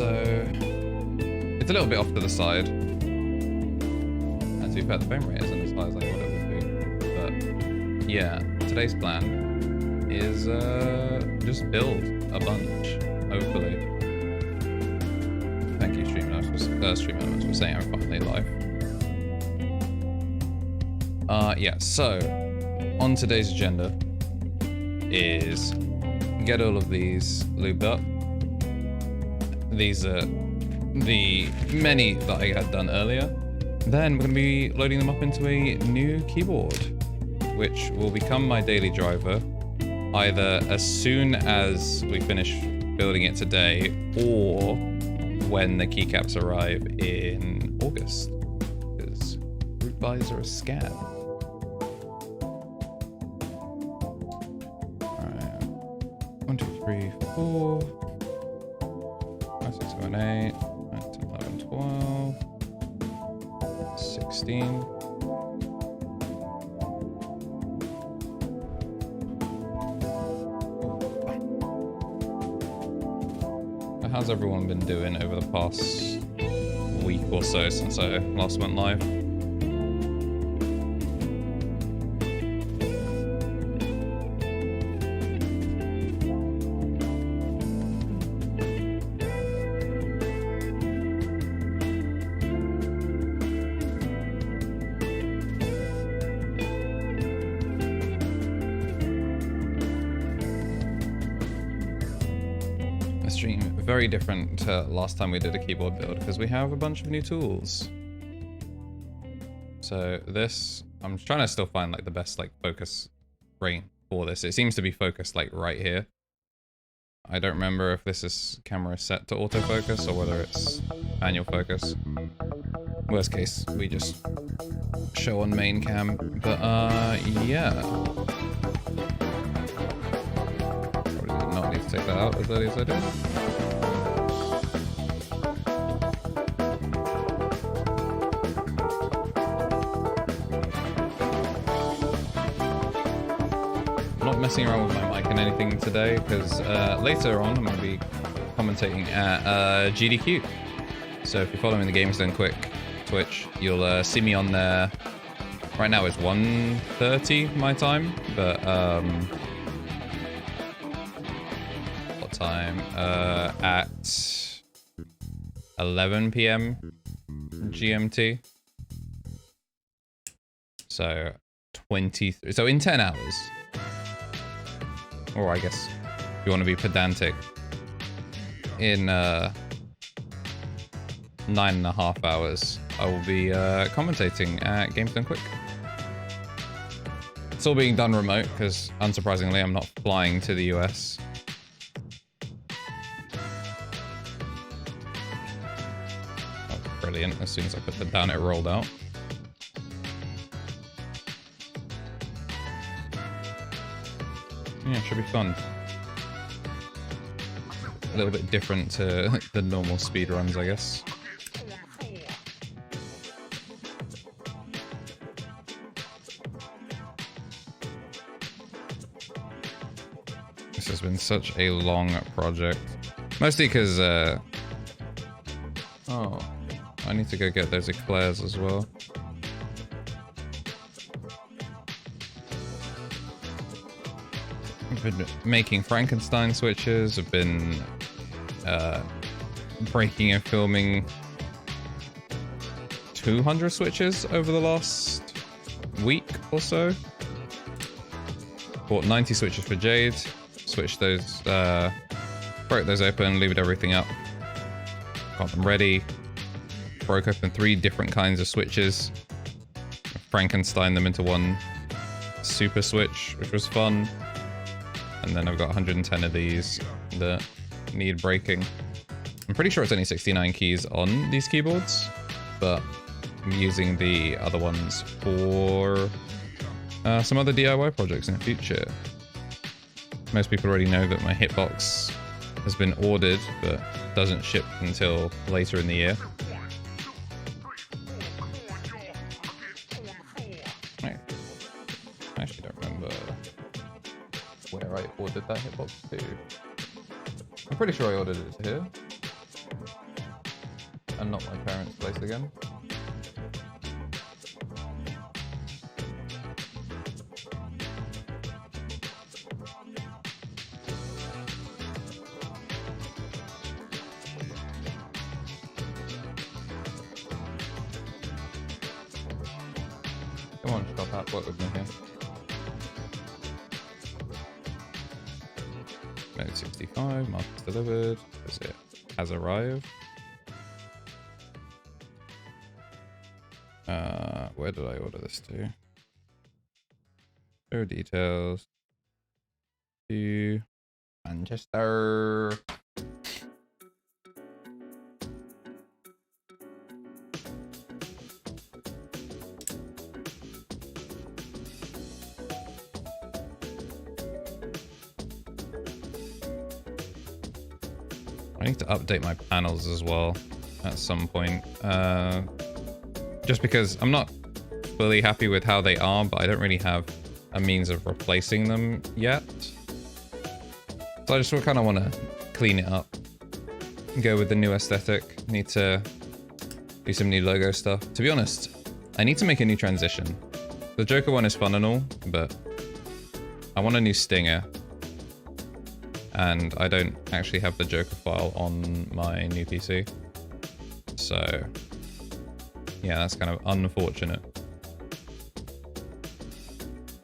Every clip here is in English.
so it's a little bit off to the side. And to be fair, the frame rate isn't as high as I thought it would be. But yeah, today's plan is just build a bunch, hopefully. Thank you, Streamarchive, for saying I'm finally live. Yeah, so on today's agenda is get all of these lubed up. These are the many that I had done earlier. Then we're going to be loading them up into a new keyboard, which will become my daily driver either as soon as we finish building it today or when the keycaps arrive in August, because root buys are a scam. Alright, 1, 2, 3, 4, 5, 6, 7, 8, 9, 10, 11, 12, 16. How's everyone been doing over the past week or so since I last went live? Very different to last time we did a keyboard build because we have a bunch of new tools. So this, I'm trying to still find like the best like focus rate for this. It seems to be focused like right here. I don't remember if this is camera set to autofocus or whether it's manual focus. Worst case, we just show on main cam. But yeah. Probably did not need to take that out as early as I did. Messing around with my mic and anything today because later on I'm going to be commentating at GDQ. So if you're following the Games Done Quick Twitch, you'll see me on there. Right now it's 1:30 my time, but what time? At 11 PM GMT. So 23. So in 10 hours. Or I guess if you want to be pedantic, in 9.5 hours, I will be commentating at Games Done Quick. It's all being done remote because, unsurprisingly, I'm not flying to the US. That's brilliant. As soon as I put that down, it rolled out. Yeah, it should be fun. A little bit different to the normal speedruns, I guess. This has been such a long project. Mostly because, oh, I need to go get those eclairs as well. I've been making Frankenstein switches, I've been breaking and filming 200 switches over the last week or so. Bought 90 switches for Jade, switched those, broke those open, lubed everything up, got them ready, broke open 3 different kinds of switches, Frankenstein them into one super switch, which was fun. And then I've got 110 of these that need breaking. I'm pretty sure it's only 69 keys on these keyboards, but I'm using the other ones for some other DIY projects in the future. Most people already know that my hitbox has been ordered, but doesn't ship until later in the year. I actually don't remember where I ordered that hitbox to. I'm pretty sure I ordered it here. and not my parents' place again. Come on, stop that. Work with me here. Mode 65, markets delivered. Is it? Has arrived. Where did I order this to? Show details. To Manchester. I need to update my panels as well at some point. Just because I'm not fully happy with how they are, but I don't really have a means of replacing them yet. So I just kind of want to clean it up and go with the new aesthetic. Need to do some new logo stuff. To be honest, I need to make a new transition. The Joker one is fun and all, but I want a new stinger. And I don't actually have the Joker file on my new PC. So, yeah, that's kind of unfortunate.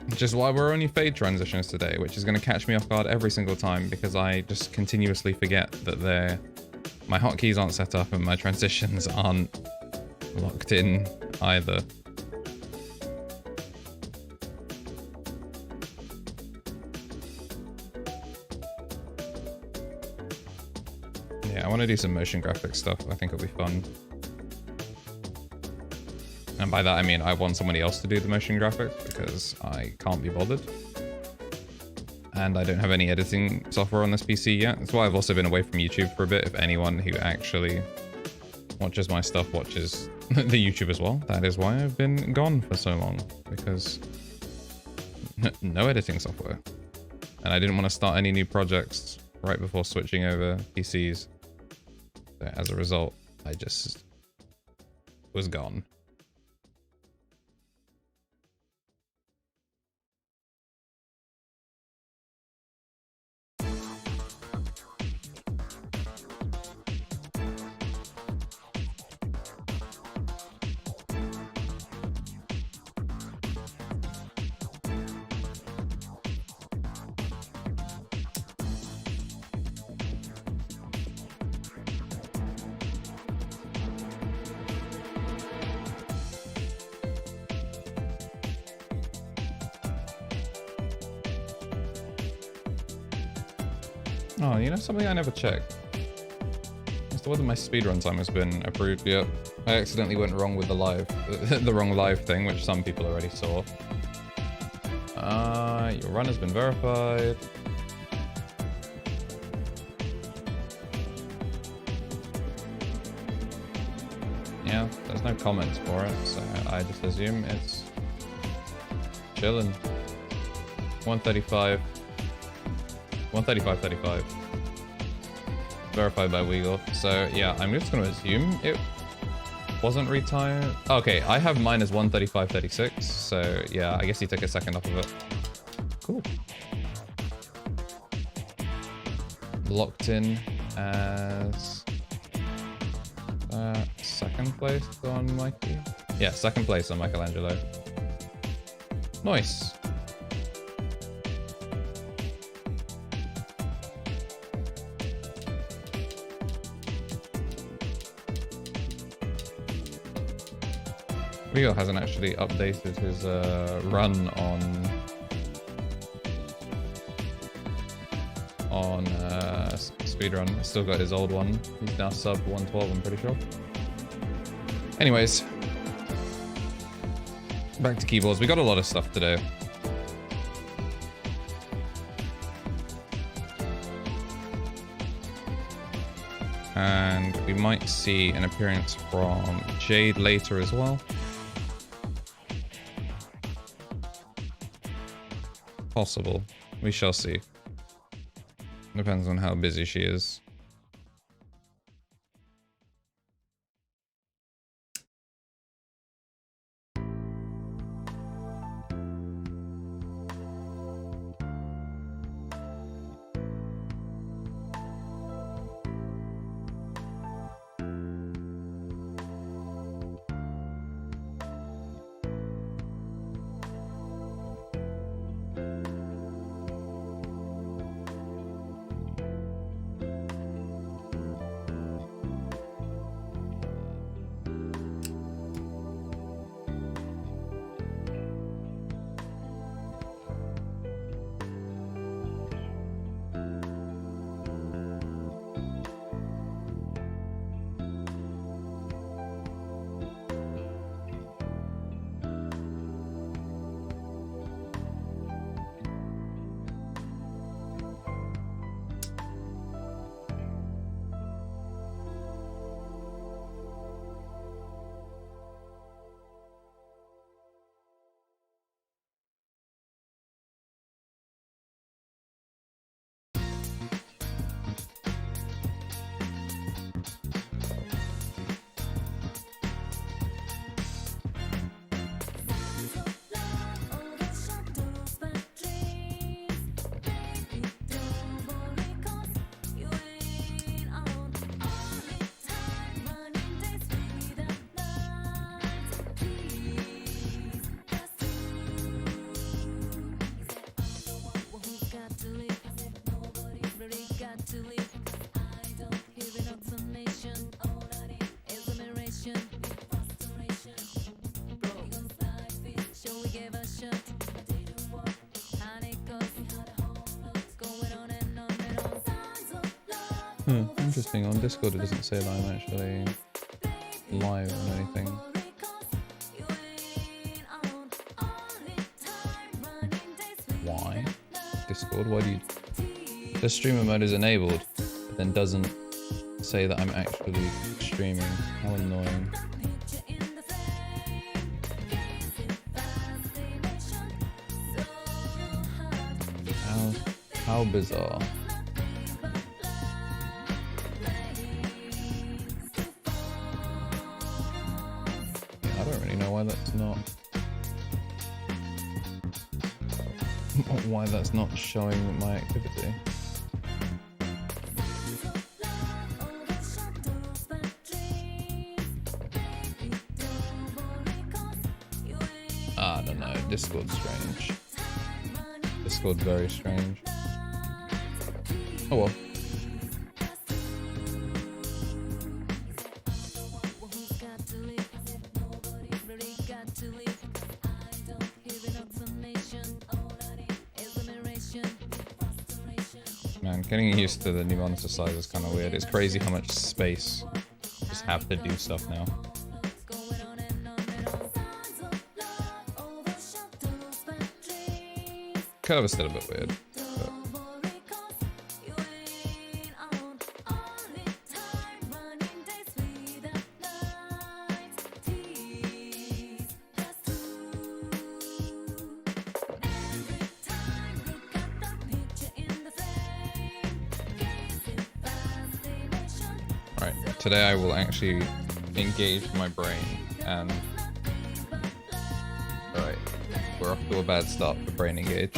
Which is why we're only fade transitions today, which is going to catch me off guard every single time because I just continuously forget that my hotkeys aren't set up and my transitions aren't locked in either. Yeah, I want to do some motion graphics stuff. I think it'll be fun. And by that I mean I want somebody else to do the motion graphics because I can't be bothered. And I don't have any editing software on this PC yet. That's why I've also been away from YouTube for a bit. If anyone who actually watches my stuff watches the YouTube as well, that is why I've been gone for so long. Because no editing software. And I didn't want to start any new projects right before switching over PCs. So as a result, I just was gone. Oh, you know something I never checked? As to whether my speedrun time has been approved yet. I accidentally went wrong with the the wrong live thing, which some people already saw. Your run has been verified. Yeah, there's no comments for it, so I just assume it's chilling. 135. 135.35. Verified by Weagle. So yeah, I'm just going to assume it wasn't retired. Okay, I have mine as 135.36. So yeah, I guess he took a second off of it. Cool. Locked in as second place on Mikey. Yeah, second place on Michelangelo. Nice. Rio hasn't actually updated his run on speedrun. He's still got his old one. He's now sub 112, I'm pretty sure. Anyways, back to keyboards. We got a lot of stuff today. And we might see an appearance from Jade later as well. Possible. We shall see. Depends on how busy she is. Interesting. On Discord it doesn't say that I'm actually live on anything. Why? Discord? Why do you... The streamer mode is enabled, but then doesn't say that I'm actually streaming. How annoying. How bizarre. I don't really know why that's not... why that's not showing my activity. I don't know, Discord's strange. Discord's very strange. Oh well. Man, getting used to the new monitor size is kind of weird. It's crazy how much space you just have to do stuff now. Curve is still a bit weird. But... Right, today I will actually engage my brain and... Alright, we're off to a bad start for brain engage.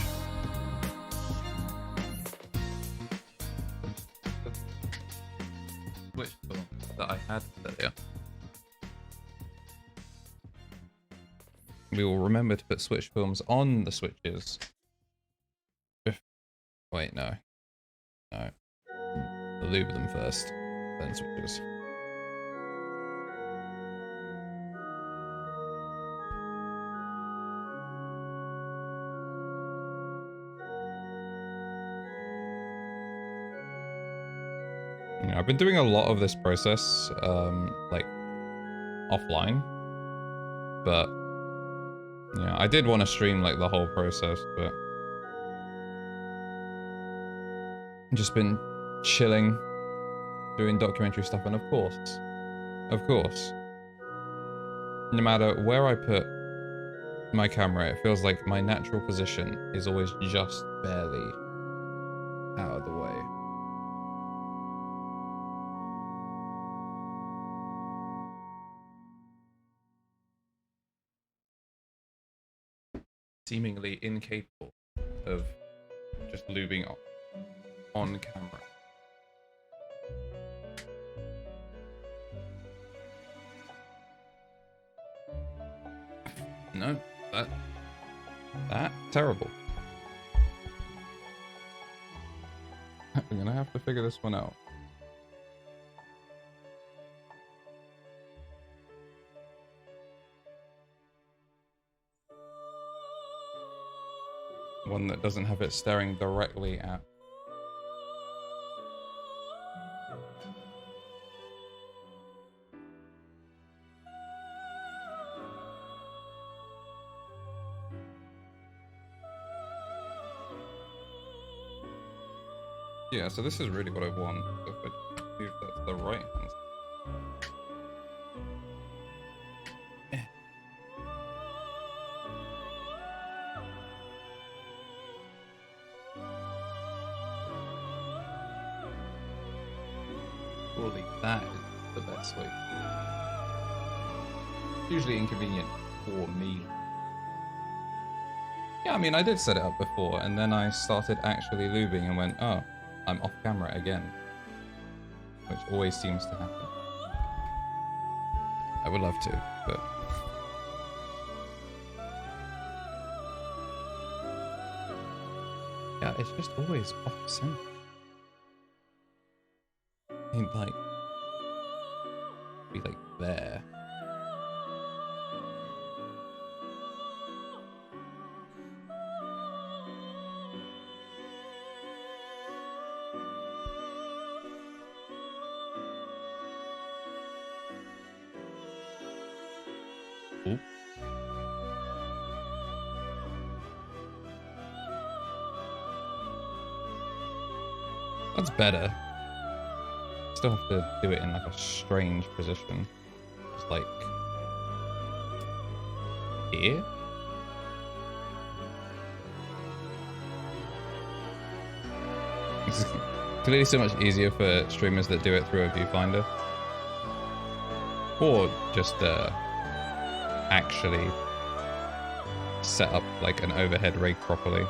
That I had earlier. We will remember to put switch films on the switches. Wait, no. No. Lube them first, then switches. I've been doing a lot of this process, like, offline, but, yeah, I did want to stream, like, the whole process, but I've just been chilling, doing documentary stuff, and of course, no matter where I put my camera, it feels like my natural position is always just barely out of the way. Seemingly incapable of just lubing on camera. No, that terrible. We're gonna have to figure this one out. One that doesn't have it staring directly at. Yeah, so this is really what I want. So if I move that to the right hand. Surely that is the best way. Usually inconvenient for me. Yeah, I mean, I did set it up before, and then I started actually lubing and went, oh, I'm off camera again. Which always seems to happen. I would love to, but... yeah, it's just always off center. I mean, like... be like there. Ooh. That's better. Still have to do it in like a strange position. Just like here. It's clearly so much easier for streamers that do it through a viewfinder. Or just actually set up like an overhead rig properly.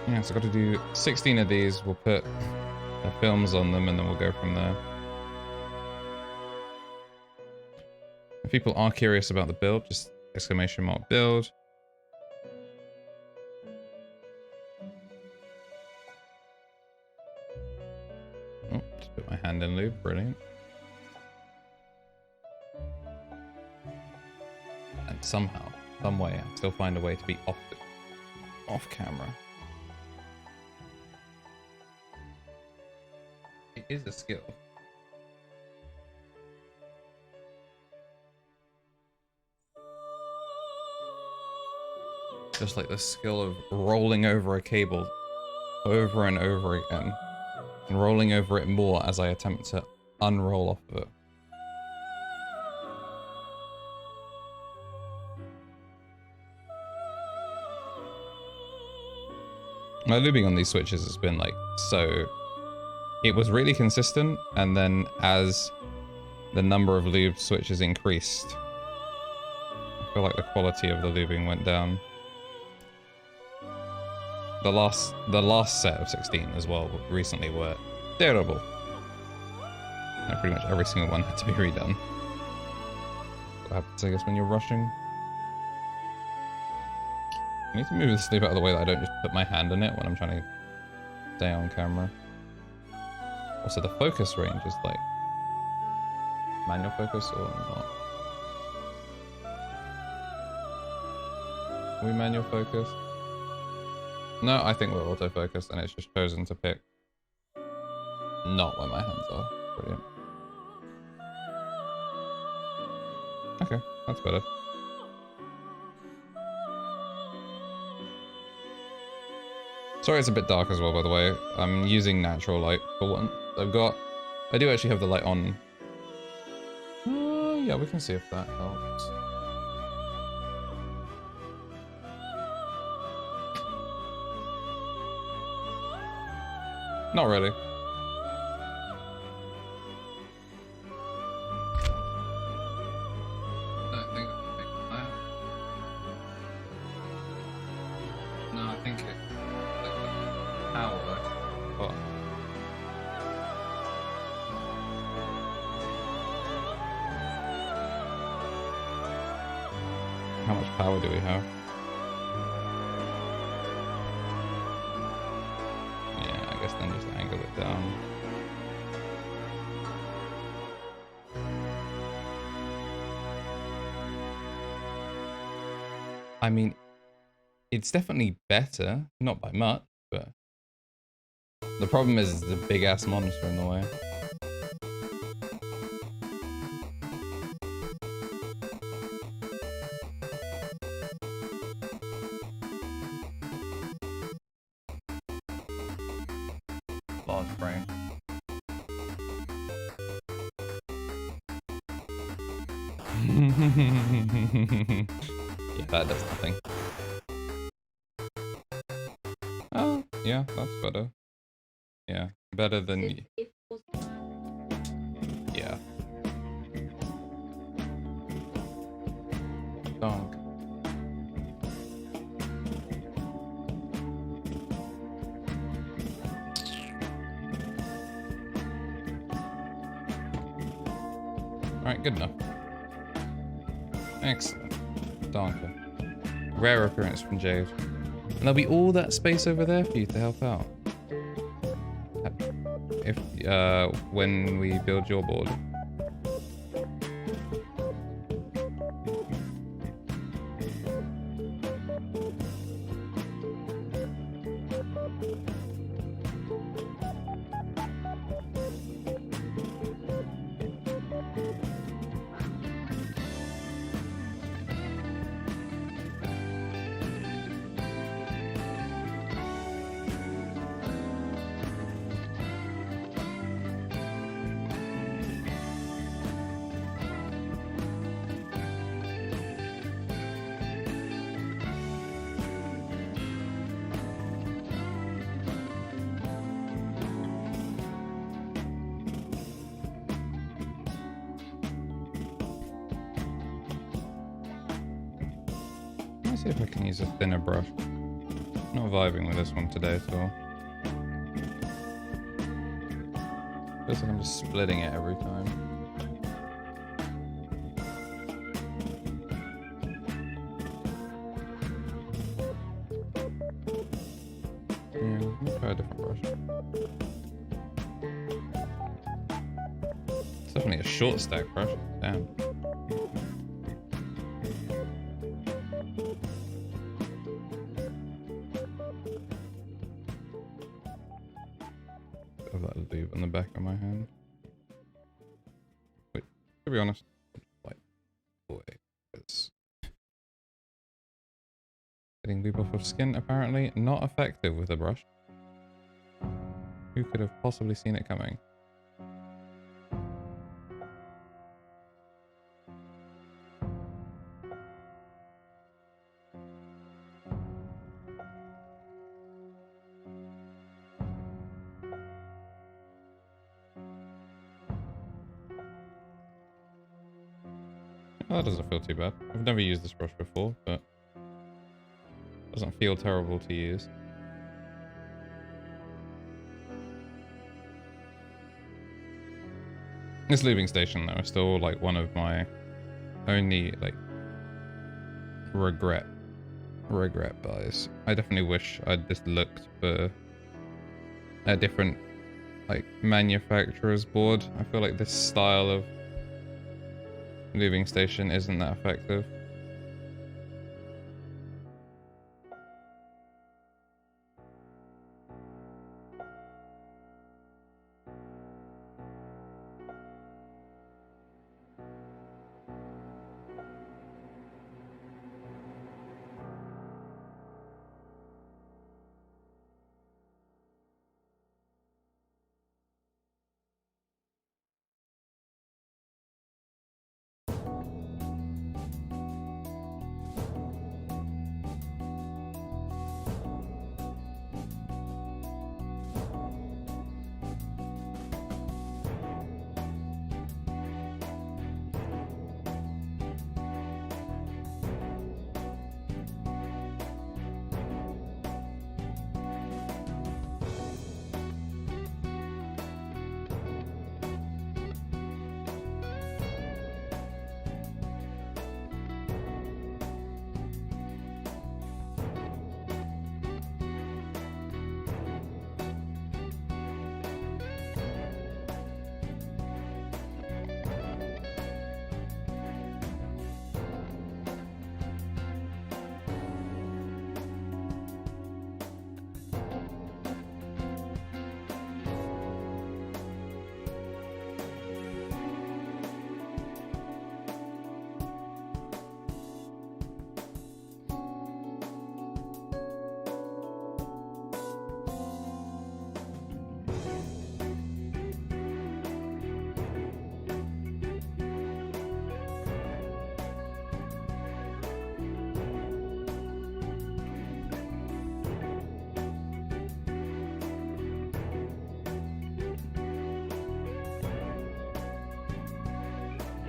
Yeah, so I've got to do 16 of these. We'll put the films on them and then we'll go from there. If people are curious about the build, just !build. Oh, just put my hand in lube, brilliant. And somehow, some way, I still find a way to be off camera. It is a skill. Just like the skill of rolling over a cable over and over again, and rolling over it more as I attempt to unroll off of it. My lubing on these switches has been like so... It was really consistent, and then as the number of lube switches increased, I feel like the quality of the lubing went down. The last set of 16 as well recently were terrible. And pretty much every single one had to be redone. What happens, I guess, when you're rushing? I need to move the sleeve out of the way that I don't just put my hand in it when I'm trying to stay on camera. Also, the focus range is like manual focus or not? Are we manual focus? No, I think we're autofocus, and it's just chosen to pick not where my hands are. Brilliant. Okay, that's better. Sorry it's a bit dark as well, by the way. I'm using natural light for one. I do actually have the light on. Yeah, we can see if that helps. Not really. I think it power. But how much power do we have? Yeah, I guess then just angle it down. I mean, it's definitely better, not by much, but the problem is the big ass monitor in the way. Large frame. Yeah, that does nothing. Oh, yeah, that's better. Yeah, better than... Yeah. Dog. Alright, good enough. Excellent. Donker. Rare appearance from Jade. And there'll be all that space over there for you to help out. If, when we build your board. see if I can use a thinner brush. Not vibing with this one today at all. Feels like I'm just splitting it every time. Yeah, let's try a different brush. It's definitely a short stack brush. Damn. Of that lube on the back of my hand. Wait, to be honest, like, boy, it's getting lube off of skin apparently not effective with a brush. Who could have possibly seen it coming? Well, that doesn't feel too bad. I've never used this brush before, but it doesn't feel terrible to use. This lubing station, though, is still like one of my only like regret buys. I definitely wish I'd just looked for a different like manufacturer's board. I feel like this style of lubing station isn't that effective.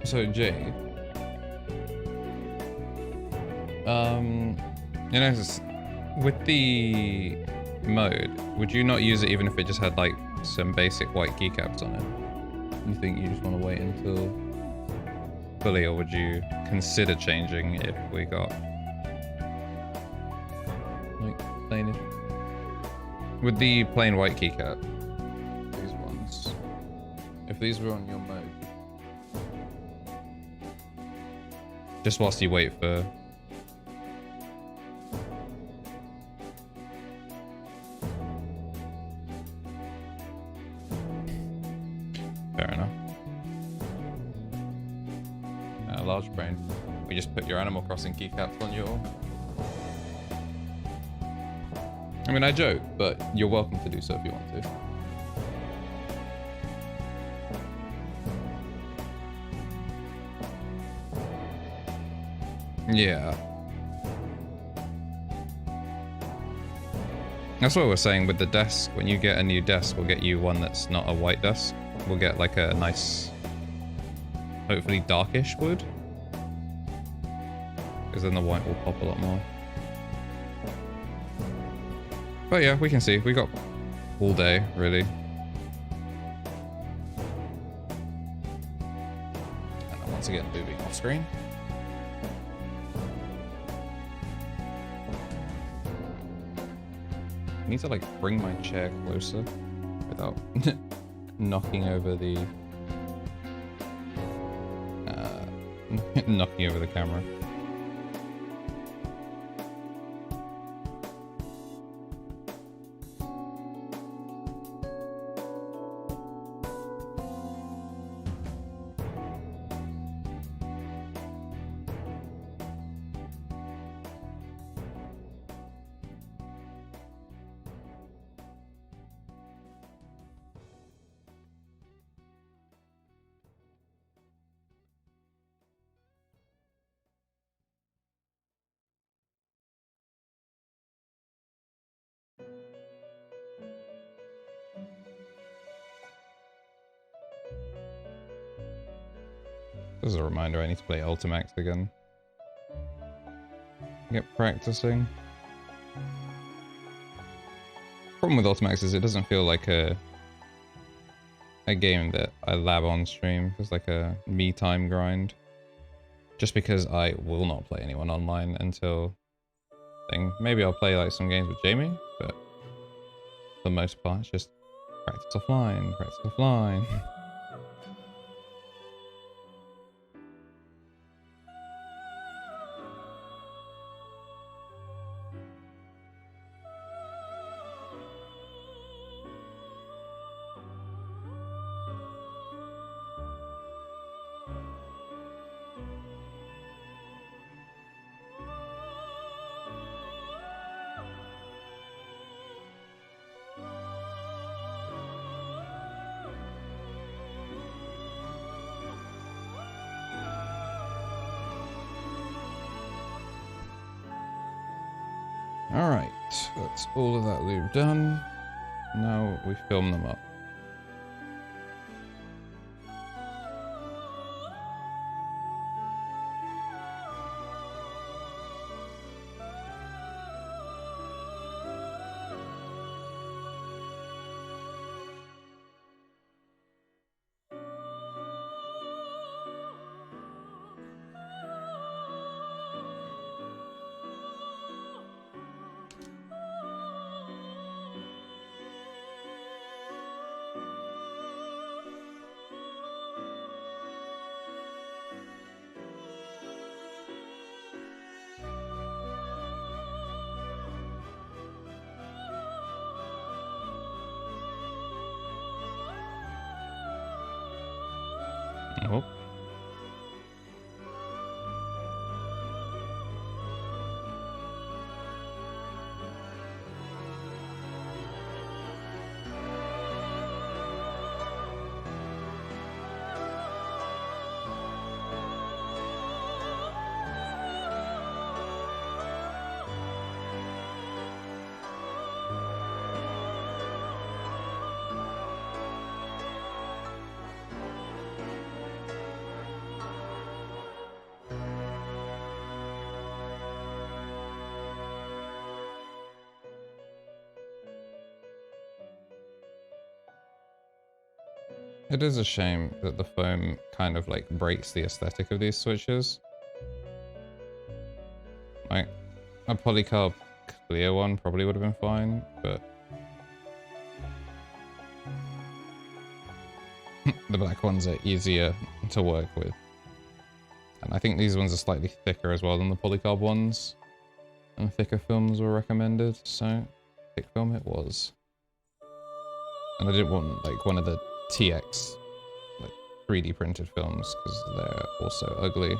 So Jade, you know, with the mode, would you not use it even if it just had like some basic white keycaps on it? You think you just want to wait until fully, or would you consider changing if we got like plainish? With the plain white keycap, these ones, if these were on your mode, just whilst you wait for... Fair enough. Large brain. We just put your Animal Crossing keycaps on your... I mean, I joke, but you're welcome to do so if you want to. Yeah. That's what we're saying with the desk. When you get a new desk, we'll get you one that's not a white desk. We'll get like a nice, hopefully darkish wood. Because then the white will pop a lot more. But yeah, we can see. We got all day, really. And I'm once again moving off screen. I need to like bring my chair closer without knocking over the knocking over the camera. As a reminder, I need to play Ultimax again. Get practicing. Problem with Ultimax is it doesn't feel like a game that I lab on stream. It's like a me time grind. Just because I will not play anyone online until thing. Maybe I'll play like some games with Jamie, but for the most part it's just practice offline, practice offline. Alright, that's all of that loop done. Now we film them up. Oh. It is a shame that the foam kind of like breaks the aesthetic of these switches. Like, a polycarb clear one probably would have been fine, but the black ones are easier to work with. And I think these ones are slightly thicker as well than the polycarb ones. And thicker films were recommended, so thick film it was. And I didn't want like one of the TX like 3D printed films because they're also ugly.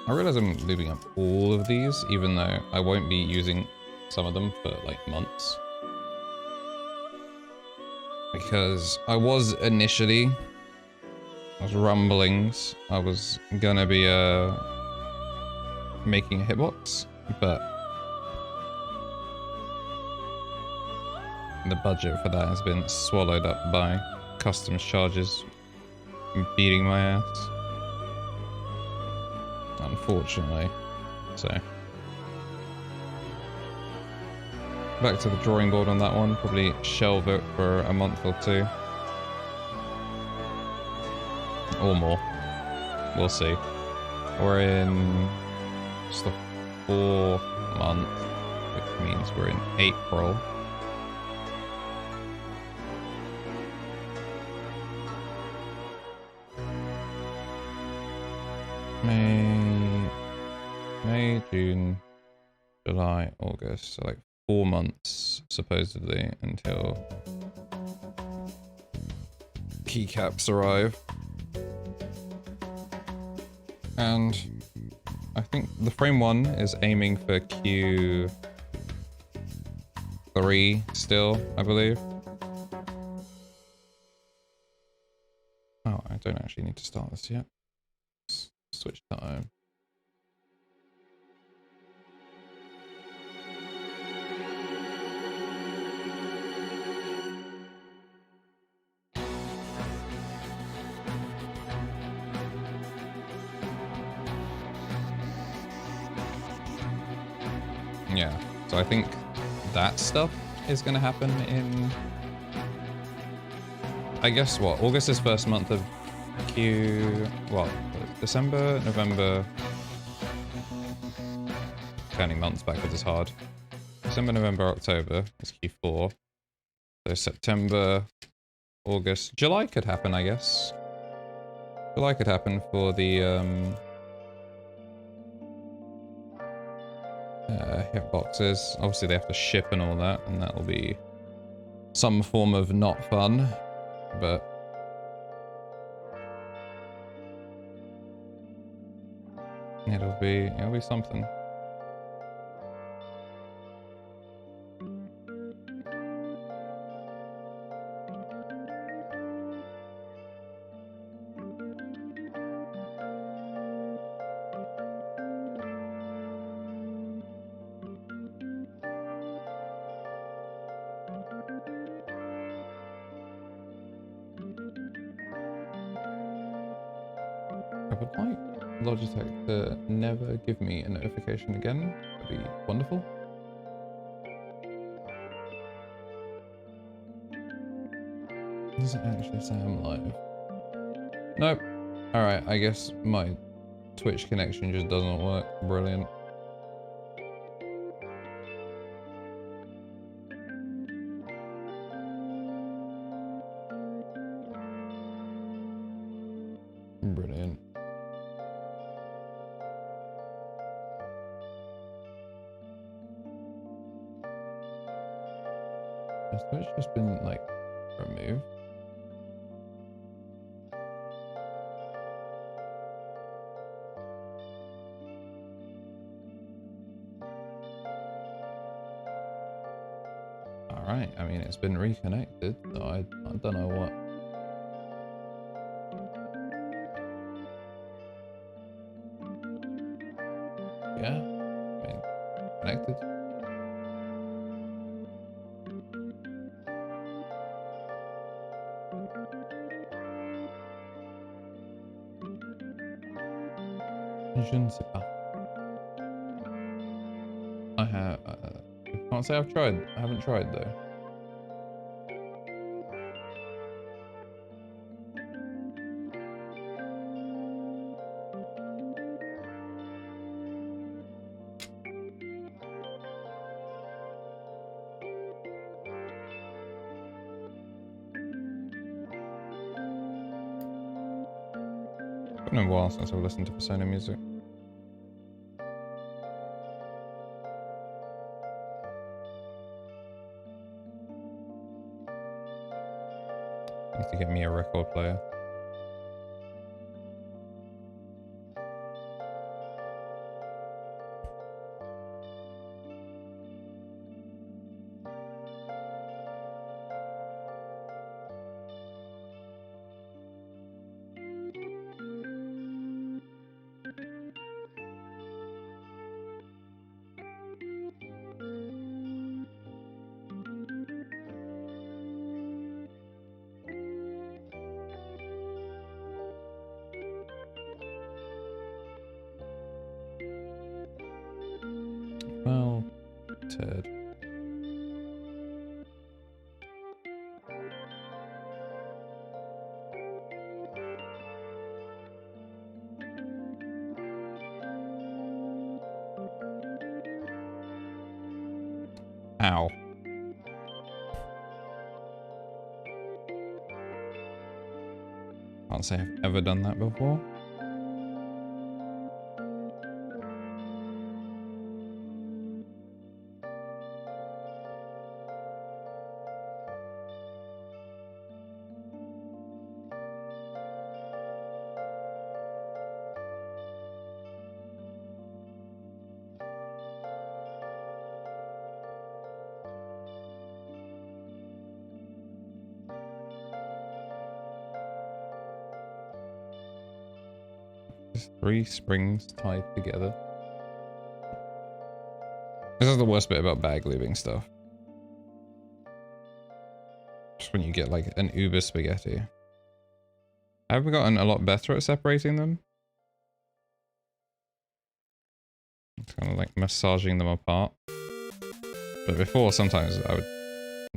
I realize I'm lubing up all of these, even though I won't be using some of them for like months. Because I was initially, I was rumblings, I was gonna be making a hitbox, but the budget for that has been swallowed up by customs charges beating my ass. Unfortunately. So back to the drawing board on that one. Probably shelve it for a month or two. Or more. We'll see. We're in just the 4th month, which means we're in April. May, June, July, August. So like 4 months, supposedly, until keycaps arrive. And I think the frame 1 is aiming for Q3 still, I believe. Oh, I don't actually need to start this yet. Switch time. Yeah, so I think that stuff is going to happen in, I guess, what, August is first month of December, November, counting months backwards is hard. December, November, October is Q4. So September, August, July could happen, I guess. July could happen for the hitboxes. Obviously they have to ship and all that, and that will be some form of not fun, but it'll be something. I would like Logitech to never give me a notification again. That'd be wonderful. Does it actually say I'm live? Nope. Alright, I guess my Twitch connection just doesn't work. Brilliant. Brilliant. Has Twitch just been, like, removed? Alright, I mean, it's been reconnected, so I don't know what. Yeah, I mean, connected. Je ne sais pas. I can't say I've tried. I haven't tried though. It's been a while since I've listened to Persona music. Need to get me a record player. Well, turd. Ow. Can't say I've ever done that before. Just 3 springs tied together. This is the worst bit about bag leaving stuff. Just when you get like an uber spaghetti. Have we gotten a lot better at separating them? It's kind of like massaging them apart. But before, sometimes I would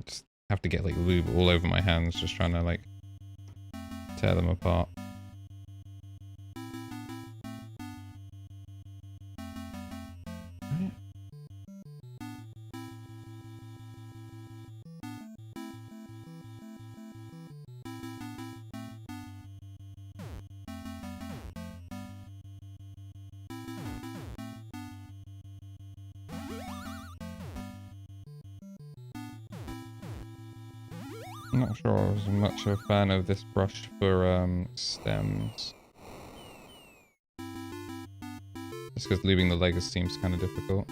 just have to get like lube all over my hands just trying to like tear them apart. I'm not sure I was much of a fan of this brush for stems. Just because leaving the legs seems kind of difficult.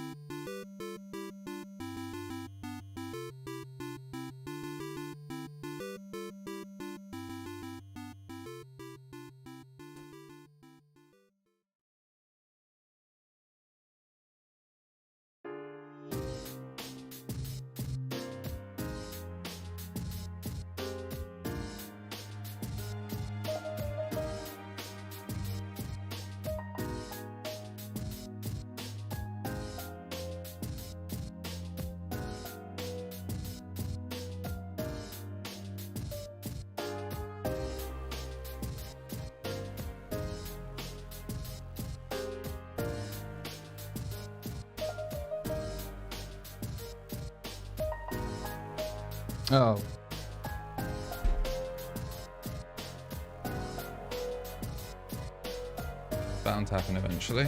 Oh. Bound to happen eventually.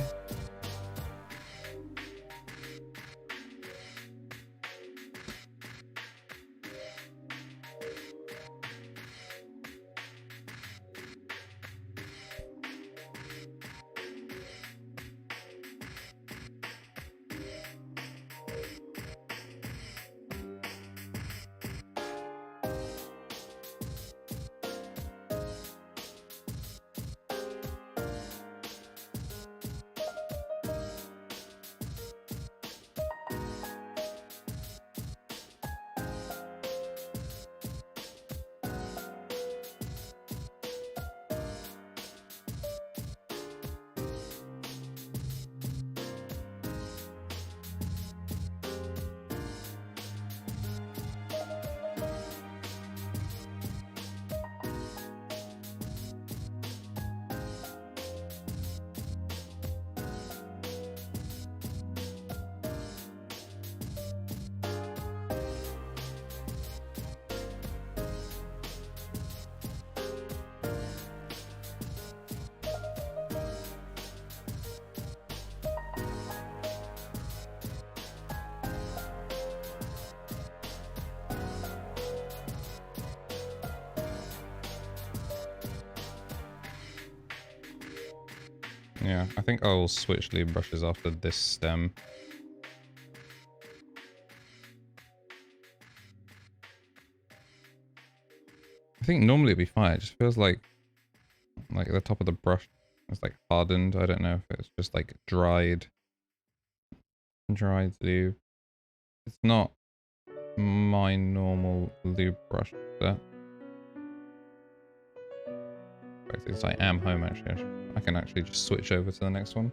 Yeah, I think I'll switch lead brushes after this stem. I think normally it'd be fine. It just feels like the top of the brush is like hardened. I don't know if it's just like dried lube. It's not my normal lube brush set. Since I am home, actually, I can actually just switch over to the next one.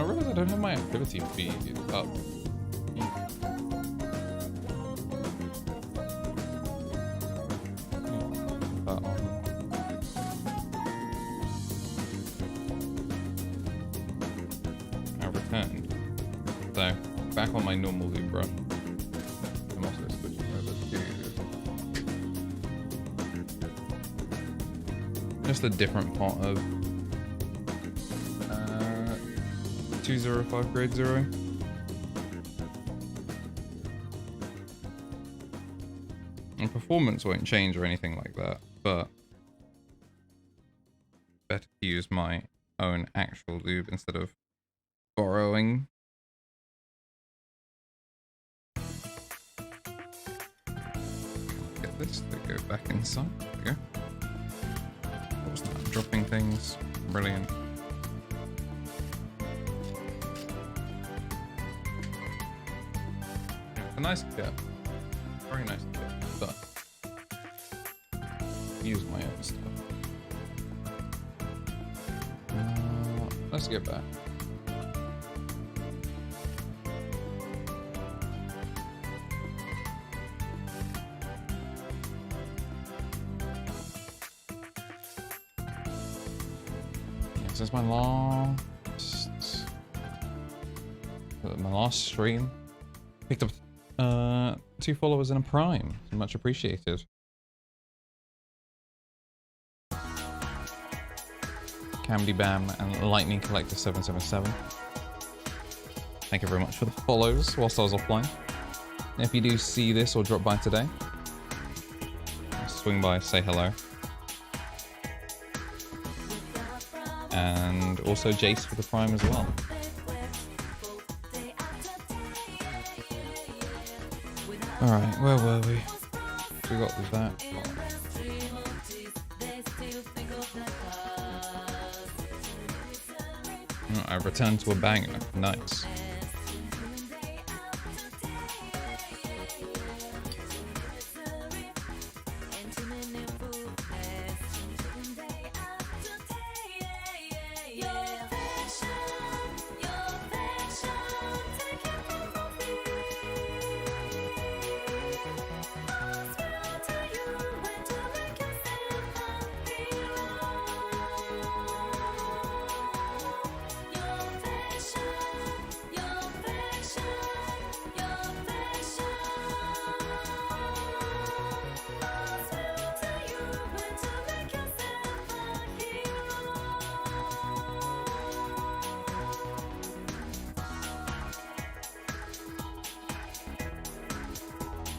I realize I don't have my activity feed up. I returned. So, back on my normal loop run. I'm also switching over to just a different part of 205 grade 0. And performance won't change or anything like that, but better to use my own actual lube instead of borrowing. Get this to go back inside. There we go. Start dropping things. Brilliant. A nice kit. Very nice kit. But use my own stuff. Let's get back. This is my last stream. Picked up 2 followers and a prime. Much appreciated. Camdy Bam and Lightning Collector 777. Thank you very much for the follows whilst I was offline. If you do see this or drop by today, swing by, say hello. And also Jace for the prime as well. Alright, where were we? We got that. Oh, I returned to a banger. Nice.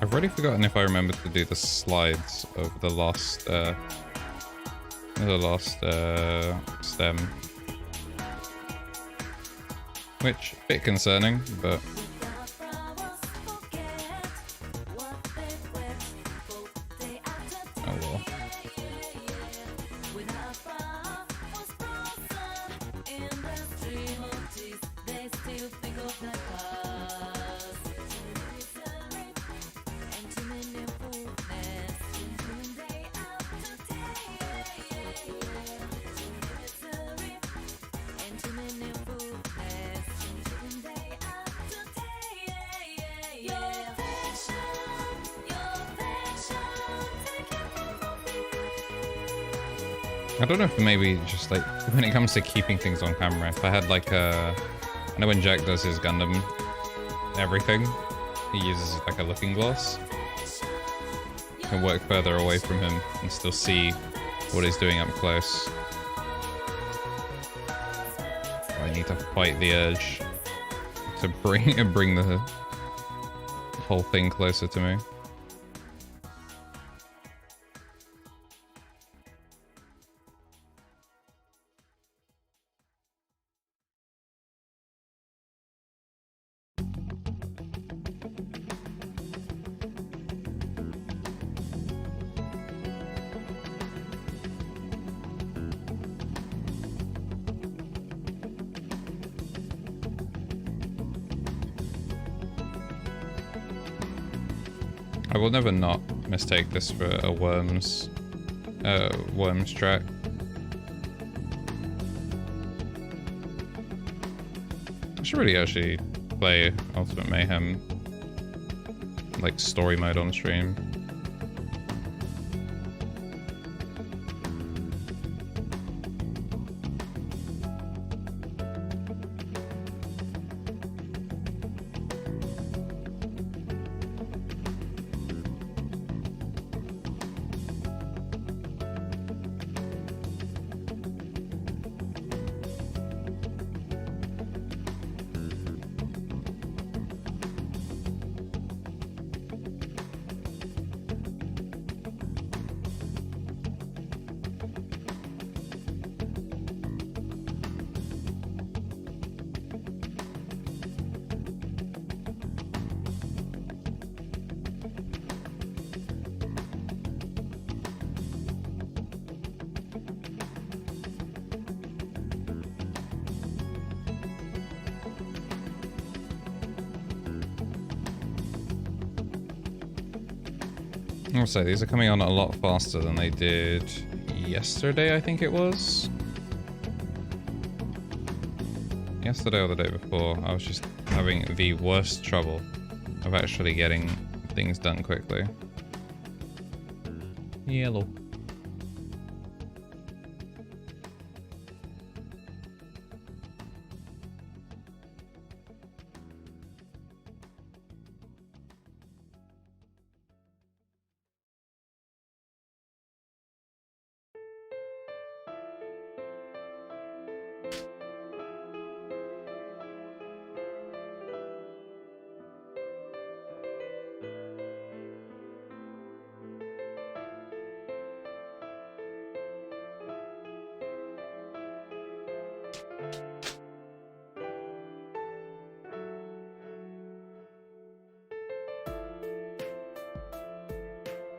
I've already forgotten if I remembered to do the slides of the last stem, which a bit concerning, but oh well. I don't know if maybe just like when it comes to keeping things on camera, if I had like I know when Jack does his Gundam everything, he uses like a looking glass. You can work further away from him and still see what he's doing up close. I need to fight the urge to bring the whole thing closer to me. I will never not mistake this for a worms track. I should really actually play Ultimate Mayhem, like story mode on stream. I'll say these are coming on a lot faster than they did yesterday, I think it was. Yesterday or the day before, I was just having the worst trouble of actually getting things done quickly. Yellow.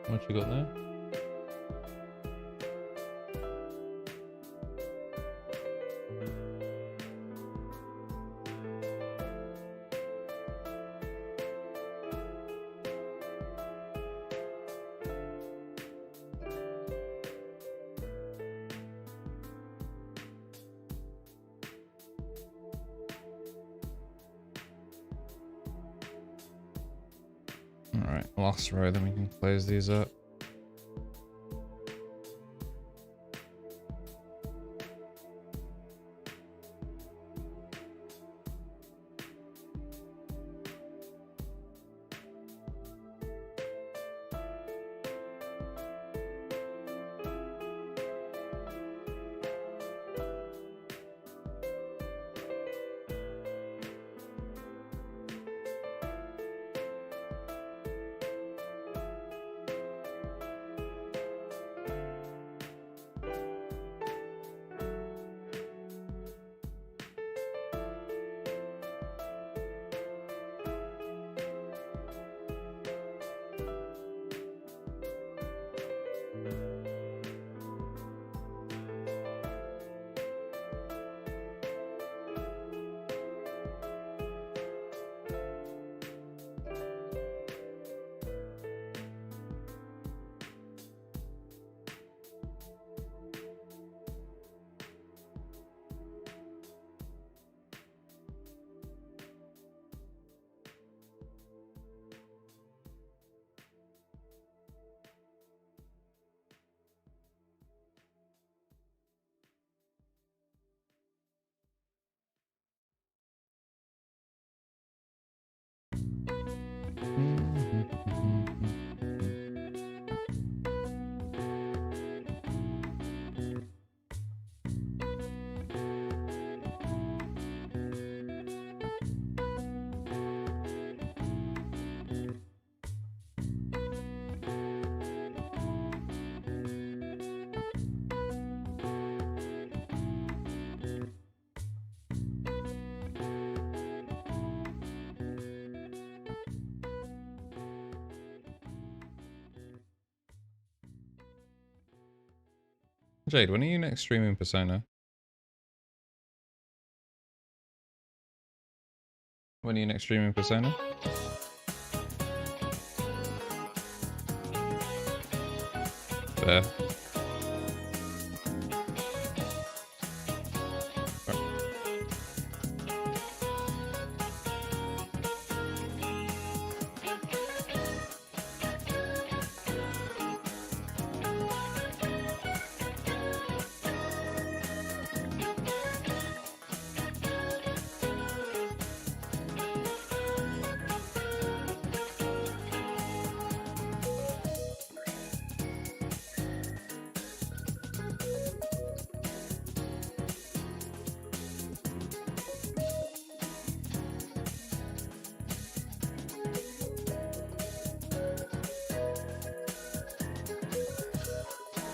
What you got there? Alright, last row, then we can close these up. Jade, when are you next streaming Persona? When are you next streaming Persona? Fair.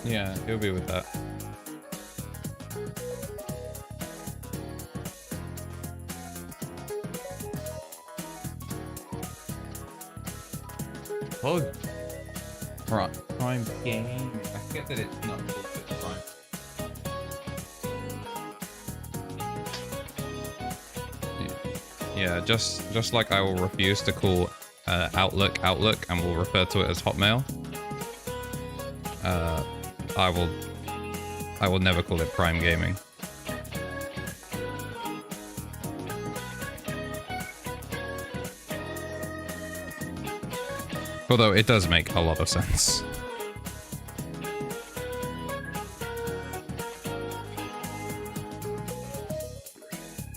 Yeah, he'll be with that. Oh, Prime game. I forget that it's not called Prime. Yeah, just like I will refuse to call Outlook and will refer to it as Hotmail. I will never call it Prime Gaming. Although it does make a lot of sense.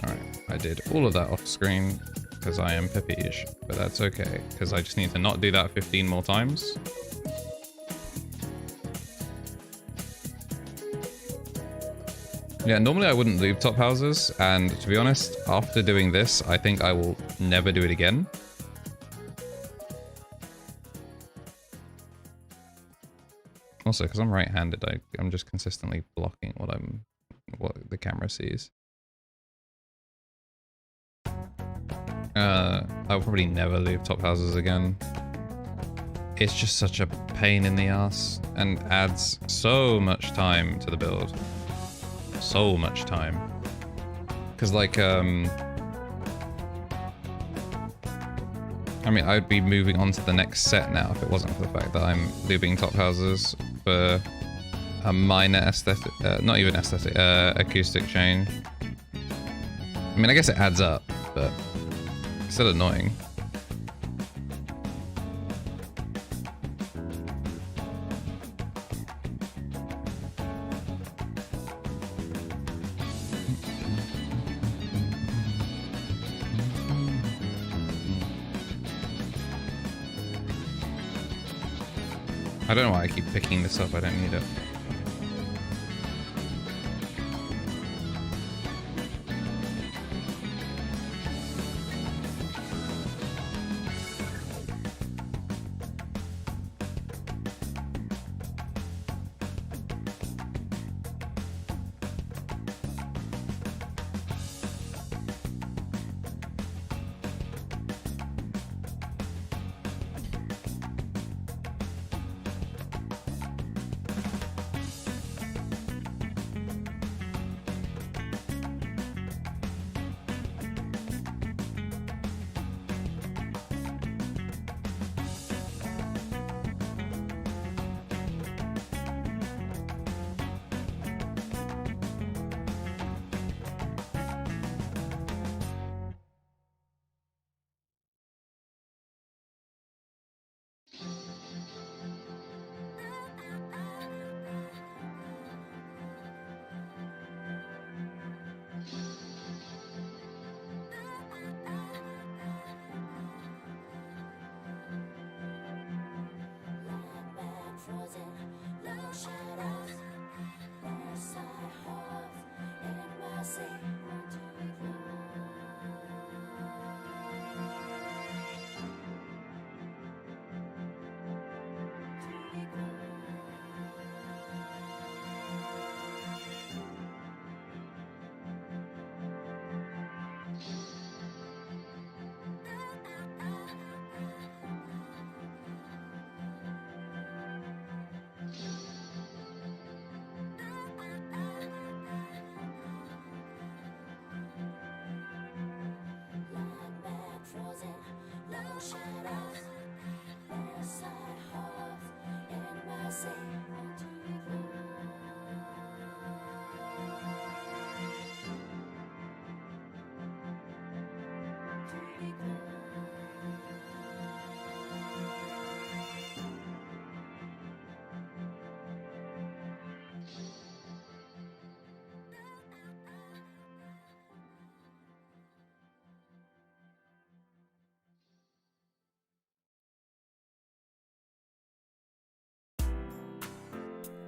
Alright, I did all of that off screen because I am Pepige, but that's okay because I just need to not do that 15 more times. Yeah, normally I wouldn't leave top houses, and to be honest, after doing this, I think I will never do it again. Also, because I'm right-handed, I'm just consistently blocking what the camera sees. I'll probably never leave top houses again. It's just such a pain in the ass and adds so much time to the build. So much time. Because like, I mean, I'd be moving on to the next set now if it wasn't for the fact that I'm looping top houses for a minor aesthetic, not even aesthetic, acoustic change. I mean, I guess it adds up, but it's still annoying. I don't know why I keep picking this up, I don't need it.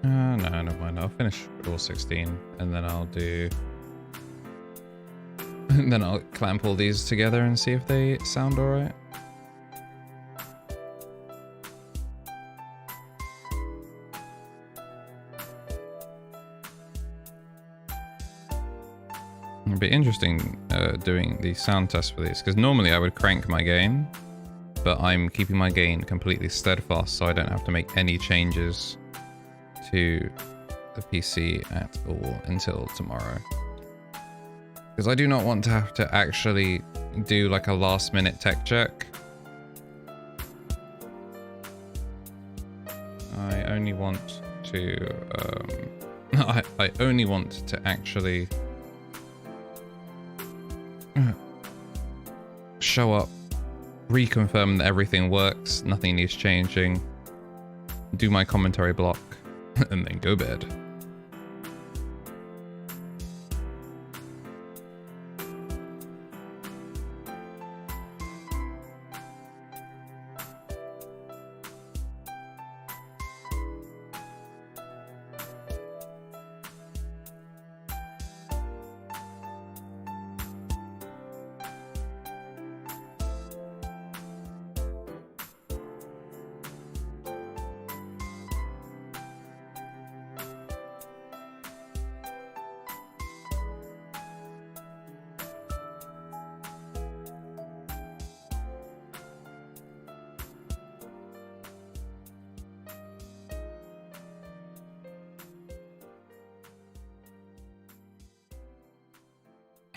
No, never mind. I'll finish all 16 and then I'll do... and then I'll clamp all these together and see if they sound alright. It'd be interesting doing the sound test for these, because normally I would crank my gain, but I'm keeping my gain completely steadfast so I don't have to make any changes to the PC at all until tomorrow. Because I do not want to have to actually do like a last minute tech check. I only want to I only want to actually show up, reconfirm that everything works, nothing needs changing, do my commentary block, and then go bed.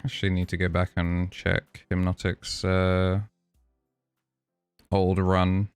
Actually need to go back and check KnTElixARCHIVE's old run.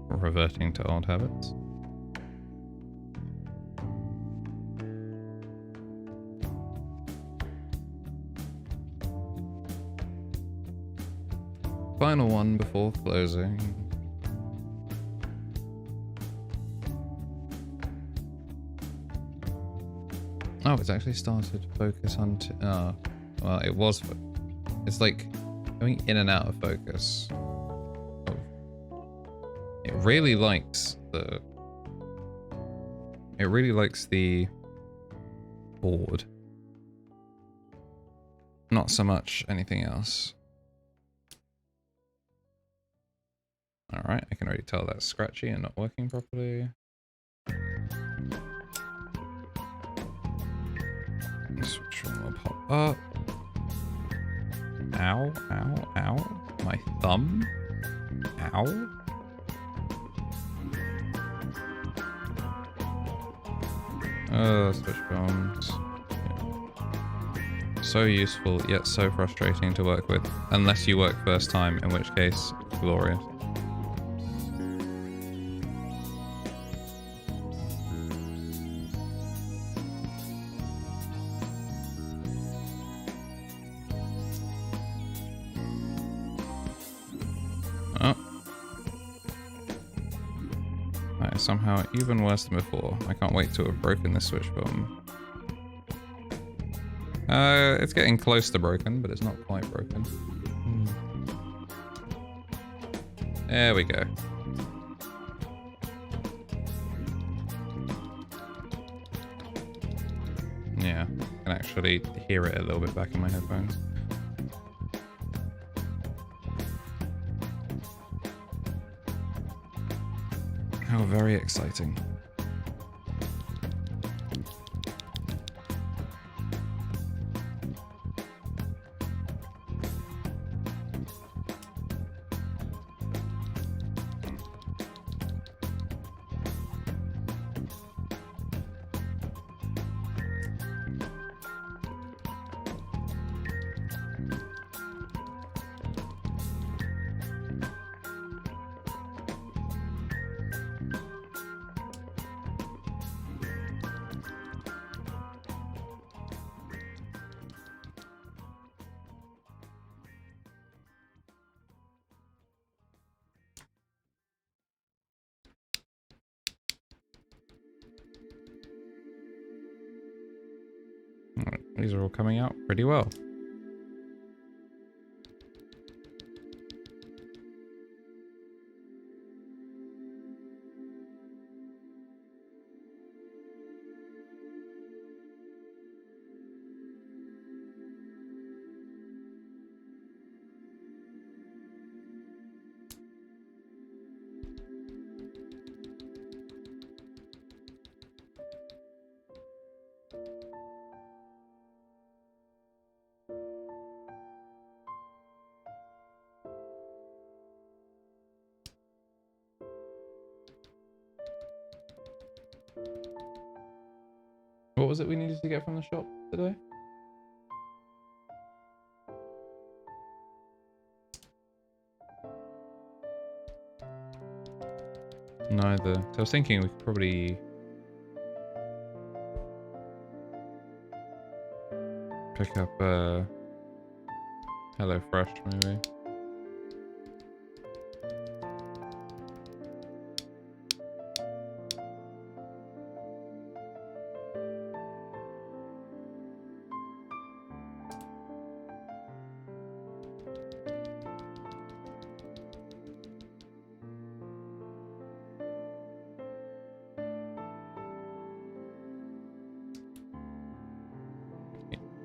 Reverting to old habits. Final one before closing. Oh, it's actually started to focus on... oh, well, it was... It's like going in and out of focus. It really likes the... It really likes the board. Not so much anything else. Alright, I can already tell that's scratchy and not working properly. Switch room will pop up. Ow, ow, ow. My thumb. Ow. Oh, switch bombs. Yeah. So useful, yet so frustrating to work with. Unless you work first time, in which case, glorious. Somehow even worse than before. I can't wait to have broken this switch bomb. It's getting close to broken, but it's not quite broken. There we go. Yeah, I can actually hear it a little bit back in my headphones. How very exciting. These are all coming out pretty well. What was it we needed to get from the shop today? Neither. So I was thinking we could probably pick up Hello Fresh maybe.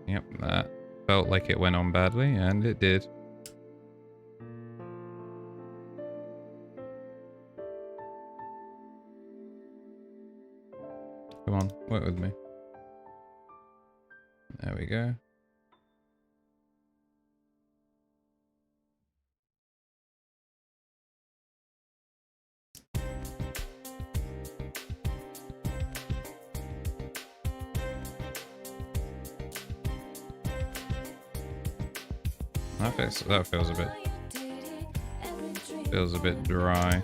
Yep, that felt like it went on badly, and it did. Come on, work with me. There we go. That feels a bit dry.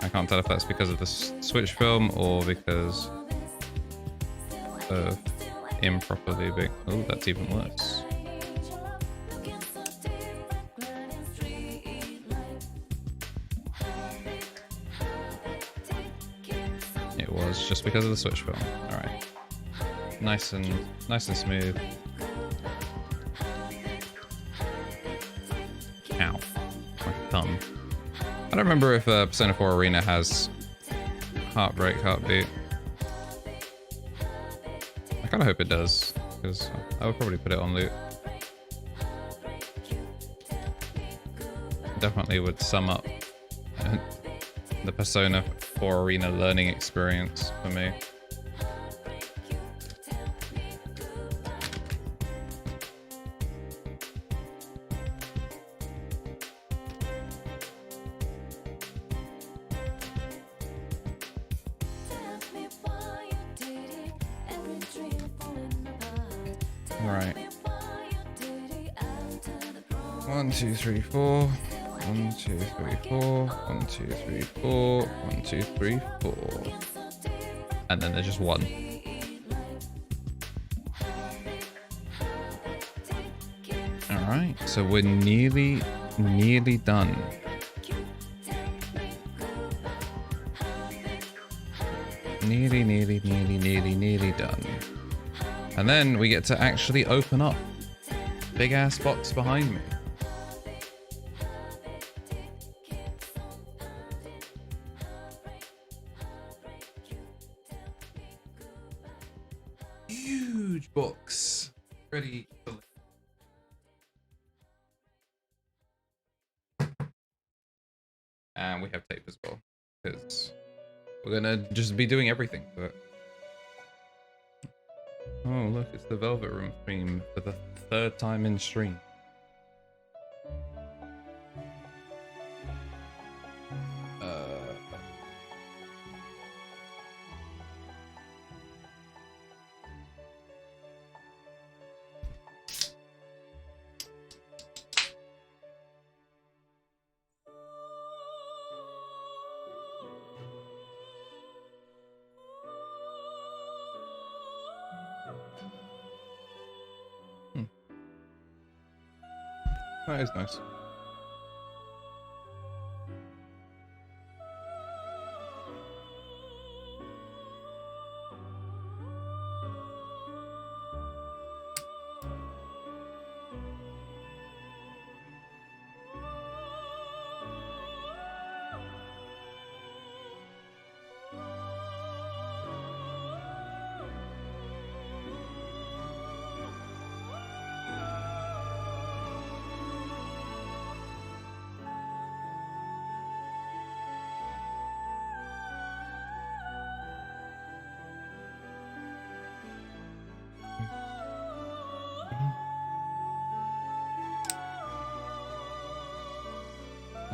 I can't tell if that's because of the Switch film or because of improperly big. Oh, that's even worse. It was just because of the Switch film. All right, nice and smooth. Ow, my thumb. I don't remember if Persona 4 Arena has Heartbreak Heartbeat. I kind of hope it does, because I would probably put it on loot. Definitely would sum up the Persona 4 Arena learning experience for me. Right. 1, 2, 3, 4. 1, 2, 3, 4. 1, 2, 3, 4. 1, 2, 3, 4. And then there's just one. Alright, so we're nearly done. Nearly done. And then we get to actually open up big ass box behind me. Huge box. Ready to live. And we have tape as well, because we're gonna just be doing everything to it. Oh, look, it's the Velvet Room theme for the 3rd time in stream. That is nice.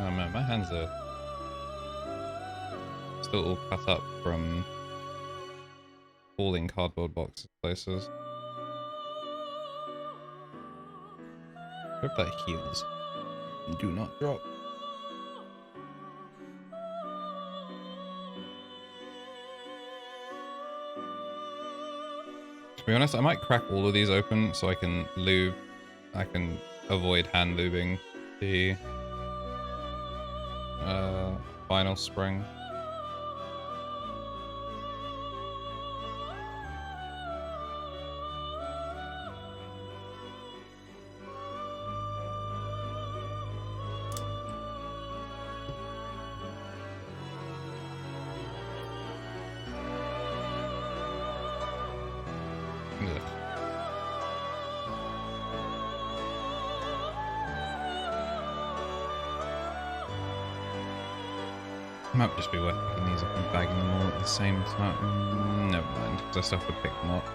Oh man, my hands are still all cut up from falling cardboard box places. Hope that heals. Do not drop. To be honest, I might crack all of these open so I can lube. I can avoid hand lubing the final spring. Might just be worth picking these up and bagging them all at the same time. Never mind, because I still have to pick them up.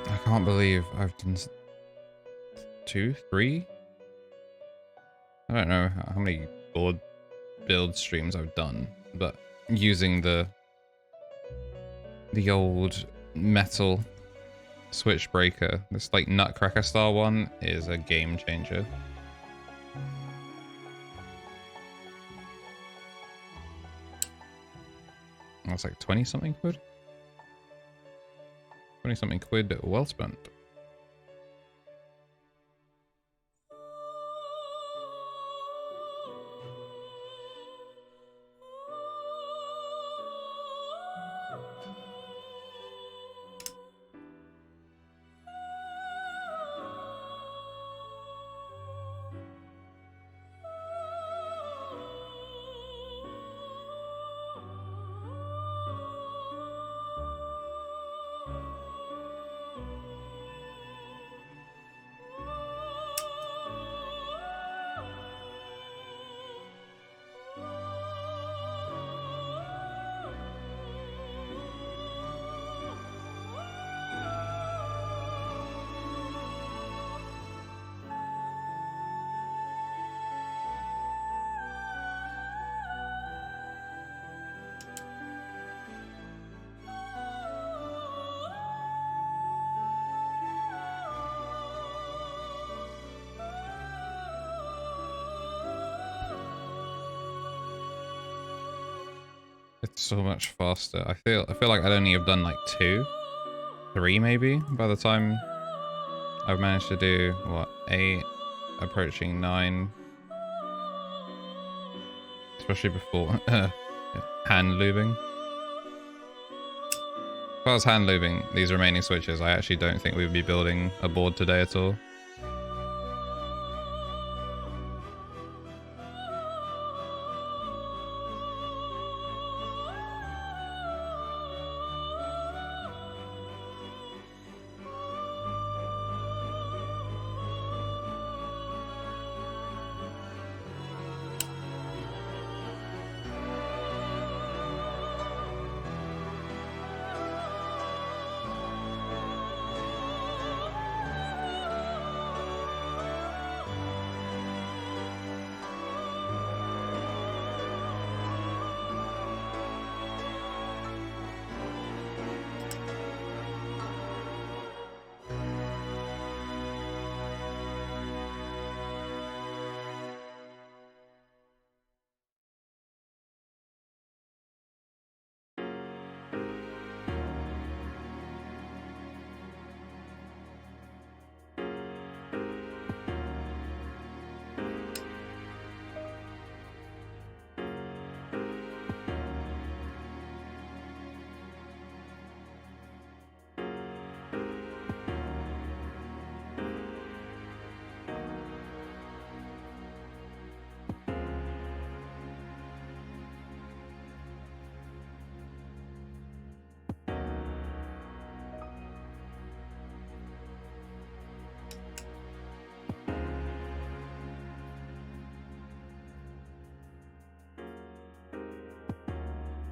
I can't believe I've done 2, 3? I don't know how many board build streams I've done, but using the old metal switch breaker, this like nutcracker style one, is a game changer. That's like 20 something quid. 20 something quid well spent. It's so much faster. I feel like I'd only have done like 2, 3 maybe by the time I've managed to do what, 8, approaching 9. Especially before hand lubing. If I was hand lubing these remaining switches, I actually don't think we would be building a board today at all.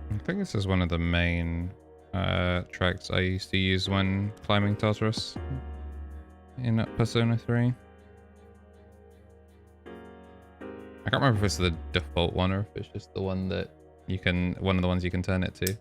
I think this is one of the main tracks I used to use when climbing Tartarus in Persona 3. I can't remember if it's the default one or if it's just the one that you can, one of the ones you can turn it to.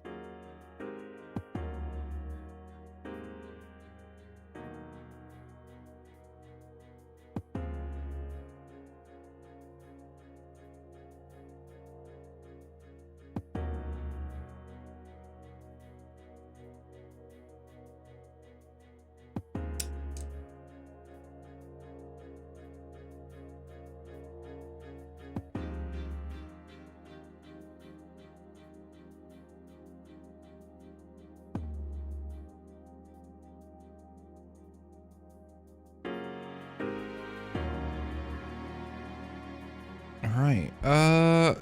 Alright,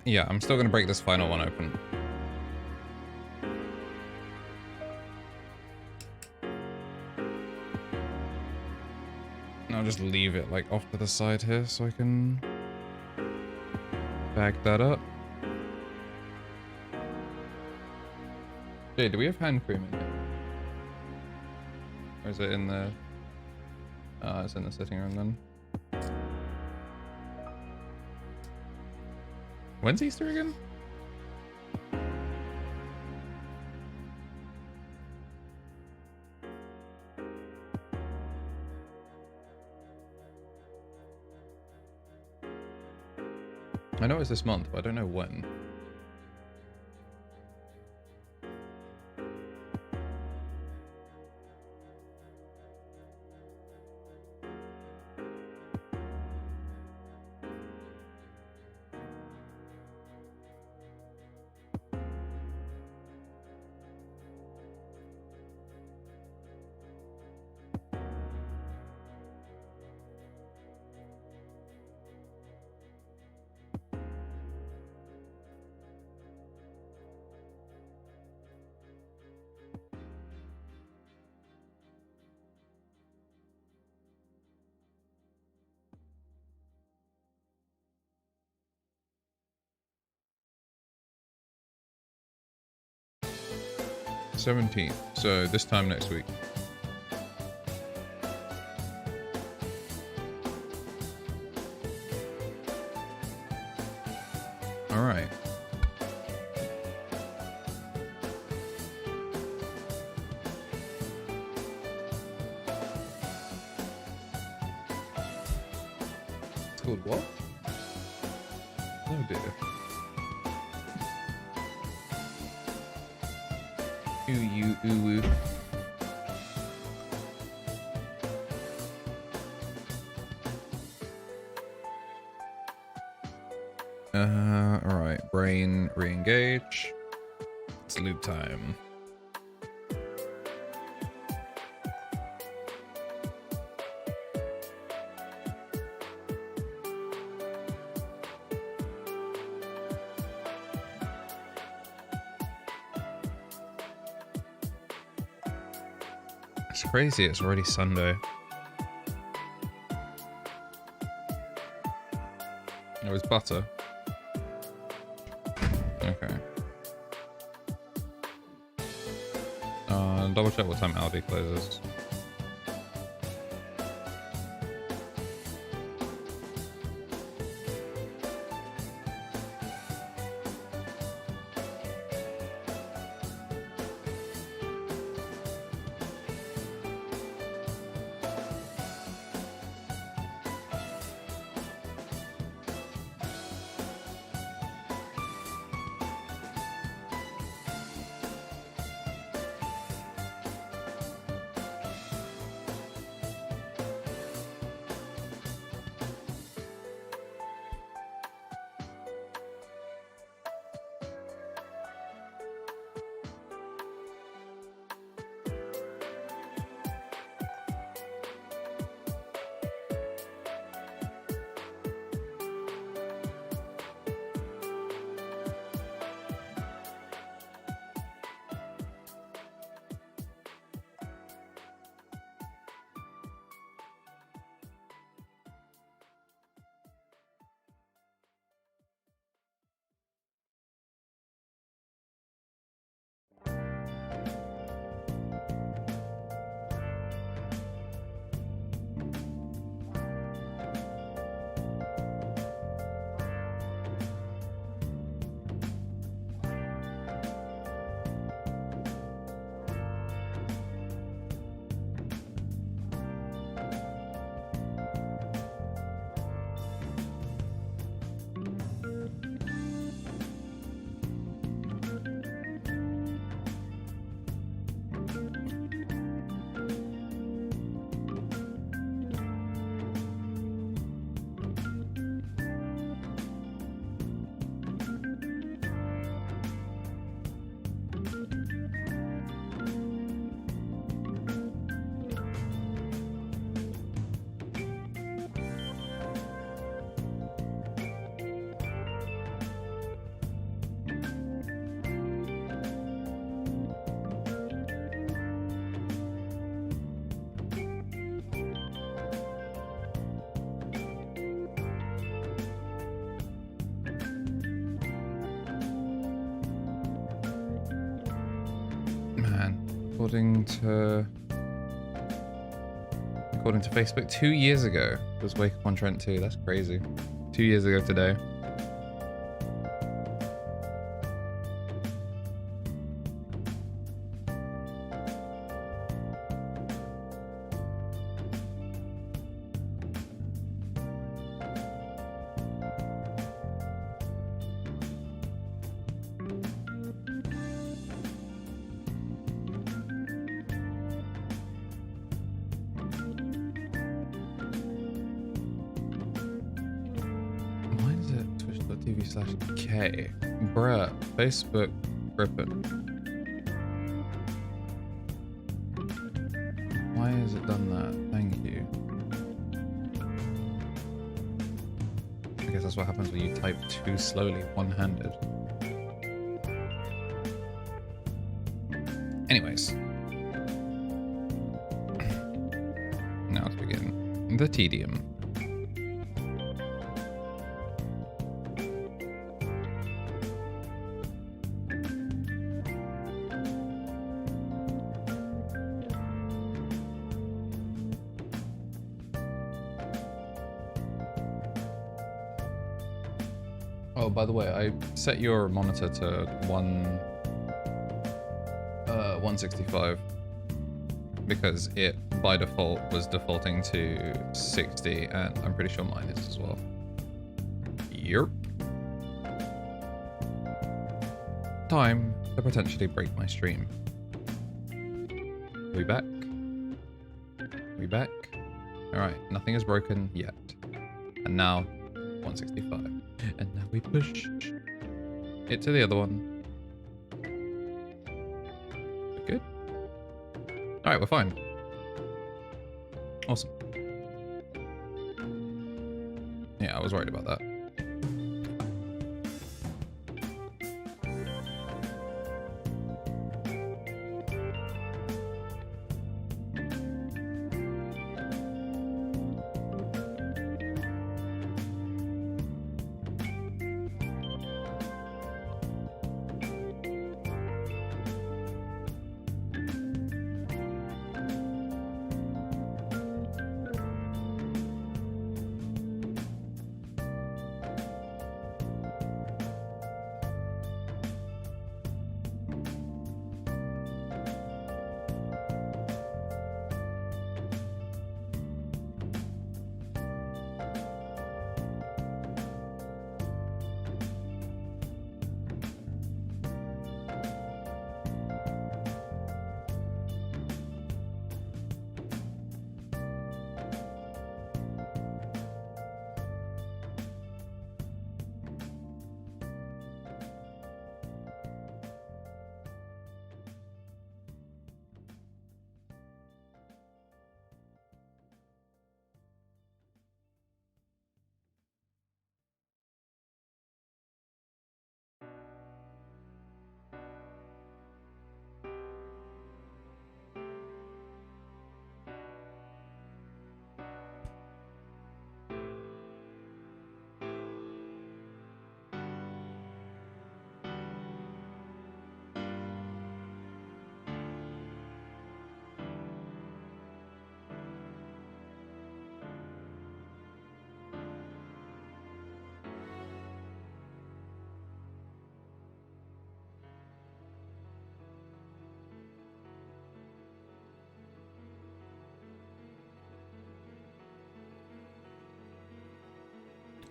yeah, I'm still gonna break this final one open. And I'll just leave it like off to the side here so I can bag that up. Jay, do we have hand cream in here? Or is it in the... it's in the sitting room then. When's Easter again? I know it's this month, but I don't know when. $17th, so this time next week. All right. It's called what? Oh dear. Ooh. Alright, brain re-engage. It's loop time. It's crazy, it's already Sunday. It was butter. Okay. Double check what time Aldi closes. According to Facebook, 2 years ago was Wake Up on Trent 2. That's crazy. 2 years ago today. TV/K. Bruh, Facebook ripping. Why has it done that? Thank you. I guess that's what happens when you type too slowly, one-handed. Anyways. Now to begin the tedium. Oh, by the way, I set your monitor to 165 because it by default was defaulting to 60, and I'm pretty sure mine is as well. Yep. Time to potentially break my stream. We back? We back? Alright, nothing is broken yet. And now 165. And now we push it to the other one. We're good? Alright, we're fine. Awesome. Yeah, I was worried about that.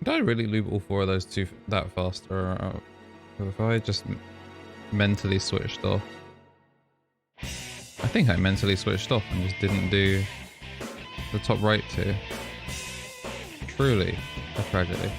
Did I really loop all four of those two that fast, or if I just mentally switched off? I think I mentally switched off and just didn't do the top right two. Truly a tragedy.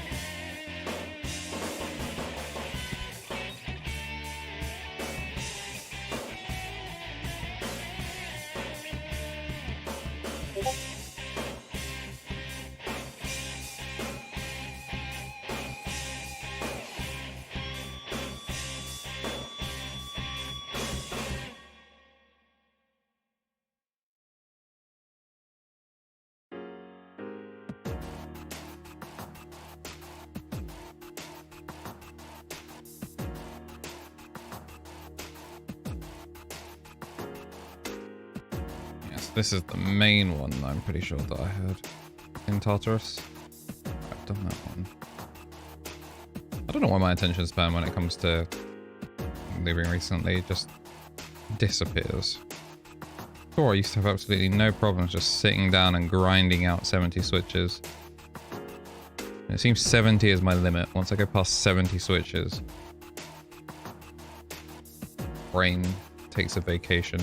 This is the main one, I'm pretty sure that I heard in Tartarus. I've done that one. I don't know why my attention span when it comes to leaving recently just disappears. Before I used to have absolutely no problems just sitting down and grinding out 70 switches. It seems 70 is my limit. Once I go past 70 switches, brain takes a vacation.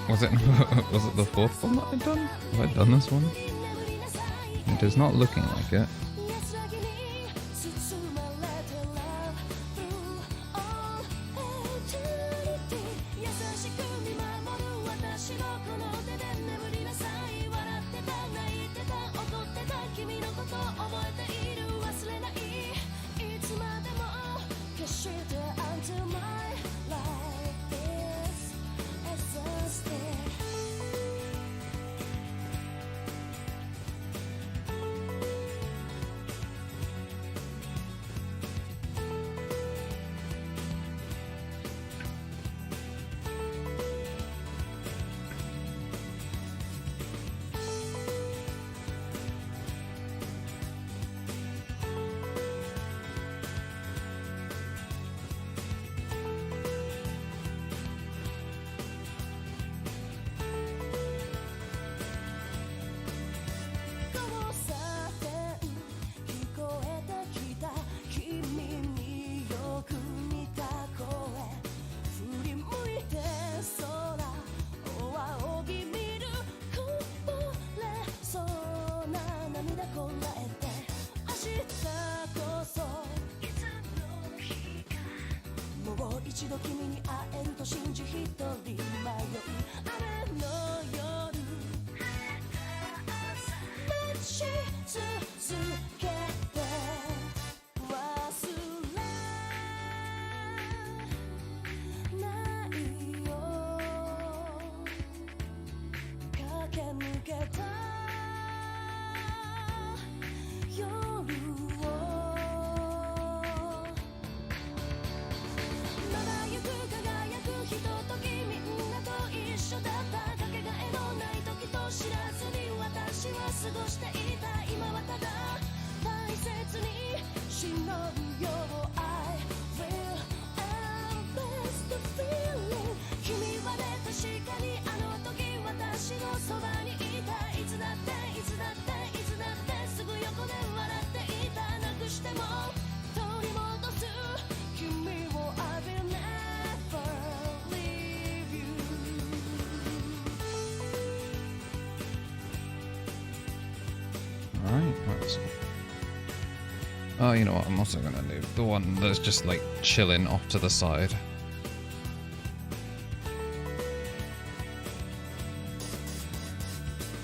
Was it was it the fourth one that I'd done? Have I done this one? It is not looking like it. Oh, you know what? I'm also gonna leave the one that's just like chilling off to the side.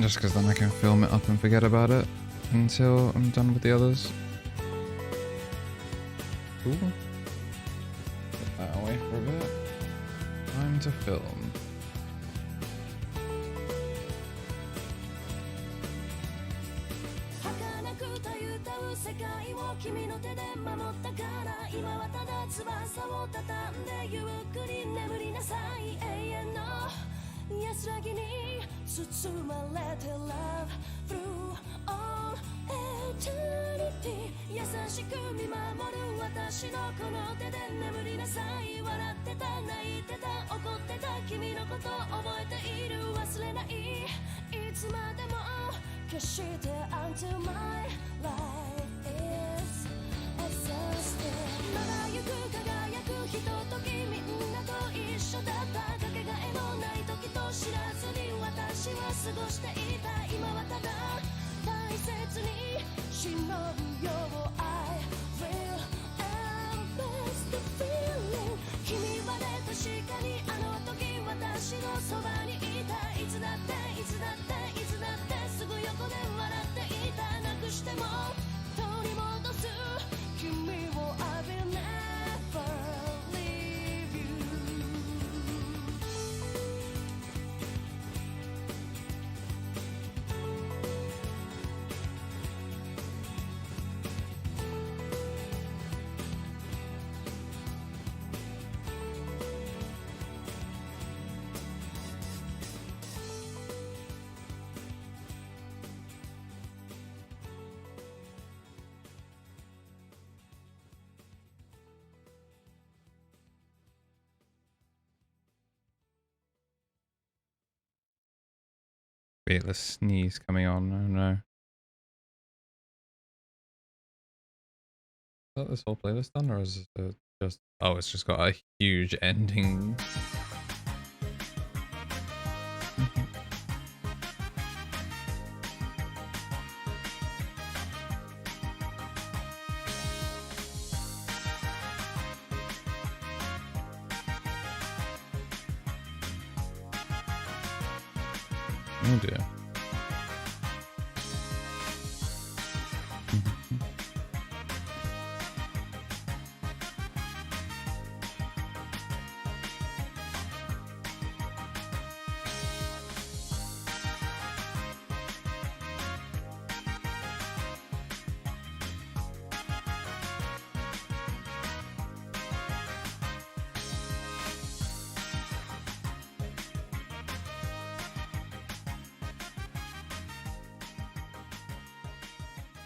Just because then I can film it up and forget about it until I'm done with the others. Cool. Put that away for a bit. Time to film. Until my life is exhausted. まだゆく輝くひとときみんなと一緒だったかけがえのない時と知らずに私は過ごしていた今はただ大切に忍ぶよ I will embrace the feeling 君はね確かにあの時私のそばにいたいつだっていつだっていつだってすぐ横で笑っていたなくしても取り戻す君を I will never leave you Fearless sneeze coming on. Oh no. Is that this whole playlist done, or is it just... Oh, it's just got a huge ending. Oh dear.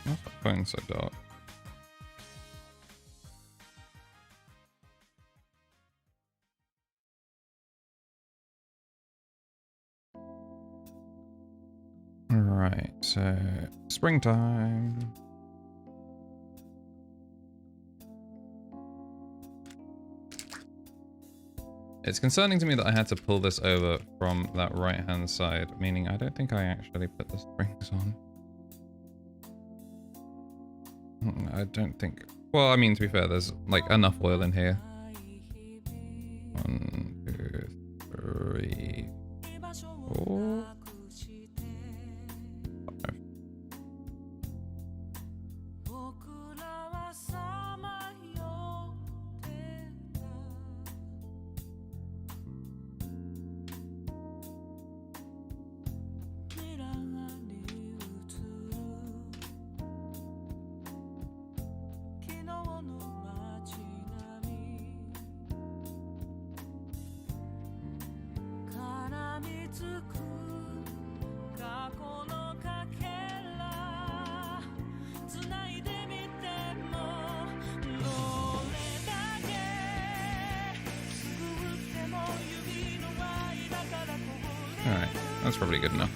Why's the phone so dark? Alright, so springtime. It's concerning to me that I had to pull this over from that right hand side, meaning I don't think I actually put the springs on. I don't think... Well, I mean, to be fair, there's like enough oil in here. 1, 2, 3, 4, 5. Alright, that's probably good enough.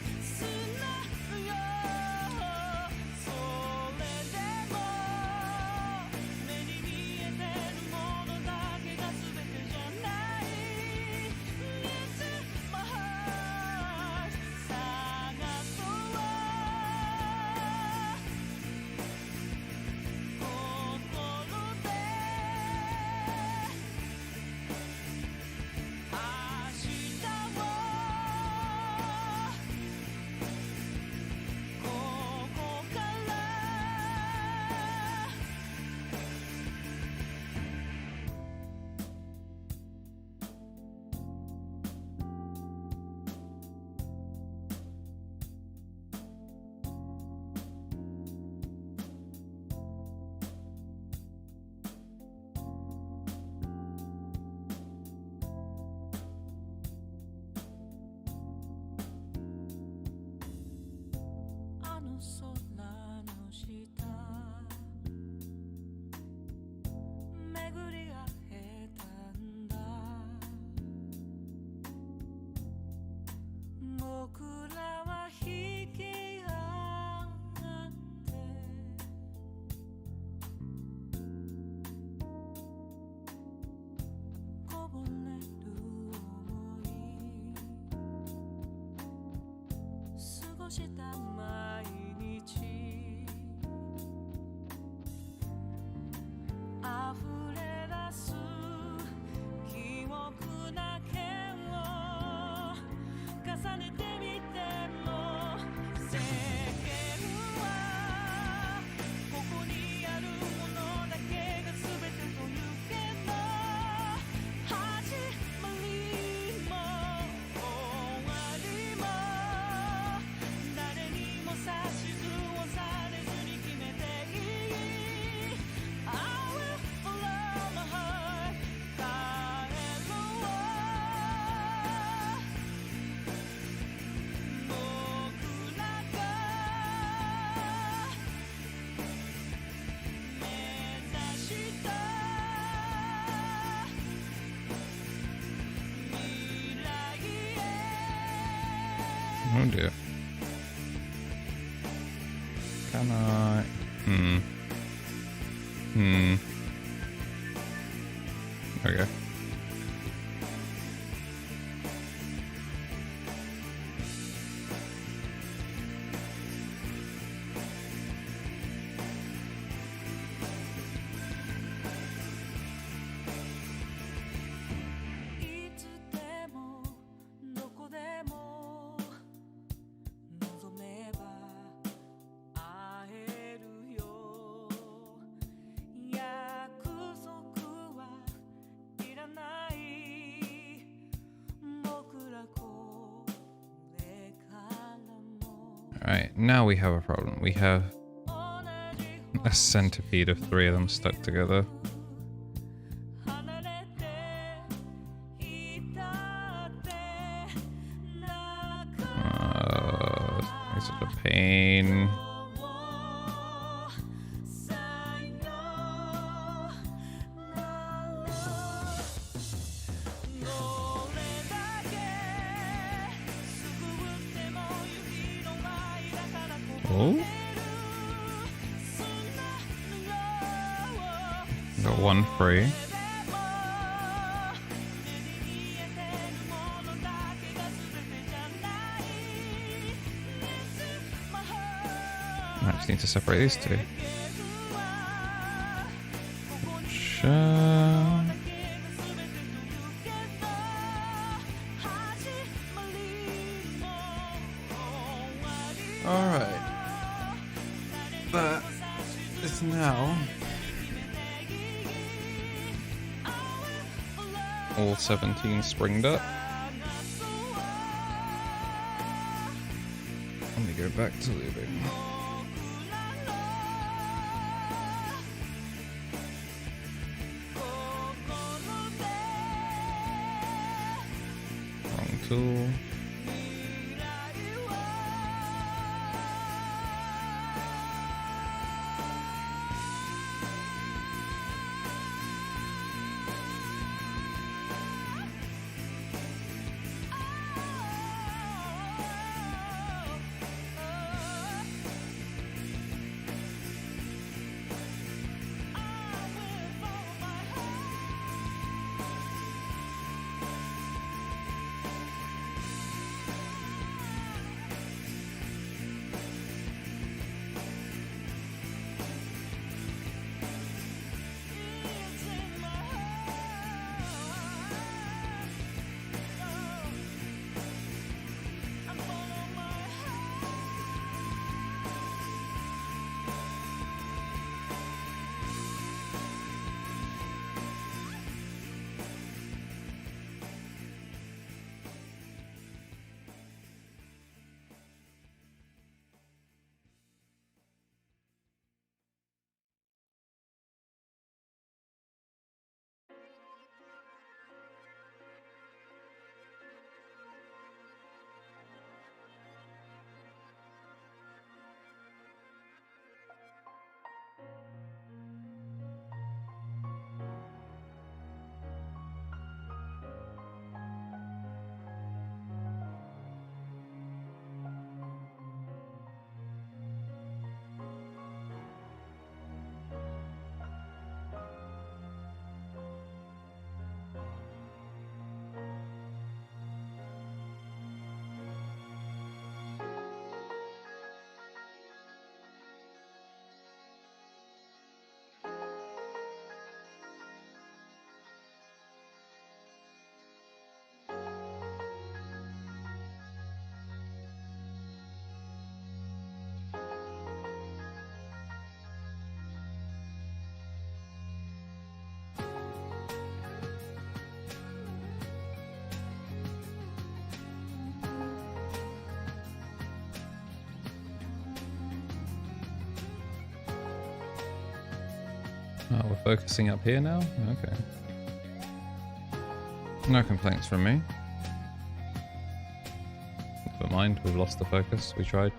Oh dear. Can I? Okay. Alright, now we have a problem. We have a centipede of 3 of them stuck together. It's such a pain. Oh. Got 1 free. I just need to separate these 2. is now all 17 springed up. Let me go back to lubing. Wrong tool. Oh, we're focusing up here now? Okay. No complaints from me. But mind, we've lost the focus. We tried.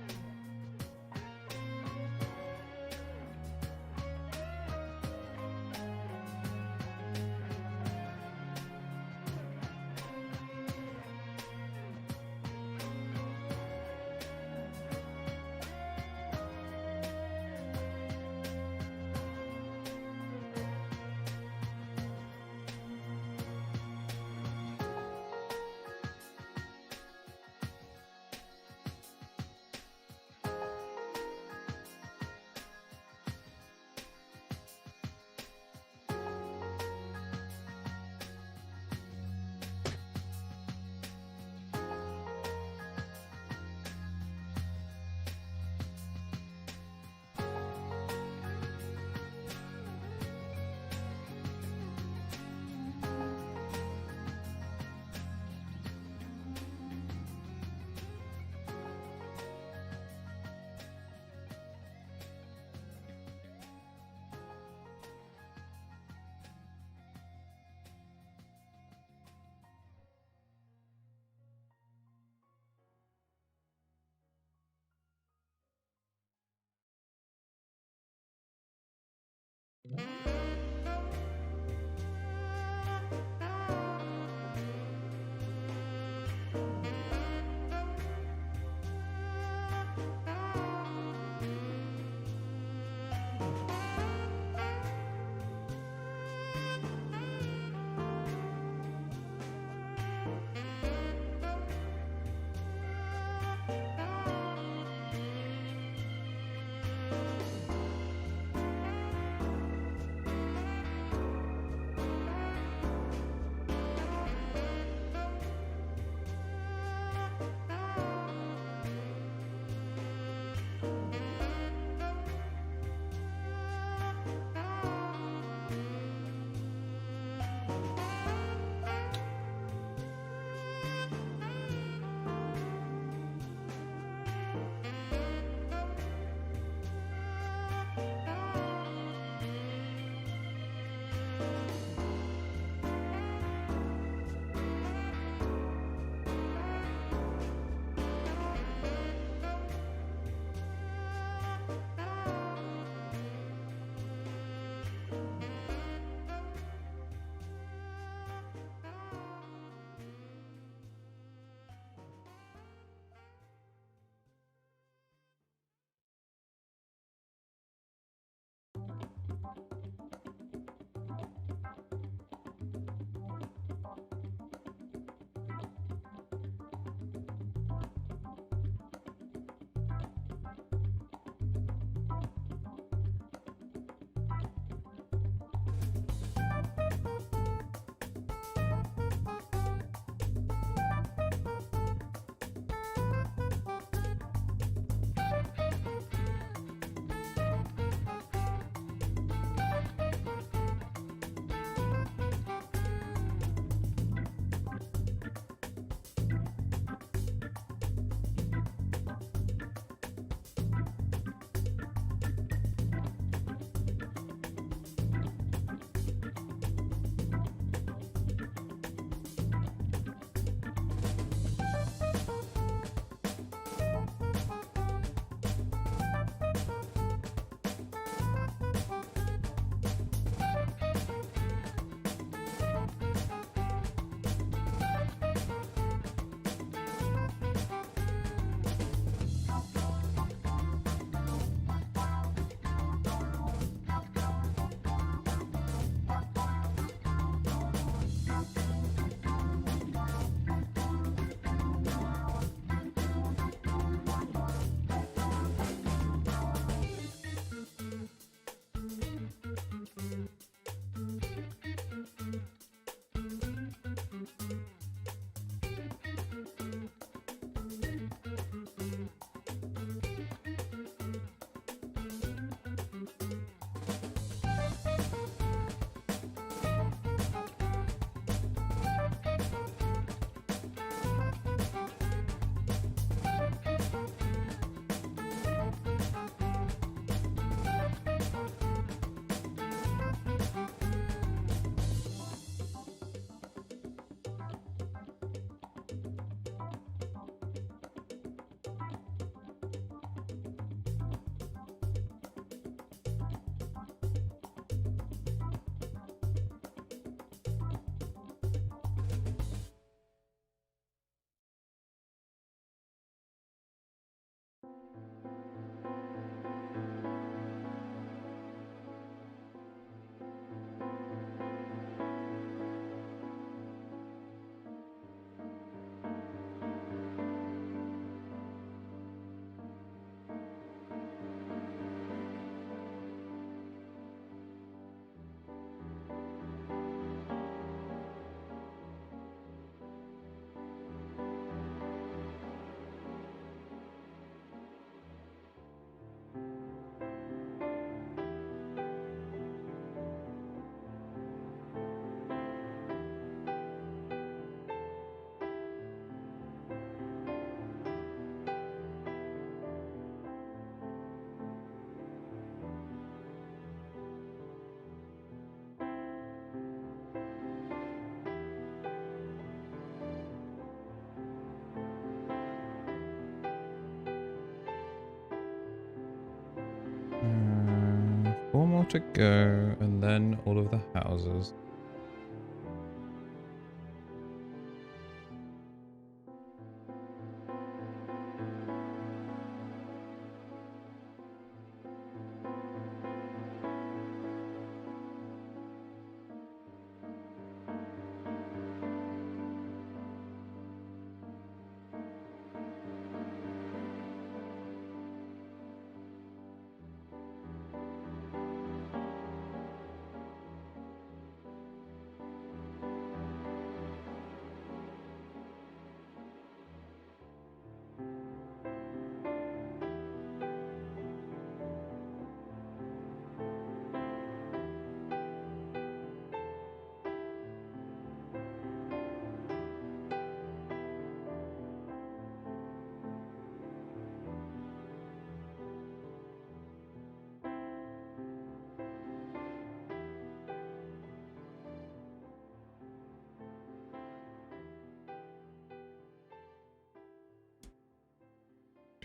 more to go, and then all of the houses.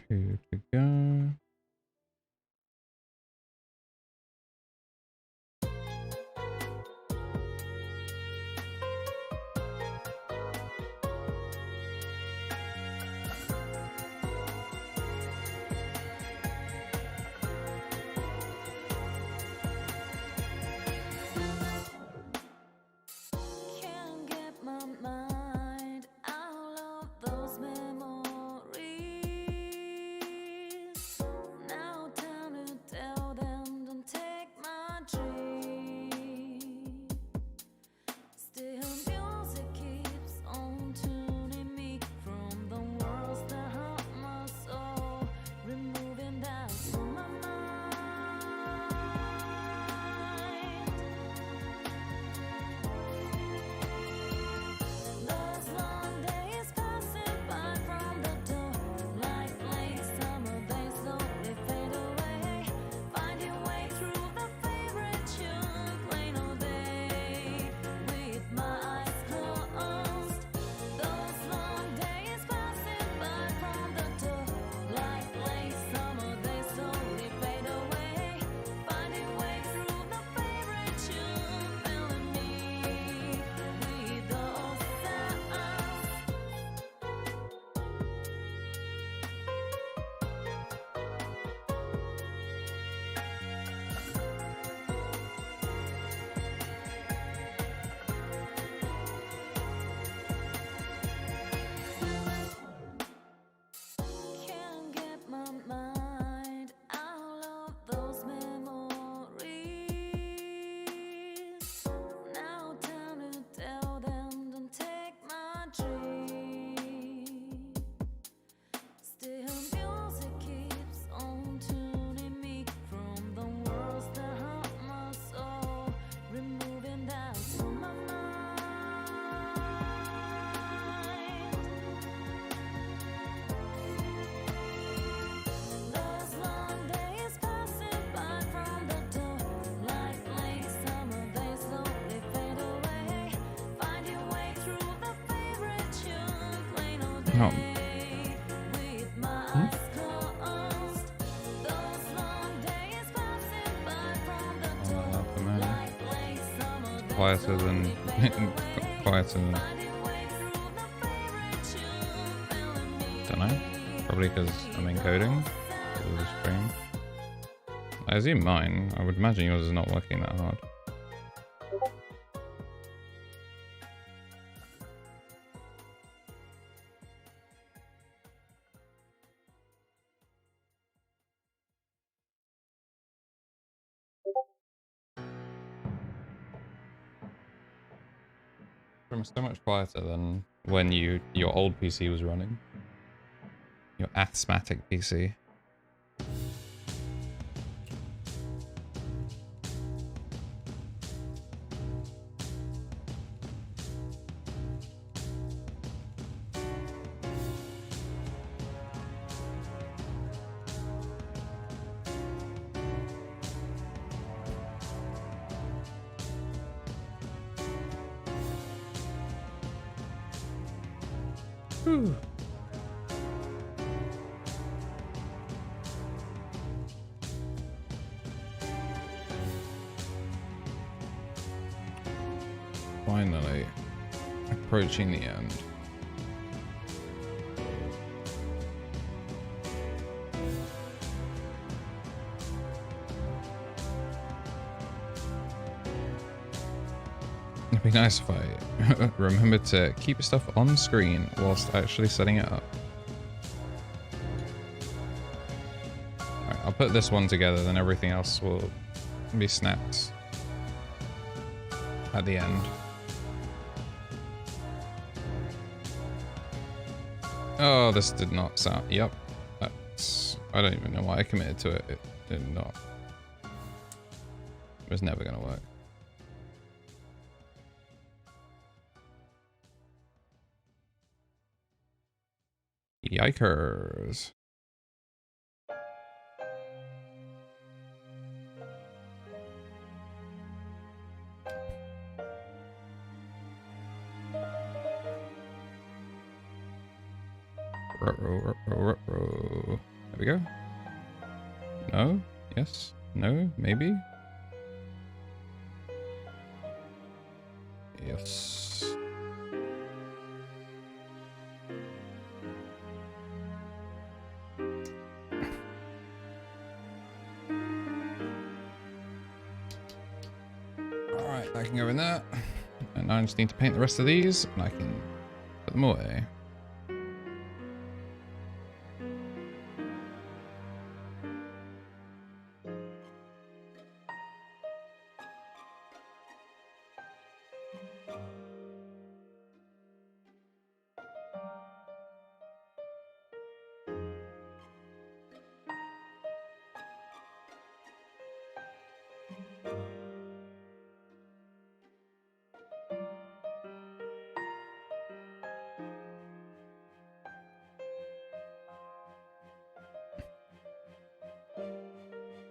Two to go. Can't get my mind out of those memories. Now time to tell them don't take my dream. Still music keeps on tuning me from the worlds that hurt my soul, removing that from my mind. Those long days passing by from the door, like late summer days slowly fade away. Find your way through the favorite tune, plain all day, with my eyes closed. Those long days passing by from the door, like late summer days slowly fade away. Find your way through the favorite tune, filling me with those sounds. Can't get my mind out of those memories. Now time to tell them don't take my dream. Still music keeps on tuning me from the worlds that hurt my soul, removing that from my mind. Those long days passing by from the door, like late summer days slowly fade away. Find your way through the favorite tune, plain all Oh. day, with my eyes closed. Those long days passing by from the Oh, I door, love the man. like late summer days Quieter than slowly fade away. quieter than Find your way through the favorite tune, filling me don't know. Probably because I'm encoding because of the stream. I assume mine. I would imagine yours is not working that hard. From so much quieter than when your old PC was running. Your asthmatic PC. Whew. Finally, approaching the end. It'd be nice if I remembered to keep stuff on screen whilst actually setting it up. Alright, I'll put this one together, then everything else will be snapped at the end. Oh, this did not sound... Yep. That's... I don't even know why I committed to it. It did not. It was never going to work. Yikers. There we go. No? Yes? No? Maybe? Yes. Alright, I can go in there. And I just need to paint the rest of these, and I can put them away.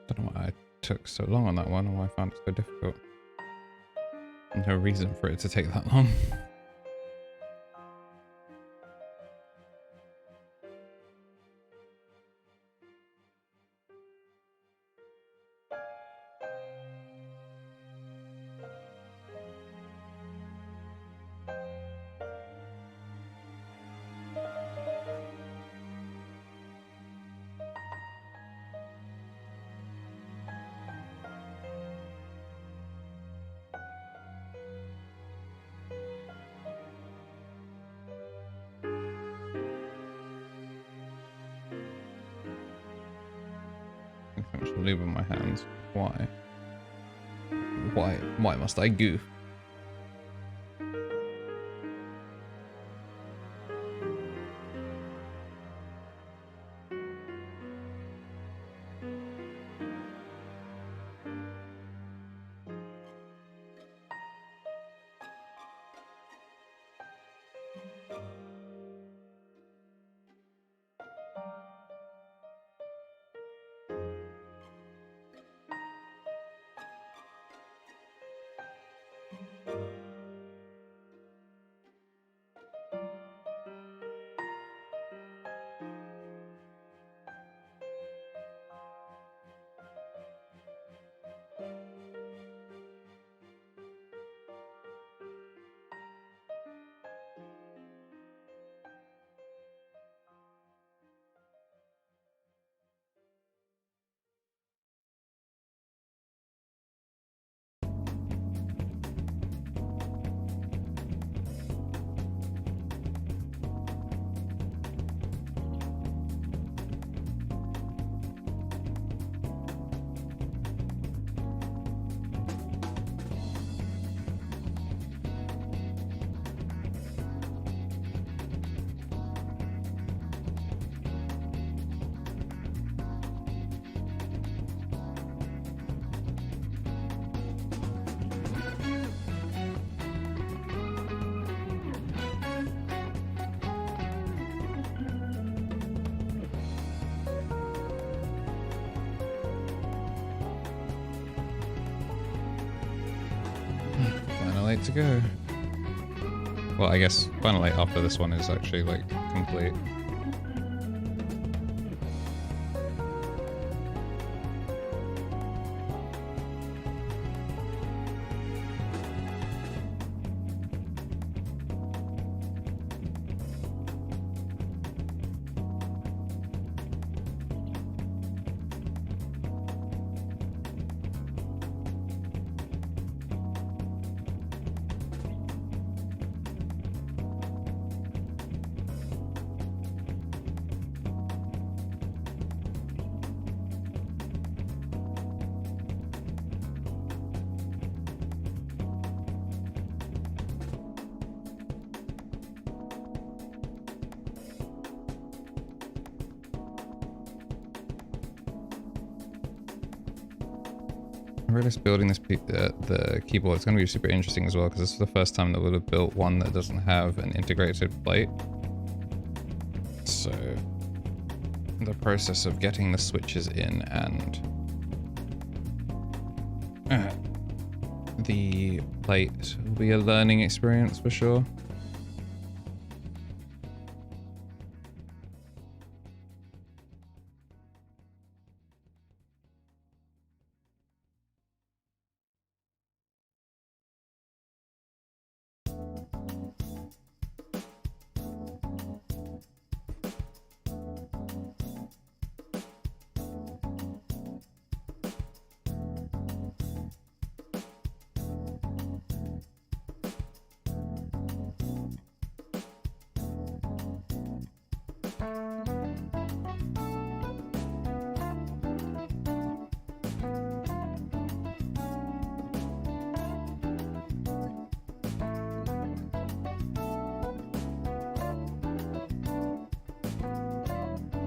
Don't know why I took so long on that one, or why I found it so difficult. No reason for it to take that long. How much lube in my hands? Why? Why must I goof? Finally to go. Well, I guess finally after this one is actually like complete. realized building this the keyboard is going to be super interesting as well, because this is the first time that we'll have built one that doesn't have an integrated plate. So the process of getting the switches in and the plate will be a learning experience for sure.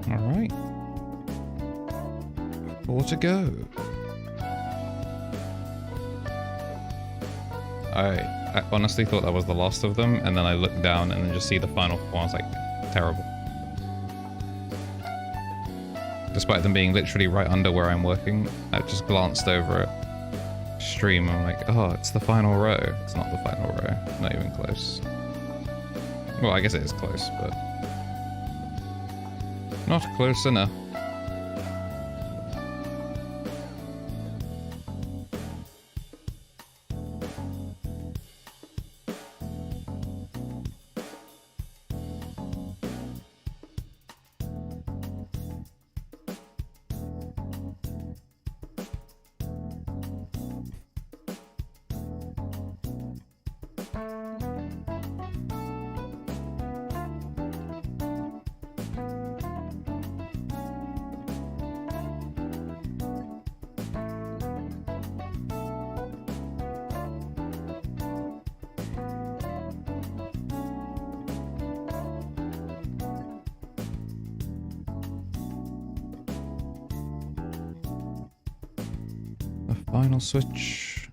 Alright. 4 to go. I honestly thought that was the last of them, and then I looked down and then just see the final 4. I was like, terrible. Despite them being literally right under where I'm working, I just glanced over at stream and I'm like, oh, it's the final row. It's not the final row. Not even close. Well, I guess it is close, but not close enough. Final switch.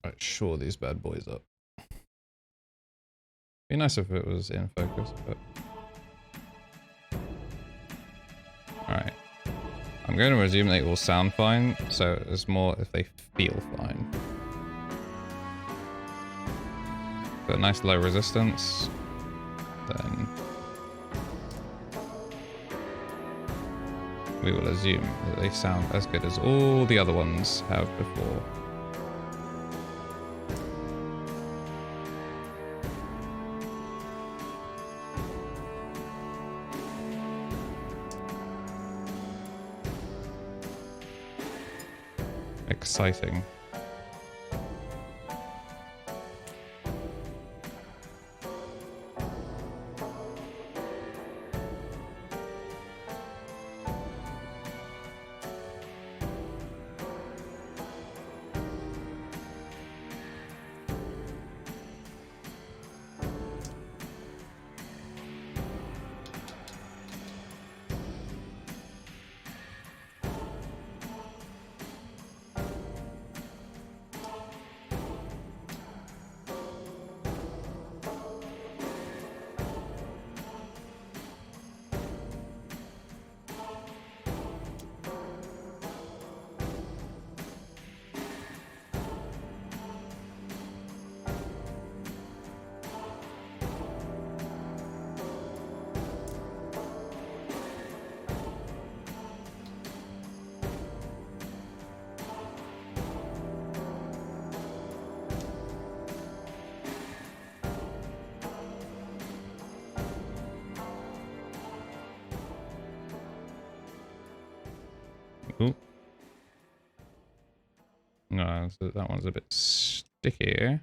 Right, shore these bad boys up. Be nice if it was in focus, but alright. I'm going to assume they all sound fine, so it's more if they feel fine. Got nice low resistance, then we will assume that they sound as good as all the other ones have before. Exciting. Ooh. No, that one's a bit sticky.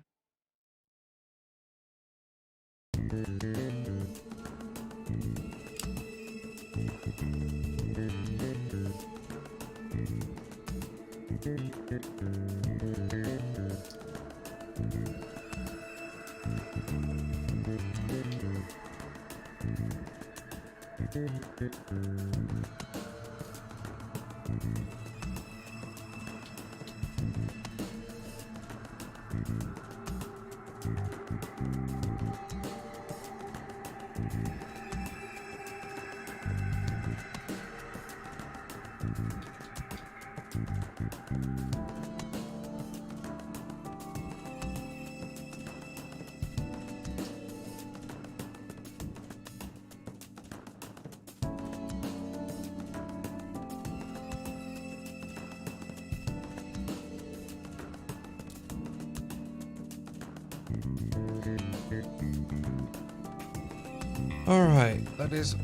Alright, that is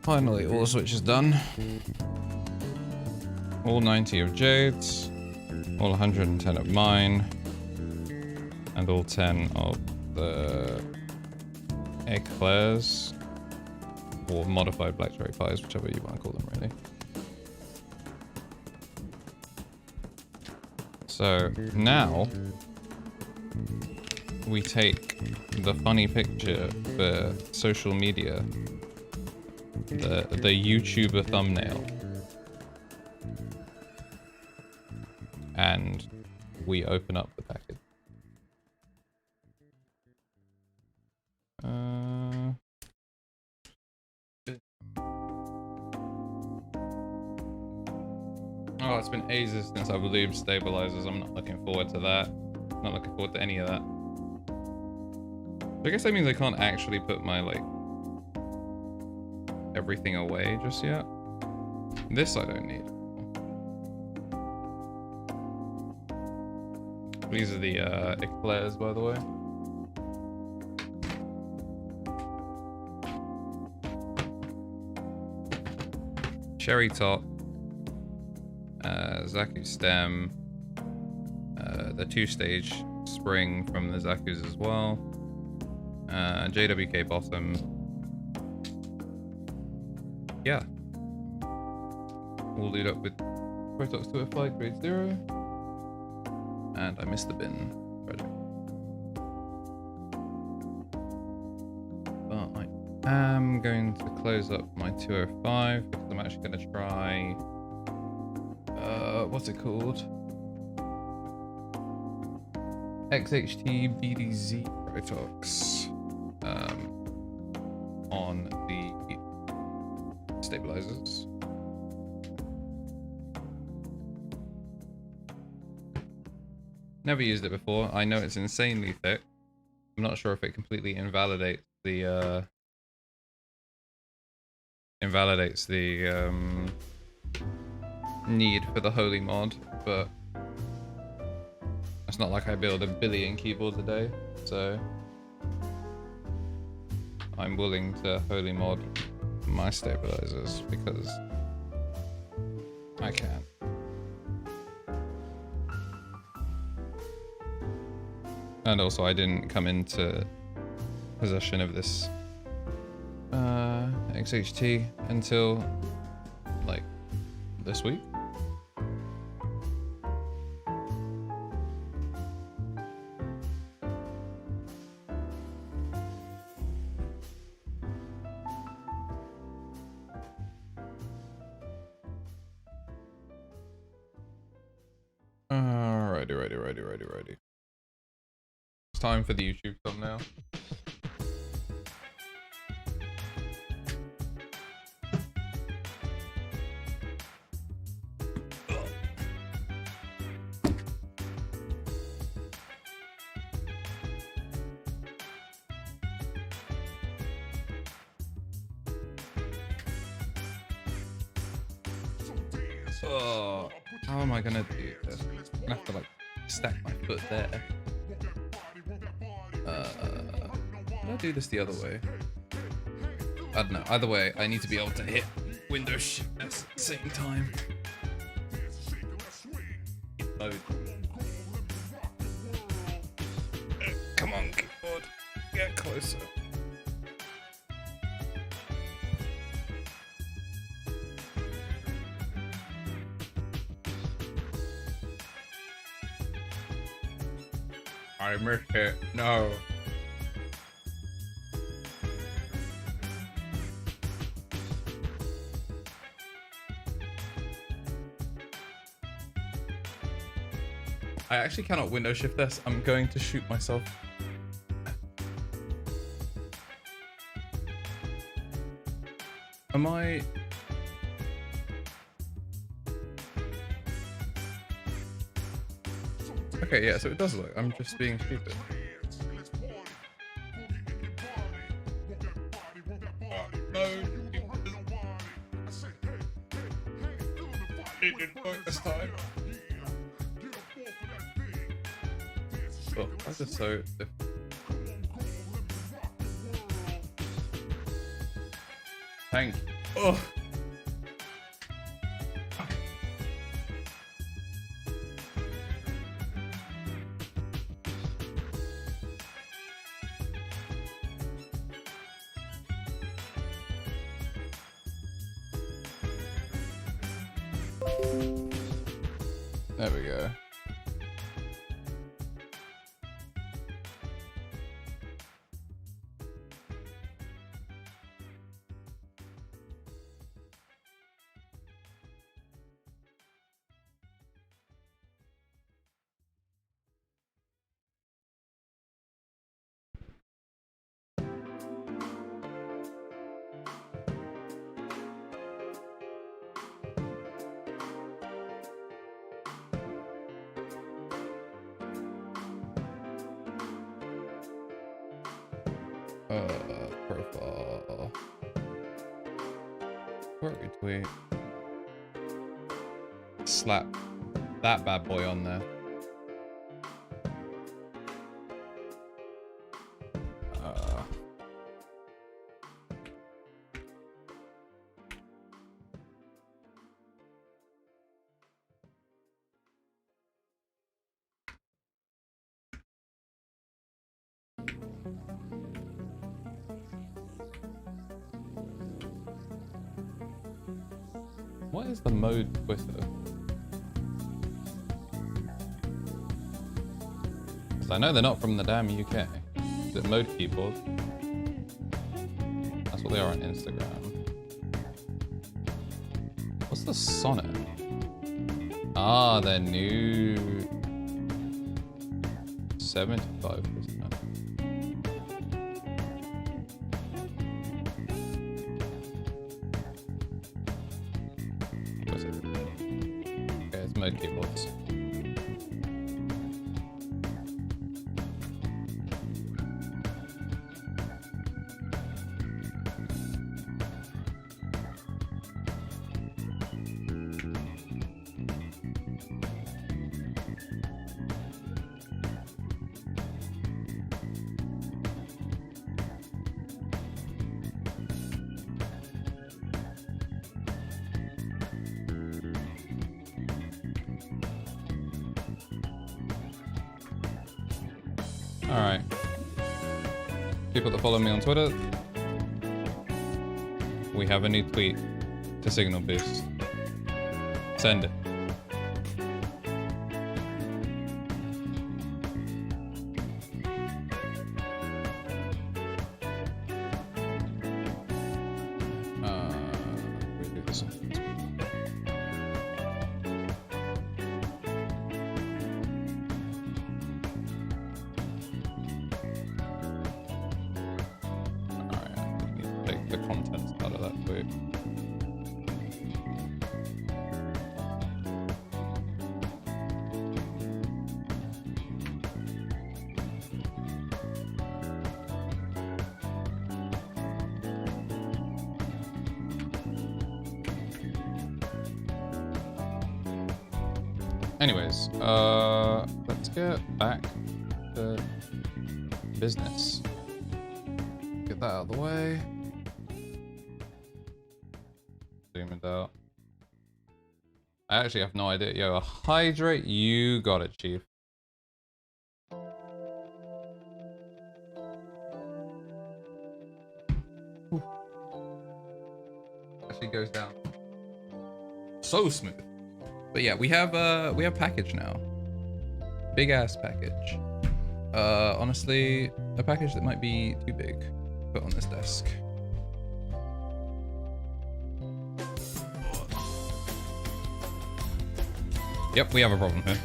finally all the switches done. All 90 of Jade's, all 110 of mine, and all 10 of the eclairs, or modified blackberry pies, whichever you want to call them, really. So now we take the funny picture for social media, the YouTuber thumbnail, and we open up the package. Oh, it's been ages since I've lubed stabilizers. I'm not looking forward to that. Not looking forward to any of that. I guess that means I can't actually put my, like, everything away just yet. This I don't need. These are the eclairs, by the way. Cherry top. Zaku stem. The 2-stage spring from the Zaku's as well. JWK bottom. Yeah. All lubed up with Protox 205 grade 0. And I missed the bin. Tragic. But I am going to close up my 205 because I'm actually going to try. What's it called? XHT BDZ Protox. On the stabilizers. Never used it before. I know it's insanely thick. I'm not sure if it completely invalidates the need for the holy mod, but it's not like I build a billion keyboards a day, so I'm willing to holy mod my stabilizers because I can. And also I didn't come into possession of this XHT until like this week. Righty. It's time for the YouTube thumbnail. Oh, how am I gonna do this? I'm gonna have to like stack my foot there. Can I do this the other way? I don't know. Either way, I need to be able to hit Windows Shift at the same time. Come on, keyboard. Get closer. I missed it. No. I actually cannot window shift this. I'm going to shoot myself. Am I... Okay, yeah, so it does look. I'm just being stupid. No. It didn't work this time. Oh, that's just so different. Thank you. Oh. There we go. Profile. Short retweet. Slap that bad boy on there. What is the mode twister? Because I know they're not from the damn UK. Is it mode keyboard? That's what they are on Instagram. What's the sonnet? Ah, they're new. 75%. Okay, it's mode keyboards. Alright. People that follow me on Twitter, we have a new tweet to signal boost. Send it. Redo this one. Take the contents out of that tweet. Anyways, let's get back to business. Get that out of the way. Zoom out. I actually have no idea. Yo, a hydrate, you got it, Chief. actually goes down so smooth. But yeah, we have package now. Big ass package. Honestly, a package that might be too big to put on this desk. Yep, we have a problem here.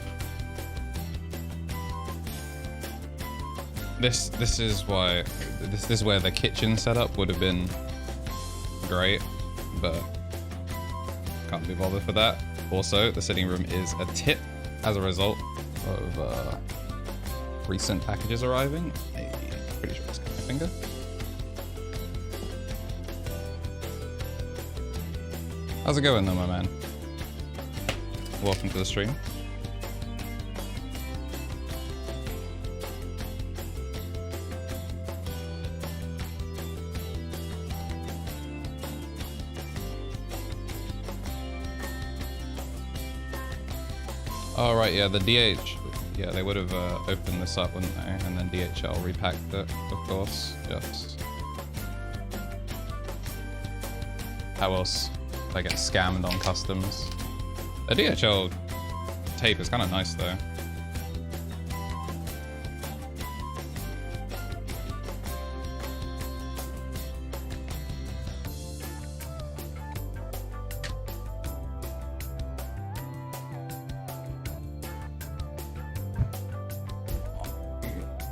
This is why this is where the kitchen setup would have been great, but can't be bothered for that. Also, the sitting room is a tip as a result of recent packages arriving. I'm pretty sure it's got my finger. How's it going though, my man? Welcome to the stream. Oh right, yeah, the DH. Yeah, they would have opened this up, wouldn't they? And then DHL repacked it, of course. Yes. How else? I get scammed on customs. The DHL tape is kind of nice though.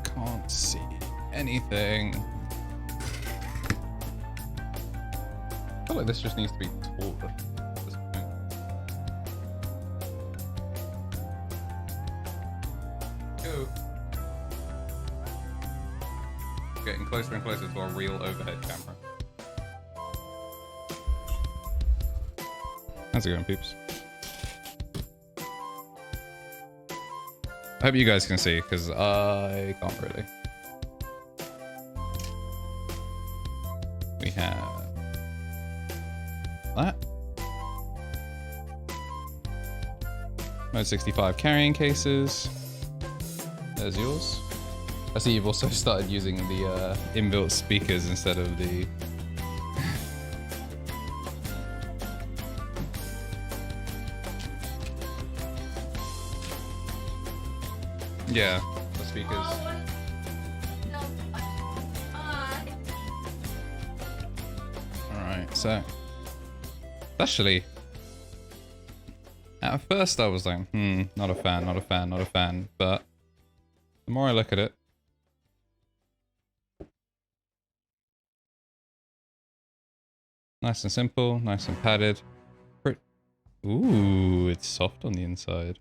Can't see anything. I feel like this just needs to be taller. Getting closer and closer to our real overhead camera. How's it going, peeps? I hope you guys can see, because I can't really. We have that. Mode 65 carrying cases. There's yours. I see you've also started using the inbuilt speakers instead of the... yeah, the speakers. Alright, so... actually... at first I was like, not a fan, not a fan, not a fan, but... the more I look at it... nice and simple, nice and padded. Ooh, it's soft on the inside.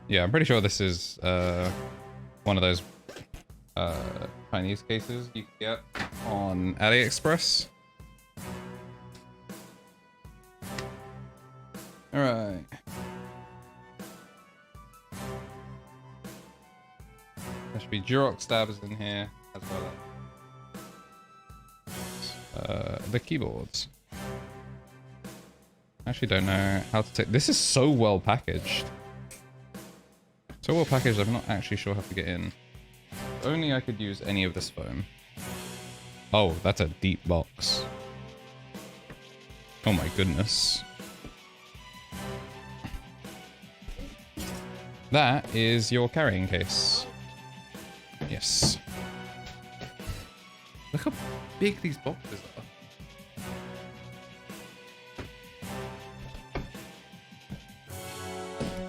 Yeah, I'm pretty sure this is one of those Chinese cases you can get on AliExpress. Alright. There should be Durox stabs in here as well. The keyboards. I actually don't know how to take... this is so well packaged. So well packaged, I'm not actually sure how to get in. If only I could use any of this foam. Oh, that's a deep box. Oh my goodness. That is your carrying case. Yes. Look how big these boxes are.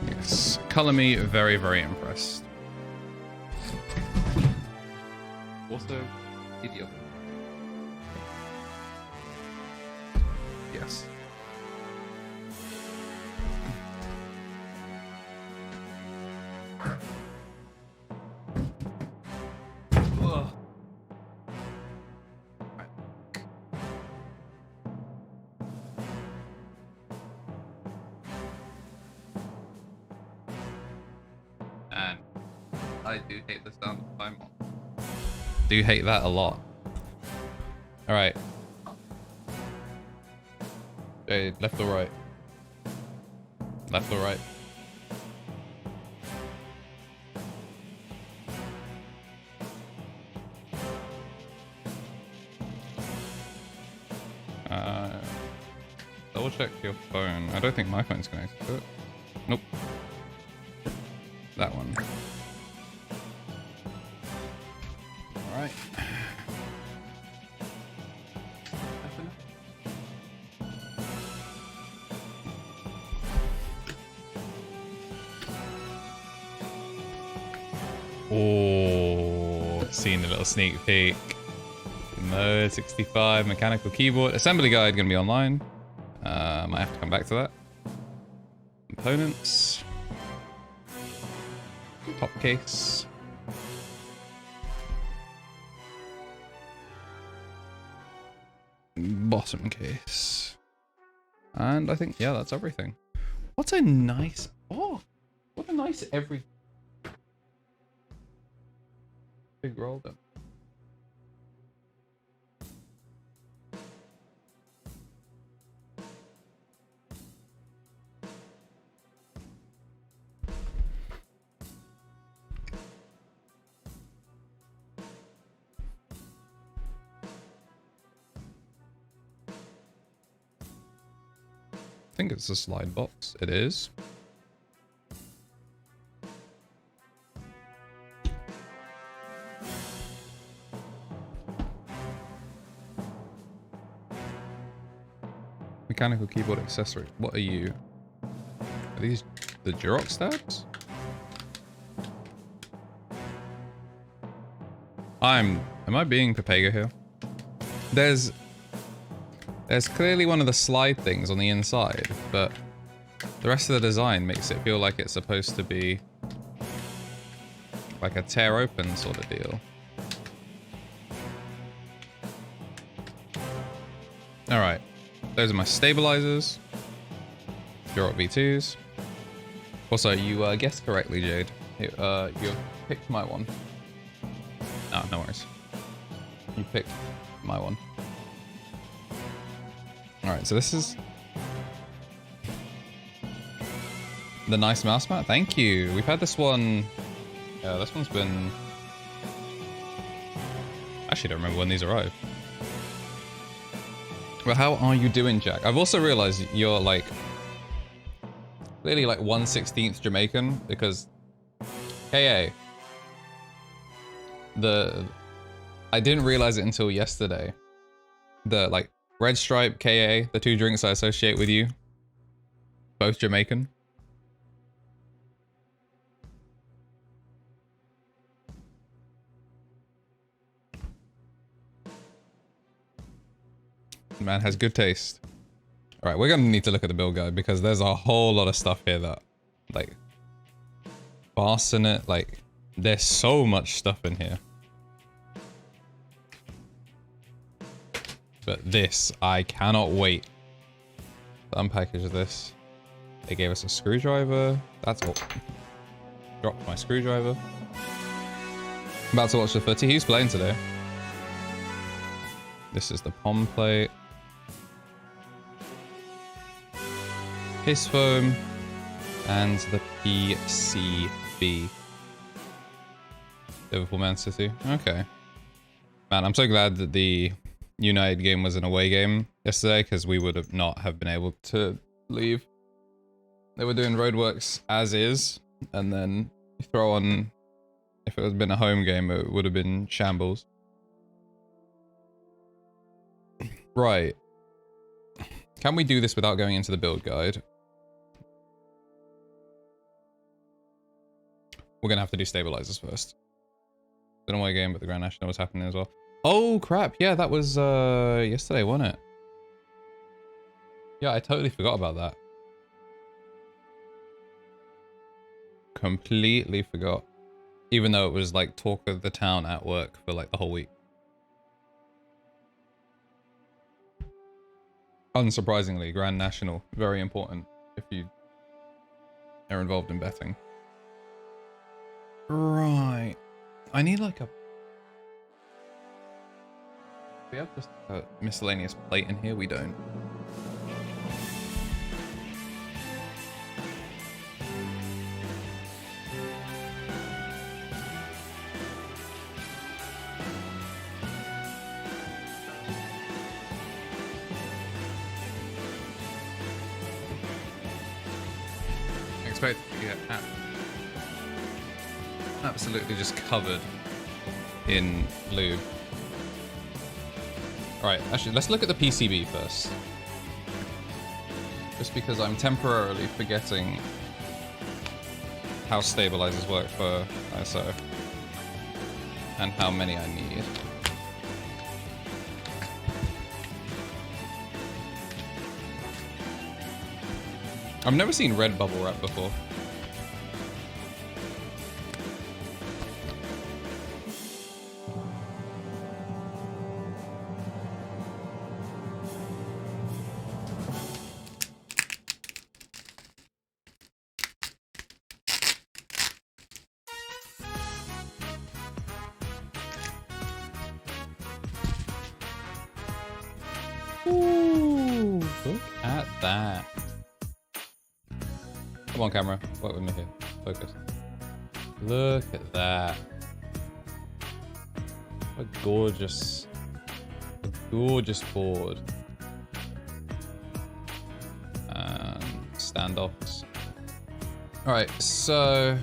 Yes. Color me very, very impressed. Also, idiot. Yes. I do hate the sound of time on. Do hate that a lot. Alright. Okay, left or right? Left or right? double check your phone. I don't think my phone's connected to it. Nope. That one. Alright. Oh, seen a little sneak peek. Mode 65, mechanical keyboard. Assembly guide gonna be online. Might have to come back to that. Components. Top case. Bottom case. And I think, yeah, that's everything. What a nice, oh, what a nice every big roll then. I think it's a slide box. It is. Mechanical keyboard accessory. What are you? Are these the Durox tabs? Am I being Pepega here? There's clearly one of the slide things on the inside, but the rest of the design makes it feel like it's supposed to be like a tear open sort of deal. Alright, those are my stabilizers. Durox V2s. Also, you guessed correctly, Jade. You picked my one. Oh, no worries. You picked my one. Alright, so this is the nice mouse mat. Thank you. We've had this one. Yeah, this one's been. Actually, don't remember when these arrived. But how are you doing, Jack? I've also realized you're like clearly like 1/16th Jamaican because KA. I didn't realize it until yesterday. The like Red Stripe, KA, the two drinks I associate with you, both Jamaican. Man has good taste. All right, we're gonna need to look at the build guide because there's a whole lot of stuff here that, like, fasten it. Like, there's so much stuff in here. But this, I cannot wait to unpackage this. They gave us a screwdriver. That's all. Dropped my screwdriver. About to watch the footy. Who's playing today? This is the POM plate. Piss foam. And the PCB. Liverpool Man City. Okay. Man, I'm so glad that the United game was an away game yesterday because we would have not have been able to leave. They were doing roadworks as is, and then you throw on, if it had been a home game, it would have been shambles. Right. Can we do this without going into the build guide? We're gonna have to do stabilizers first. It's an away game, but the Grand National was happening as well. Oh crap, yeah, that was yesterday, wasn't it? Yeah, I totally forgot about that. Completely forgot. Even though it was like talk of the town at work for like the whole week. Unsurprisingly, Grand National, very important if you are involved in betting. Right. I need like a... We have just a miscellaneous plate in here? We don't. expect to get absolutely just covered in lube. Alright, actually, let's look at the PCB first. Just because I'm temporarily forgetting how stabilizers work for ISO and how many I need. I've never seen red bubble wrap before. Ooh, look at that. Come on, camera. Work with me here. Focus. Look at that. A gorgeous board. And standoffs. Alright, so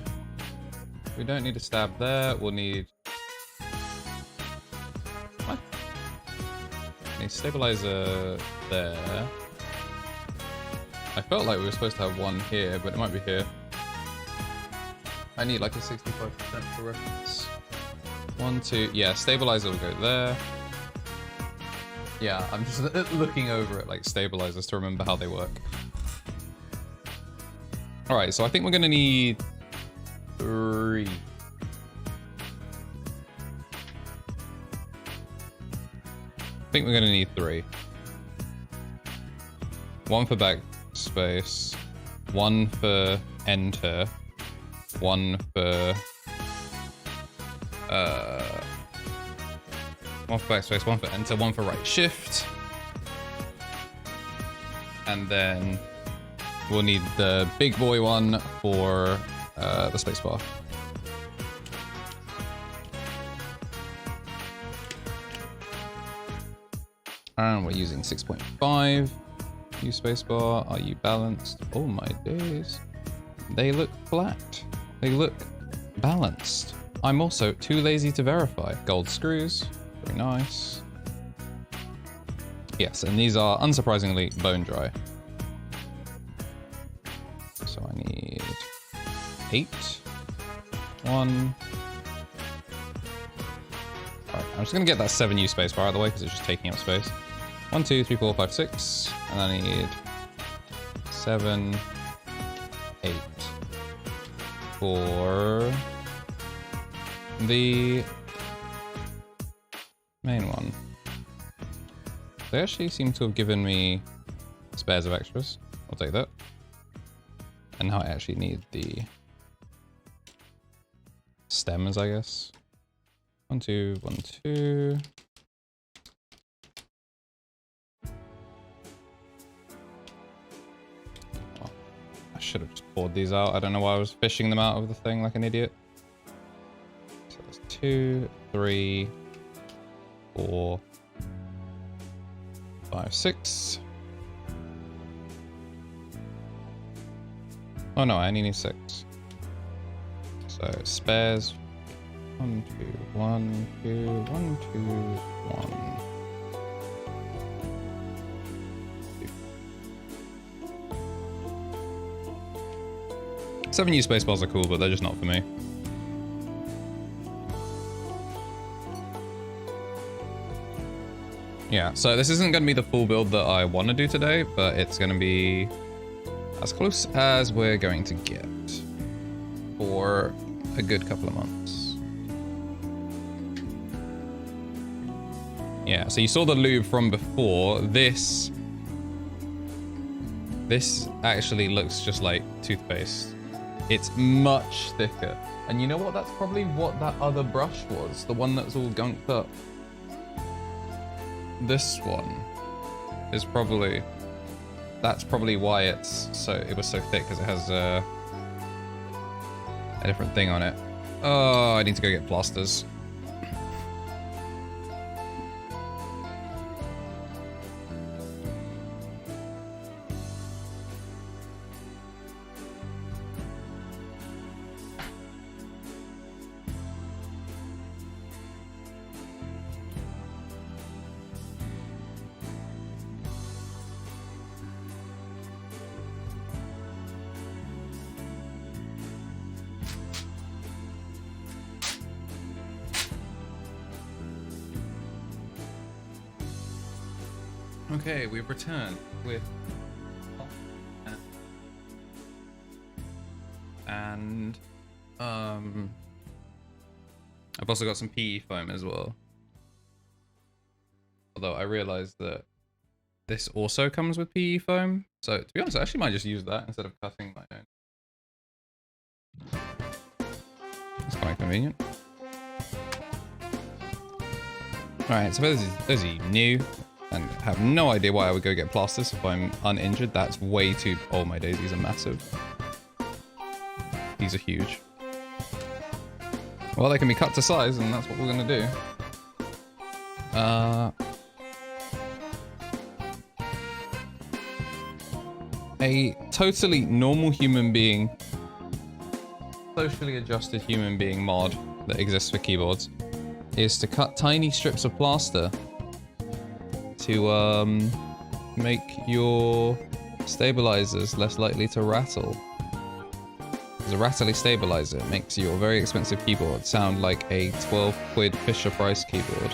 we don't need a stab there. We'll need... What? Need stabilizer there. I felt like we were supposed to have one here, but it might be here. I need like a 65% for reference. 1, 2, yeah, stabilizer will go there. Yeah, I'm just looking over at like stabilizers to remember how they work. Alright, so I think we're gonna need 3. I think we're gonna need 3. 1 for backspace, 1 for enter, 1 for 1 for backspace, 1 for enter, 1 for right shift, and then we'll need the big boy one for the spacebar. And we're using 6.5. Use spacebar. Are you balanced? Oh my days. They look flat. They look balanced. I'm also too lazy to verify. Gold screws. Very nice. Yes, and these are unsurprisingly bone dry. So I need 8. 1. Alright, I'm just gonna get that 7U spacebar out of the way because it's just taking up space. 1, 2, 3, 4, 5, 6. And I need 7, 8 for the main one. They actually seem to have given me spares of extras. I'll take that. And now I actually need the stems, I guess. 1, 2, 1, 2. I should have just poured these out. I don't know why I was fishing them out of the thing like an idiot. So that's 2, 3, 4, 5, 6. Oh no, I only need 6. So spares. 1, 2, 1, 2, 1, 2, 1. 7U spaceballs are cool, but they're just not for me. Yeah, so this isn't going to be the full build that I want to do today, but it's going to be as close as we're going to get for a good couple of months. Yeah, so you saw the lube from before. This actually looks just like toothpaste. It's much thicker. And you know what? That's probably what that other brush was. The one that's all gunked up. This one is probably... That's probably why it was so thick, because it has a different thing on it. Oh, I need to go get plasters. Okay, we've returned with and I've also got some PE foam as well. Although I realized that this also comes with PE foam, so to be honest, I actually might just use that instead of cutting my own. It's quite convenient. Alright, so those of you new and have no idea why I would go get plasters if I'm uninjured, that's way too... Oh my days, these are massive. These are huge. Well, they can be cut to size, and that's what we're gonna do. A totally normal human being, socially adjusted human being mod that exists for keyboards is to cut tiny strips of plaster to make your stabilizers less likely to rattle. As a rattly stabilizer makes your very expensive keyboard sound like a 12 quid Fisher Price keyboard.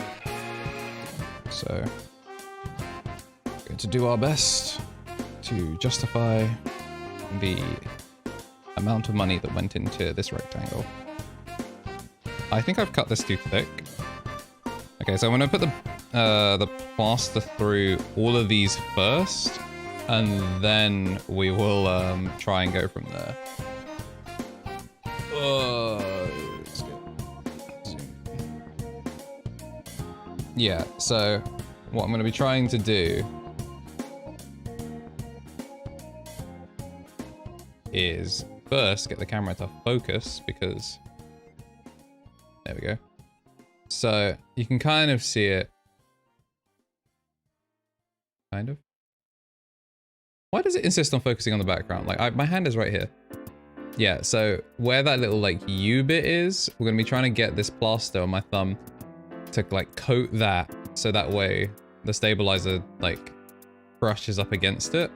So, we're going to do our best to justify the amount of money that went into this rectangle. I think I've cut this too thick. Okay, so I'm gonna put the plaster through all of these first, and then we will try and go from there. Let's go. Yeah, so what I'm gonna be trying to do is first get the camera to focus, because there we go. So you can kind of see it. Kind of. Why does it insist on focusing on the background? Like my hand is right here. Yeah, so where that little like U bit is, we're gonna be trying to get this plaster on my thumb to like coat that, so that way the stabilizer like brushes up against it.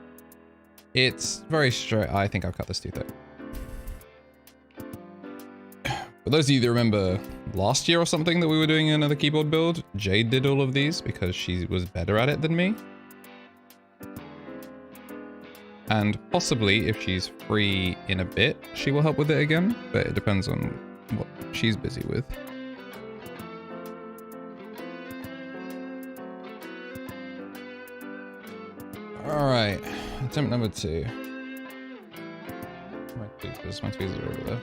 It's very straight. I think I've cut this too thick. For those of you that remember last year or something that we were doing another keyboard build, Jade did all of these because she was better at it than me. And possibly, if she's free in a bit, she will help with it again, but it depends on what she's busy with. Alright, attempt number 2. My tweezers are over there.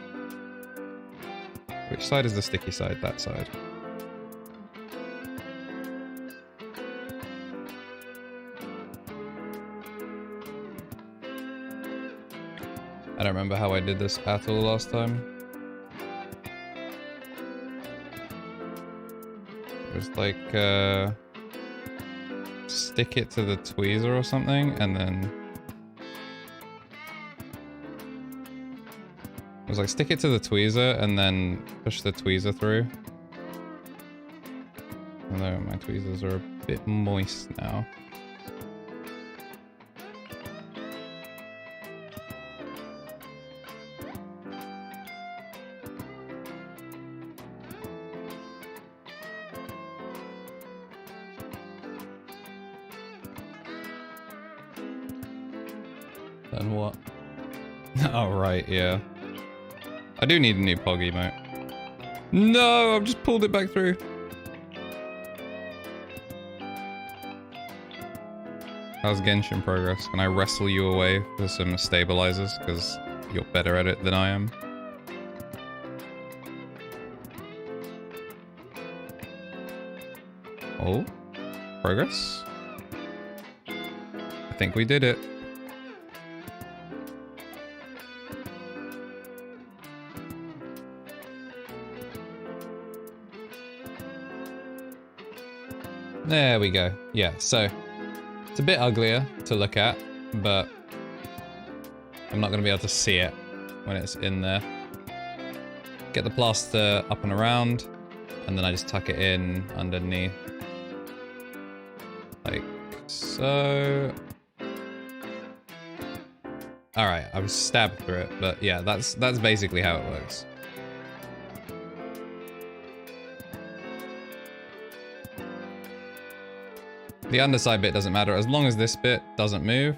Which side is the sticky side? That side. I don't remember how I did this at all last time. It was like, stick it to the tweezer or something, and then... It was like, stick it to the tweezer, and then push the tweezer through. Although my tweezers are a bit moist now. Then what? Oh, right, yeah. I do need a new Pog emote. No, I've just pulled it back through. How's Genshin progress? Can I wrestle you away for some stabilizers? Because you're better at it than I am. Oh, progress? I think we did it. There we go. Yeah, so it's a bit uglier to look at, but I'm not going to be able to see it when it's in there. Get the plaster up and around, and then I just tuck it in underneath. Like so. Alright, I was stabbed through it, but yeah, that's basically how it works. The underside bit doesn't matter as long as this bit doesn't move.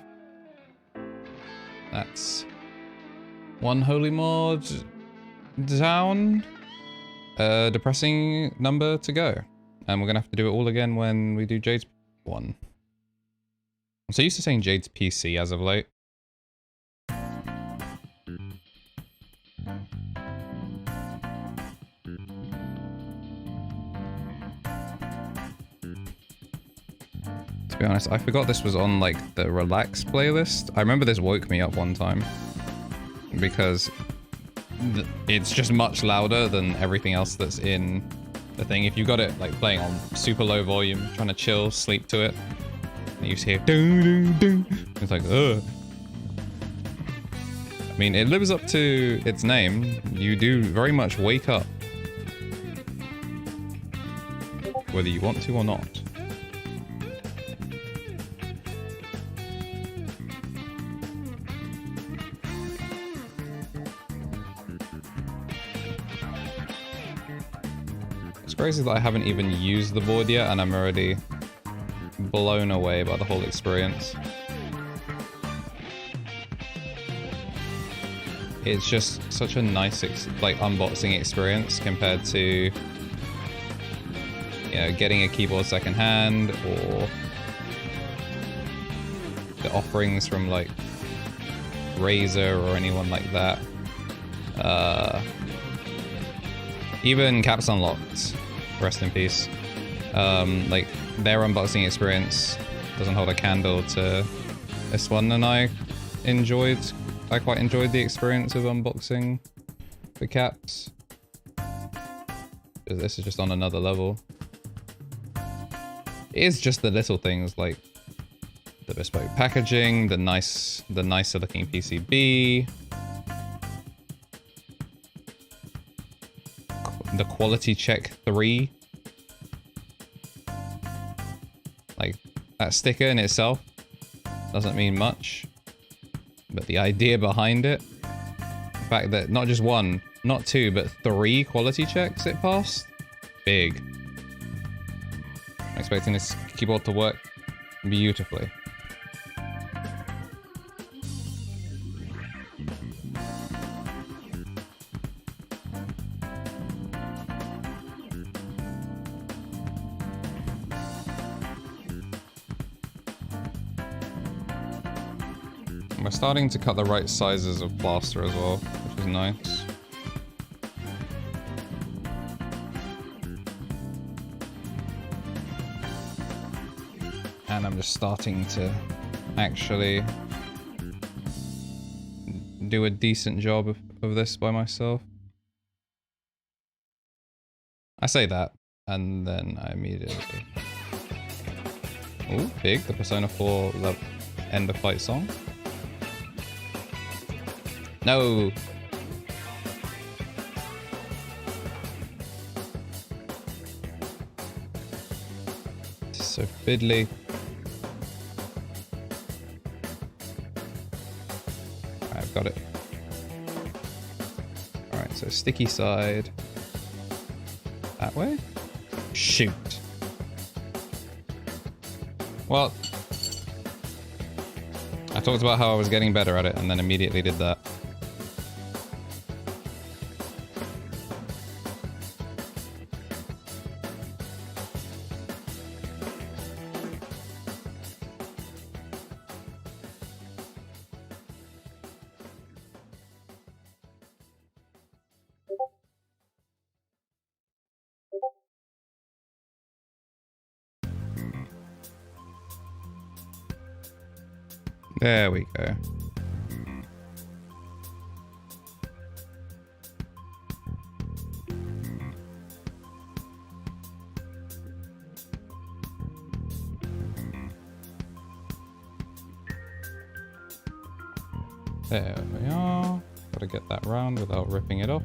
That's one holy mod down. Depressing number to go. And we're gonna have to do it all again when we do Jade's one. I'm so used to saying Jade's PC as of late. To be honest, I forgot this was on like the relax playlist. I remember this woke me up one time because it's just much louder than everything else that's in the thing. If you got it like playing on super low volume, trying to chill, sleep to it, and you just hear doo doo doo, it's like ugh. I mean, it lives up to its name. You do very much wake up, whether you want to or not. It's crazy that I haven't even used the board yet and I'm already blown away by the whole experience. It's just such a nice unboxing experience compared to, you know, getting a keyboard secondhand or the offerings from like Razer or anyone like that. Even Caps Unlocked, rest in peace. Like their unboxing experience doesn't hold a candle to this one, and I quite enjoyed the experience of unboxing the Caps. This is just on another level. It is just the little things like the bespoke packaging, the nicer looking PCB, the quality check 3. Like that sticker in itself doesn't mean much, but the idea behind it, the fact that not just one, not two, but 3 quality checks it passed, big. I'm expecting this keyboard to work beautifully. We're starting to cut the right sizes of plaster as well, which is nice. And I'm just starting to actually do a decent job of this by myself. I say that, and then I immediately... Ooh, big, the Persona 4 end of fight song. No! It's so fiddly. Alright, I've got it. Alright, so sticky side. That way? Shoot. Well, I talked about how I was getting better at it and then immediately did that. There we go. There we are. Gotta get that round without ripping it off.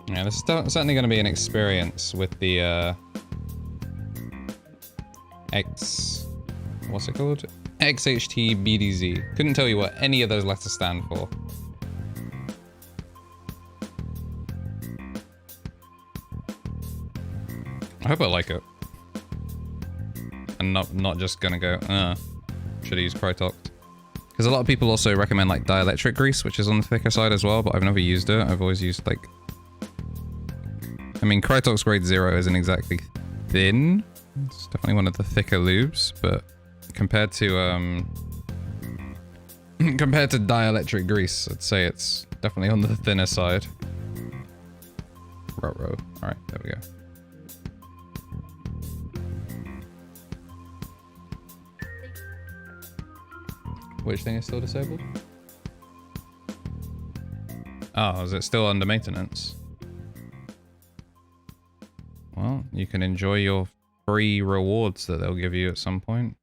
Yeah, this is certainly going to be an experience with the what's it called? XHT BDZ. Couldn't tell you what any of those letters stand for. hope I like it. And not just gonna go, should I use Krytox? Because a lot of people also recommend like dielectric grease, which is on the thicker side as well, but I've never used it. I've always used like... I mean, Krytox grade 0 isn't exactly thin. It's definitely one of the thicker lubes, but compared to compared to dielectric grease, I'd say it's definitely on the thinner side. Row. Alright, there we go. Which thing is still disabled? Oh, is it still under maintenance? Well, you can enjoy your free rewards that they'll give you at some point.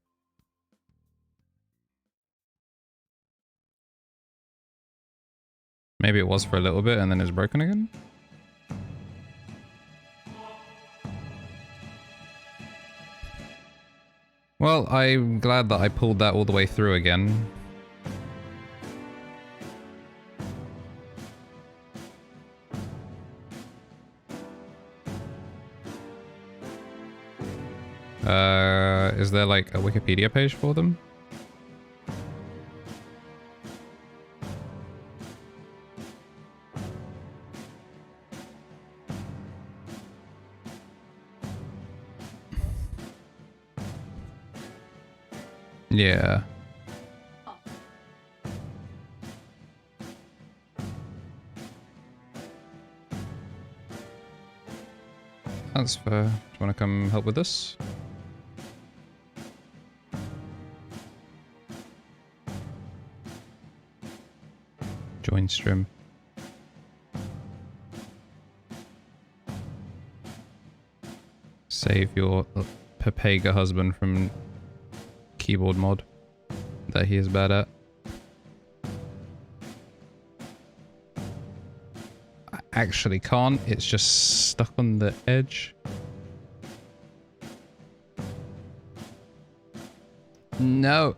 Maybe it was for a little bit and then it's broken again? Well, I'm glad that I pulled that all the way through again. Is there like a Wikipedia page for them? Yeah. That's fair. Do you want to come help with this? Join stream. Save your Pepega husband from keyboard mod that he is bad at. I actually can't, it's just stuck on the edge. No.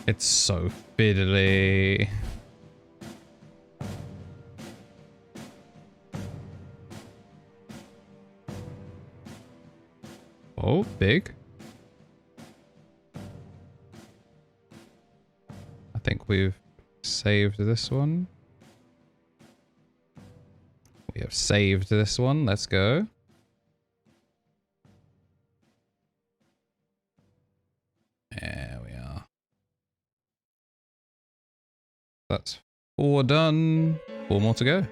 It's so fiddly. Oh, big. I think we've saved this one. We have saved this one. Let's go. There we are. That's 4 done. 4 more to go.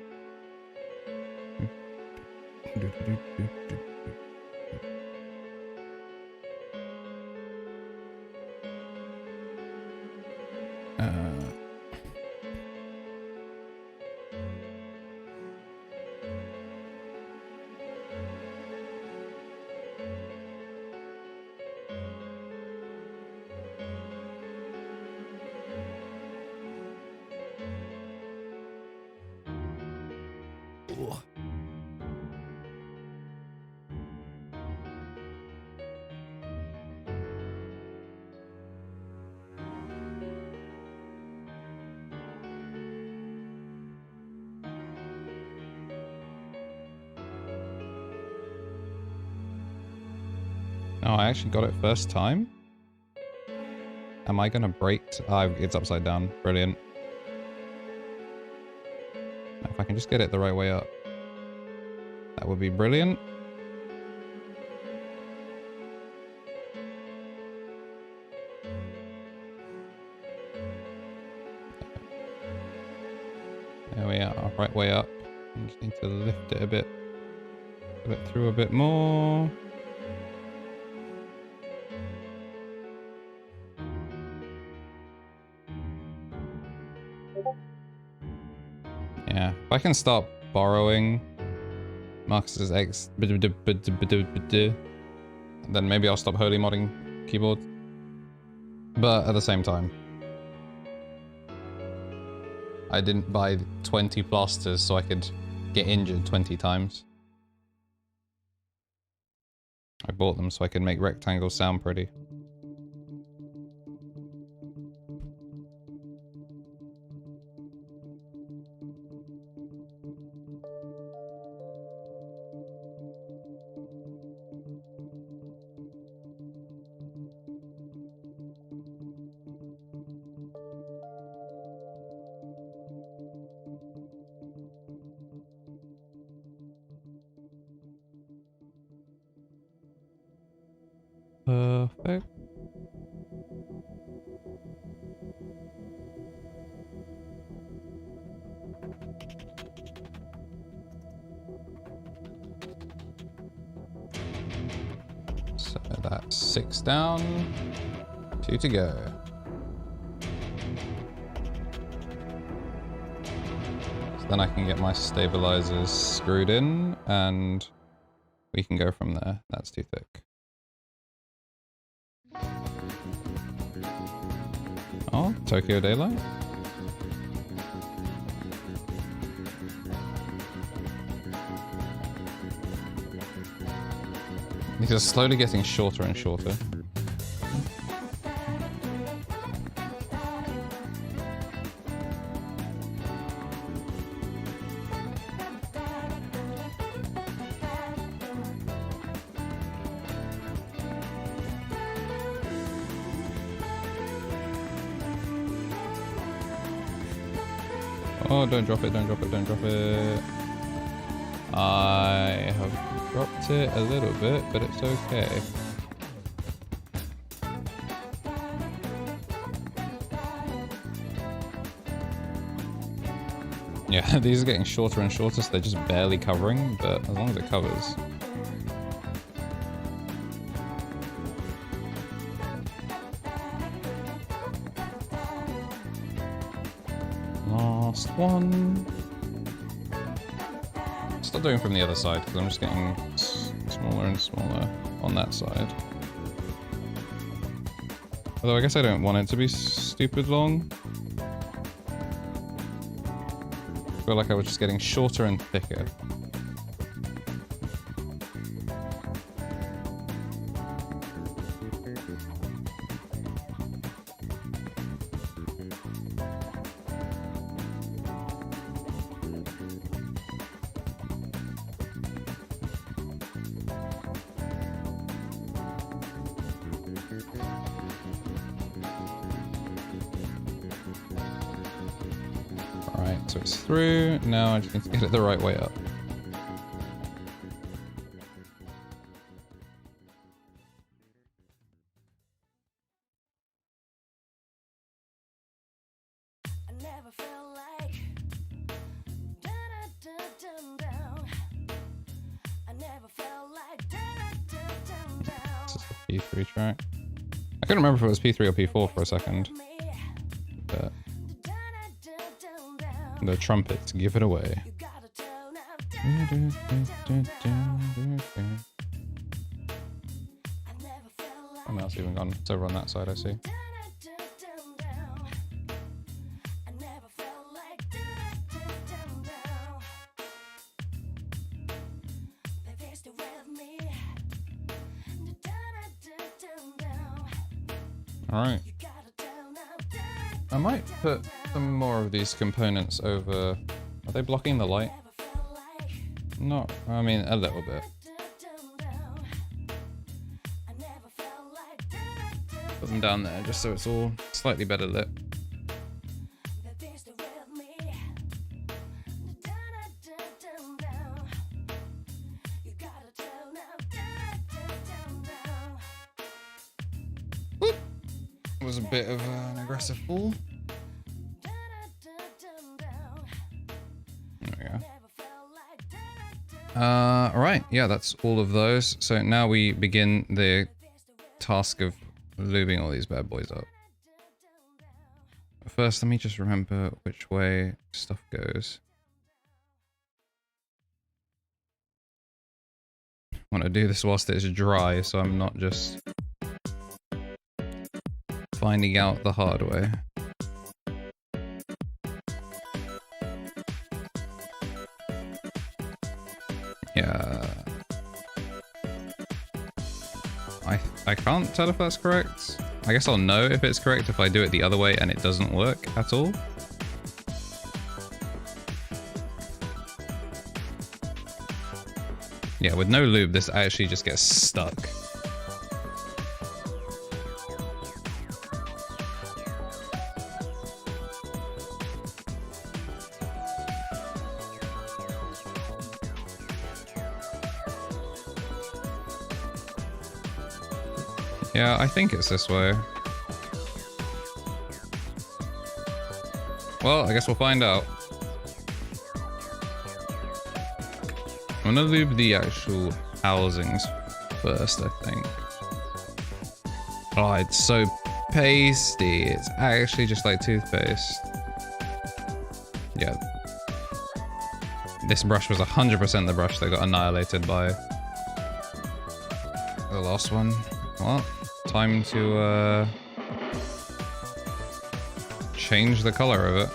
Oh, I actually got it first time. Am I gonna break? It's upside down. Brilliant. Now, if I can just get it the right way up, that would be brilliant. There we are, right way up. I just need to lift it a bit. Put it through a bit more. Yeah, if I can start borrowing Marcus's X, then maybe I'll stop holy modding keyboard. But at the same time, I didn't buy 20 plasters so I could get injured 20 times. I bought them so I could make rectangles sound pretty. Perfect. So that's 6 down, 2 to go. So then I can get my stabilizers screwed in and we can go from there. That's too thick. Oh, Tokyo Daylight. These are slowly getting shorter and shorter. Oh, don't drop it, don't drop it, don't drop it. I have dropped it a little bit, but it's okay. Yeah, these are getting shorter and shorter, so they're just barely covering, but as long as it covers. Last one. Start doing from the other side because I'm just getting smaller and smaller on that side. Although I guess I don't want it to be stupid long. I feel like I was just getting shorter and thicker. Alright, so it's through. Now I just need to get it the right way up. I never felt like down. I never felt like down. This is the P3 track. I couldn't remember if it was P3 or P4 for a second. But the trumpets give it away. Something else even gone. It's over on that side, I see. Alright. I might put some more of these components over... Are they blocking the light? Not... I mean, a little bit. Put them down there just so it's all slightly better lit. Was a bit of an aggressive fall. There we go. Alright, yeah, that's all of those. So now we begin the task of lubing all these bad boys up. First, let me just remember which way stuff goes. I want to do this whilst it's dry, so I'm not just finding out the hard way. Yeah. I can't tell if that's correct. I guess I'll know if it's correct if I do it the other way and it doesn't work at all. Yeah, with no lube, this actually just gets stuck. Yeah, I think it's this way. Well, I guess we'll find out. I'm gonna lube the actual housings first, I think. Oh, it's so pasty. It's actually just like toothpaste. Yeah. This brush was 100% the brush that got annihilated by the last one. Well, time to change the color of it.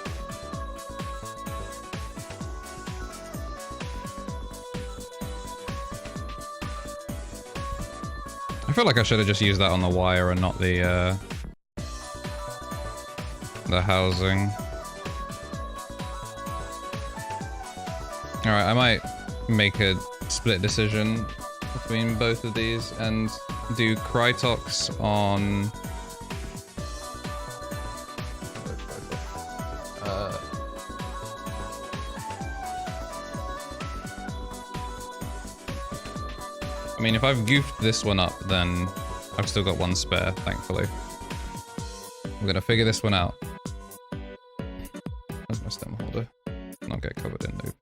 I feel like I should have just used that on the wire and not the housing. Alright, I might make a split decision between both of these and do Krytox on... I mean, if I've goofed this one up, then I've still got one spare, thankfully. I'm gonna figure this one out. Where's my stem holder? Not get covered in lube.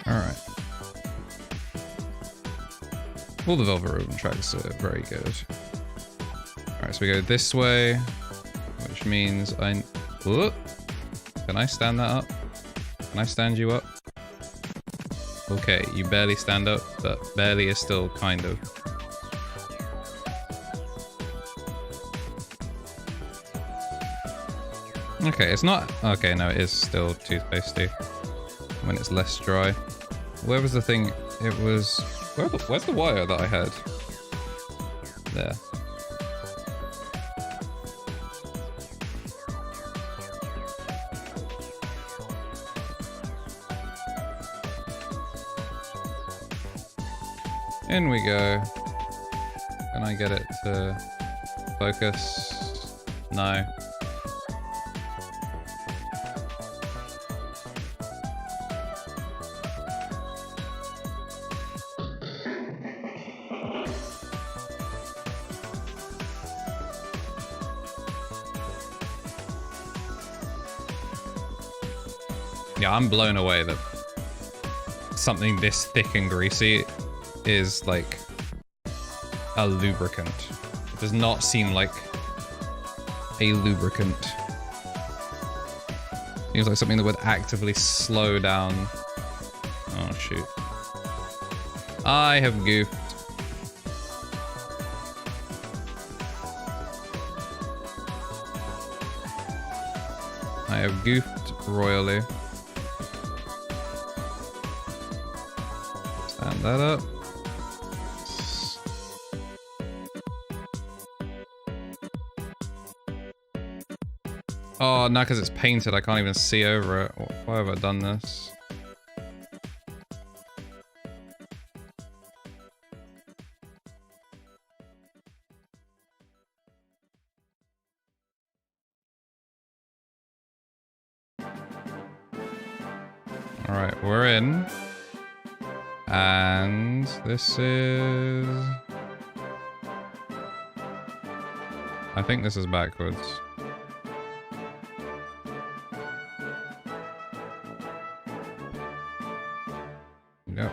Alright. All the Velvet Ribbon tracks are very good. Alright, so we go this way, which means Whoop. Can I stand that up? Can I stand you up? Okay, you barely stand up, but barely is still kind of. Okay, it's not... Okay, no, it is still toothpastey when it's less dry. Where was the thing? It was... Where's the wire that I had? There. In we go. Can I get it to focus? No. Yeah, I'm blown away that something this thick and greasy is like a lubricant. It does not seem like a lubricant. Seems like something that would actively slow down. Oh shoot. I have goofed. I have goofed royally. Stand that up. Oh, no, because it's painted, I can't even see over it. Why have I done this? Alright, we're in. And this is... I think this is backwards. Yep.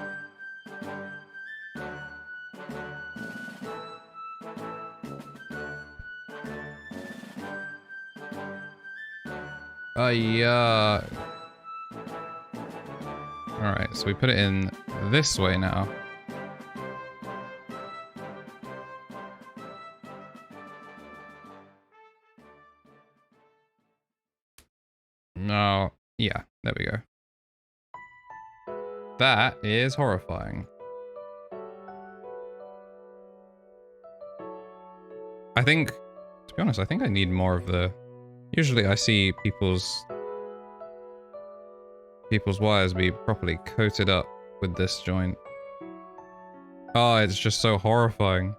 Yeah. Alright, so we put it in this way now. No, yeah, there we go. That is horrifying. I think, to be honest, I think I need more of the... Usually I see people's people's wires be properly coated up with this joint. Oh, it's just so horrifying.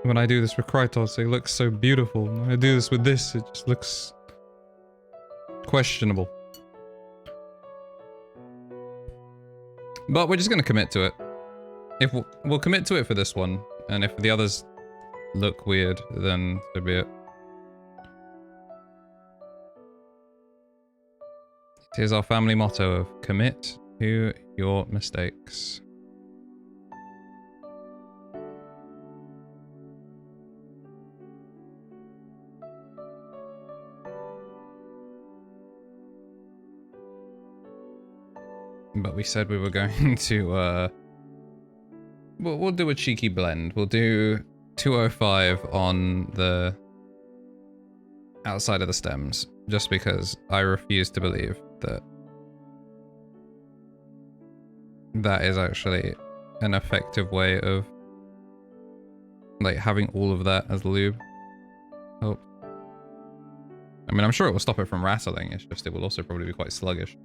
When I do this with Krytos, it looks so beautiful. When I do this with this, it just looks questionable. But we're just gonna commit to it. If we'll commit to it for this one, and if the others look weird, then so be it. Here's our family motto of commit to your mistakes. But we said we were going to, we'll do a cheeky blend. We'll do 205 on the outside of the stems, just because I refuse to believe that that is actually an effective way of like having all of that as lube. Oh. I mean, I'm sure it will stop it from rattling, it's just it will also probably be quite sluggish.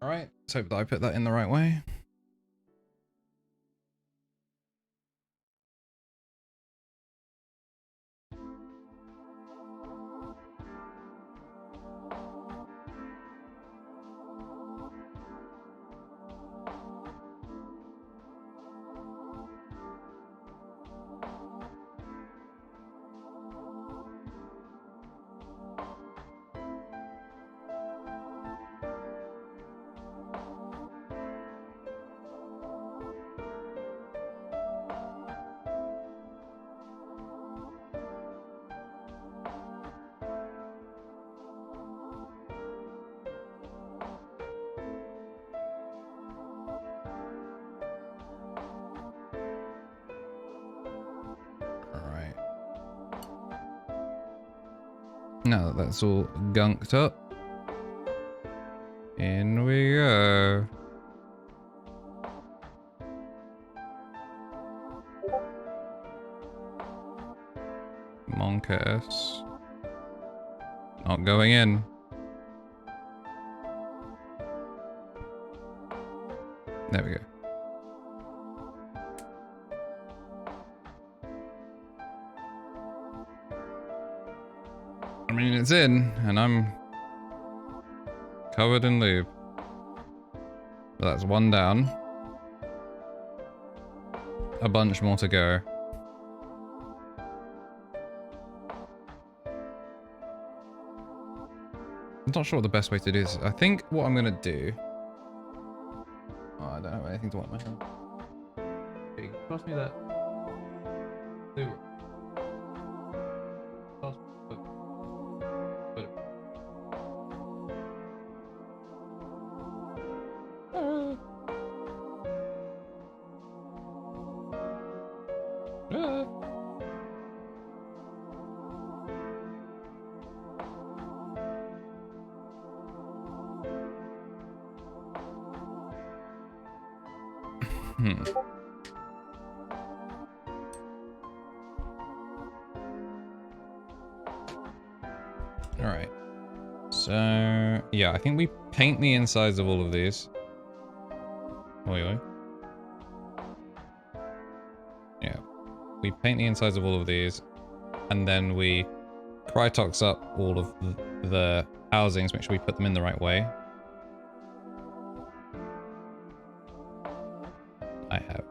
Alright, let's hope that I put that in the right way. Now that that's all gunked up, in we go. Monkus. Not going in. There we go. I mean, it's in, and I'm covered in lube. But that's one down. A bunch more to go. I'm not sure what the best way to do this. I think what I'm gonna do. Oh, I don't have anything to wipe my hand. Hey, pass me that. Lube. Alright. So, yeah, I think we paint the insides of all of these. Oi, oi. Yeah. We paint the insides of all of these, and then we Krytox up all of the housings, make sure we put them in the right way. I have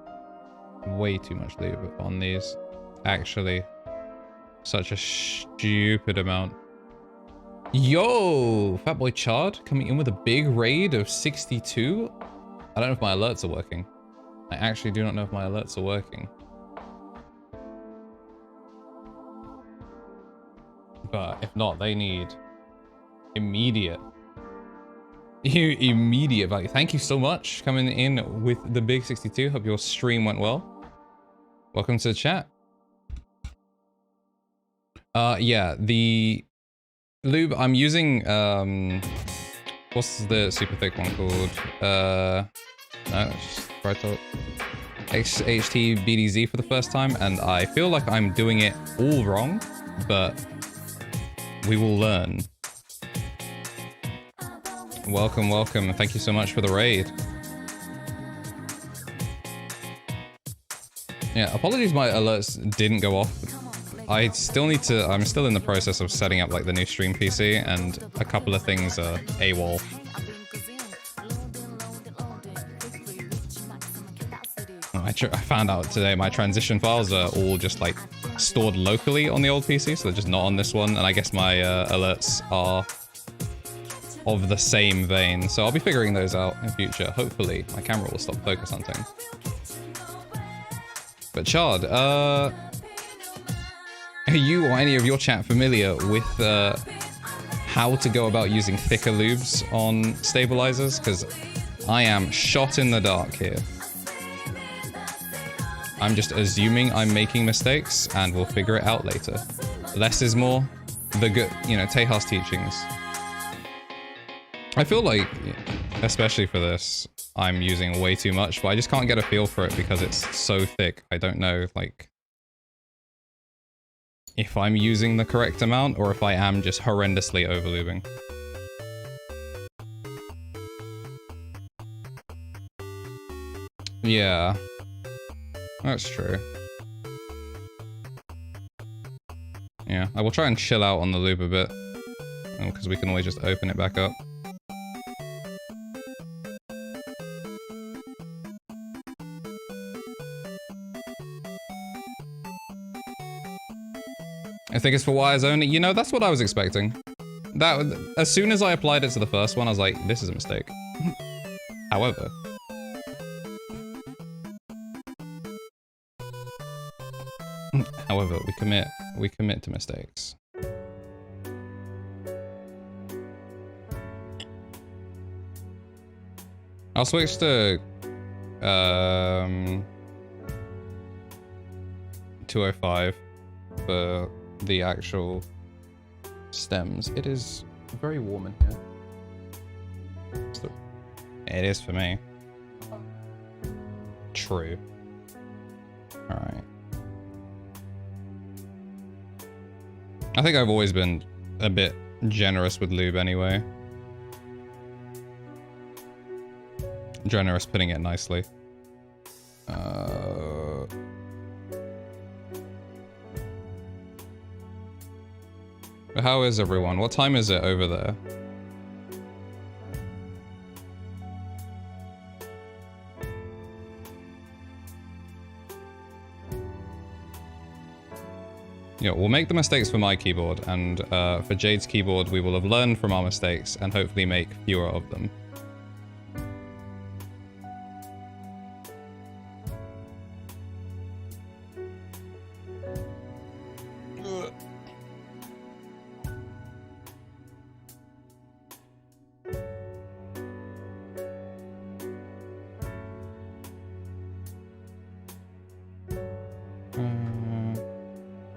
way too much lube on these. Actually, such a stupid amount. Yo! Fatboy Chard coming in with a big raid of 62? I don't know if my alerts are working. I actually do not know if my alerts are working. But if not, they need immediate value. Thank you so much coming in with the big 62. Hope your stream went well. Welcome to the chat. Yeah, the lube, I'm using, what's the super thick one called? No, it's just right up. HT for the first time, and I feel like I'm doing it all wrong, but we will learn. Welcome, welcome. Thank you so much for the raid. Yeah, apologies my alerts didn't go off. I still need to, I'm still in the process of setting up like the new stream PC, and a couple of things are AWOL. I found out today my transition files are all just like stored locally on the old PC, so they're just not on this one, and I guess my alerts are of the same vein, so I'll be figuring those out in future. Hopefully my camera will stop focus hunting. But Chard, are you or any of your chat familiar with how to go about using thicker lubes on stabilizers? Because I am shot in the dark here. I'm just assuming I'm making mistakes, and we'll figure it out later. Less is more. The good, you know, Tejas teachings. I feel like, especially for this, I'm using way too much, but I just can't get a feel for it because it's so thick. I don't know, like, if I'm using the correct amount or if I am just horrendously overlubing. Yeah. That's true. Yeah, I will try and chill out on the lube a bit, because we can always just open it back up. I think it's for wires only. You know, that's what I was expecting. That, as soon as I applied it to the first one, I was like, this is a mistake. However, we commit to mistakes. I'll switch to 205 for the actual stems. It is very warm in here. It is for me. True. Alright. I think I've always been a bit generous with lube anyway. Generous, putting it nicely. How is everyone? What time is it over there? Yeah, we'll make the mistakes for my keyboard, and for Jade's keyboard, we will have learned from our mistakes and hopefully make fewer of them.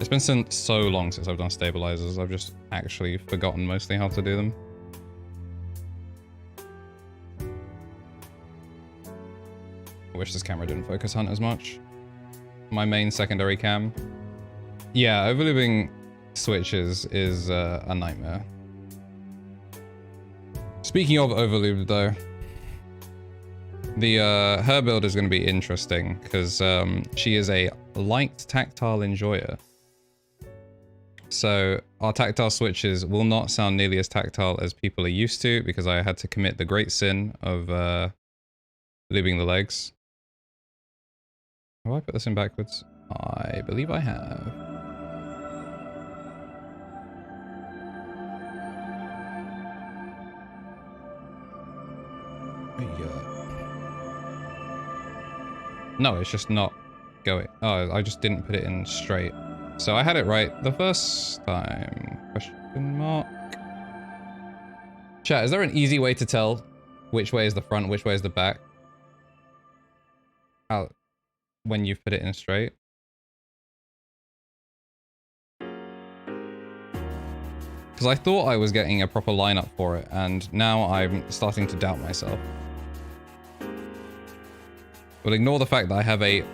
It's been so long since I've done stabilizers, I've just actually forgotten mostly how to do them. I wish this camera didn't focus hunt as much. My main secondary cam. Yeah, overlooping switches is a nightmare. Speaking of overlooped though, the her build is going to be interesting because she is a light tactile enjoyer. So our tactile switches will not sound nearly as tactile as people are used to, because I had to commit the great sin of lubing the legs. Have I put this in backwards? I believe I have. No, it's just not going. Oh, I just didn't put it in straight. So I had it right the first time. Question mark. Chat, is there an easy way to tell which way is the front, which way is the back? How, when you've put it in straight? Because I thought I was getting a proper lineup for it, and now I'm starting to doubt myself. But ignore the fact that I have a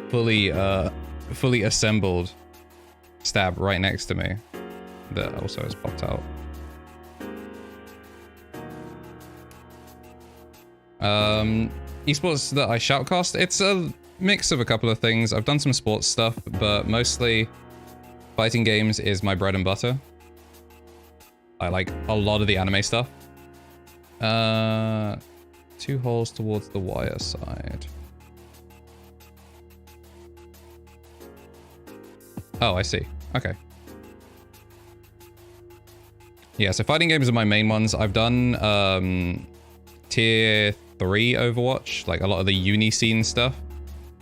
fully assembled stab right next to me that also has popped out. Esports that I shoutcast, it's a mix of a couple of things. I've done some sports stuff, but mostly fighting games is my bread and butter. I like a lot of the anime stuff. 2 holes towards the wire side. Oh, I see. Okay. Yeah, so fighting games are my main ones. I've done tier 3 Overwatch, like a lot of the uni scene stuff.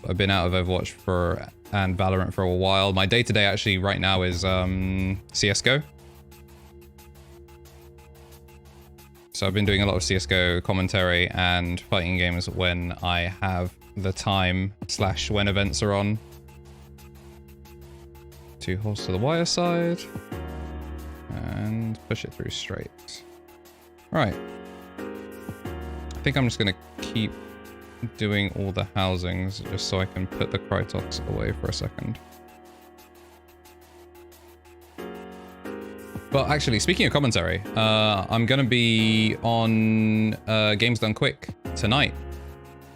I've been out of Overwatch and Valorant for a while. My day-to-day actually right now is CSGO. So I've been doing a lot of CSGO commentary and fighting games when I have the time / when events are on. 2 holes to the wire side. And push it through straight. Right. I think I'm just going to keep doing all the housings just so I can put the Krytox away for a second. But actually, speaking of commentary, I'm going to be on Games Done Quick tonight.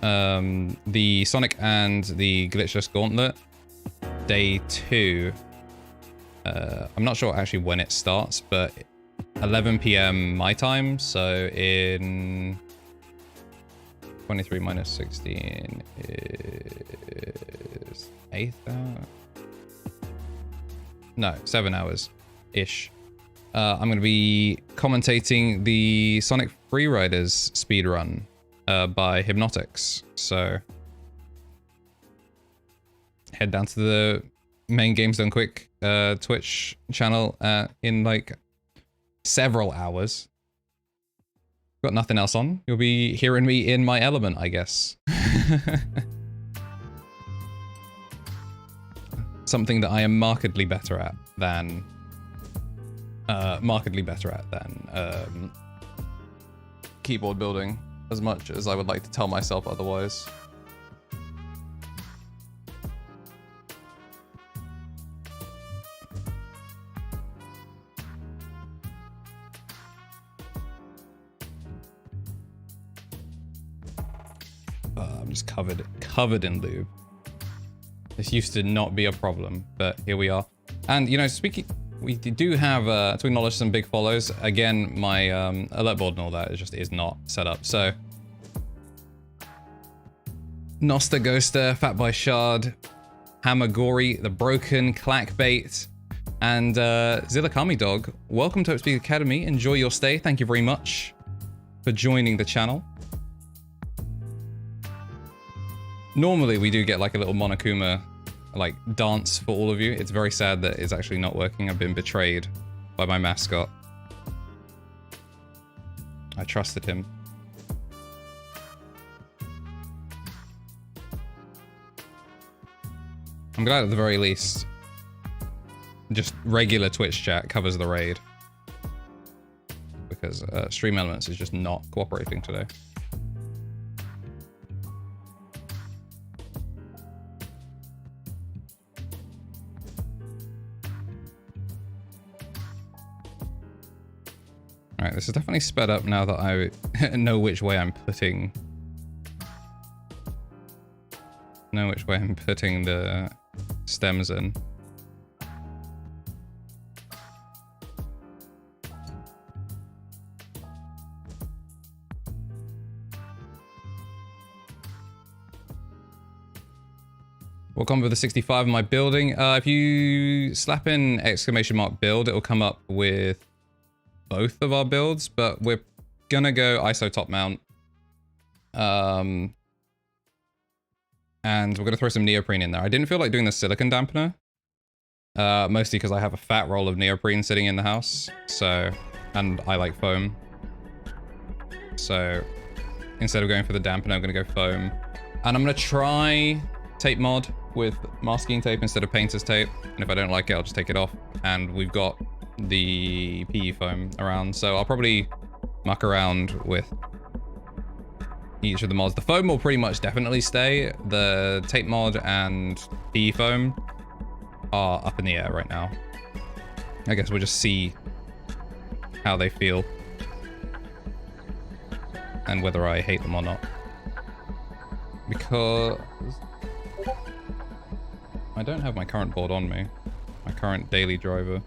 The Sonic and the Glitchless Gauntlet, day 2. I'm not sure actually when it starts, but 11 PM my time, so in 23 minus 16 is 8 hours? No, 7 hours-ish. I'm going to be commentating the Sonic Freeriders speedrun by Hypnotics. So head down to the main Games Done Quick Twitch channel in like several hours. Got nothing else on. You'll be hearing me in my element, I guess. Something that I am markedly better at than keyboard building, as much as I would like to tell myself otherwise. I'm just covered in lube. This used to not be a problem, but here we are. And you know, we do have to acknowledge some big follows. Again, my alert board and all that is not set up. So Nosta Ghoster, Fat by Shard, Hamagori, The Broken, Clackbait, and Zillakami Dog. Welcome to Upspeed Academy. Enjoy your stay. Thank you very much for joining the channel. Normally we do get like a little Monokuma like dance for all of you. It's very sad that it's actually not working. I've been betrayed by my mascot. I trusted him. I'm glad at the very least just regular Twitch chat covers the raid, because Stream Elements is just not cooperating today. Alright, this is definitely sped up now that I know which way I'm putting the stems in. Welcome with the 65 in my building. If you slap in !build, it'll come up with both of our builds, but we're gonna go ISO top mount. And we're gonna throw some neoprene in there. I didn't feel like doing the silicon dampener, mostly because I have a fat roll of neoprene sitting in the house, so, and I like foam. So instead of going for the dampener, I'm gonna go foam. And I'm gonna try tape mod with masking tape instead of painter's tape. And if I don't like it, I'll just take it off. And we've got the PE foam around, so I'll probably muck around with each of the mods. The foam will pretty much definitely stay. The tape mod and PE foam are up in the air right now. I guess we'll just see how they feel and whether I hate them or not. Because I don't have my current board on me, my current daily driver.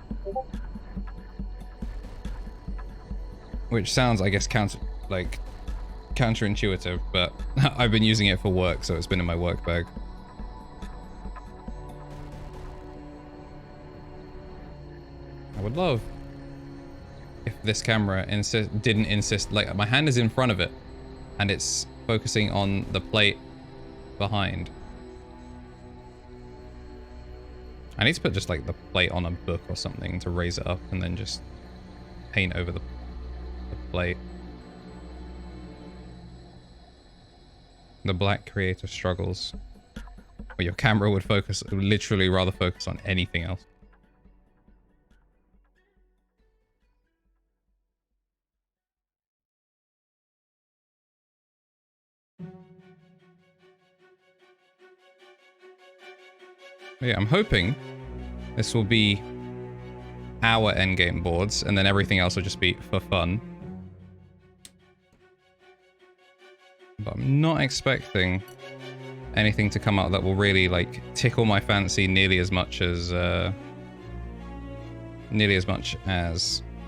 Which sounds, I guess, counterintuitive, but I've been using it for work, so it's been in my work bag. I would love if this camera didn't insist, like my hand is in front of it and it's focusing on the plate behind. I need to put just like the plate on a book or something to raise it up and then just paint over the plate. The black creator struggles. Or your camera would literally rather focus on anything else. Yeah, I'm hoping this will be our endgame boards, and then everything else will just be for fun. But I'm not expecting anything to come out that will really like tickle my fancy nearly as much as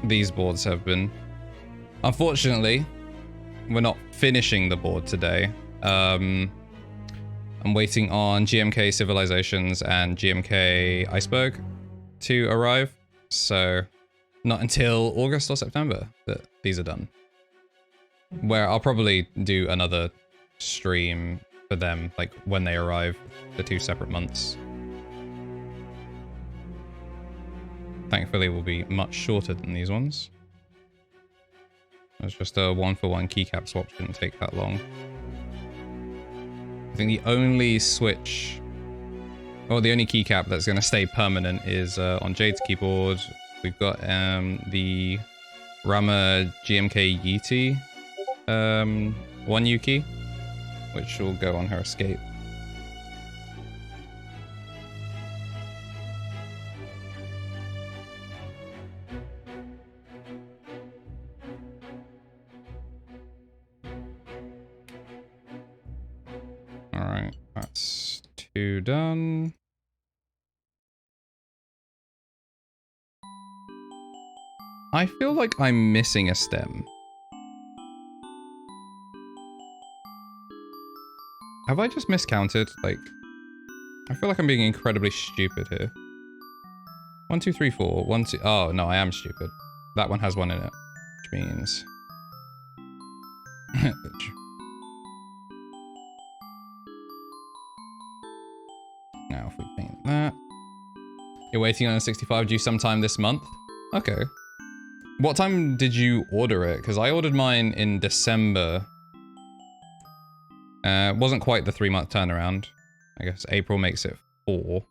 these boards have been. Unfortunately, we're not finishing the board today. I'm waiting on GMK Civilizations and GMK Iceberg to arrive, so not until August or September that these are done. Where I'll probably do another stream for them, like when they arrive, the 2 separate months. Thankfully, will be much shorter than these ones. It's just a 1-for-1 keycap swap, shouldn't take that long. I think the only switch, or the only keycap that's going to stay permanent is on Jade's keyboard. We've got the Rama GMK Yeti 1 Yuki, which will go on her escape. Alright, that's 2 done. I feel like I'm missing a stem. Have I just miscounted? Like, I feel like I'm being incredibly stupid here. 1, 2, 3, 4. 1, 2. Oh, no, I am stupid. That one has 1 in it, which means... Now, if we paint that. You're waiting on a 65 due sometime this month? Okay. What time did you order it? Because I ordered mine in December. It wasn't quite the 3-month turnaround. I guess April makes it 4.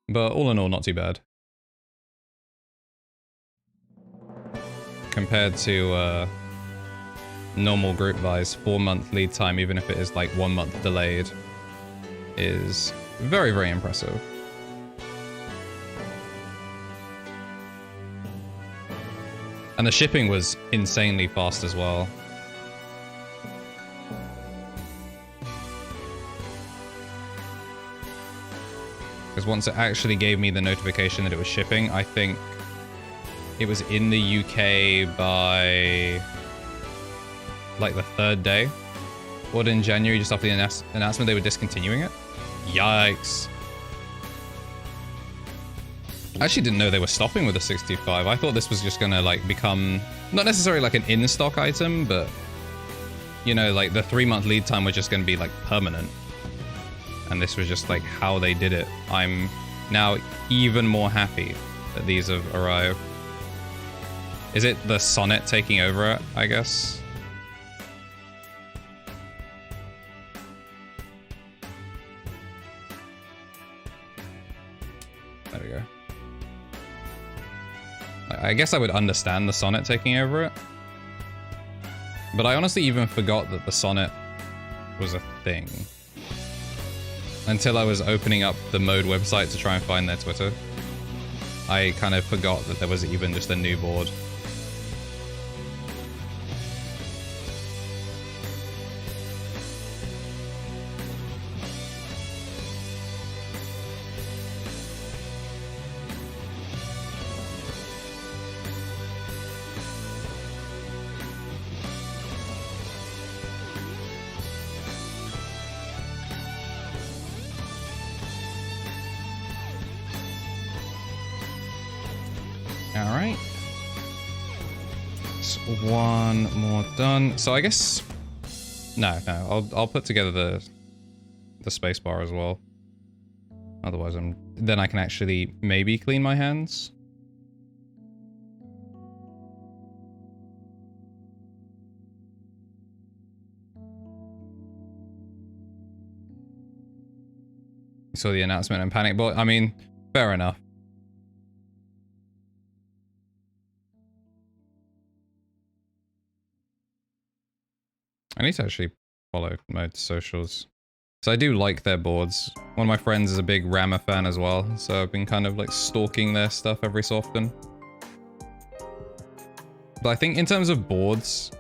But all in all, not too bad. Compared to normal group buys, 4-month lead time, even if it is like 1 month delayed, is very, very impressive. And the shipping was insanely fast as well. Because once it actually gave me the notification that it was shipping, I think it was in the UK by like the 3rd day. Or in January, just after the announcement they were discontinuing it. Yikes. I actually didn't know they were stopping with the 65. I thought this was just gonna like become, not necessarily like an in-stock item, but you know, like the 3-month lead time was just gonna be like permanent. And this was just like how they did it. I'm now even more happy that these have arrived. Is it the Sonnet taking over it, I guess? There we go. I guess I would understand the sonnet taking over it. But I honestly even forgot that the sonnet was a thing. Until I was opening up the Mode website to try and find their Twitter. I kind of forgot that there was even just a new board. Alright. It's one more done. So I guess... No, I'll put together the spacebar as well. Otherwise then I can actually maybe clean my hands. You saw the announcement and panic, but I mean, fair enough. I need to actually follow Mode socials. So I do like their boards. One of my friends is a big Rammer fan as well, so I've been kind of like stalking their stuff every so often. But I think in terms of boards,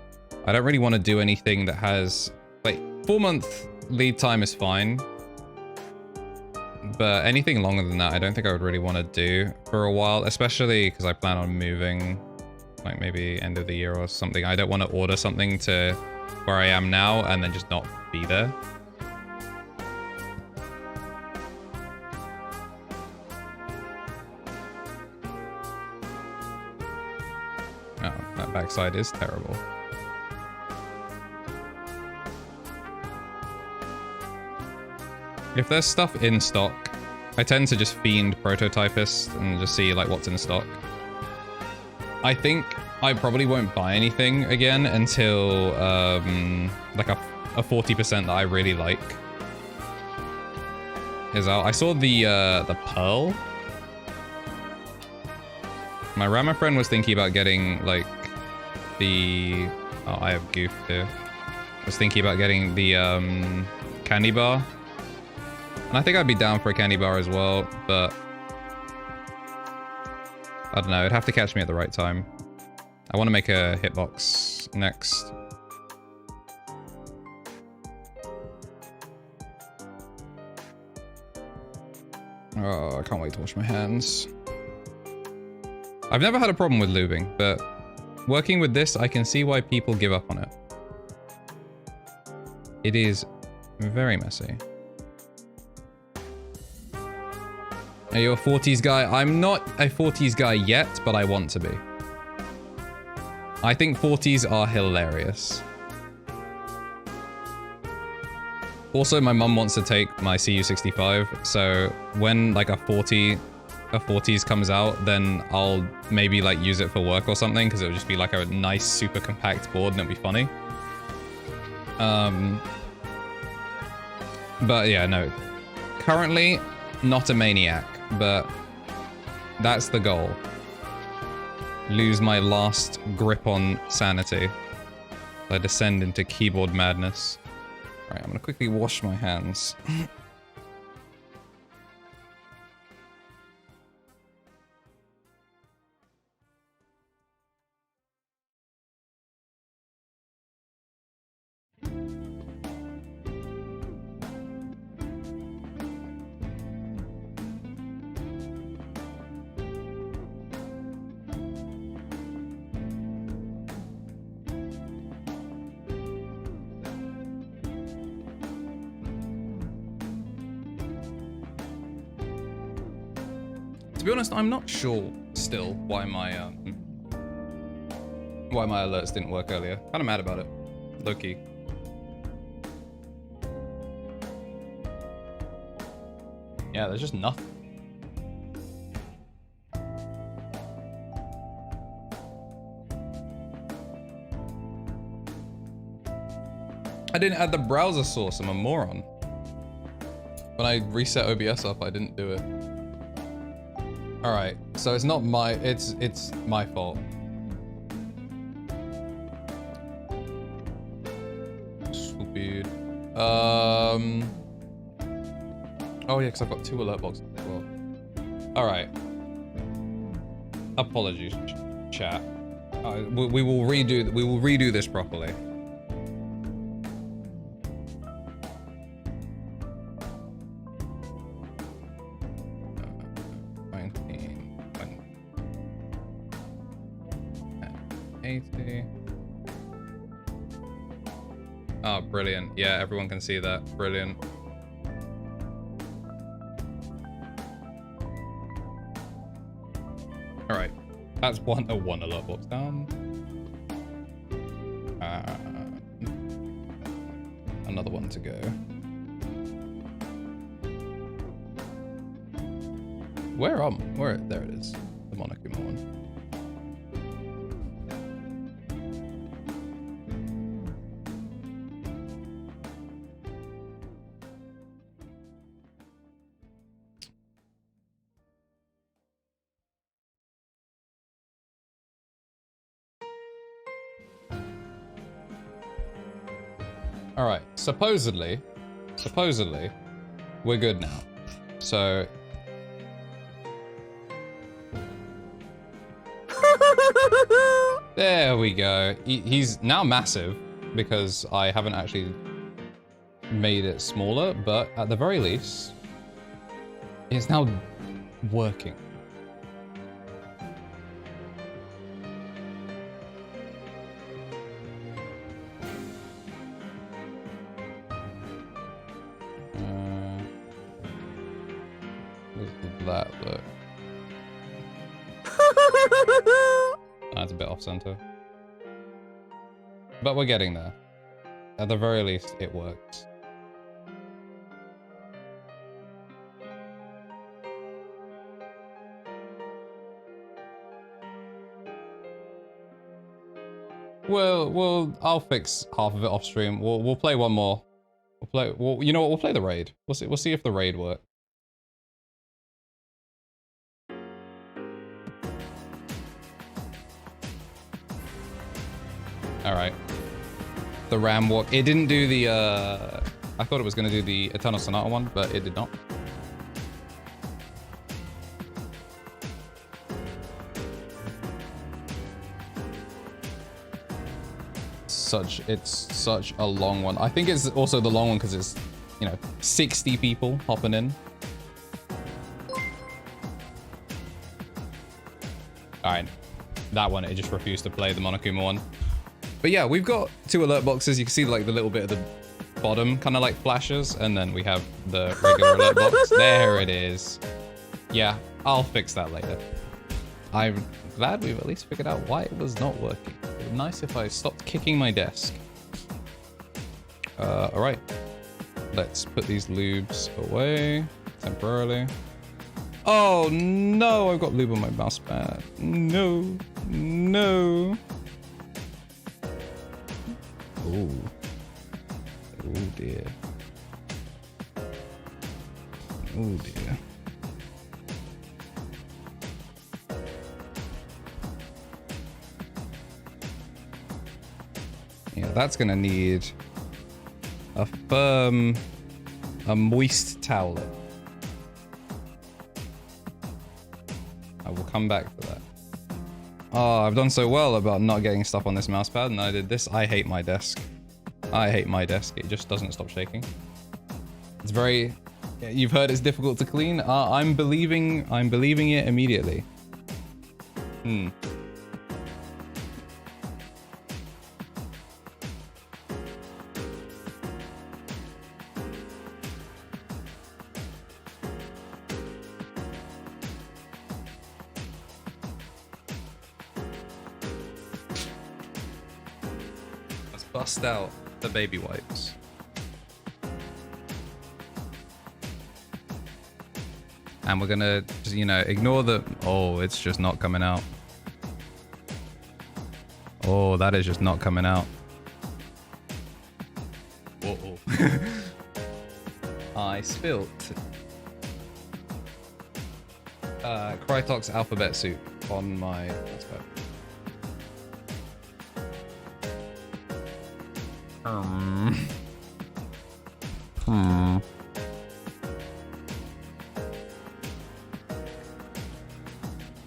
I don't really want to do anything that has... Like, 4-month lead time is fine. But anything longer than that, I don't think I would really want to do for a while. Especially because I plan on moving, like maybe end of the year or something. I don't want to order something to where I am now and then just not be there. Oh, that backside is terrible. If there's stuff in stock, I tend to just fiend Prototypist and just see like what's in stock. I think I probably won't buy anything again until like a 40% that I really like is out. I saw the Pearl. My Rammer friend was thinking about getting like the... Oh, I have Goof too. I was thinking about getting the candy bar. And I think I'd be down for a candy bar as well, but... I don't know, it'd have to catch me at the right time. I want to make a hitbox next. Oh, I can't wait to wash my hands. I've never had a problem with lubing, but working with this, I can see why people give up on it. It is very messy. Are you a 40s guy? I'm not a 40s guy yet, but I want to be. I think 40s are hilarious. Also, my mum wants to take my CU65, so when like a 40s comes out, then I'll maybe like use it for work or something, because it'll just be like a nice, super compact board and it'll be funny. But yeah, no. Currently, not a maniac, but that's the goal. Lose my last grip on sanity. I descend into keyboard madness. Alright, I'm gonna quickly wash my hands. To be honest, I'm not sure still why my alerts didn't work earlier. Kinda mad about it. Low-key. Yeah, there's just nothing. I didn't add the browser source, I'm a moron. When I reset OBS up, I didn't do it. All right, so it's not my, it's my fault. Stupid. Oh yeah, because I've got 2 alert boxes as well. All right. Apologies, chat. We will redo this properly. Oh, brilliant. Yeah, everyone can see that. Brilliant. All right. That's one alert box down. Another one to go. Where, there it is. The Monokuma one. All right, supposedly, we're good now. So, there we go. He's now massive because I haven't actually made it smaller, but at the very least, it's now working. That look. That's a bit off center. But we're getting there. At the very least, it works. I'll fix half of it off stream. We'll play one more. You know what? We'll play the raid. We'll see if the raid works. All right. The Ram Walk. It didn't do the, I thought it was going to do the Eternal Sonata one, but it did not. It's such a long one. I think it's also the long one because it's, 60 people hopping in. All right. That one, it just refused to play the Monokuma one. But yeah, we've got 2 alert boxes. You can see like the little bit of the bottom kind of like flashes, and then we have the regular alert box. There it is. Yeah, I'll fix that later. I'm glad we've at least figured out why it was not working. It would be nice if I stopped kicking my desk. All right, let's put these lubes away temporarily. Oh no, I've got lube on my mouse pad. No. Oh dear. Oh dear. Yeah, that's gonna need a moist towel. I will come back to that. Oh, I've done so well about not getting stuff on this mouse pad, and I did this. I hate my desk. It just doesn't stop shaking. It's very... You've heard it's difficult to clean? I'm believing it immediately. Bust out the baby wipes. And we're gonna just, ignore the... Oh, it's just not coming out. Oh, that is just not coming out. Uh-oh. I spilt. Krytox alphabet soup on my mousepad.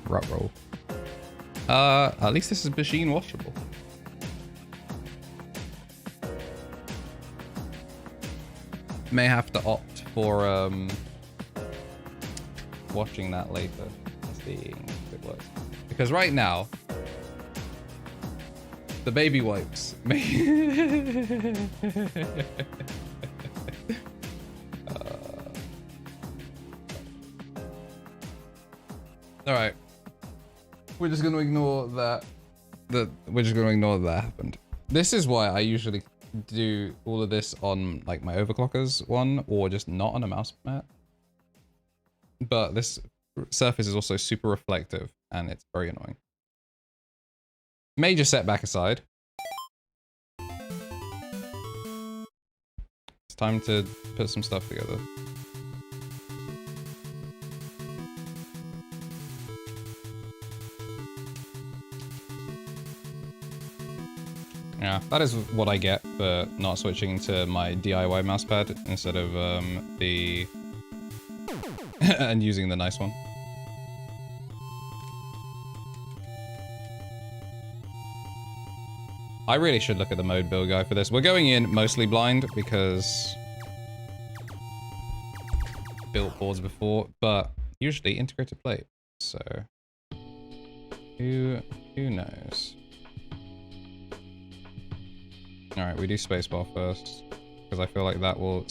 Ruh-roll. At least this is machine washable. May have to opt for washing that later. Seeing if it works. Because right now, the baby wipes. All right. We're just going to ignore that. We're just going to ignore that happened. This is why I usually do all of this on like my overclockers one or just not on a mouse mat. But this surface is also super reflective and it's very annoying. Major setback aside. It's time to put some stuff together. Yeah, that is what I get for not switching to my DIY mousepad instead of the and using the nice one. I really should look at the mode build guide for this. We're going in mostly blind because built boards before, but usually integrated plate. So who knows? All right, we do spacebar first because I feel like that will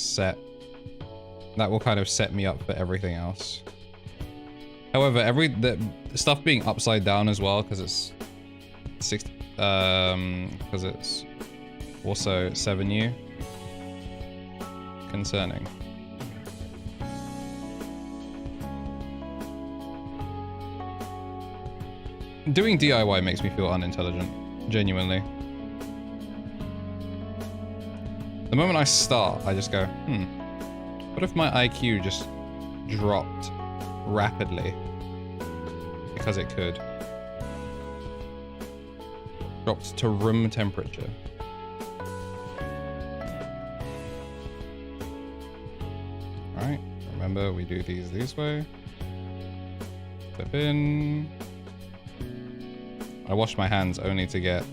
kind of set me up for everything else. However, the stuff being upside down as well because it's because it's also 7U. Concerning. Doing DIY makes me feel unintelligent, genuinely. The moment I start, I just go, what if my IQ just dropped rapidly? Because it could. Dropped to room temperature. Alright, remember we do these this way. Step in. I wash my hands only to get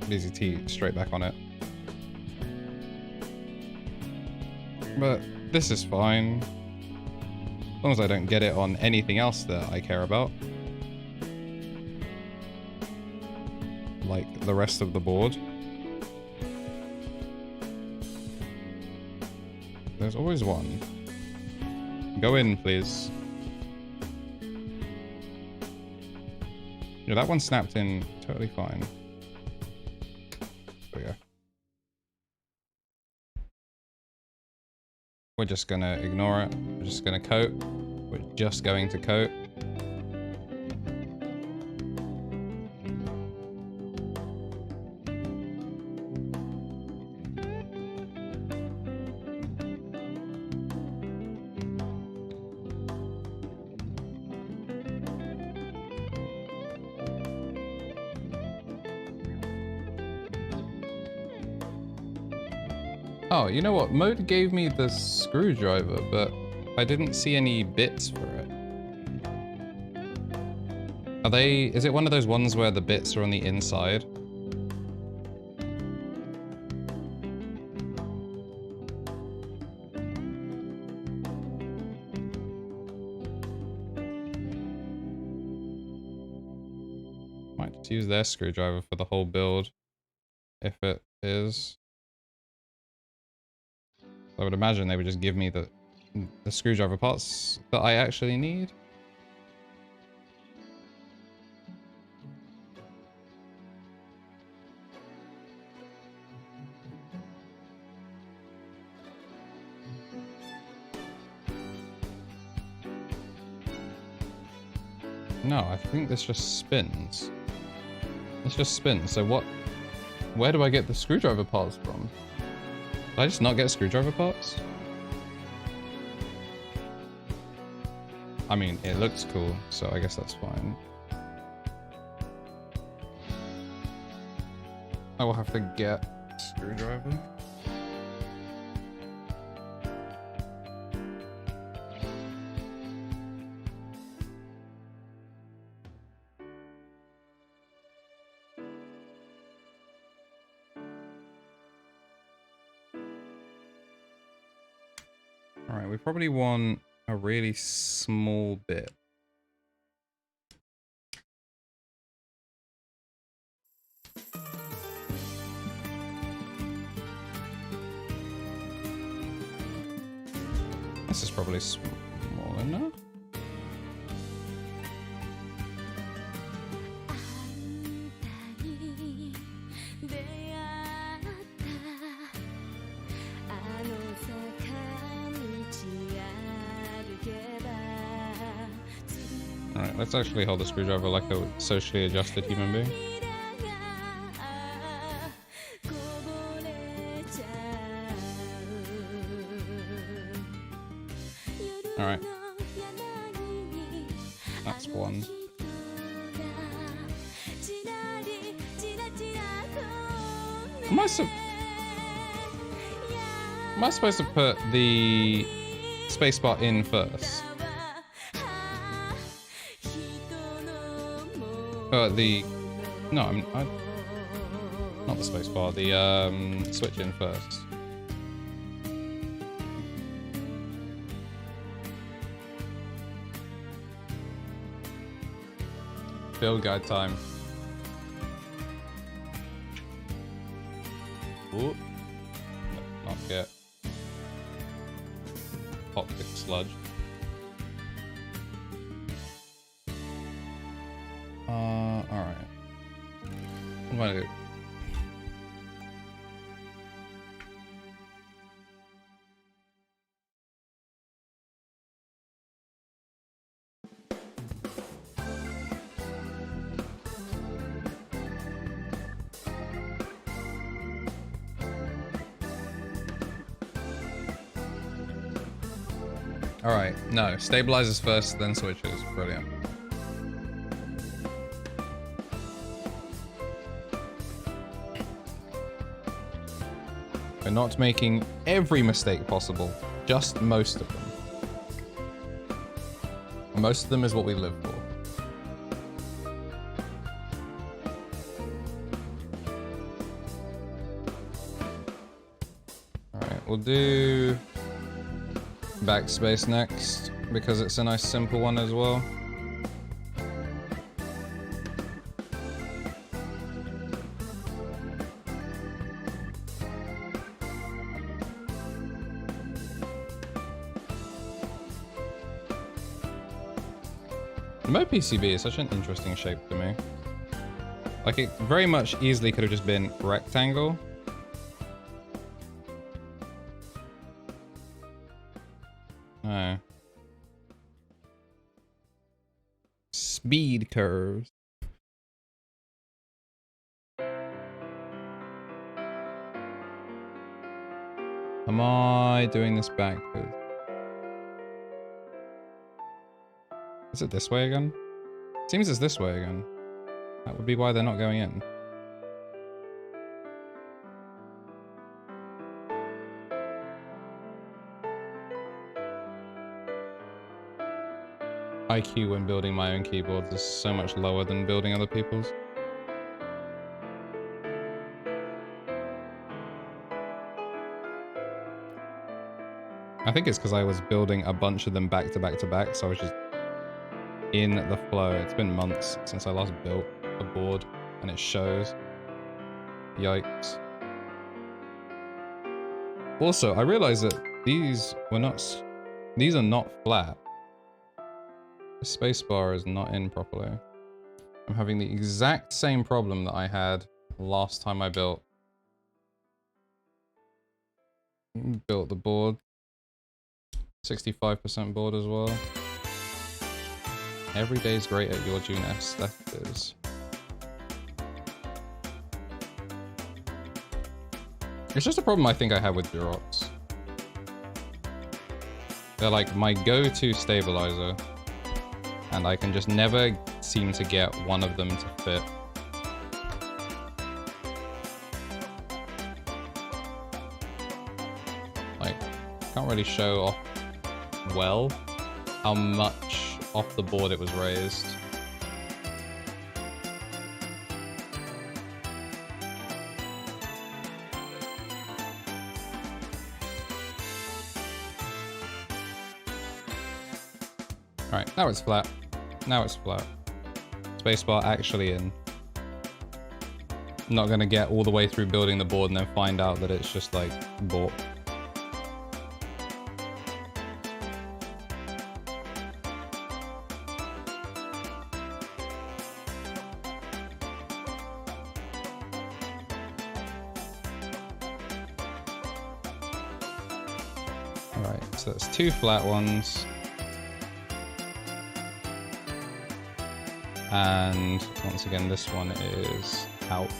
DZT straight back on it. But this is fine. As long as I don't get it on anything else that I care about. Like the rest of the board. There's always one. Go in, please. Yeah, that one snapped in totally fine. There we go. We're just gonna ignore it. We're just gonna coat. We're just going to coat. Oh, you know what? Mode gave me the screwdriver, but I didn't see any bits for it. Are they... Is it one of those ones where the bits are on the inside? Might just use their screwdriver for the whole build, if it is. I would imagine they would just give me the screwdriver parts that I actually need. No, I think this just spins. This just spins. So what? Where do I get the screwdriver parts from? Did I just not get screwdriver parts? I mean, it looks cool, so I guess that's fine. I will have to get a screwdriver. Alright, we probably want a really small bit. This is probably small enough. Alright, let's actually hold the screwdriver like a socially adjusted human being. Alright. That's one. Am I supposed to put the spacebar in first? No, not the spacebar, the switch in first. Build guide time. Ooh. Not yet. Toxic sludge. Alright. What do I do? Alright, no. Stabilizers first, then switches. Brilliant. We're not making every mistake possible, just most of them. And most of them is what we live for. Alright, we'll do backspace next, because it's a nice simple one as well. Remote PCB is such an interesting shape to me. Like, it very much easily could have just been rectangle. Oh. Speed curves. Am I doing this backwards? Is it this way again? Seems it's this way again. That would be why they're not going in. IQ when building my own keyboards is so much lower than building other people's. I think it's because I was building a bunch of them back to back to back, so I was just in the flow. It's been months since I last built a board, and it shows. Yikes. Also, I realized that these are not flat. The spacebar is not in properly. I'm having the exact same problem that I had last time I built the board. 65% board as well. Every day's great at your June S. That is. It's just a problem I think I have with Durocs. They're like my go-to stabilizer, and I can just never seem to get one of them to fit. Like, can't really show off well how much off the board it was raised. Alright, now it's flat. Now it's flat. Spacebar actually in. I'm not gonna get all the way through building the board and then find out that it's just like bought. Alright, so that's 2 flat ones. And once again, this one is out.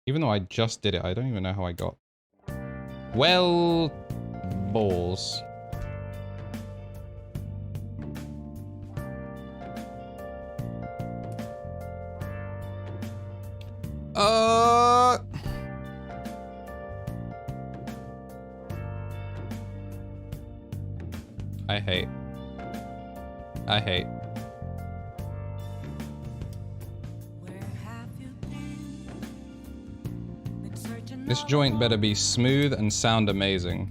Even though I just did it, I don't even know how I got. Well, balls. I hate. This joint better be smooth and sound amazing.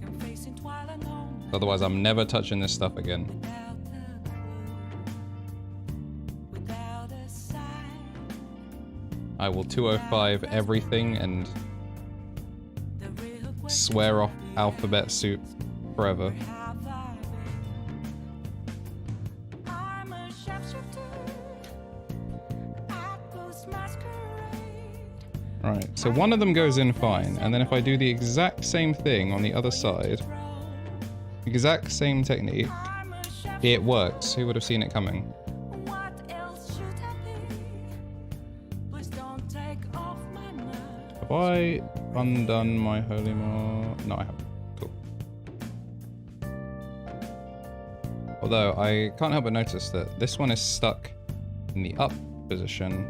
Otherwise, I'm never touching this stuff again. I will 205 everything and swear off alphabet soup forever. Right, so one of them goes in fine, and then if I do the exact same thing on the other side, exact same technique, it works. Who would have seen it coming? Have I undone my holy mar? No, I haven't. Cool. Although, I can't help but notice that this one is stuck in the up position,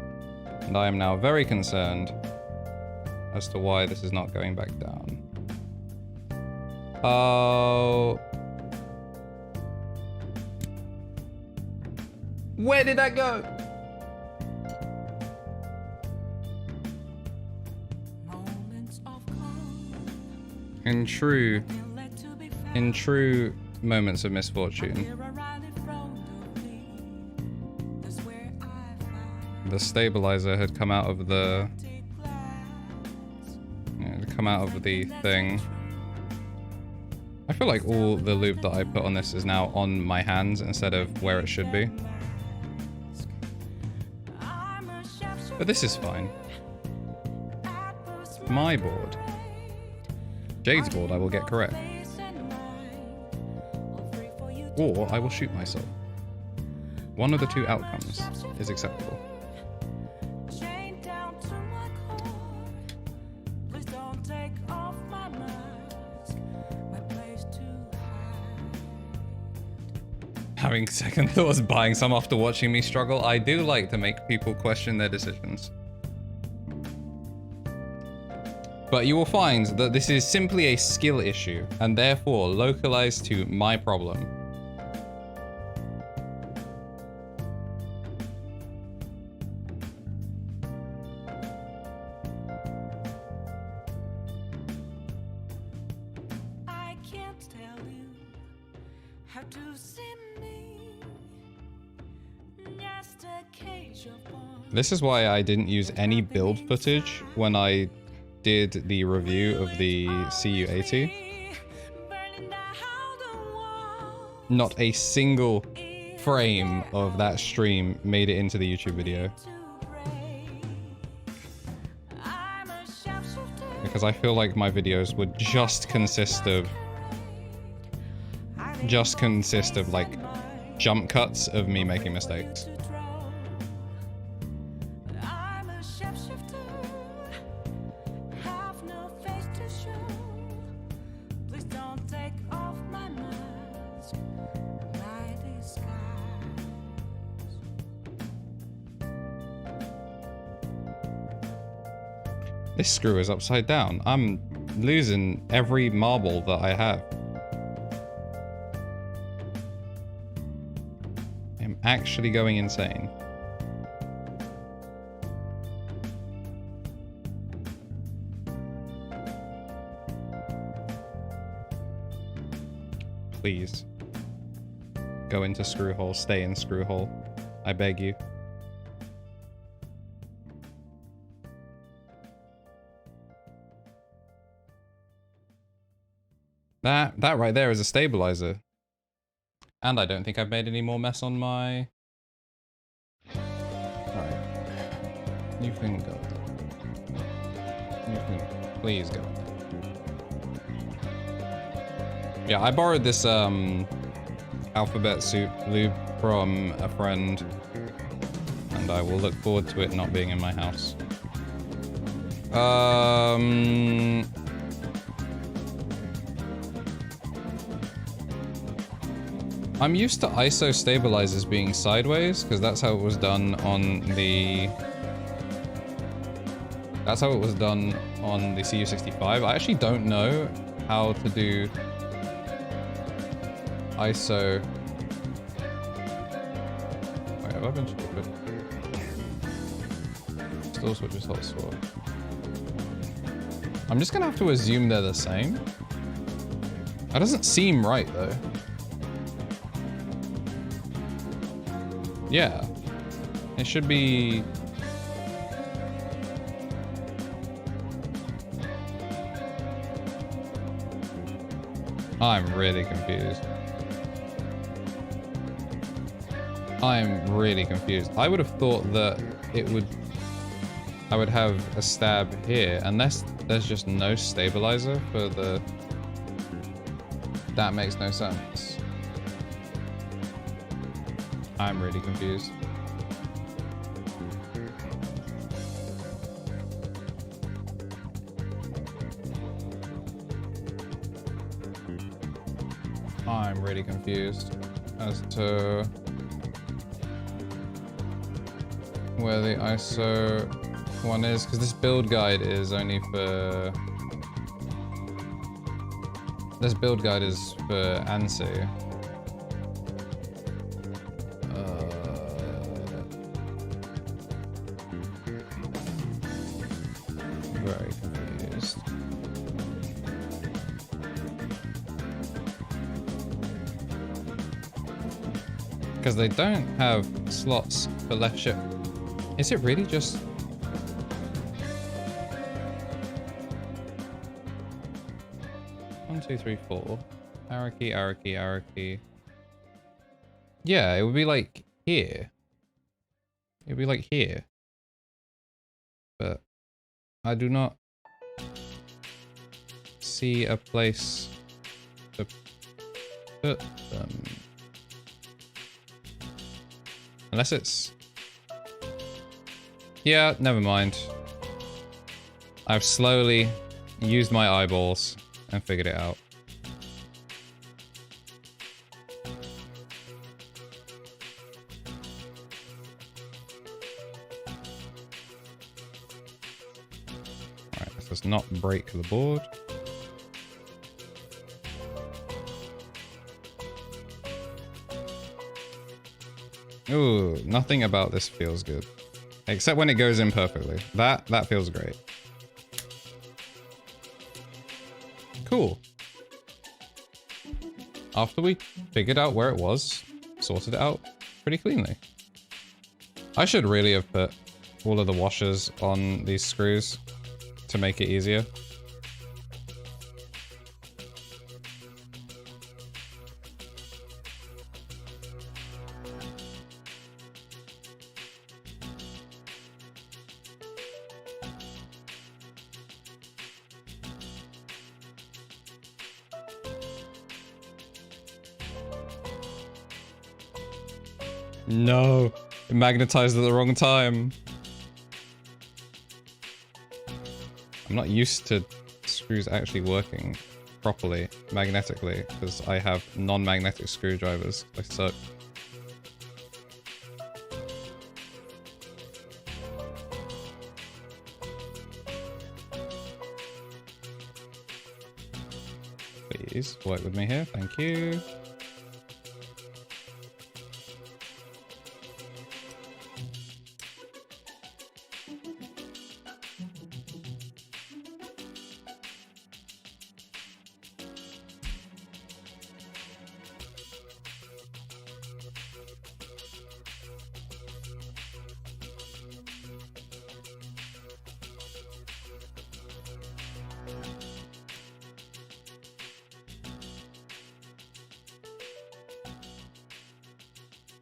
and I am now very concerned as to why this is not going back down. Oh. Where did that go? In true moments of misfortune, the stabilizer had come out of the thing. I feel like all the lube that I put on this is now on my hands instead of where it should be. But this is fine. My board. Jade's board I will get correct. Or I will shoot myself. One of the two outcomes is acceptable. Having second thoughts buying some after watching me struggle. I do like to make people question their decisions. But you will find that this is simply a skill issue and therefore localized to my problem. I can't tell you how to see me. Just a cage of bones. This is why I didn't use any build footage when I did the review of the CU80. Not a single frame of that stream made it into the YouTube video. Because I feel like my videos would just consist of like jump cuts of me making mistakes. I'm a shapeshifter, have no face to show. Please don't take off my mask, my disguise. This screw is upside down. I'm losing every marble that I have. I'm actually going insane. Please. Go into screw hole. Stay in screw hole. I beg you. That right there is a stabilizer. And I don't think I've made any more mess on my... Alright. You can go. You can... Please go. Yeah, I borrowed this alphabet soup lube from a friend. And I will look forward to it not being in my house. I'm used to ISO stabilizers being sideways, because that's how it was done on the... That's how it was done on the CU65. I actually don't know how to do ISO... Wait, have I been stupid? Still switches hot sword. I'm just gonna have to assume they're the same. That doesn't seem right, though. Yeah, it should be... I'm really confused. I'm really confused. I would have thought that it would... I would have a stab here, unless there's just no stabilizer for the... That makes no sense. I'm really confused. I'm really confused as to where the ISO one is, because this build guide is only for... This build guide is for ANSI. Very confused. Because they don't have slots for left shift. Is it really just... One, two, three, four. Arrow key, arrow key, arrow key. Yeah, it would be like here. It would be like here. But I do not see a place to put them. Unless it's... Yeah, never mind. I've slowly used my eyeballs and figured it out. Alright, let's not break the board. Ooh, nothing about this feels good. Except when it goes in perfectly. That feels great. Cool. After we figured out where it was, sorted it out pretty cleanly. I should really have put all of the washers on these screws to make it easier. No, it magnetized at the wrong time. I'm not used to screws actually working properly magnetically because I have non-magnetic screwdrivers. I suck. Please work with me here, thank you.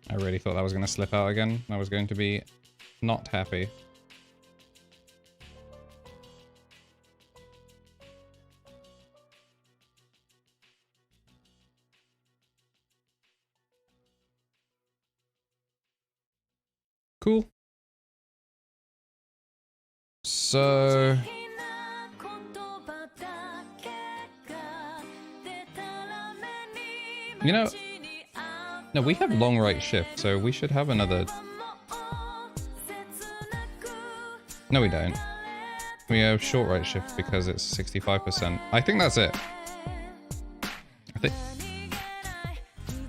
I really thought that was going to slip out again. I was going to be not happy. Cool. So... You know... No, we have long right shift, so we should have another... No, we don't. We have short right shift because it's 65%. I think that's it. I think...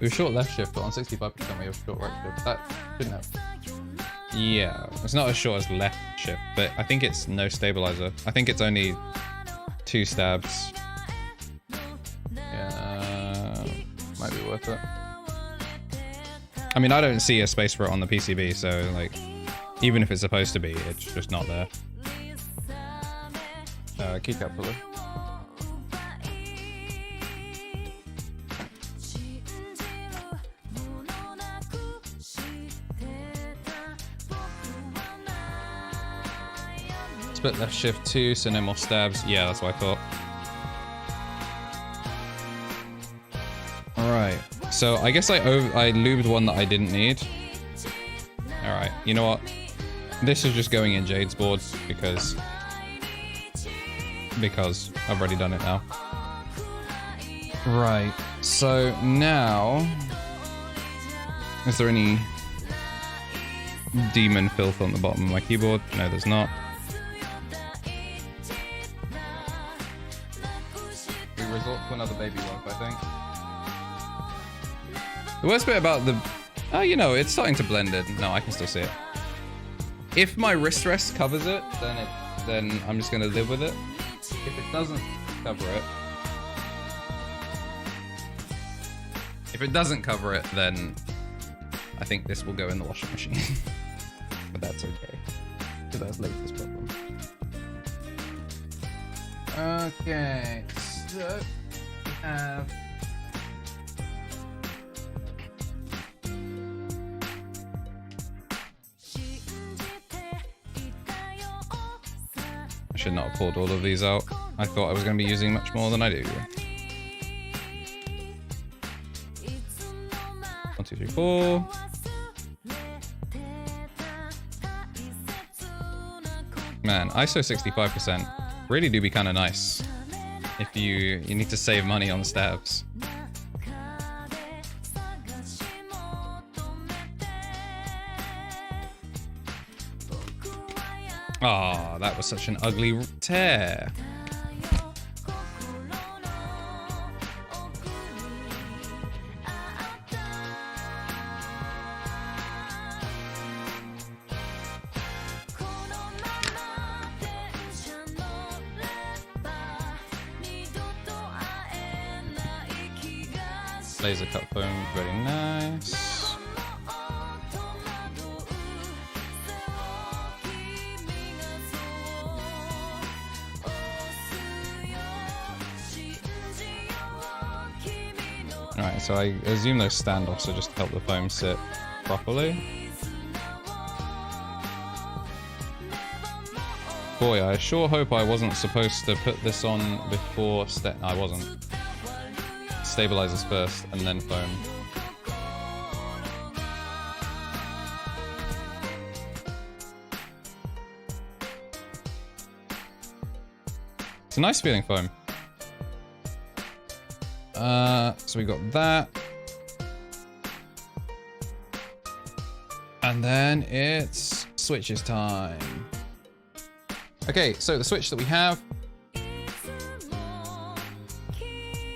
We have short left shift, but on 65% we have short right shift. That shouldn't have... Yeah, it's not as short as left shift, but I think it's no stabilizer. I think it's only 2 stabs. Yeah, might be worth it. I mean, I don't see a space for it on the PCB, so, like, even if it's supposed to be, it's just not there. Keycap puller. Split left shift 2, so no more stabs. Yeah, that's what I thought. Alright. So I guess I lubed one that I didn't need. Alright, you know what? This is just going in Jade's board because I've already done it now. Right, so now... Is there any demon filth on the bottom of my keyboard? No, there's not. We resort to another baby wipe, I think. The worst bit about the... Oh, you know, it's starting to blend in. No, I can still see it. If my wrist rest covers it, then I'm just going to live with it. If it doesn't cover it... If it doesn't cover it, then I think this will go in the washing machine. But that's okay. Because that's latest problem. Okay, so we have... I should not have pulled all of these out. I thought I was going to be using much more than I do. 1, 2, 3, 4. Man, ISO 65% really do be kind of nice if you need to save money on stabs. Ah, that was such an ugly tear. Laser cut foam, very nice. Alright, so I assume those standoffs are just to help the foam sit properly. Boy, I sure hope I wasn't supposed to put this on before I wasn't. Stabilizers first and then foam. It's a nice feeling foam. So we got that. And then it's switches time. Okay, so the switch that we have.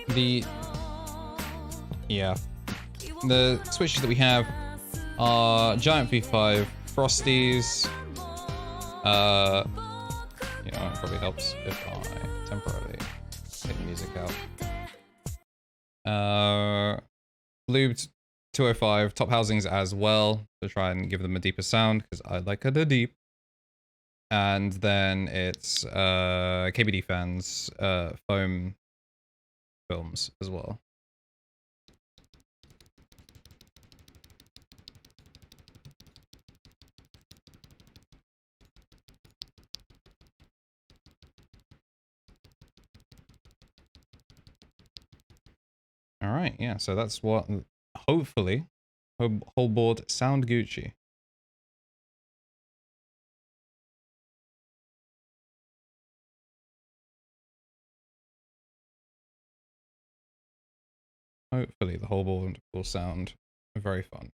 The switches that we have are Giant V5, Frosties. You know, it probably helps if I temporarily take the music out. Lubed 205 top housings as well to try and give them a deeper sound because I like it deep. And then it's KBD fans foam films as well. All right, yeah, so that's what hopefully whole board sound Gucci. Hopefully the whole board will sound very fun.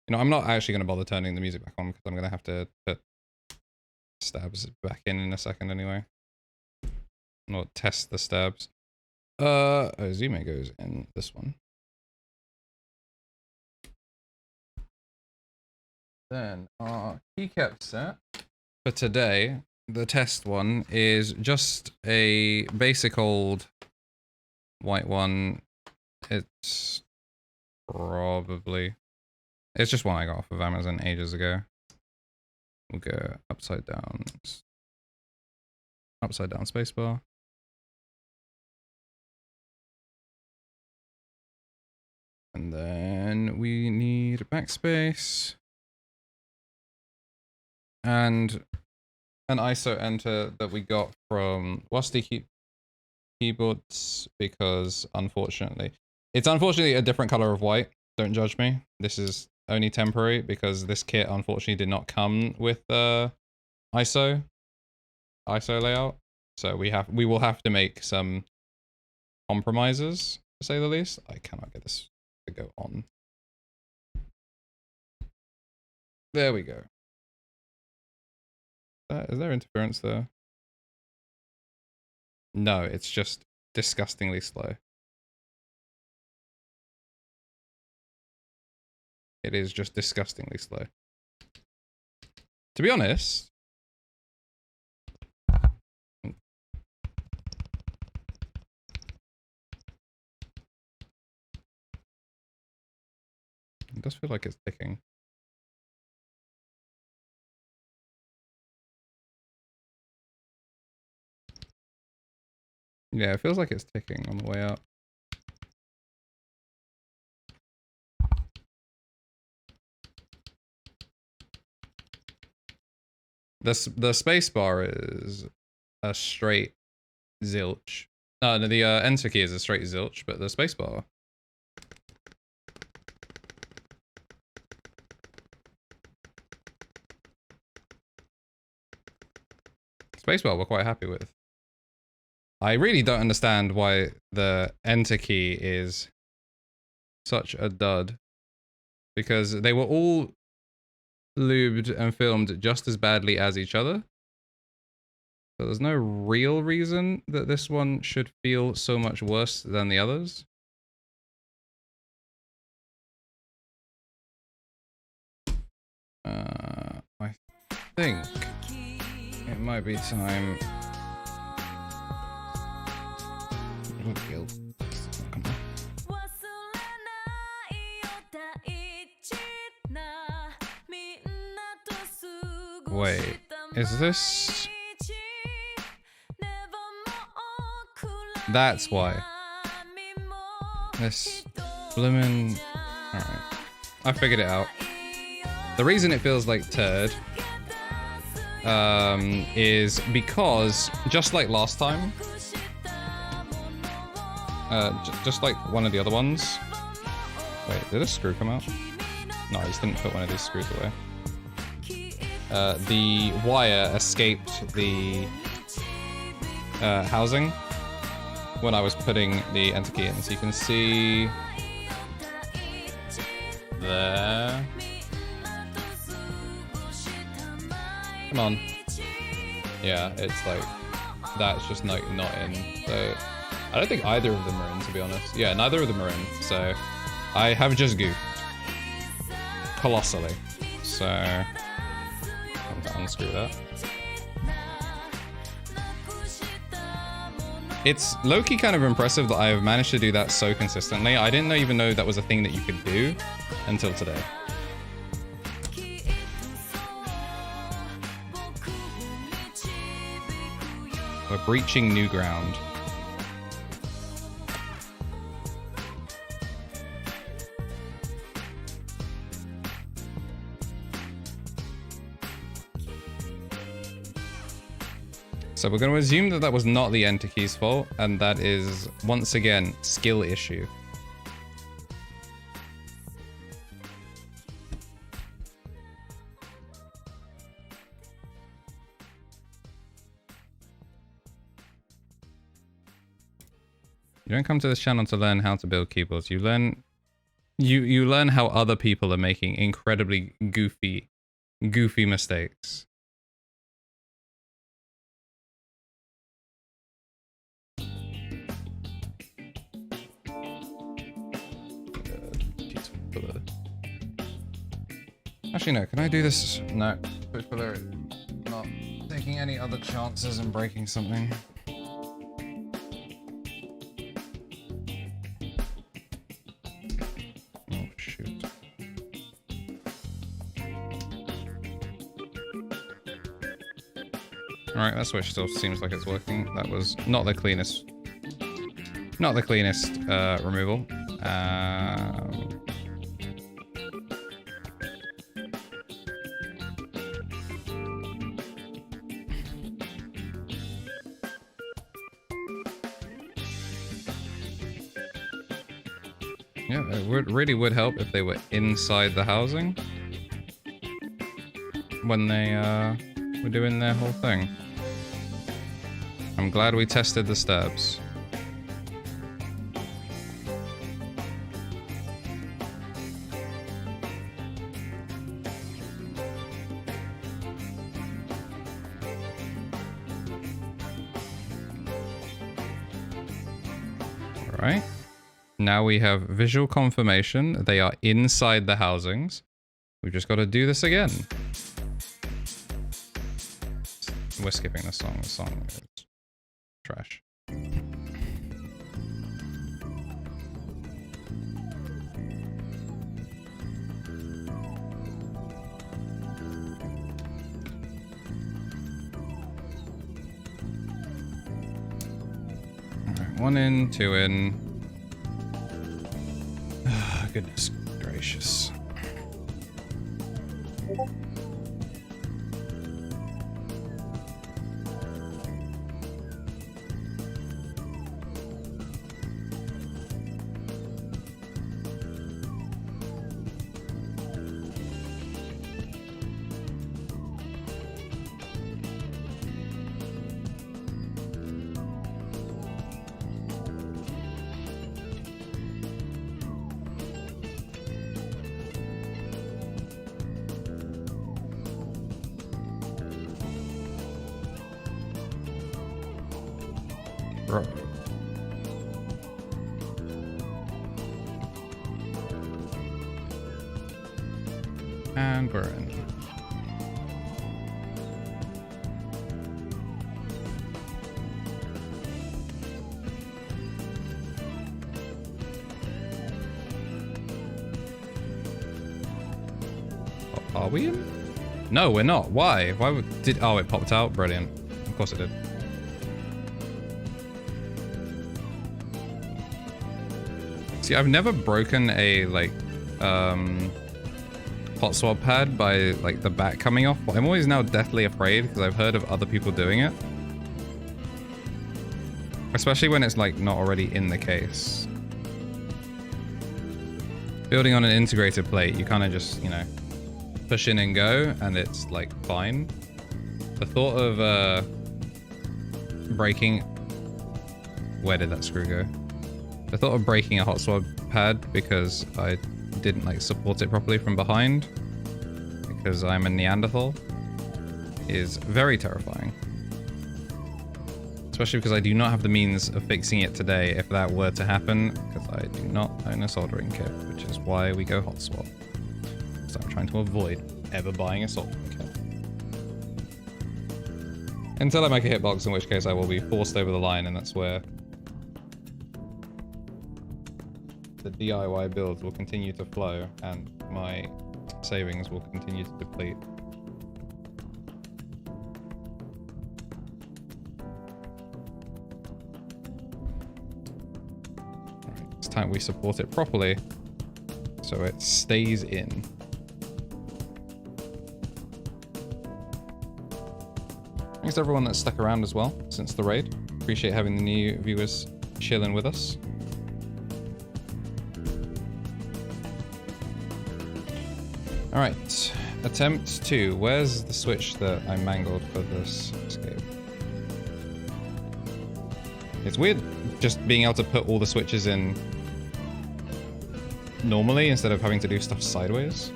You know, I'm not actually going to bother turning the music back on because I'm going to have to put stabs back in a second anyway. Not test the stabs. Zume goes in this one. Then our keycap set for today, the test one, is just a basic old white one. It's probably... It's just one I got off of Amazon ages ago. We'll go upside down spacebar. And then we need backspace. And an ISO enter that we got from Wasti keyboards because unfortunately, it's unfortunately a different color of white. Don't judge me. This is only temporary because this kit unfortunately did not come with ISO layout. So we will have to make some compromises, to say the least. I cannot get this to go on. There we go. Is there interference there? No, it's just disgustingly slow. It is just disgustingly slow. To be honest, it does feel like it's ticking. Yeah, it feels like it's ticking on the way up. The space bar is a straight zilch. No, the enter key is a straight zilch, but the space bar. Spacebar we're quite happy with. I really don't understand why the enter key is such a dud. Because they were all lubed and filmed just as badly as each other. So there's no real reason that this one should feel so much worse than the others. I think it might be time. Wait, is this? That's why. This bloomin'. Alright. I figured it out. The reason it feels like turd is because, just like last time, just like one of the other ones. Wait, did a screw come out? No, I just didn't put one of these screws away. The wire escaped the housing when I was putting the enter key in. So you can see there. Come on. Yeah, it's like that's just like not in. So I don't think either of them are in, to be honest. Yeah, neither of them are in. So I have just goofed colossally. So I'm gonna unscrew that. It's low-key kind of impressive that I've managed to do that so consistently. I didn't even know that was a thing that you could do until today. We're breaching new ground. So we're going to assume that that was not the enter key's fault, and that is, once again, skill issue. You don't come to this channel to learn how to build keyboards. You learn how other people are making incredibly goofy mistakes. Actually, no. Can I do this? No. Switch pillar. Not taking any other chances and breaking something. Oh, shoot. Alright, that switch still seems like it's working. That was not the cleanest. Not the cleanest removal. Yeah, it really would help if they were inside the housing when they were doing their whole thing. I'm glad we tested the stabs. All right. Now we have visual confirmation. They are inside the housings. We've just got to do this again. We're skipping the song. The song is trash. All right, 1 in, 2 in. Goodness gracious. Bro. And we're in. Are we in? No, we're not. Why? Why did... Oh, it popped out? Brilliant. Of course it did. See, I've never broken a, like, hot swab pad by, like, the back coming off, but I'm always now deathly afraid because I've heard of other people doing it. Especially when it's, like, not already in the case. Building on an integrated plate, you kind of just, you know, push in and go, and it's, like, fine. The thought of, breaking... Where did that screw go? I thought of breaking a hot swap pad because I didn't like support it properly from behind. Because I'm a Neanderthal. Is very terrifying. Especially because I do not have the means of fixing it today if that were to happen. Because I do not own a soldering kit, which is why we go hot swap. So I'm trying to avoid ever buying a soldering kit. Until I make a hitbox, in which case I will be forced over the line, and that's where the DIY builds will continue to flow and my savings will continue to deplete. Alright, it's time we support it properly so it stays in. Thanks to everyone that's stuck around as well since the raid. Appreciate having the new viewers chilling with us. Alright, attempt 2. Where's the switch that I mangled for this escape? It's weird just being able to put all the switches in normally instead of having to do stuff sideways.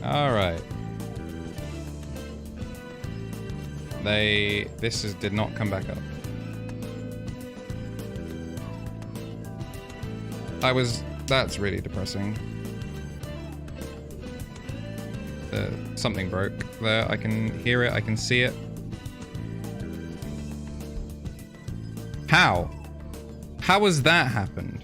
Alright. Did not come back up. That's really depressing. Something broke there. I can hear it, I can see it. How? How has that happened?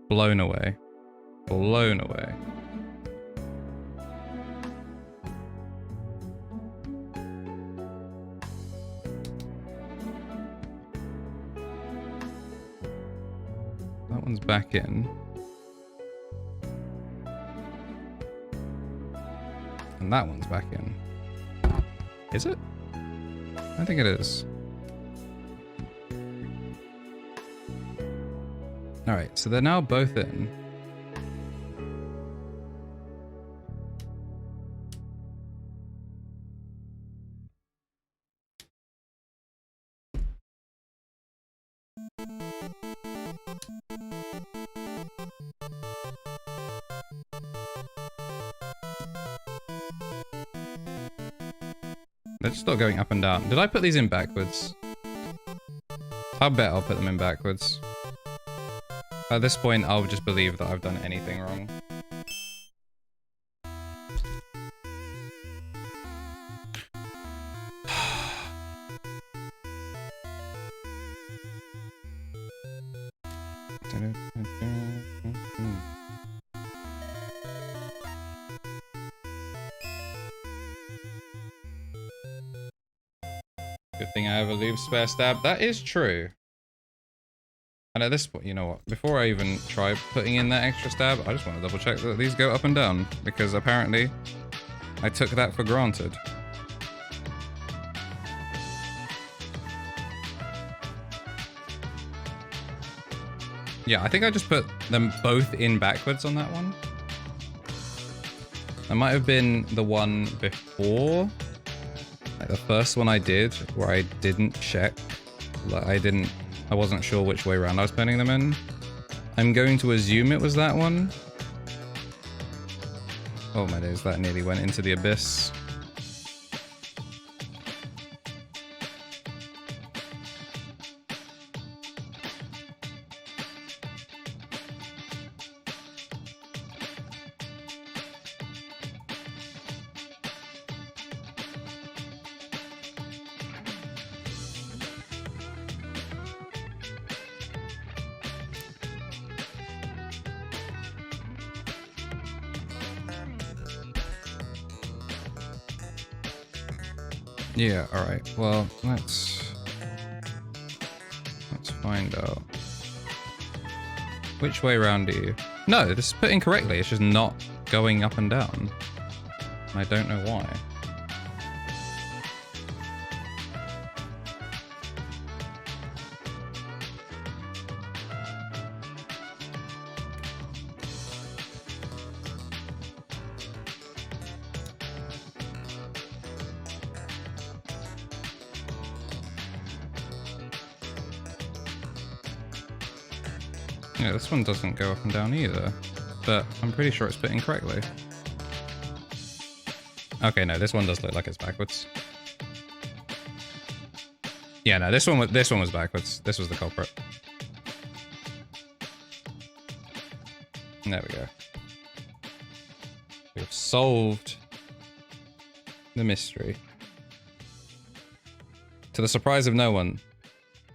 Blown away. Blown away. That one's back in. And that one's back in. Is it? I think it is. Alright, so they're now both in. They're just not going up and down. Did I put these in backwards? I bet I'll put them in backwards. At this point, I'll just believe that I've done anything wrong. Good thing I ever leave spare stab. That is true. And at this point, you know what? Before I even try putting in that extra stab, I just want to double check that these go up and down. Because apparently, I took that for granted. Yeah, I think I just put them both in backwards on that one. That might have been the one before. Like the first one I did, where I didn't check. Like I wasn't sure which way around I was putting them in. I'm going to assume it was that one. Oh my days, that nearly went into the abyss. Yeah, alright. Well, let's find out. Which way around do you... No, this is put incorrectly. It's just not going up and down. I don't know why. Yeah, this one doesn't go up and down either, but I'm pretty sure it's spitting correctly. Okay, no, this one does look like it's backwards. Yeah, no, this one was backwards. This was the culprit. There we go. We've solved the mystery. To the surprise of no one,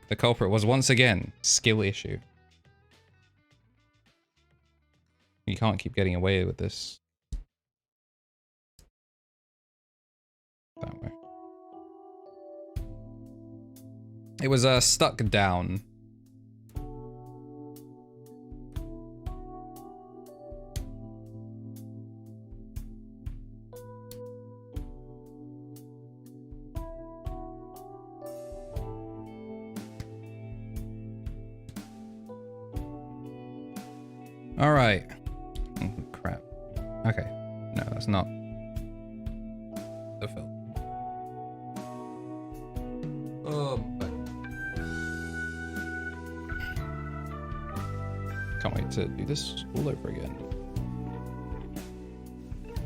the culprit was once again skill issue. You can't keep getting away with this. That way. It was stuck down. All right. Oh, crap. Okay. No, that's not the film. Oh, but can't wait to do this all over again.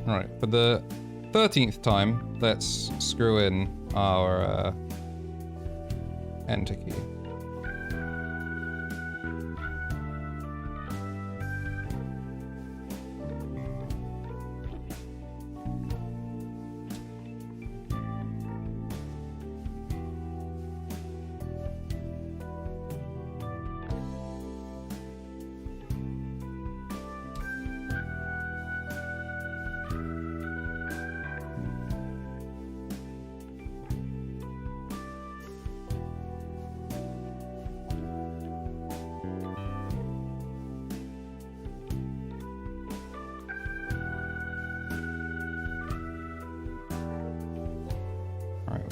All right, for the 13th time, let's screw in our enter key.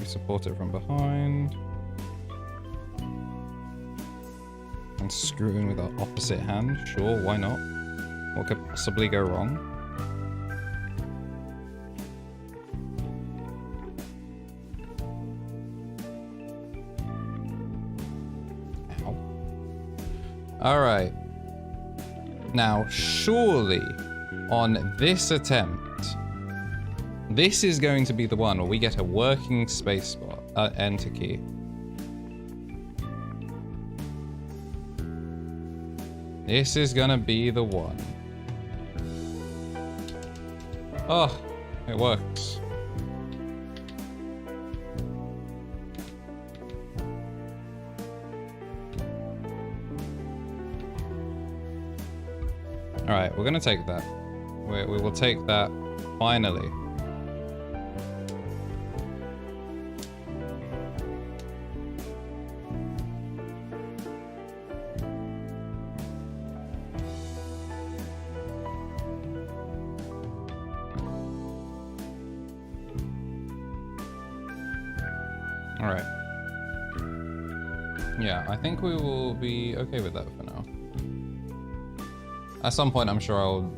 Support it from behind. And screw in with our opposite hand. Sure, why not? What could possibly go wrong? Ow. Alright. Now, surely, on this attempt, this is going to be the one where we get a working spacebar, enter key. This is gonna be the one. Oh, it works. All right, we're gonna take that. We will take that finally. Alright. Yeah, I think we will be okay with that for now. At some point, I'm sure I'll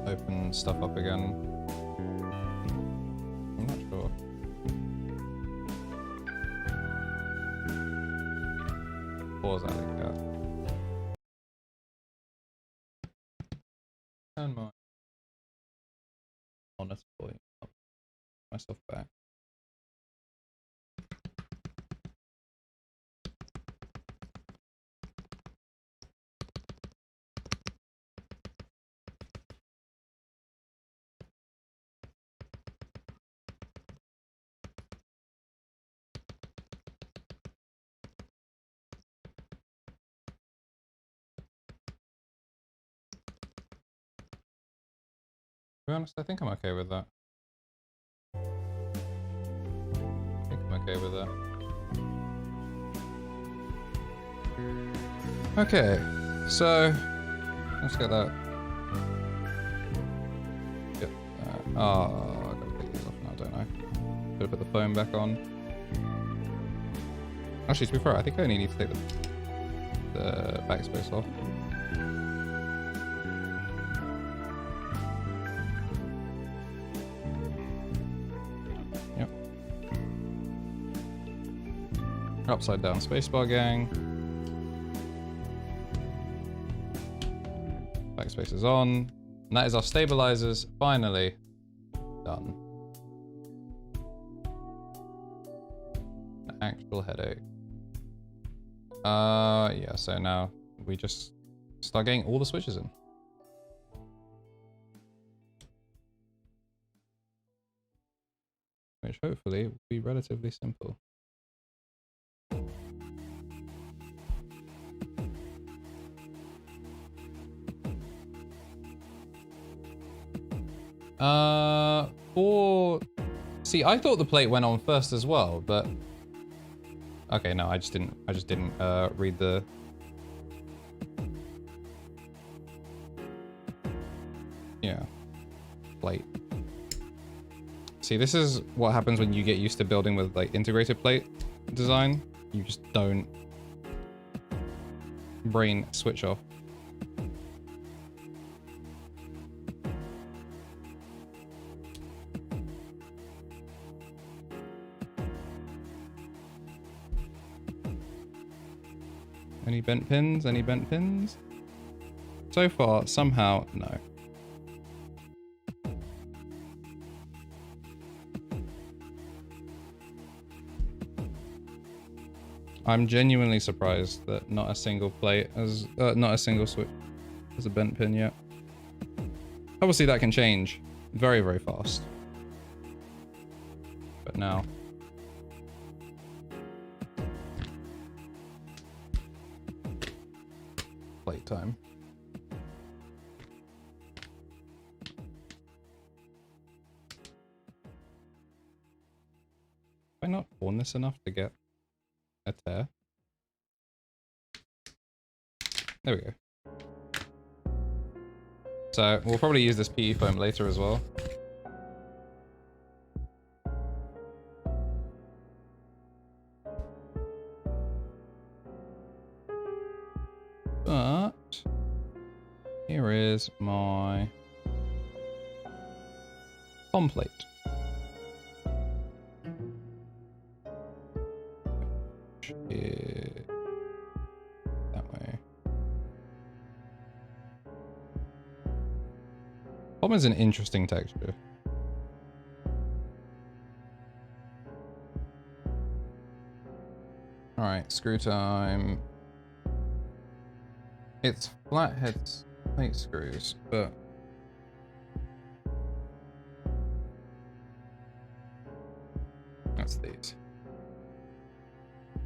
open stuff up again. I'm not sure. Pause that like that. Turn my honest volume up. Myself back. To be honest, I think I'm okay with that. I think I'm okay with that. Okay, so let's get that. Yep. Oh, I gotta take these off now, don't I? Gotta put the phone back on. Actually, to be fair, I think I only need to take the backspace off. Upside down spacebar gang. space is on. And that is our stabilizers finally done. An actual headache. Yeah, so now we just start getting all the switches in. Which hopefully will be relatively simple. See, I thought the plate went on first as well, but okay, no, I just didn't read the plate. See, this is what happens when you get used to building with like integrated plate design. You just don't brain switch off. Any bent pins? Any bent pins? So far, somehow, no. I'm genuinely surprised that not a single plate has, not a single switch has a bent pin yet. Obviously that can change very, very fast. But now. Plate time. Have I not worn this enough to get a tear? There we go. So we'll probably use this PE foam later as well. But here is my POM plate. That way. POM is an interesting texture. Alright, screw time. It's flathead plate screws, but that's these.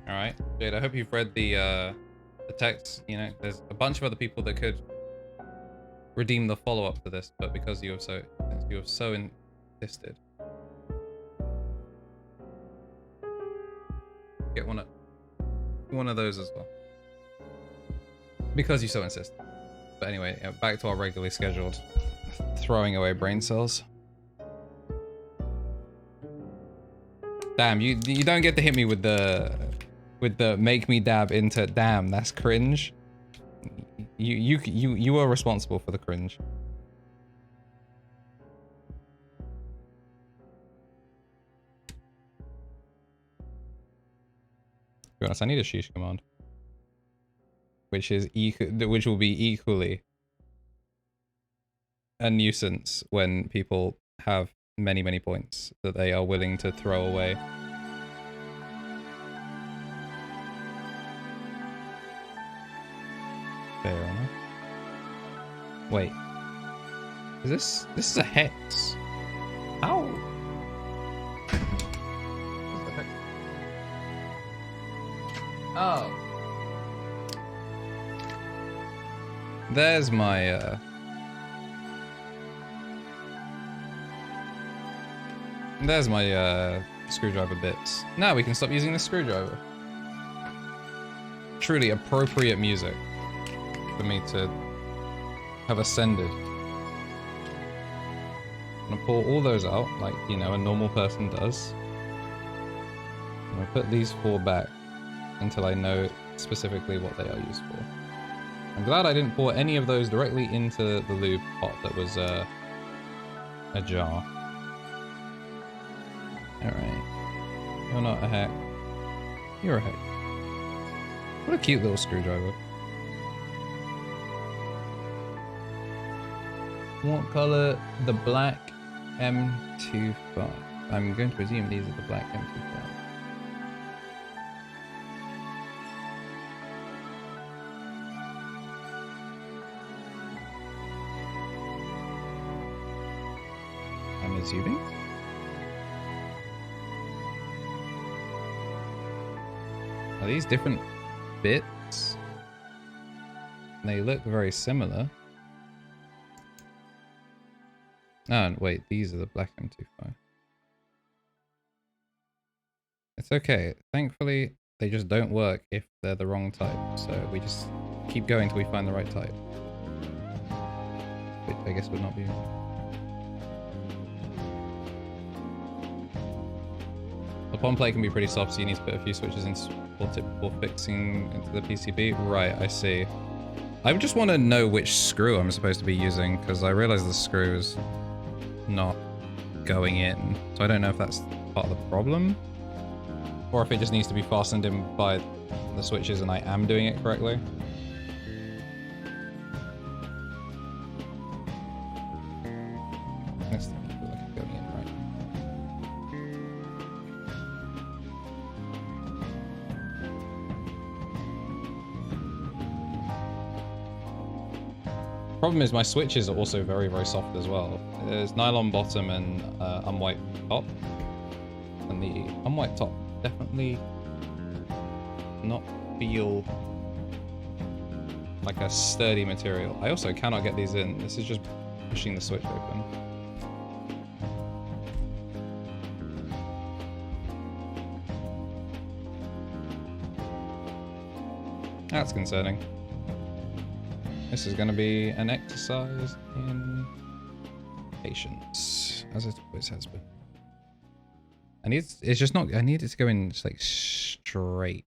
Alright, Jade, I hope you've read the text. You know, there's a bunch of other people that could redeem the follow-up to this, but because you have so insisted, get one of those as well. Because you so insist. But anyway, back to our regularly scheduled throwing away brain cells. Damn, you don't get to hit me with the make me dab into damn, that's cringe. You are responsible for the cringe. To be honest, I need a sheesh command. Which will be equally a nuisance when people have many points that they are willing to throw away. Fair enough. Wait. This is a hex. How? What's the hex? Oh. There's my screwdriver bits. Now we can stop using the screwdriver. Truly appropriate music for me to have ascended. I'm gonna pull all those out like, you know, a normal person does. I'm gonna put these 4 back until I know specifically what they are used for. I'm glad I didn't pour any of those directly into the lube pot that was a jar. Alright. You're not a hack. You're a hack. What a cute little screwdriver. What color? The black M25. I'm going to presume these are the black M25. I'm assuming. Are these different bits? They look very similar. Oh, wait, these are the black M25. It's okay. Thankfully, they just don't work if they're the wrong type. So we just keep going till we find the right type. Which I guess would not be... The PON plate can be pretty soft, so you need to put a few switches in support it before fixing into the PCB. Right, I see. I just want to know which screw I'm supposed to be using, because I realize the screw is not going in. So I don't know if that's part of the problem, or if it just needs to be fastened in by the switches and I am doing it correctly. Let's feel like it's going in right. Problem is my switches are also very, very soft as well. There's nylon bottom and unwhite top. And the unwhite top definitely not feel like a sturdy material. I also cannot get these in. This is just pushing the switch open. That's concerning. This is going to be an exercise in patience, as it always has been. It's just not, I need it to go in just like straight.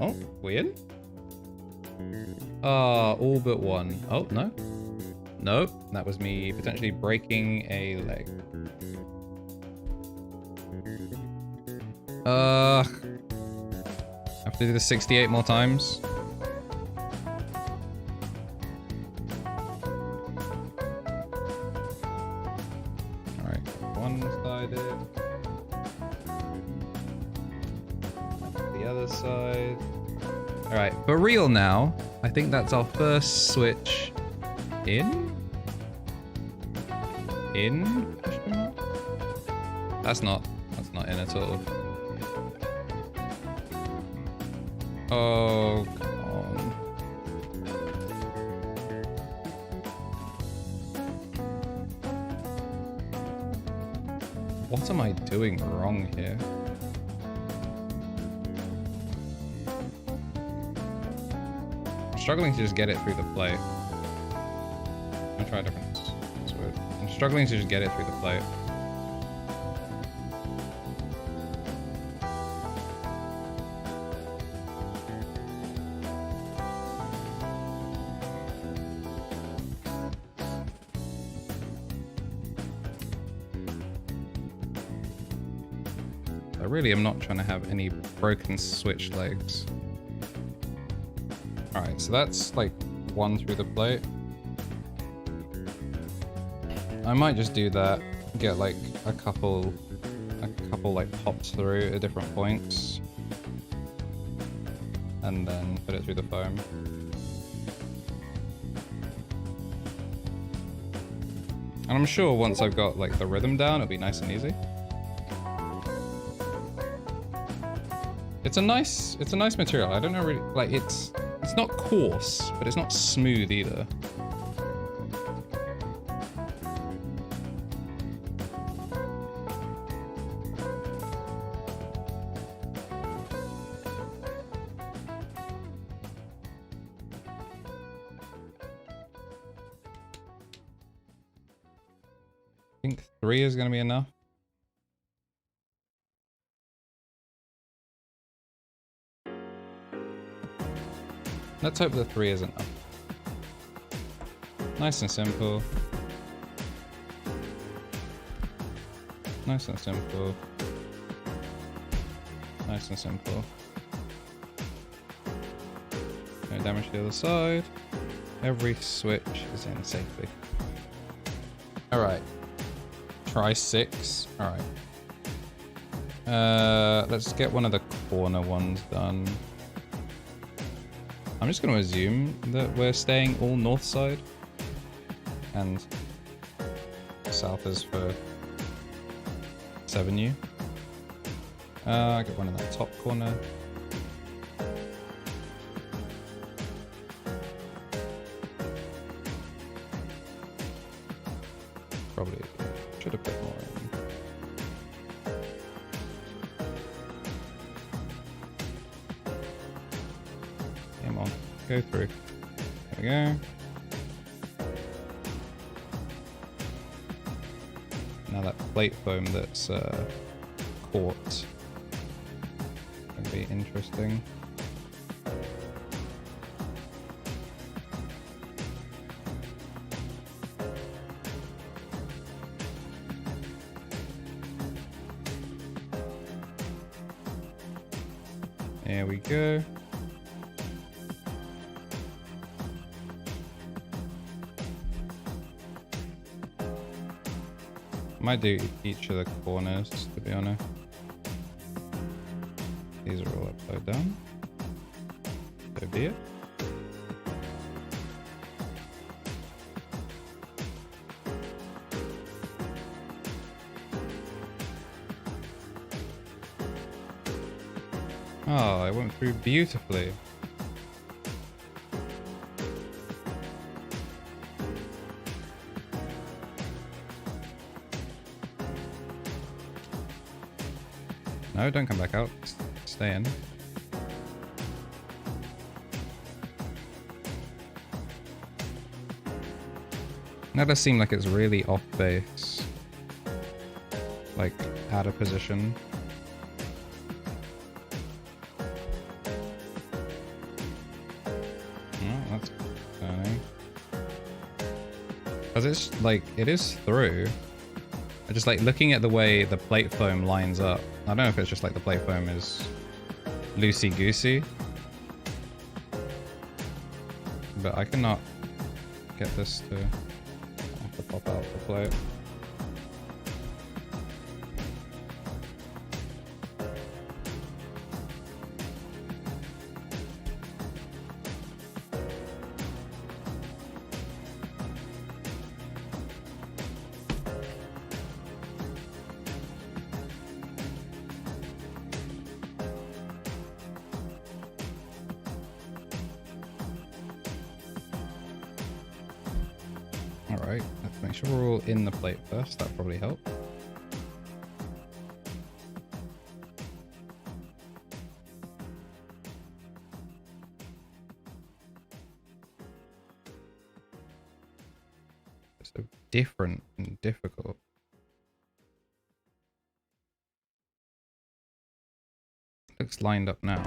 Oh, weird. Ah, all but one. Oh, no. No, that was me potentially breaking a leg. I have to do this 68 more times. Alright, one-sided. The other side. Alright, for real now, I think that's our first switch in? In? That's not in at all. Oh, come on. What am I doing wrong here? I'm struggling to just get it through the plate. I'm gonna try a different switch. I'm struggling to just get it through the plate. Really, I'm not trying to have any broken switch legs. Alright, so that's like one through the plate. I might just do that, get like a couple like pops through at different points, and then put it through the foam. And I'm sure once I've got like the rhythm down, it'll be nice and easy. It's a nice material. I don't know really, like it's not coarse, but it's not smooth either. I think 3 is going to be enough. Let's hope the 3 is enough. Nice and simple. Nice and simple. Nice and simple. damage to the other side. Every switch is in safely. Alright. Try 6. Alright. Let's get one of the corner ones done. I'm just going to assume that we're staying all north side. And south is for 7U. I get one in that top corner. Probably should have put more in. Come on, go through. There we go. Now that plate foam that's caught. Gonna be interesting. There we go. Might do each of the corners, to be honest. These are all upside down. So be it. Oh, it went through beautifully. No, don't come back out. Stay in. That does seem like it's really off base. Like, out of position. Oh, that's concerning. Because it's like, it is through. I just like looking at the way the plate foam lines up. I don't know if it's just like the plate foam is loosey-goosey. But I cannot get this to pop out the plate. Alright, let's make sure we're all in the plate first. That'll probably help. So different and difficult. Looks lined up now.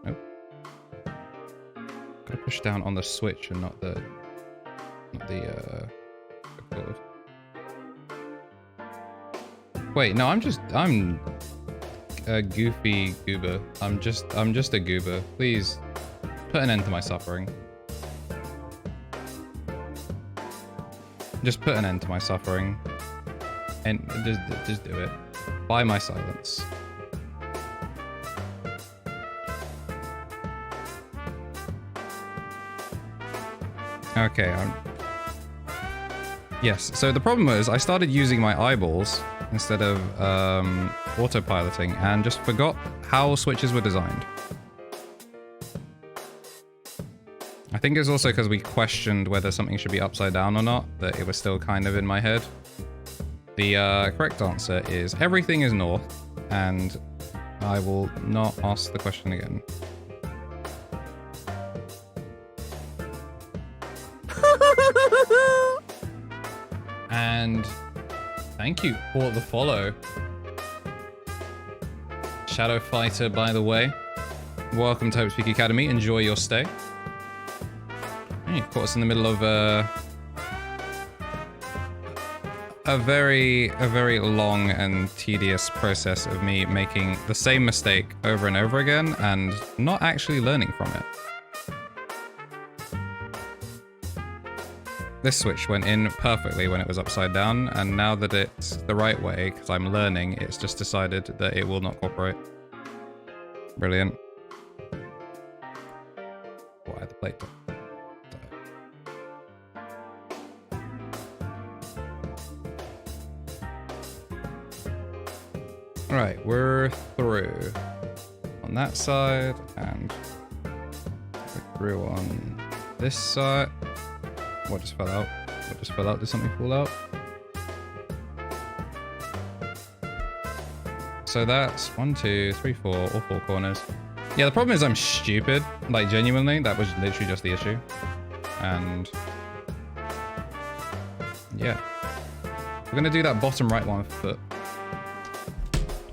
Nope. Gotta push down on the switch and not the cord. Wait, no, I'm a goofy goober. I'm just a goober. Please put an end to my suffering. Just put an end to my suffering. And just do it. Buy my silence. Okay, yes, so the problem was I started using my eyeballs instead of autopiloting and just forgot how switches were designed. I think it's also because we questioned whether something should be upside down or not, that it was still kind of in my head. The correct answer is everything is north, and I will not ask the question again. And thank you for the follow. Shadow Fighter, by the way. Welcome to Hope's Peak Academy. Enjoy your stay. You caught us in the middle of a very long and tedious process of me making the same mistake over and over again and not actually learning from it. This switch went in perfectly when it was upside down, and now that it's the right way, because I'm learning, it's just decided that it will not cooperate. Brilliant. Well, I had the plate. Right, we're through on that side, and we're through on this side. What just fell out? What just fell out? Did something fall out? So that's 1, 2, 3, 4, all 4 corners. Yeah, the problem is I'm stupid. Like, genuinely, that was literally just the issue. And yeah, we're gonna do that bottom right one foot.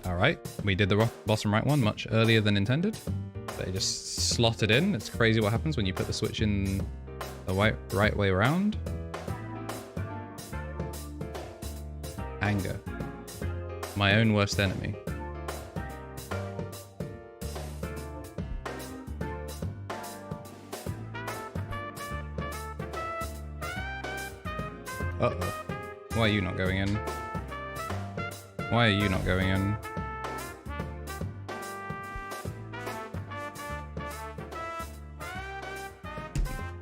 All right, we did the bottom right one much earlier than intended. They just slotted in. It's crazy what happens when you put the switch in the right way around. Anger. My own worst enemy. Uh-oh. Why are you not going in? Why are you not going in?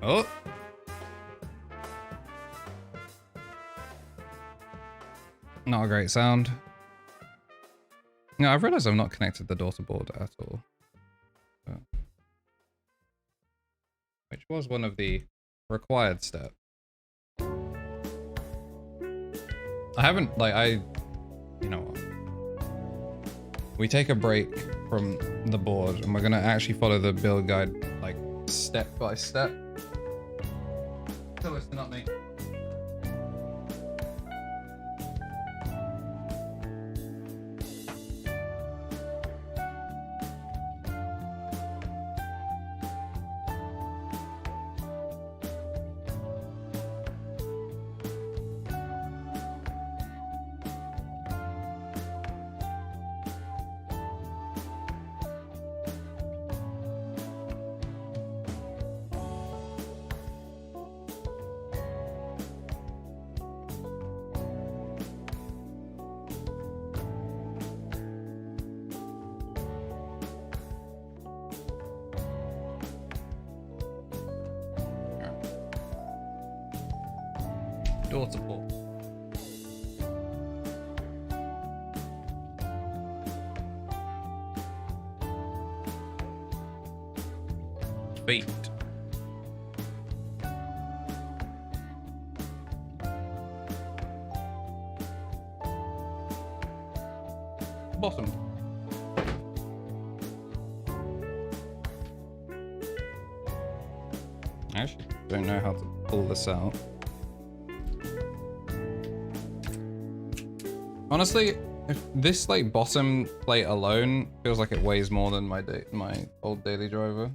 Oh! Not a great sound. No, I've realized I've not connected the daughter board at all. Which was one of the required steps. I haven't, like, you know what? We take a break from the board and we're gonna actually follow the build guide, like, step by step. So it's not me. Daughter port. Feet. Bottom. I actually don't know how to pull this out. Honestly, if this like bottom plate alone feels like it weighs more than my old daily driver.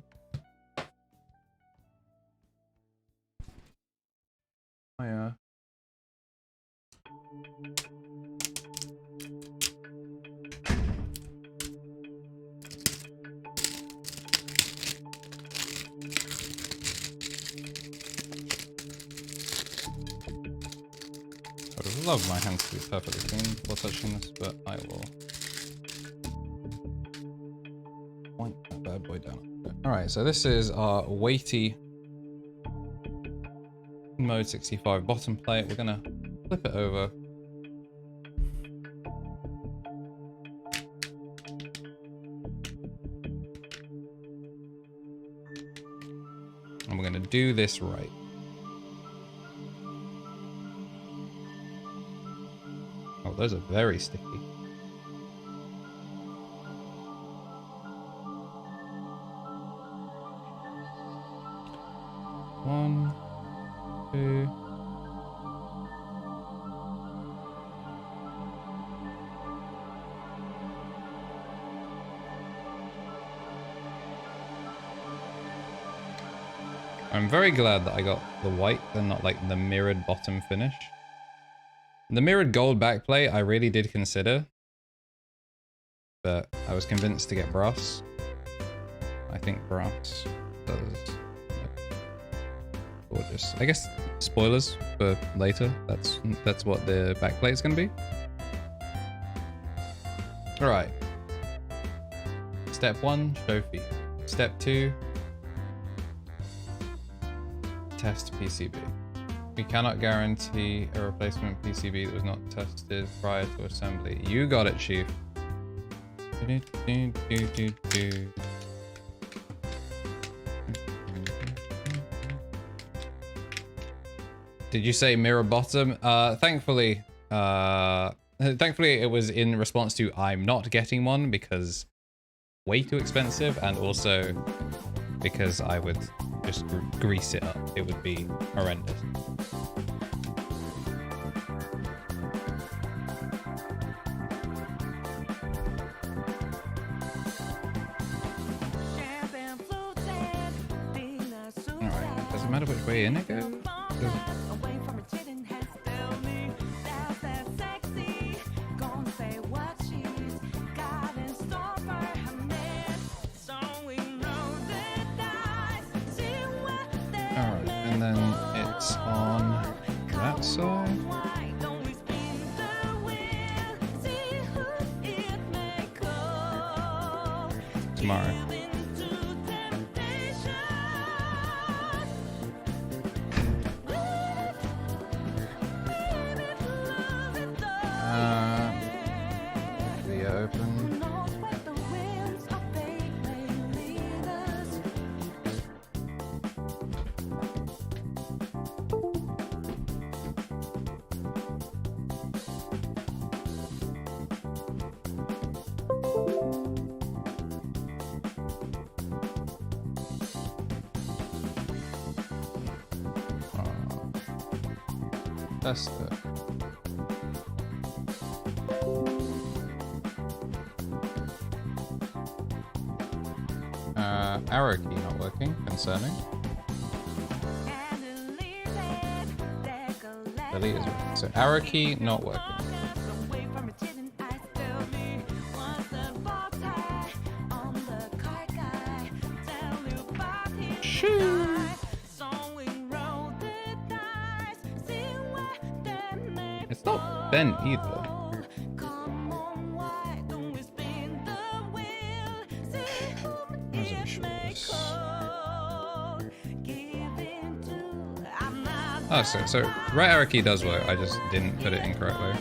Oh yeah. I would love my hands to be perfectly clean before touching this, but I will point that bad boy down. Alright, so this is our weighty Mode 65 bottom plate. We're gonna flip it over. And we're gonna do this right. Oh, those are very sticky. One, two. I'm very glad that I got the white and not like the mirrored bottom finish. The mirrored gold backplate I really did consider, but I was convinced to get brass. I think brass does look gorgeous. I guess spoilers for later. That's what the backplate is going to be. All right. Step 1, show feed. Step 2, test PCB. We cannot guarantee a replacement PCB that was not tested prior to assembly. You got it, Chief. Did you say mirror bottom? Thankfully it was in response to I'm not getting one because way too expensive, and also because I would just grease it up. It would be horrendous. Alright, does it matter which way in it goes? Alright, and then it's on that side. Tomorrow. Video open. That's it. Arrow key not working, concerning. Delete is working. So arrow key not working. Shoo! It's not bent either. Oh, so right arrow key does work, I just didn't put it in correctly.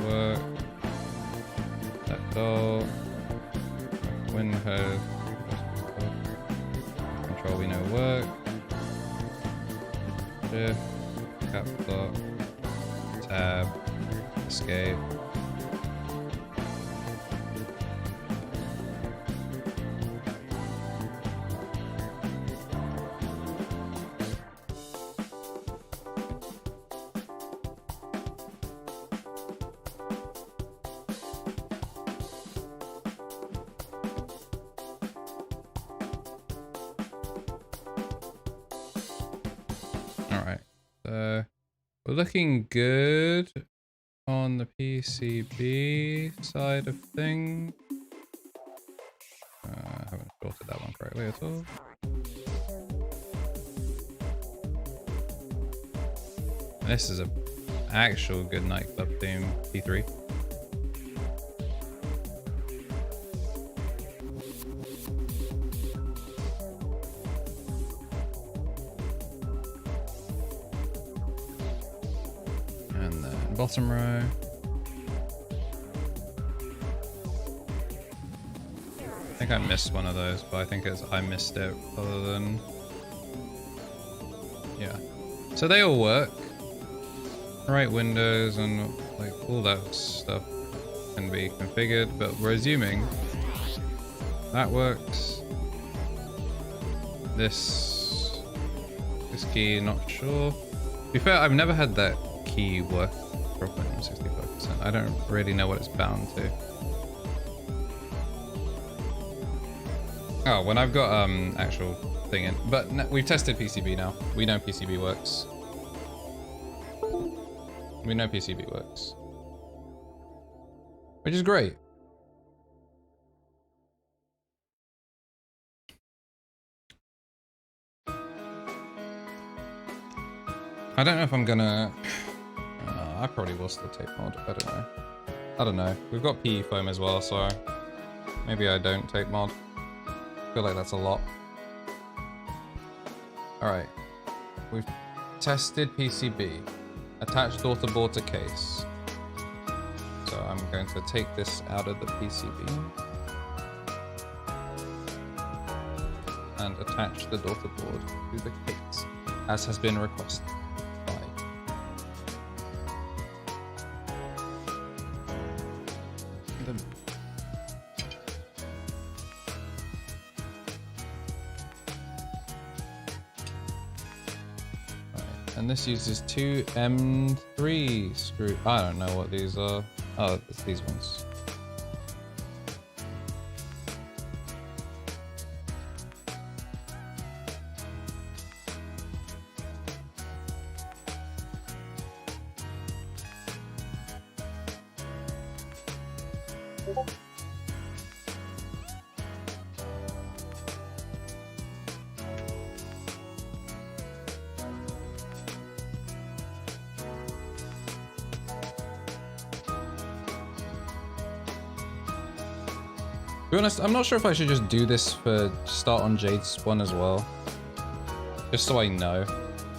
Work. Left all. Window. Control we know work. Shift. Cap lock. Tab. Escape. Alright, so we're looking good on the PCB side of things. I haven't sorted that one correctly at all. This is a actual good nightclub theme, P3. And then bottom row. I think I missed one of those, but I think I missed it other than... Yeah. So they all work. Right windows and like all that stuff can be configured, but we're assuming that works. This this key, not sure. To be fair, I've never had that key work properly on 65%. I don't really know what it's bound to. Oh, when I've got actual thing in. But no, we've tested PCB now. We know PCB works. We know PCB works. Which is great. I don't know if I'm gonna... I probably will still take mod. I don't know. I don't know. We've got PE foam as well, so maybe I don't take mod. I feel like that's a lot. Alright. We've tested PCB. Attach daughter board to case. So I'm going to take this out of the PCB. And attach the daughter board to the case, as has been requested. And this uses two M3 screw. I don't know what these are. Oh, it's these ones. To be honest, I'm not sure if I should just do this for start on Jade's one as well. Just so I know.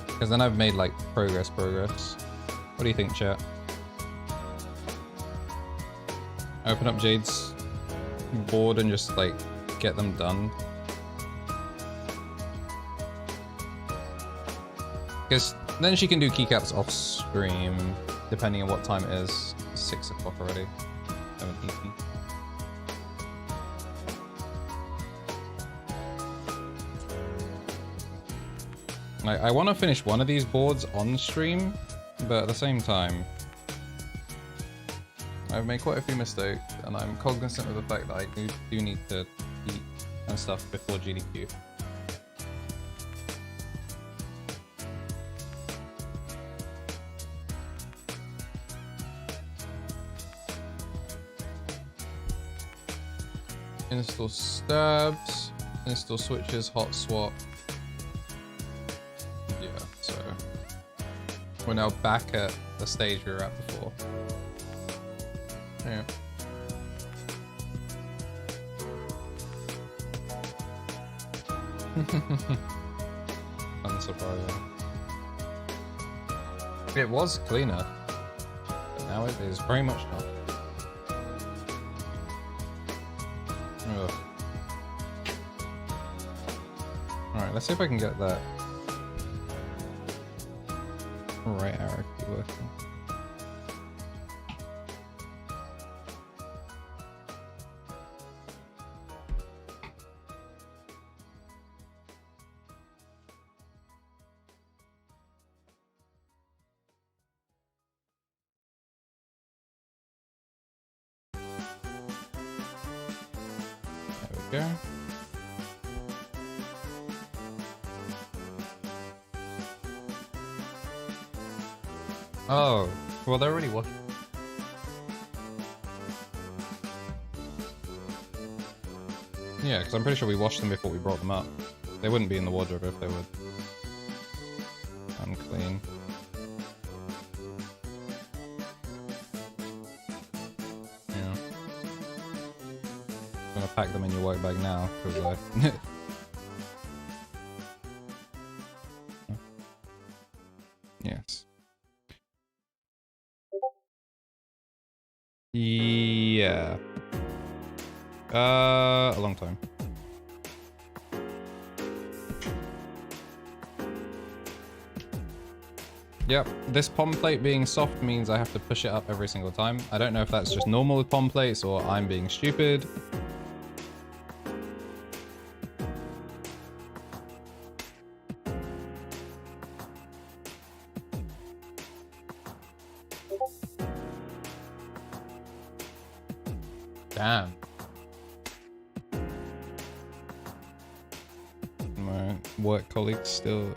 Because then I've made like progress. What do you think, chat? Open up Jade's board and just like get them done. Because then she can do keycaps off stream, depending on what time it is. 6 o'clock already. 7:18. I want to finish one of these boards on stream, but at the same time, I've made quite a few mistakes, and I'm cognizant of the fact that I do need to eat and stuff before GDQ. Install stabs, install switches, hot swap. So we're now back at the stage we were at before. Yeah. Unsurprising. It was cleaner, but now it is very much not. Ugh. Alright, let's see if I can get that right arrow key working. There we go. Oh, well, they're already watching. Yeah, because I'm pretty sure we washed them before we brought them up. They wouldn't be in the wardrobe if they were unclean. Yeah. I'm gonna pack them in your work bag now, because yes. Yeah. A long time. Yep, this POM plate being soft means I have to push it up every single time. I don't know if that's just normal with POM plates or I'm being stupid. Damn. My work colleagues still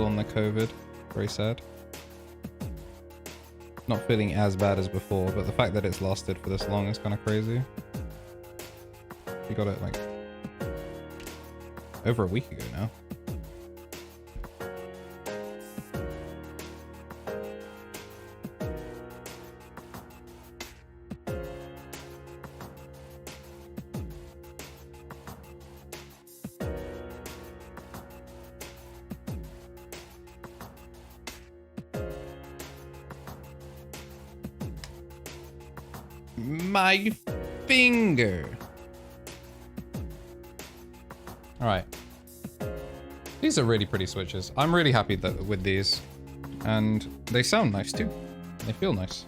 on the COVID. Very sad. Not feeling as bad as before, but the fact that it's lasted for this long is kind of crazy. You got it like over a week ago now. My finger. All right. These are really pretty switches. I'm really happy with these, and they sound nice too. They feel nice.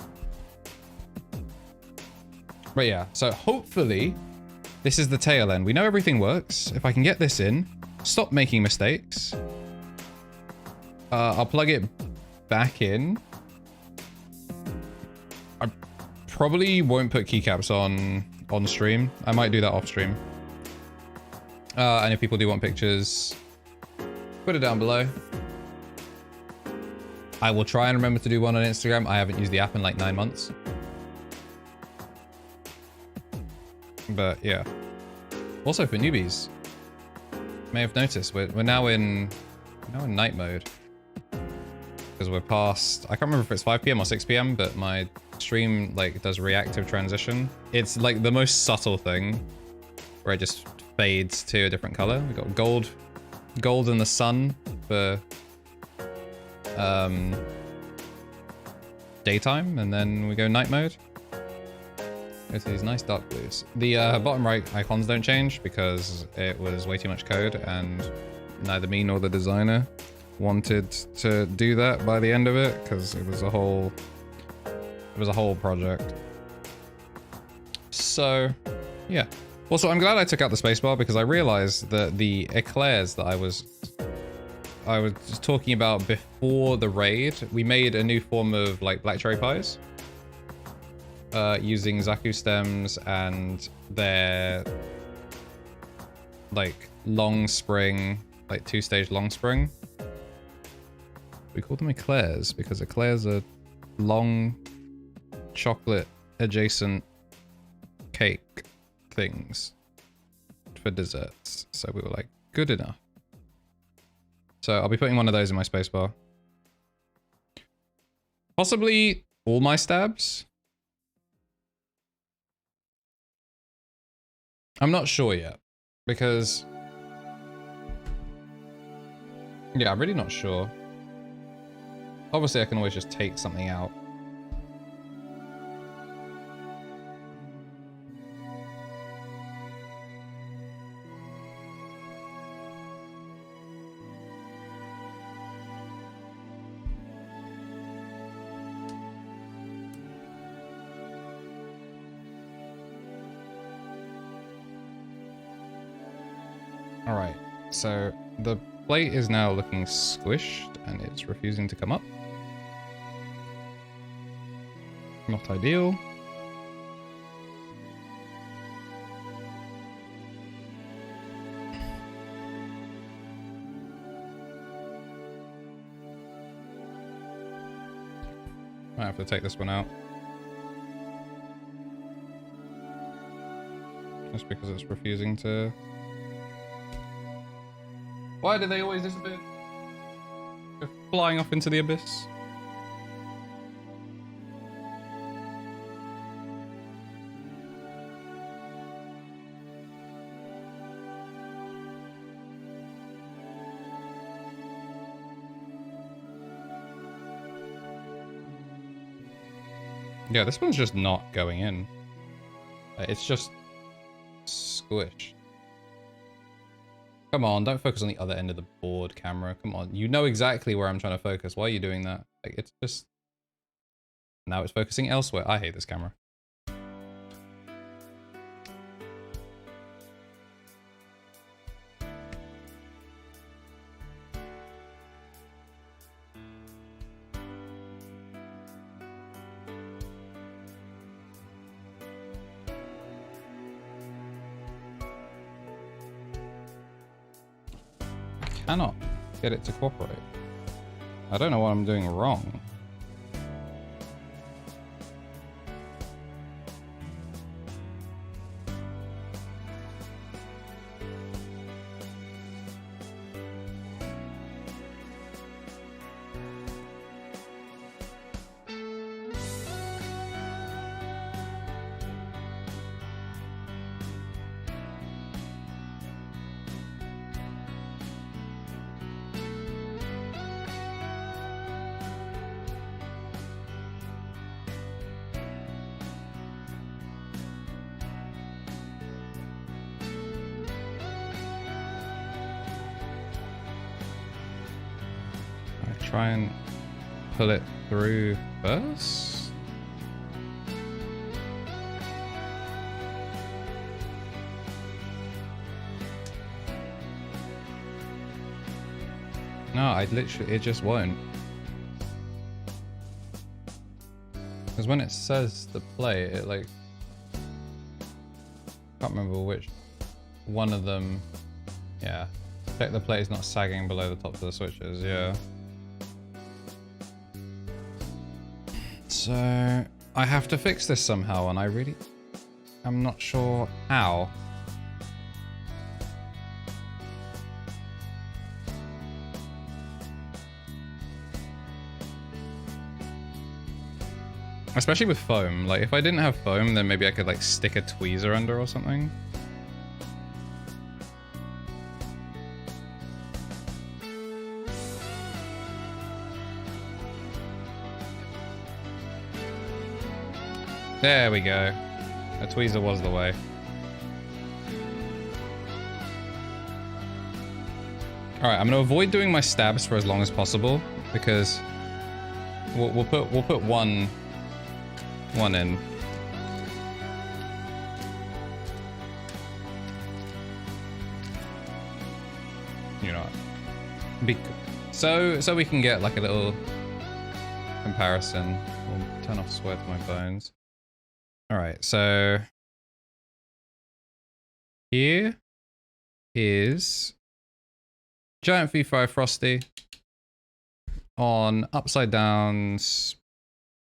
But yeah, so hopefully this is the tail end. We know everything works. If I can get this in, stop making mistakes. I'll plug it back in. I probably won't put keycaps on stream. I might do that off stream. And if people do want pictures, put it down below. I will try and remember to do one on Instagram. I haven't used the app in like 9 months. But yeah. Also for newbies, may have noticed we're now in night mode. Because we're past, I can't remember if it's 5 PM or 6 PM, but my stream like does reactive transition. It's like the most subtle thing where it just fades to a different color. We got gold in the sun for daytime, and then we go night mode. It's these nice dark blues. The bottom right icons don't change because it was way too much code, and neither me nor the designer wanted to do that by the end of it, because it was a whole project. So yeah. Also, I'm glad I took out the spacebar, because I realized that the eclairs that I was just talking about before the raid, we made a new form of like black cherry pies using Zaku stems and their like long spring, like 2-stage long spring. We call them eclairs because eclairs are long chocolate adjacent cake things for desserts. So we were like, good enough. So I'll be putting one of those in my spacebar. Possibly all my stabs. I'm not sure yet, because yeah, I'm really not sure. Obviously I can always just take something out. Alright, so the plate is now looking squished and it's refusing to come up. Not ideal. Might have to take this one out. Just because it's refusing to... Why do they always disappear? They're flying off into the abyss. Yeah, this one's just not going in. It's just squished. Come on, don't focus on the other end of the board, camera. Come on, you know exactly where I'm trying to focus. Why are you doing that? Like, it's just... Now it's focusing elsewhere. I hate this camera. cannot get it to cooperate. I don't know what I'm doing wrong. Try and pull it through first. No, I literally, it just won't. Because when it says to play, it like, can't remember which one of them. Yeah, check the plate is not sagging below the tops of the switches. Yeah. So I have to fix this somehow, and I'm not sure how. Especially with foam. Like, if I didn't have foam, then maybe I could like stick a tweezer under or something. There we go. A tweezer was the way. Alright, I'm gonna avoid doing my stabs for as long as possible because we'll put one in. You know, so we can get like a little comparison. We'll turn off sweat to my bones. Alright, so here is Giant V5 Frosty on upside down.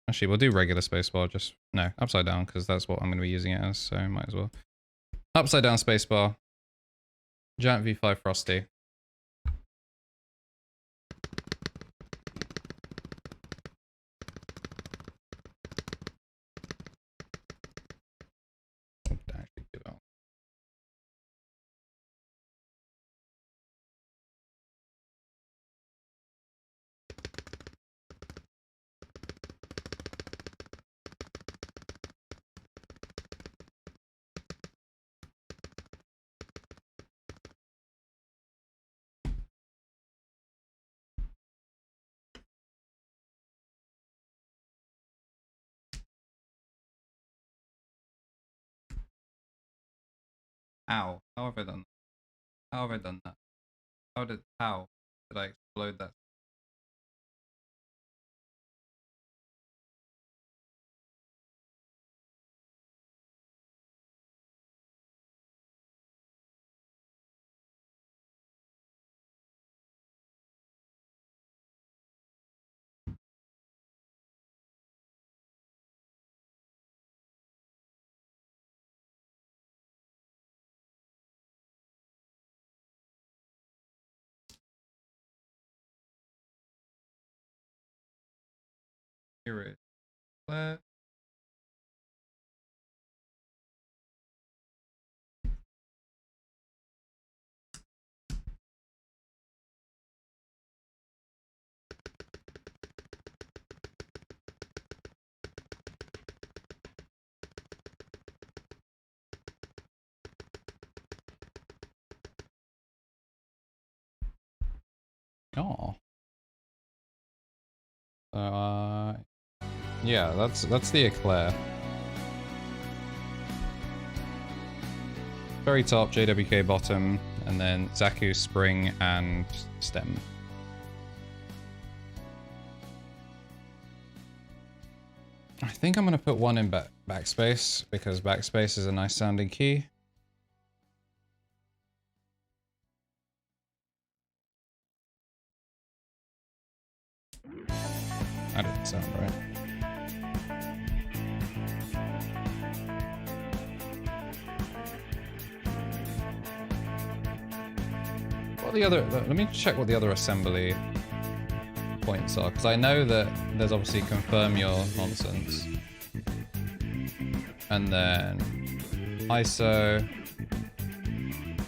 Actually, we'll do regular spacebar, just no, upside down, because that's what I'm going to be using it as, so might as well. Upside down spacebar, Giant V5 Frosty. Ow. How have I done that? How have I done that? How did I explode that? Here it is. Where? Oh. Yeah, that's the eclair. Very top, JWK bottom, and then Zaku spring and stem. I think I'm gonna put one in backspace because backspace is a nice sounding key. That doesn't sound right. What are the other... Let me check what the other assembly points are, because I know that there's obviously confirm your nonsense. And then ISO.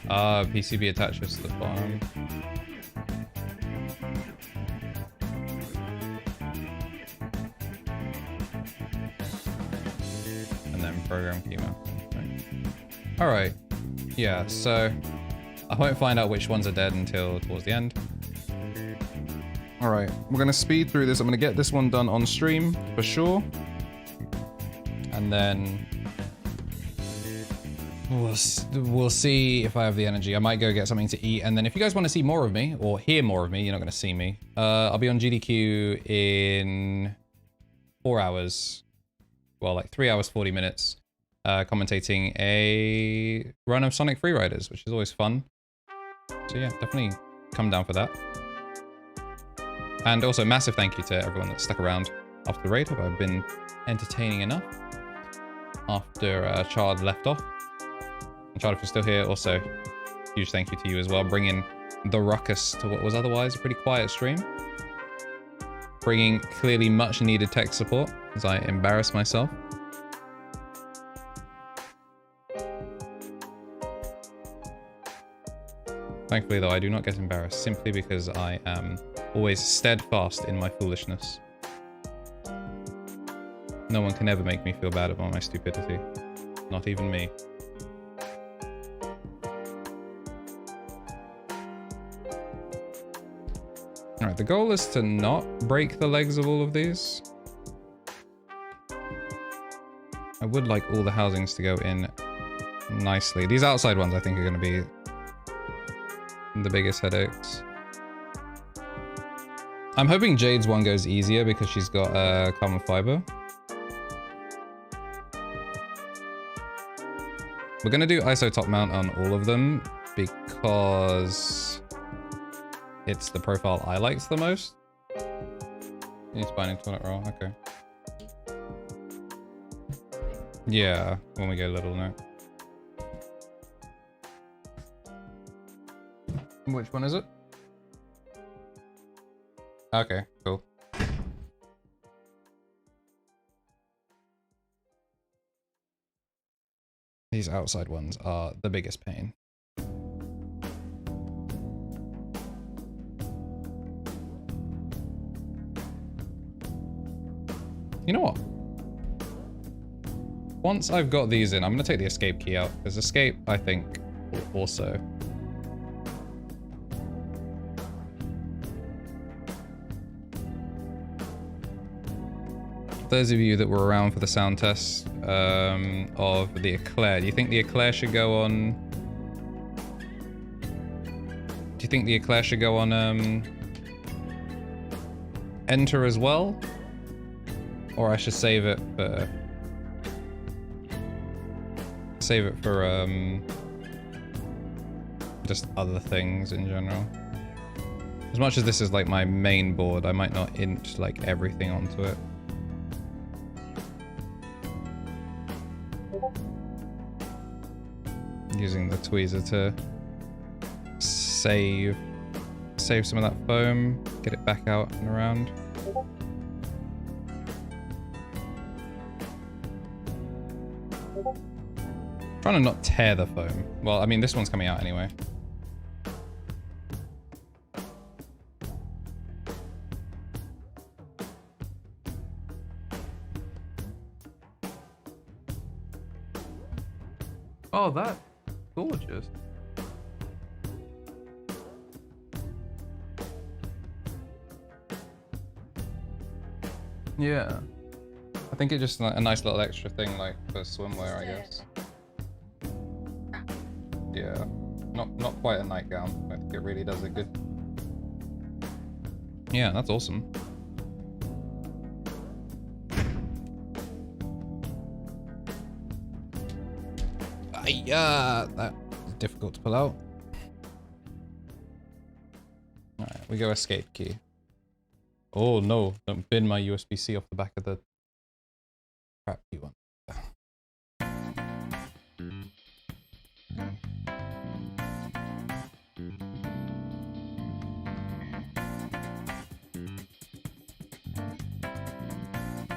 PCB attaches to the farm. And then program key mapping. Alright. Yeah, so I won't find out which ones are dead until towards the end. Alright, we're gonna speed through this. I'm gonna get this one done on stream for sure. And then we'll see if I have the energy. I might go get something to eat. And then if you guys want to see more of me or hear more of me, you're not going to see me. I'll be on GDQ in 4 hours. Well, like 3 hours, 40 minutes. Commentating a run of Sonic Freeriders, which is always fun. So yeah, definitely come down for that. And also massive thank you to everyone that stuck around after the raid. Hope I've been entertaining enough after Chard left off. And Chard, if you're still here, also huge thank you to you as well, bringing the ruckus to what was otherwise a pretty quiet stream. Bringing clearly much needed tech support as I embarrass myself. Thankfully though, I do not get embarrassed simply because I am always steadfast in my foolishness. No one can ever make me feel bad about my stupidity. Not even me. Alright, the goal is to not break the legs of all of these. I would like all the housings to go in nicely. These outside ones I think are going to be the biggest headaches. I'm hoping Jade's one goes easier because she's got carbon fiber. We're going to do ISO top mount on all of them because it's the profile I liked the most. He's binding toilet roll, okay. Yeah, when we go little now. Which one is it? Okay, cool. These outside ones are the biggest pain. You know what? Once I've got these in, I'm going to take the escape key out, because escape, I think, will also... Those of you that were around for the sound test of the eclair, do you think the eclair should go on... Do you think the eclair should go on enter as well? Or I should save it for... Save it for just other things in general. As much as this is like my main board, I might not int like everything onto it. Using the tweezer to save some of that foam, get it back out and around. Trying to not tear the foam. Well, I mean, this one's coming out anyway. Oh, that's gorgeous. Yeah. I think it's just a nice little extra thing, like, for swimwear, I guess. Yeah. Not quite a nightgown. I think it really does it good. Yeah, that's awesome. Yeah, that's difficult to pull out. Alright, we go escape key. Oh no, don't bin my USB-C off the back of the crappy one.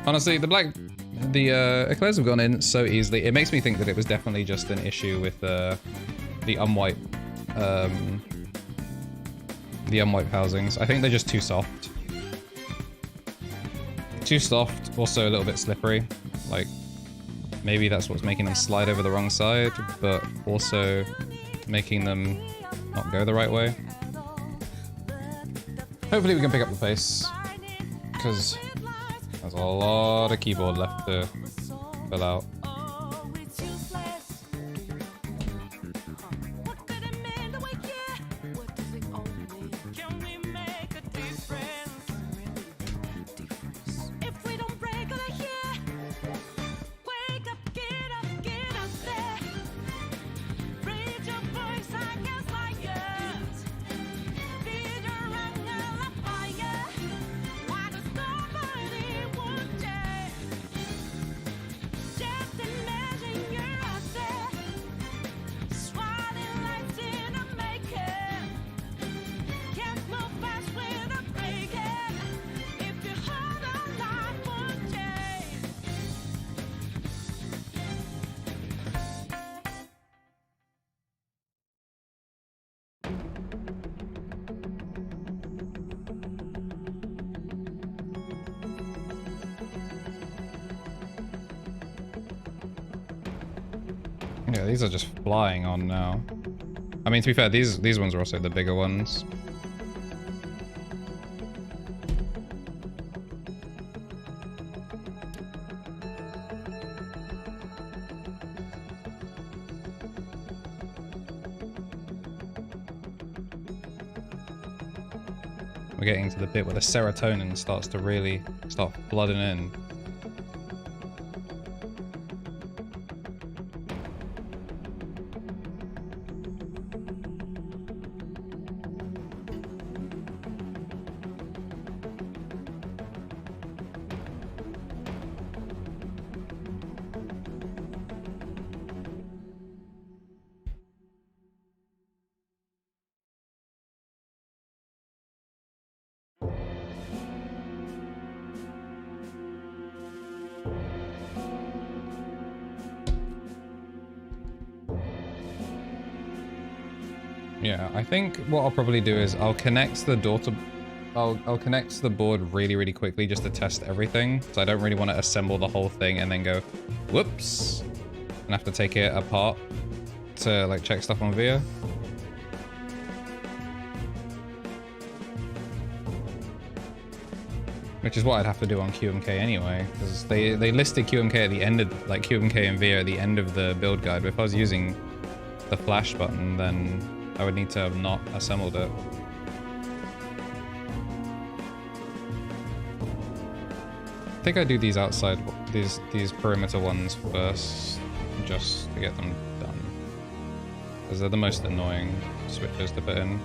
Honestly, the eclairs have gone in so easily. It makes me think that it was definitely just an issue with the unwipe housings. I think they're just too soft. Too soft, also a little bit slippery. Like, maybe that's what's making them slide over the wrong side, but also making them not go the right way. Hopefully we can pick up the pace, because there's a lot of keyboard left to fill out. Yeah, these are just flying on now. I mean, to be fair, these ones are also the bigger ones. We're getting to the bit where the serotonin starts to really start flooding in. Yeah, I think what I'll probably do is I'll connect the door to... I'll connect the board really quickly just to test everything. So I don't really want to assemble the whole thing and then go, whoops, and have to take it apart to like check stuff on VIA. Which is what I'd have to do on QMK anyway, because they listed QMK at the end of, like QMK and VIA at the end of the build guide, but if I was using the flash button, then I would need to have not assembled it. I think I do these outside, these perimeter ones first, just to get them done. Because they're the most annoying switches to put in.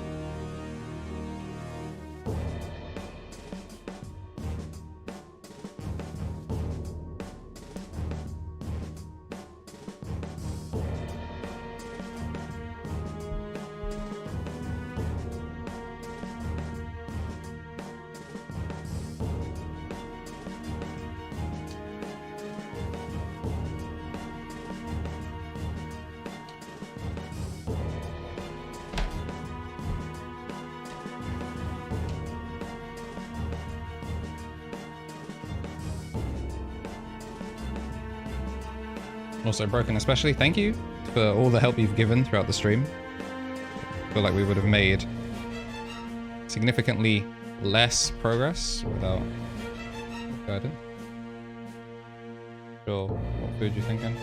Also Broken especially, thank you for all the help you've given throughout the stream. I feel like we would have made significantly less progress without guidance. Sure, what food you thinking?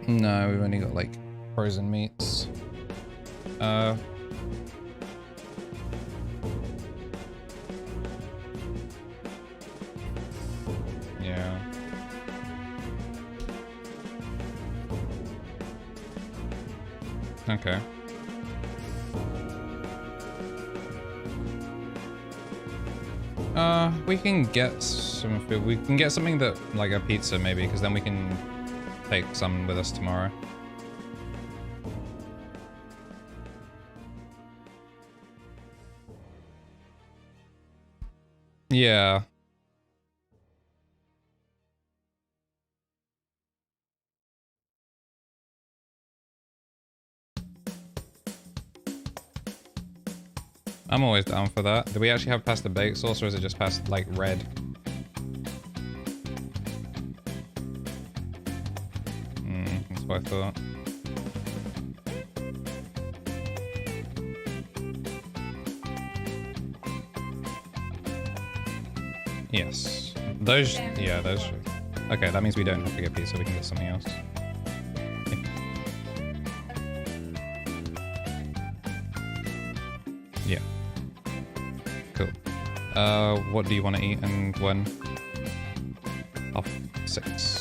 No, we've only got like frozen meats. Yeah. Okay. We can get some food. We can get something that, like a pizza maybe, because then we can take some with us tomorrow. Yeah. I'm always down for that. Do we actually have pasta baked sauce, or is it just pasta, like, red? That's what I thought. Yes. Those, yeah, those should. Okay, that means we don't have to get pizza, we can get something else. Yeah. Cool. What do you want to eat and when? 6:30.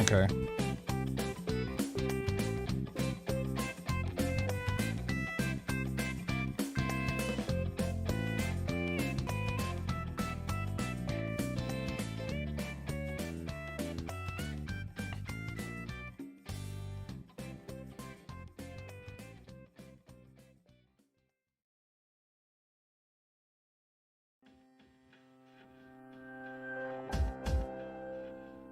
Okay.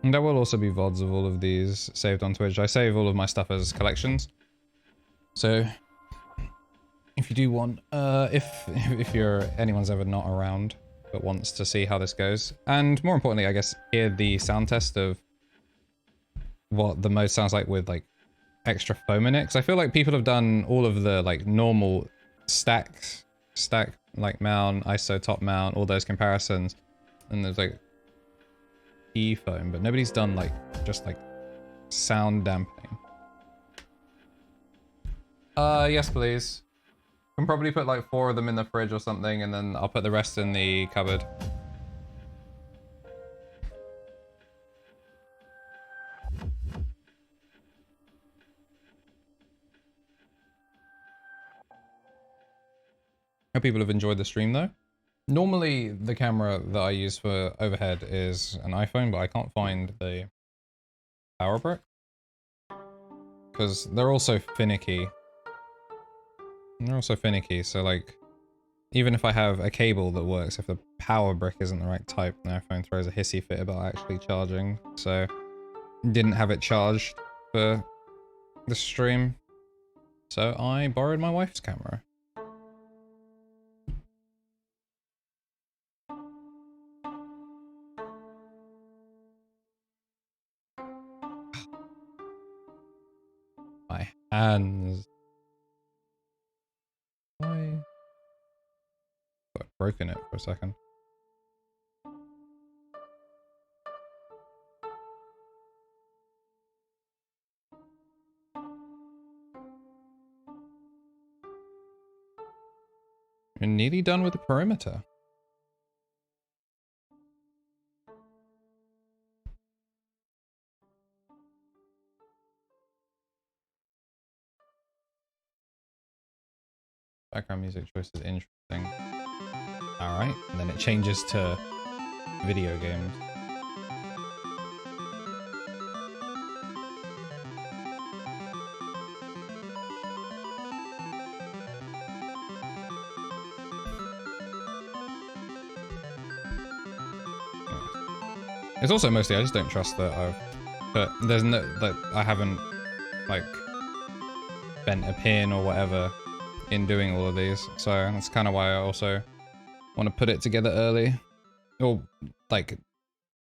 And there will also be VODs of all of these saved on Twitch. I save all of my stuff as collections. So if you do want, if anyone's ever not around but wants to see how this goes, and more importantly, I guess, hear the sound test of what the mode sounds like with like extra foam in it. Because I feel like people have done all of the like normal stack like mount, ISO top mount, all those comparisons, and there's like foam, but nobody's done like just like sound dampening. Yes please. Can probably put like 4 of them in the fridge or something, and then I'll put the rest in the cupboard. Hope people have enjoyed the stream though. Normally, the camera that I use for overhead is an iPhone, but I can't find the power brick. Because they're also finicky. So like, even if I have a cable that works, if the power brick isn't the right type, the iPhone throws a hissy fit about actually charging. So, didn't have it charged for the stream. So I borrowed my wife's camera. My hands. Why? I've broken it for a second. You're nearly done with the perimeter. Background music choice is interesting. Alright, and then it changes to video games. It's also mostly I just don't trust that there's no, that I haven't like bent a pin or whatever in doing all of these, so that's kind of why I also want to put it together early, or like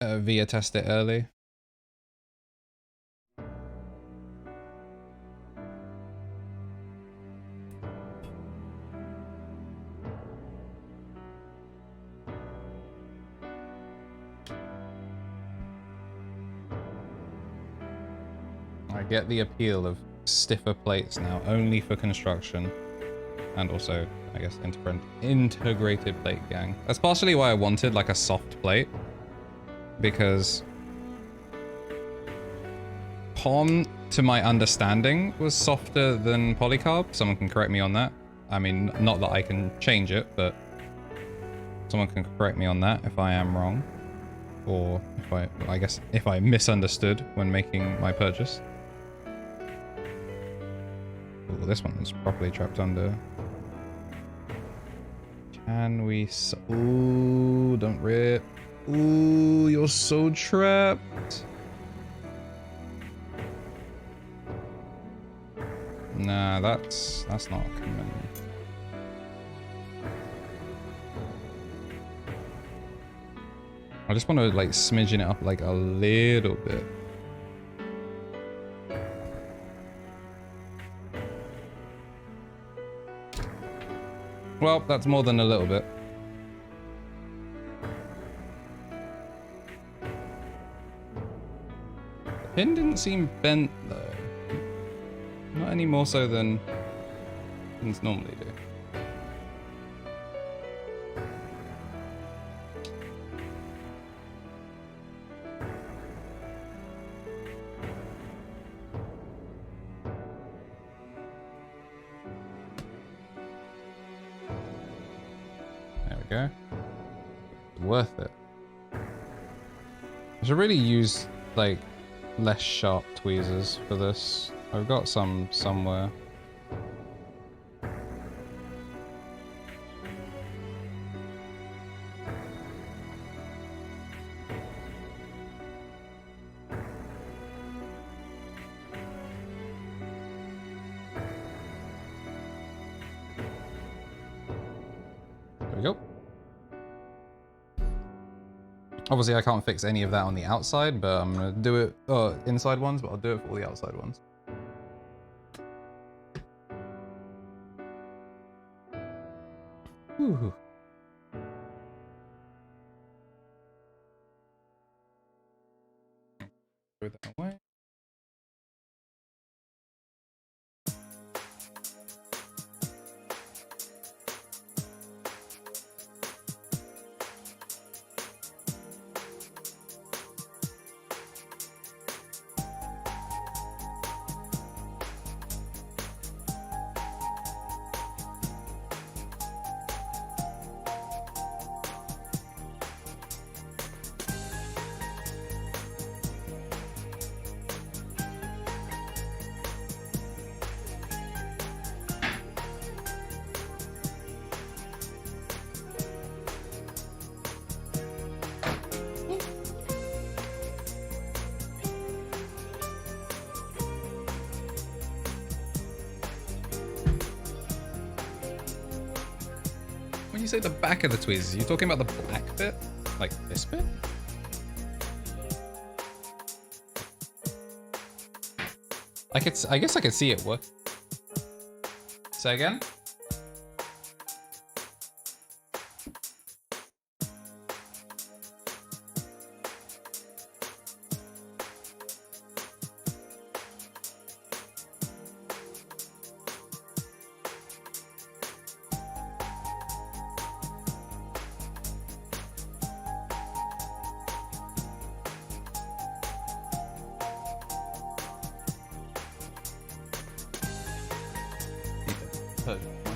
via test it early. I get the appeal of stiffer plates now, only for construction. And also, I guess, integrated plate gang. That's partially why I wanted like a soft plate. Because Pom, to my understanding, was softer than polycarb. Someone can correct me on that. I mean, not that I can change it, but someone can correct me on that if I am wrong. Or if I guess, if I misunderstood when making my purchase. Oh, this one is properly trapped under. Can we... Ooh, don't rip. Ooh, you're so trapped. Nah, that's not coming. I just want to like smidgen it up like a little bit. Well, that's more than a little bit. The pin didn't seem bent though. Not any more so than pins normally do. There we go. Worth it. I should really use like less sharp tweezers for this. I've got some somewhere. There we go. Obviously I can't fix any of that on the outside, but I'm gonna do it, inside ones, but I'll do it for all the outside ones. Whew. Throw that away. When you say the back of the tweezers, are you talking about the black bit? Like this bit? I guess I could see it work. Say again?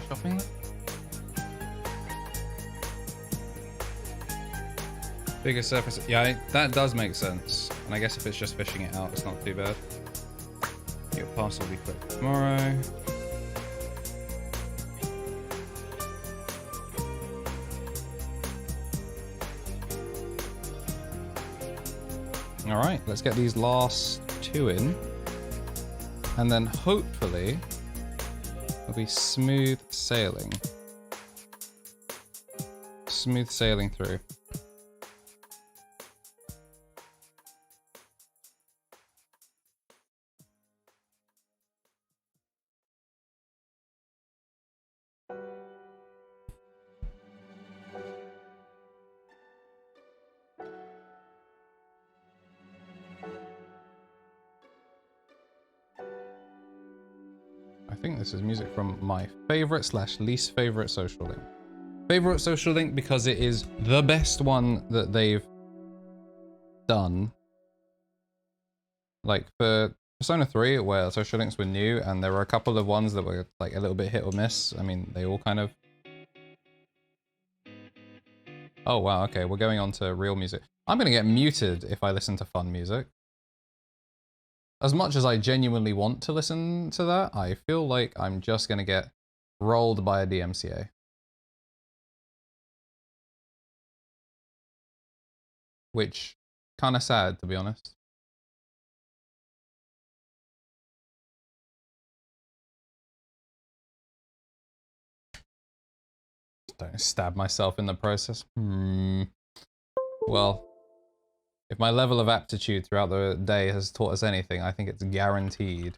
Shopping? Bigger surface. Yeah, that does make sense. And I guess if it's just fishing it out, it's not too bad. Your parcel will be quick tomorrow. Alright, let's get these last two in. And then hopefully it'll be smooth sailing. Smooth sailing through. I think this is music from my favorite / least favorite social link. Favorite social link because it is the best one that they've done. Like for Persona 3, where social links were new, and there were a couple of ones that were like a little bit hit or miss. I mean, they all kind of... Oh wow, okay, we're going on to real music. I'm gonna get muted if I listen to fun music. As much as I genuinely want to listen to that, I feel like I'm just gonna get rolled by a DMCA. Which, kinda sad, to be honest. Don't stab myself in the process. Well, if my level of aptitude throughout the day has taught us anything, I think it's guaranteed.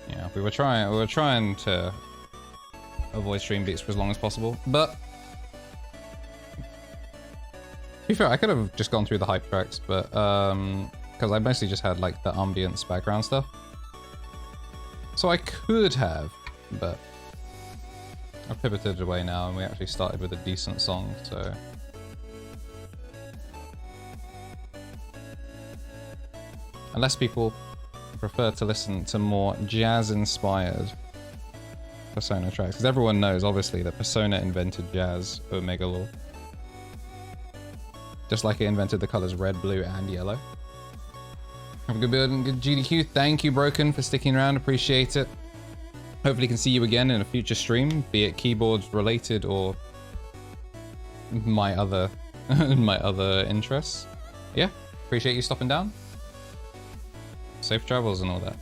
Yeah, we were trying to avoid stream beats for as long as possible, but to be fair, I could have just gone through the hype tracks, but because I mostly just had like the ambience background stuff, so I could have, but I've pivoted away now, and we actually started with a decent song, so. Unless people prefer to listen to more jazz-inspired Persona tracks, because everyone knows, obviously, that Persona invented jazz for Omega Law. Just like it invented the colors red, blue, and yellow. Have a good build and good GDQ. Thank you, Broken, for sticking around. Appreciate it. Hopefully can see you again in a future stream, be it keyboards related or my other interests. Yeah, appreciate you stopping down. Safe travels and all that.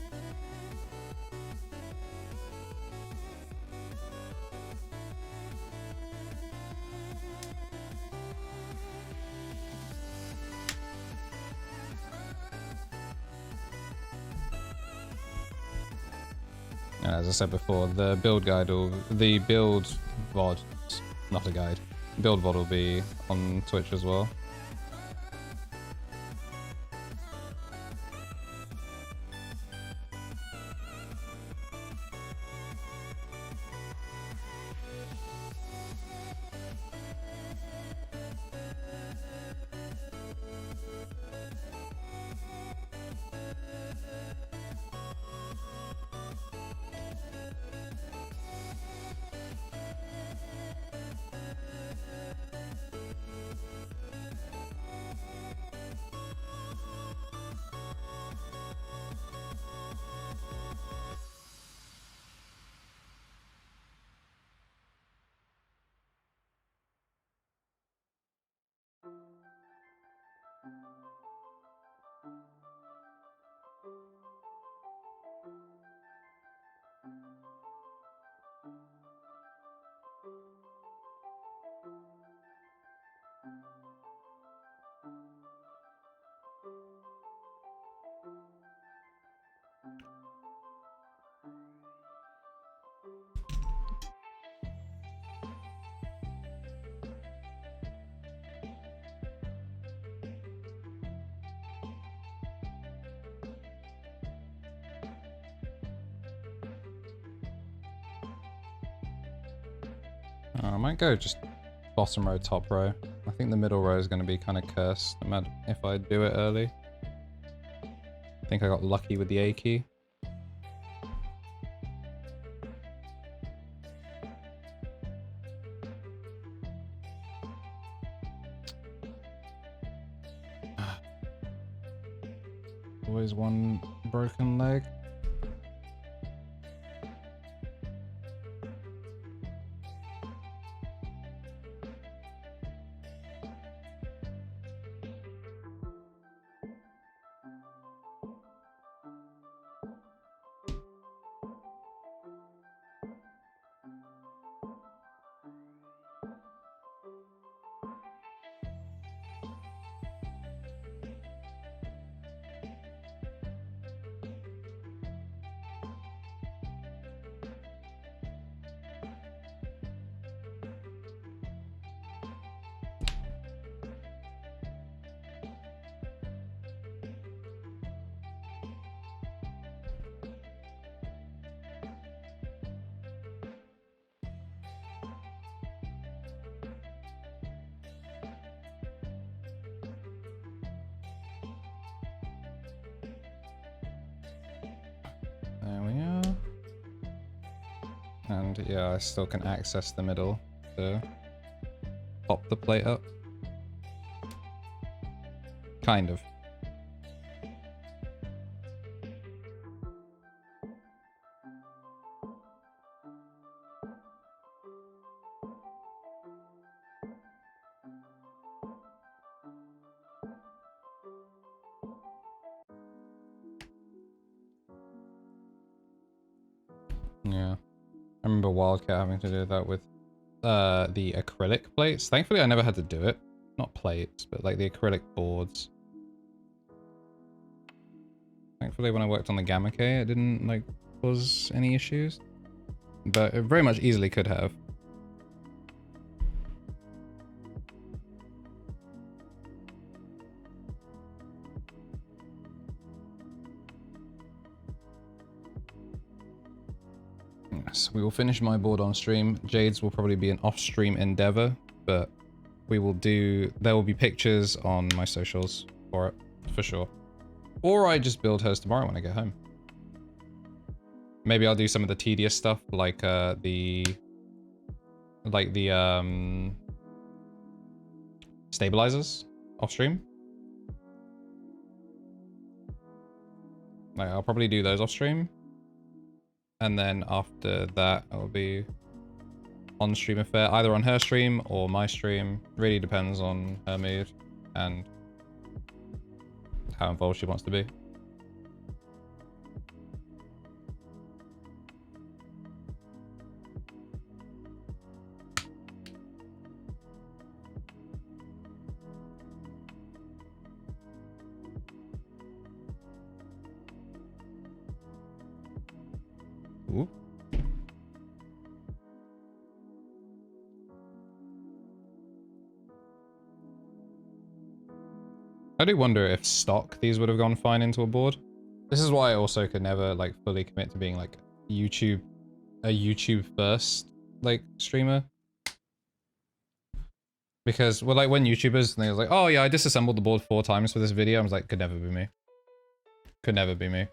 And as I said before, the build guide will, the build VOD, not a guide, build VOD will be on Twitch as well. I might go just bottom row, top row. I think the middle row is going to be kind of cursed if I do it early. I think I got lucky with the A key. Always one broken leg. And yeah, I still can access the middle to pop the plate up. Kind of. Yeah. I remember Wildcat having to do that with the acrylic plates. Thankfully I never had to do it. Not plates, but like the acrylic boards. Thankfully when I worked on the Gamma K it didn't like cause any issues. But it very much easily could have. Yes, we will finish my board on stream. Jade's will probably be an off-stream endeavor, but we will do... There will be pictures on my socials for it, for sure. Or I just build hers tomorrow when I get home. Maybe I'll do some of the tedious stuff, like the stabilizers off-stream. Like, I'll probably do those off-stream. And then after that, it'll be on-stream affair, either on her stream or my stream. Really depends on her mood and how involved she wants to be. Ooh. I do wonder if stock these would have gone fine into a board. This is why I also could never like fully commit to being like a YouTube first like streamer. Because well, like when YouTubers and they was like, oh yeah, I disassembled the board 4 times for this video. I was like, could never be me. Could never be me.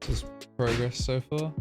This is progress so far.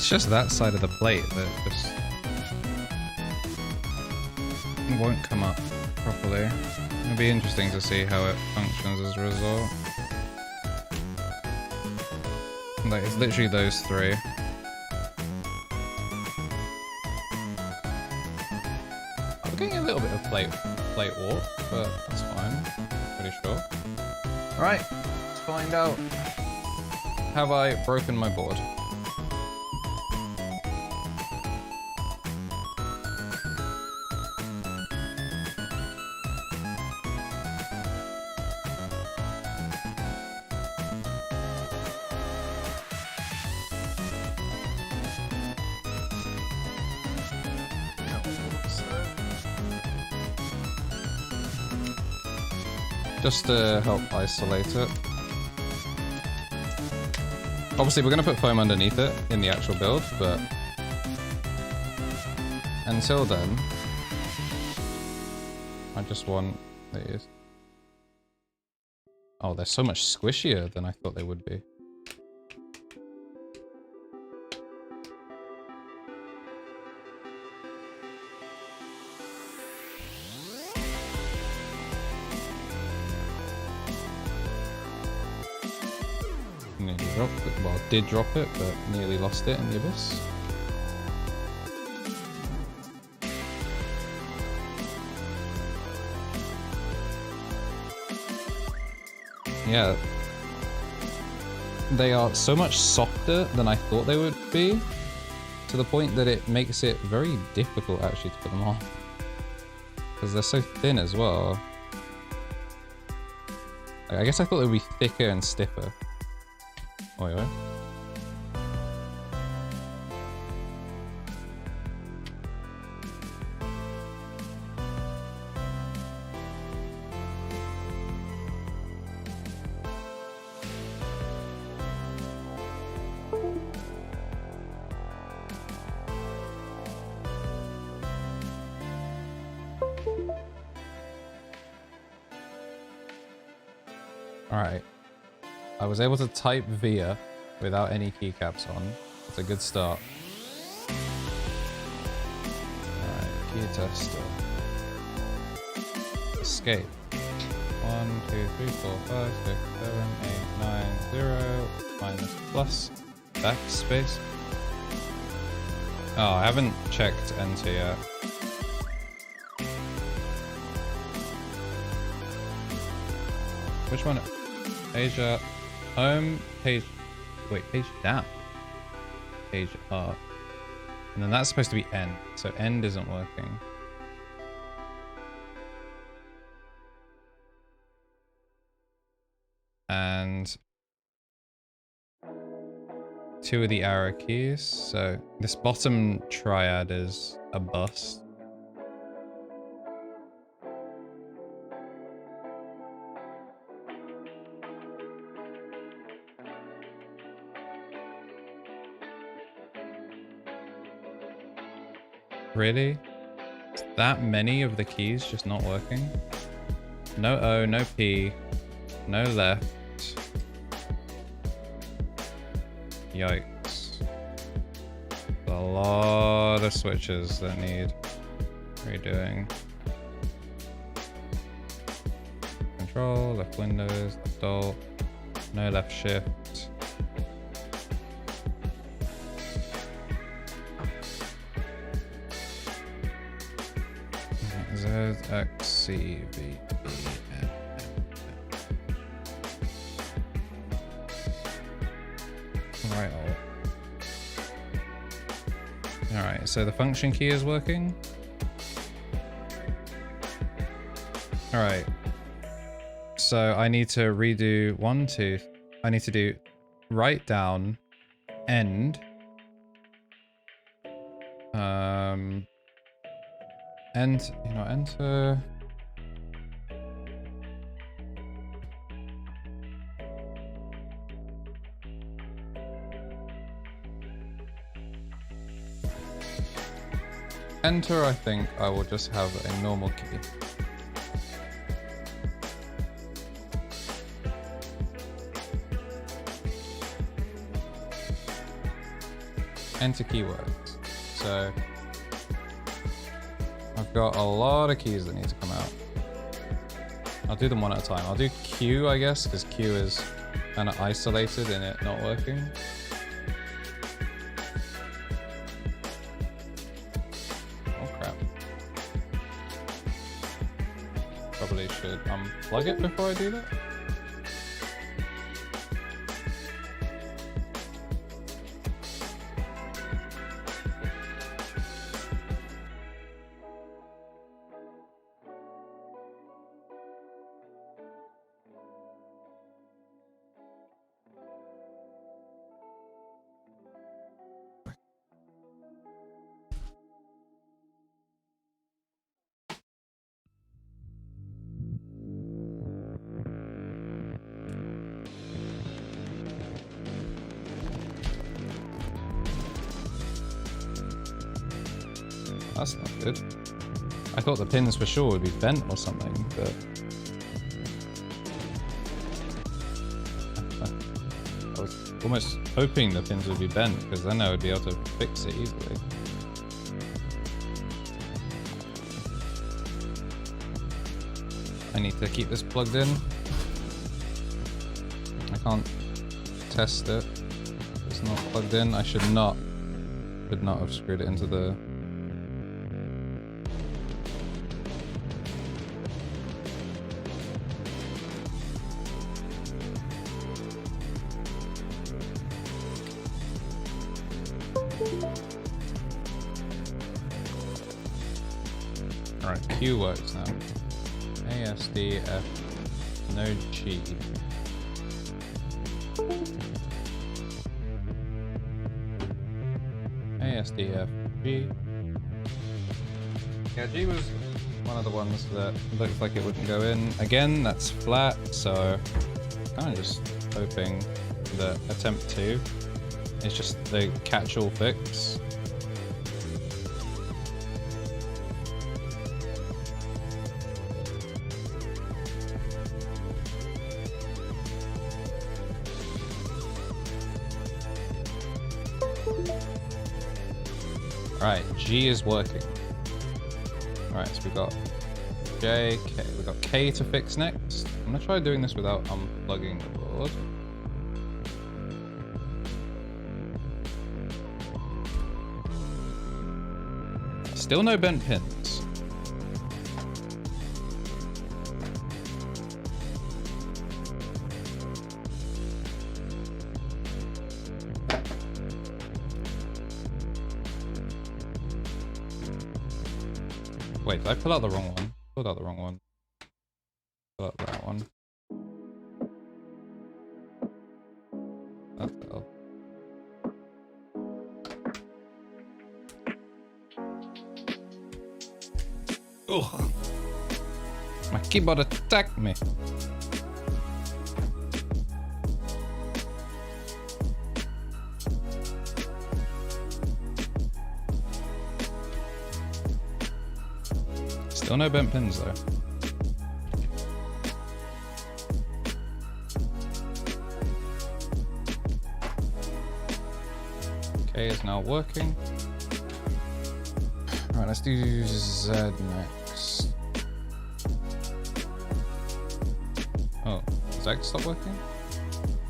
It's just that side of the plate that just won't come up properly. It'll be interesting to see how it functions as a result. Like, it's literally those three. I'm getting a little bit of plate warp, but that's fine. Pretty sure. Alright, let's find out. Have I broken my board? Just to help isolate it. Obviously, we're going to put foam underneath it in the actual build, but until then, I just want these. Oh, they're so much squishier than I thought they would be. Nearly dropped it. Well, did drop it, but nearly lost it in the abyss. Yeah. They are so much softer than I thought they would be, to the point that it makes it very difficult actually to put them on. Because they're so thin as well. I guess I thought they would be thicker and stiffer. Wait, what? Alright. I was able to type via without any keycaps on. It's a good start. Alright, key tester. Escape. 1, 2, 3, 4, 5, 6, 7, 8, 9, 0, minus plus. Backspace. Oh, I haven't checked enter yet. Which one? Page up. Home, page. Wait, page down. Page up. And then that's supposed to be end. So end isn't working. And 2 of the arrow keys. So this bottom triad is a bust. Really? That many of the keys just not working? No O, no P, no left. Yikes. A lot of switches that need redoing. Control, left windows, left alt, no left shift. Z, X, C, V, E, N, N. Right, alright, so the function key is working. Alright. So I need to redo 1, 2. I need to do write down, end. Enter. Enter, I think I will just have a normal key. enter keywords. So I've got a lot of keys that need to come out. I'll do them one at a time. I'll do Q, I guess, because Q is kind of isolated in it not working. Oh crap. Probably should unplug it before I do that. That's not good. I thought the pins for sure would be bent or something, but I was almost hoping the pins would be bent because then I would be able to fix it easily. I need to keep this plugged in. I can't test it. It's not plugged in. I should not have screwed it into the... Alright, Q works now. A, S, D, F, no G. A, S, D, F, G. Yeah, G was one of the ones that looked like it wouldn't go in. Again, that's flat, so kind of just hoping that attempt 2 is just the catch-all fix. Right, G is working. Right, so we got J, K. We got K to fix next. I'm gonna try doing this without unplugging the board. Still no bent pins. Wait, did I pull out the wrong one? Pulled out the wrong one. Pull out that one. That fell. Ugh. My keyboard attacked me. Still no bent pins though. Okay, it's now working. Alright, let's do Z next. Oh, does X stop working?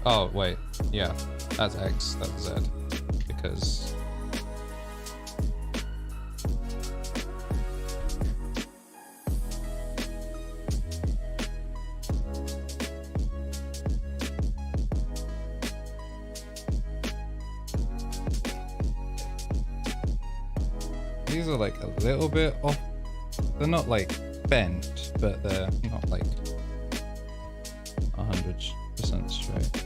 Oh, wait. Yeah, that's X, that's Z. Because... these are like a little bit off. They're not like bent, but they're not like 100% straight.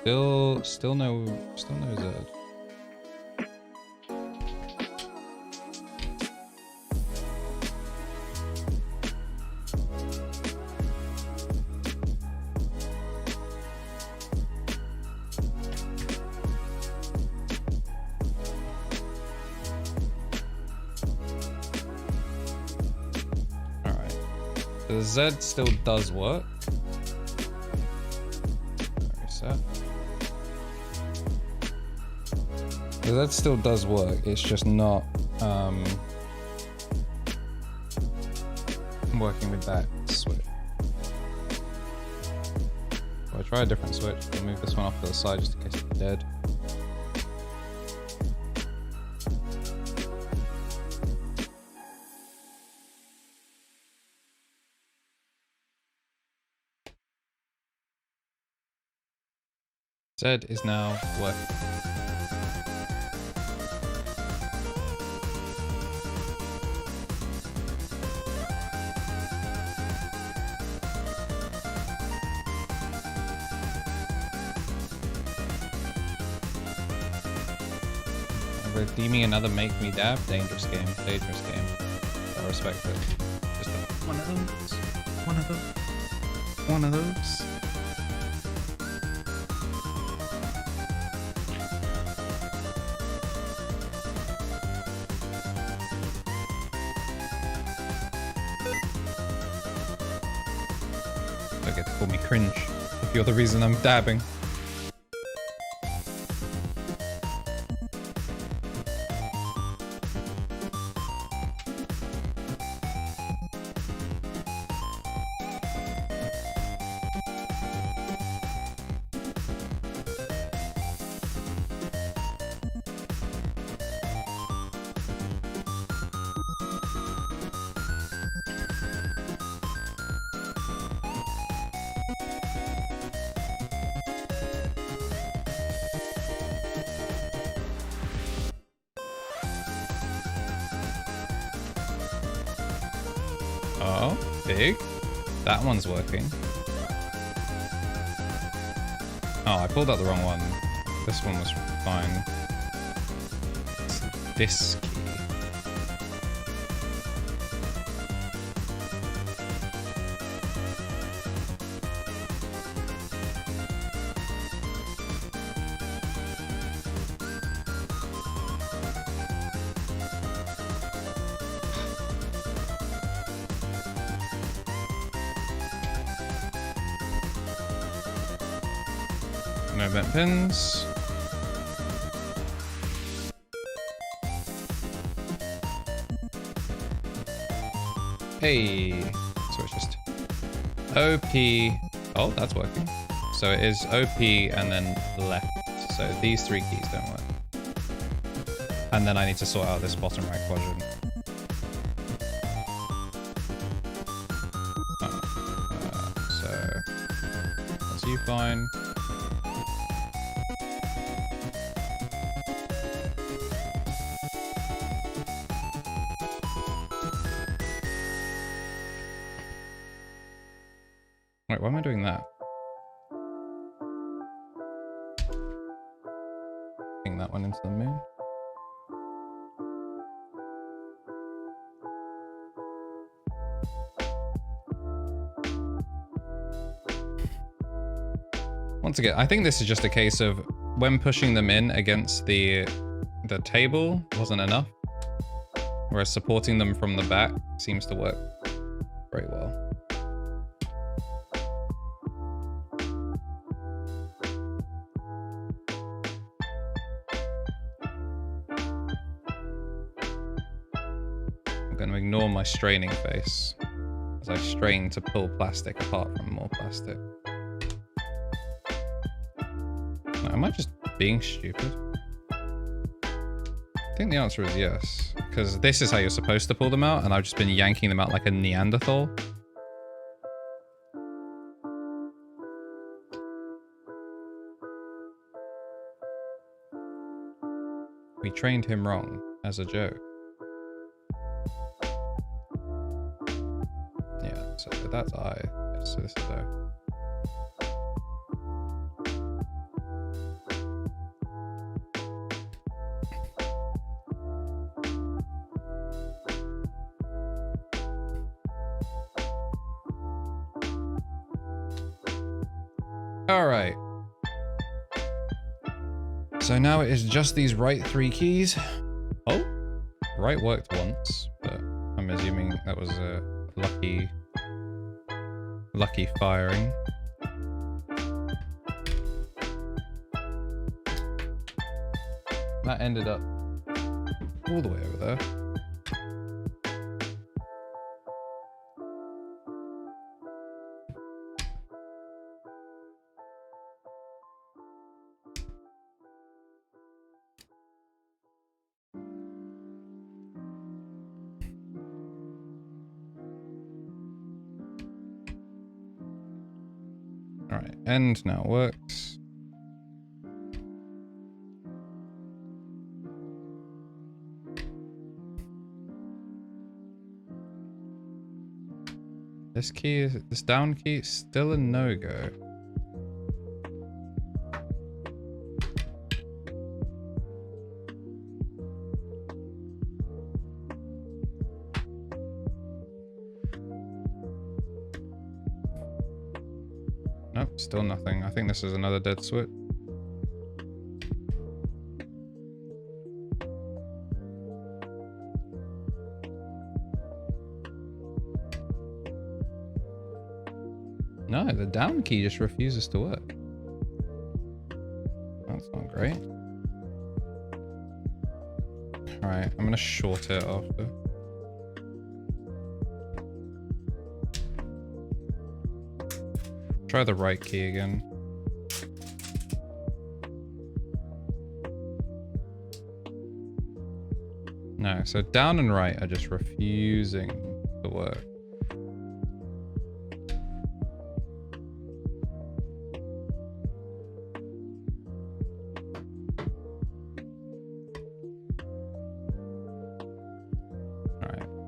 No, still no Z. The Z still does work. set. So that still does work, it's just not working with that switch. So I try a different switch. I'll move this one off to the side just in case it's dead. Z is now working. Redeeming another make me dab? Dangerous game. Dangerous game. I respect it. Just one of those. One of those. One of those. Don't get to call me cringe if you're the reason I'm dabbing. Oh, big. That one's working. Oh, I pulled out the wrong one. This one was fine. It's this key. No bent pins. Hey, so it's just OP. Oh, that's working. So it is OP and then left. So these three keys don't work. And then I need to sort out this bottom right quadrant. So that's you fine. Wait, why am I doing that? Putting that one into the moon. Once again, I think this is just a case of when pushing them in against the table wasn't enough, whereas supporting them from the back seems to work very well. I'm going to ignore my straining face as I strain to pull plastic apart from more plastic. Am I just being stupid? I think the answer is yes, because this is how you're supposed to pull them out, and I've just been yanking them out like a Neanderthal. We trained him wrong as a joke. Yeah, so that's I. So this is O. All right. So now it is just these right three keys. Oh, right worked once, but I'm assuming that was a lucky firing. That ended up all the way over there. All right, end now works. This key is, this down key is still a no-go. Nope, still nothing. I think this is another dead switch. No, the down key just refuses to work. That's not great. Alright, I'm gonna short it after. Try the right key again. No, so down and right are just refusing to work.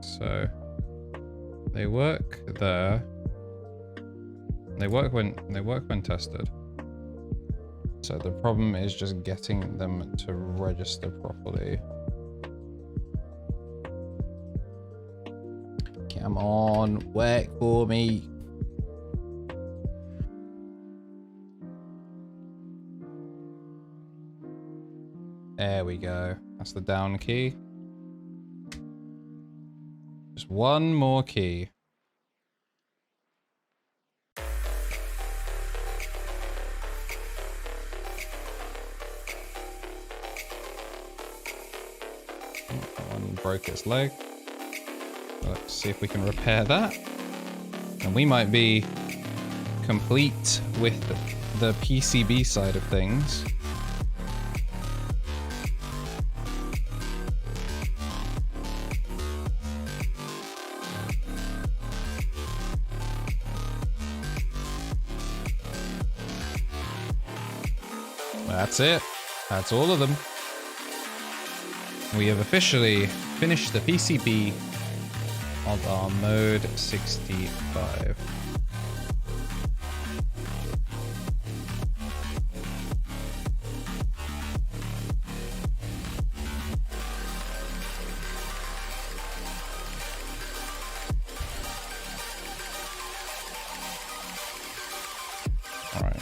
So they work there. They work when tested. So the problem is just getting them to register properly. Come on, work for me. There we go. That's the down key. Just one more key. That one broke its leg. Let's see if we can repair that. And we might be complete with the PCB side of things. That's it. That's all of them. We have officially finished the PCB of our mode 65. All right.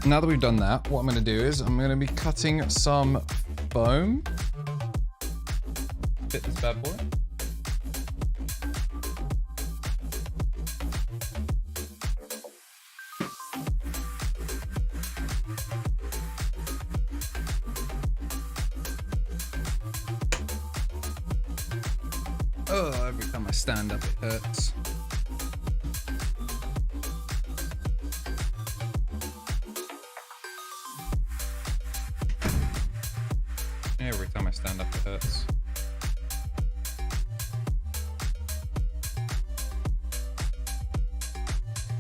Now that we've done that, what I'm going to do is I'm going to be cutting some foam. Fit this bad boy. Oh, every time I stand up, it hurts. Every time I stand up, it hurts.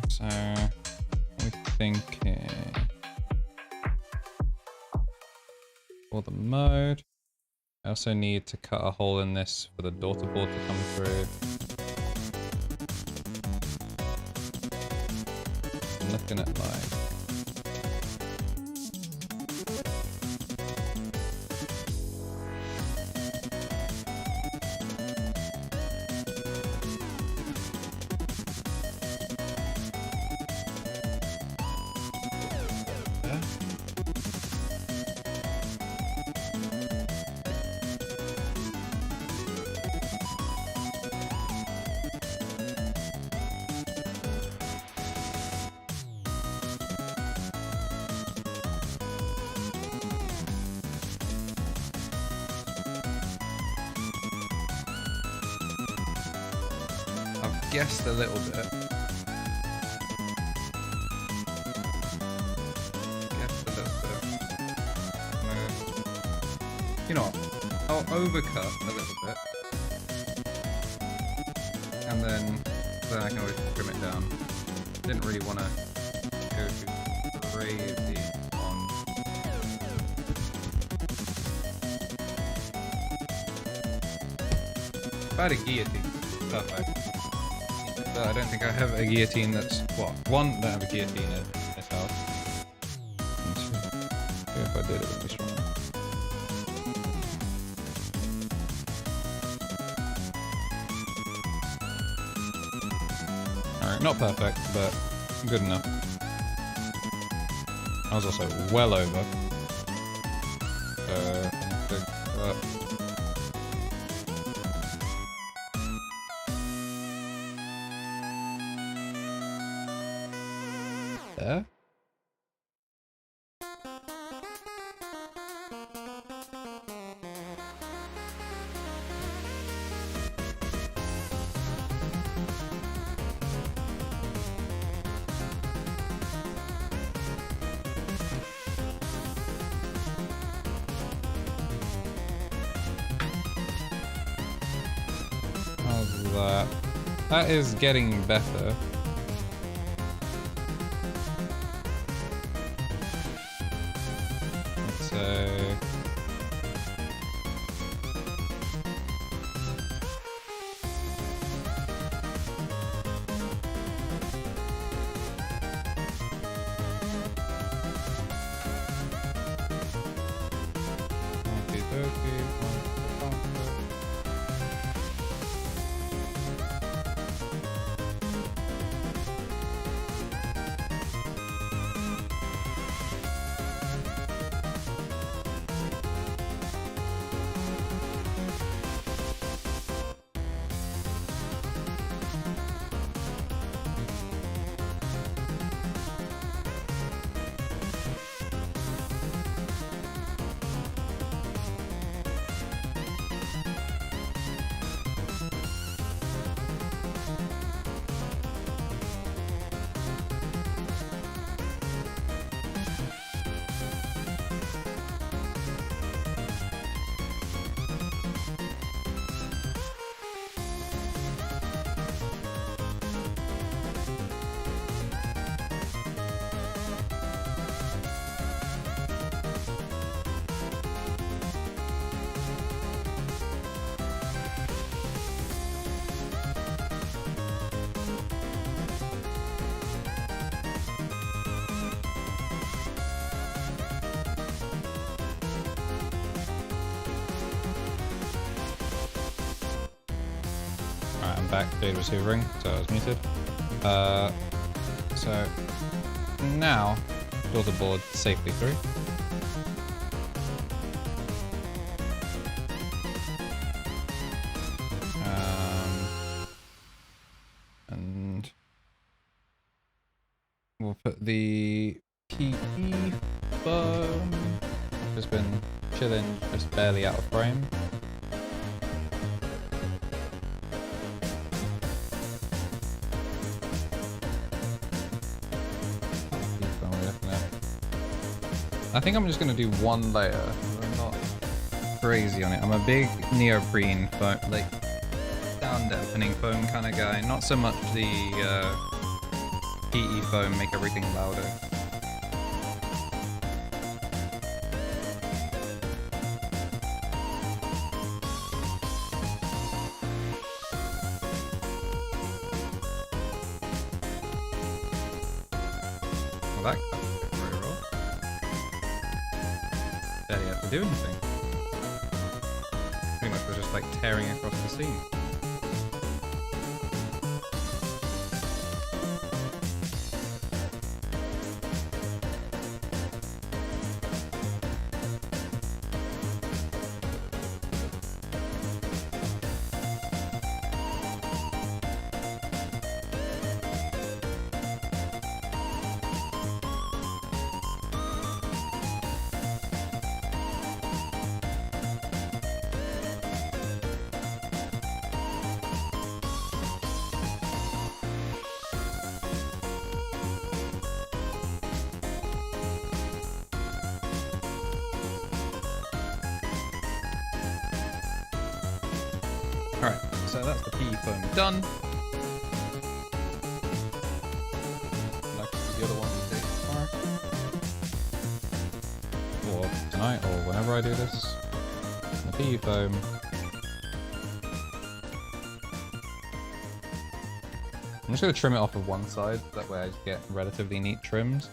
So, we're thinking for the mode. I also need to cut a hole in this for the daughter board to come through. I'm looking at like guessed a little bit. You know what? I'll overcut a little bit. And then I can always trim it down. Didn't really want to go too crazy on... If I had a guillotine, perfect. But I don't think I have a guillotine that's... What? One, I don't have a guillotine at this house. And two, yeah, if I did, it would be strong. Not perfect, but good enough. I was also well over. There? That is getting better. Let's say... Back, Jade was hoovering, so I was muted. So now build the board safely through. And we'll put the PE foam, just been chilling, just barely out of frame. I think I'm just going to do one layer. I'm not crazy on it. I'm a big neoprene foam, like sound dampening foam kind of guy. Not so much the PE foam make everything louder. Well, that barely have to do anything. Pretty much we're just like tearing across the scene. So that's the PE foam done. Like the other one tomorrow. Or tonight, or whenever I do this. The PE foam. I'm just going to trim it off of one side, that way I just get relatively neat trims.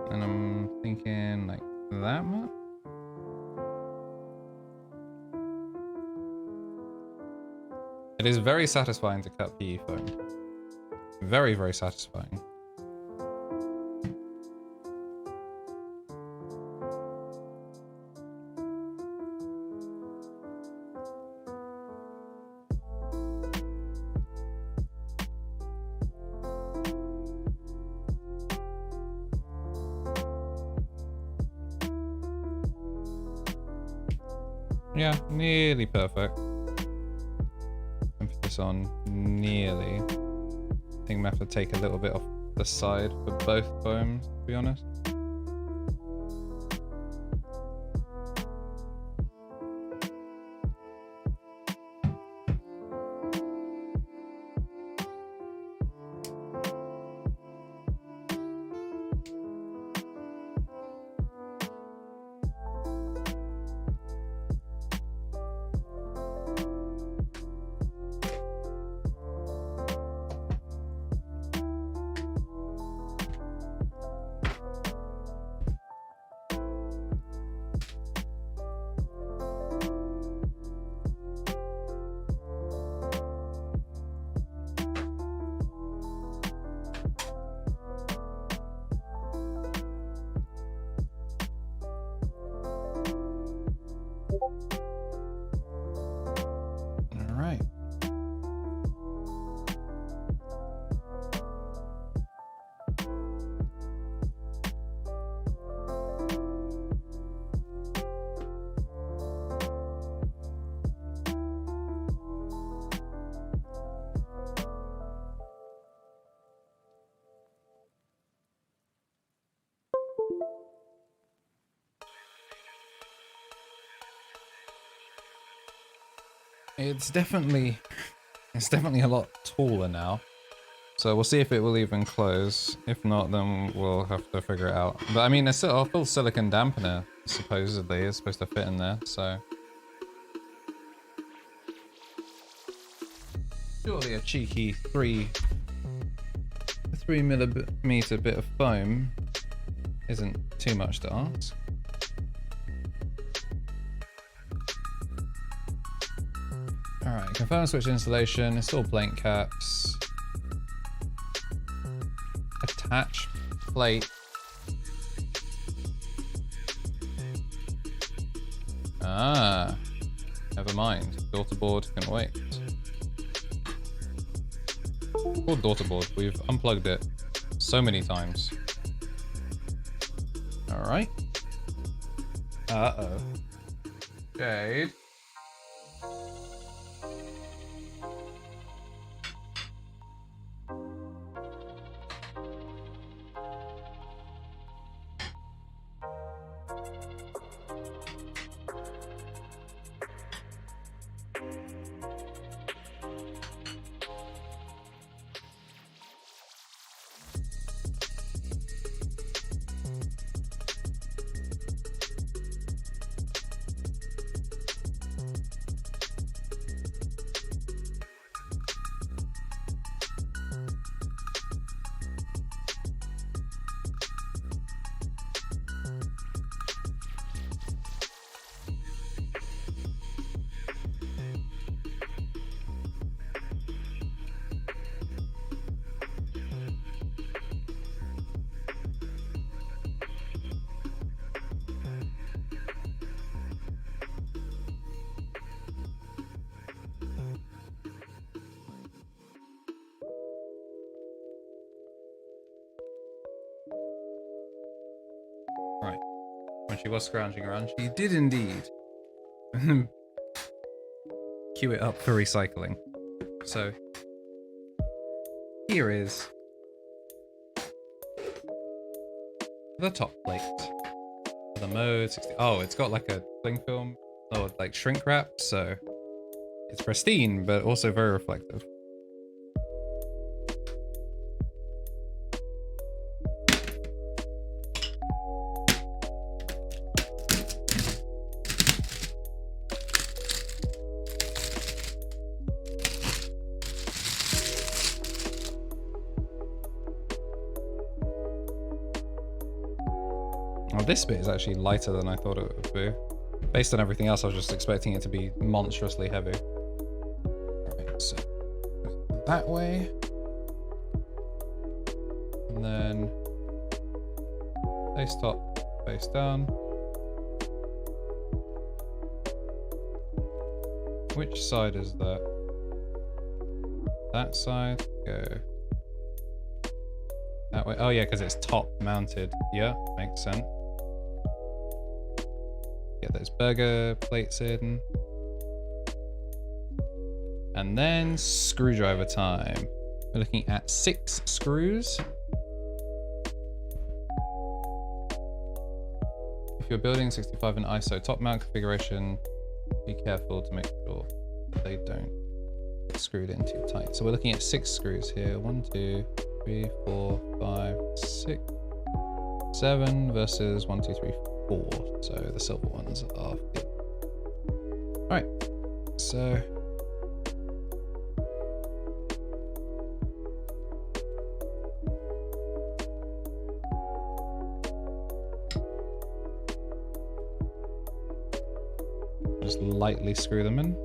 And I'm thinking like that much. It is very satisfying to cut PE foam. Very, very satisfying. Yeah, nearly perfect. Emphasis on nearly. I think I'm gonna have to take a little bit off the side for both foams, to be honest. It's definitely a lot taller now. So we'll see if it will even close. If not, then we'll have to figure it out. But I mean, it's still a full silicon dampener, supposedly. It's supposed to fit in there, so. Surely a cheeky 3 millimeter bit of foam isn't too much to ask. Alright, confirm switch installation, install blank caps. Attach plate. Ah, never mind. Daughter board can wait. Poor daughter board, we've unplugged it so many times. Alright. Uh-oh. Jade. Right. When she was scrounging around, she did indeed queue it up for recycling. So idea is the top plate. The mode 60. Oh, it's got like a cling film or like shrink wrap, so it's pristine, but also very reflective. Well, this bit is actually lighter than I thought it would be. Based on everything else, I was just expecting it to be monstrously heavy. Alright, so that way. And then face top, face down. Which side is that? That side? Go. That way. Oh yeah, because it's top mounted. Yeah, makes sense. Get those burger plates in. And then screwdriver time. We're looking at 6 screws. If you're building 65 in ISO top mount configuration, be careful to make sure that they don't get screwed in too tight. So we're looking at 6 screws here. 1, 2, 3, 4, 5, 6, 7 versus 1, 2, 3, 4. So the silver ones are good. Alright, so just lightly screw them in.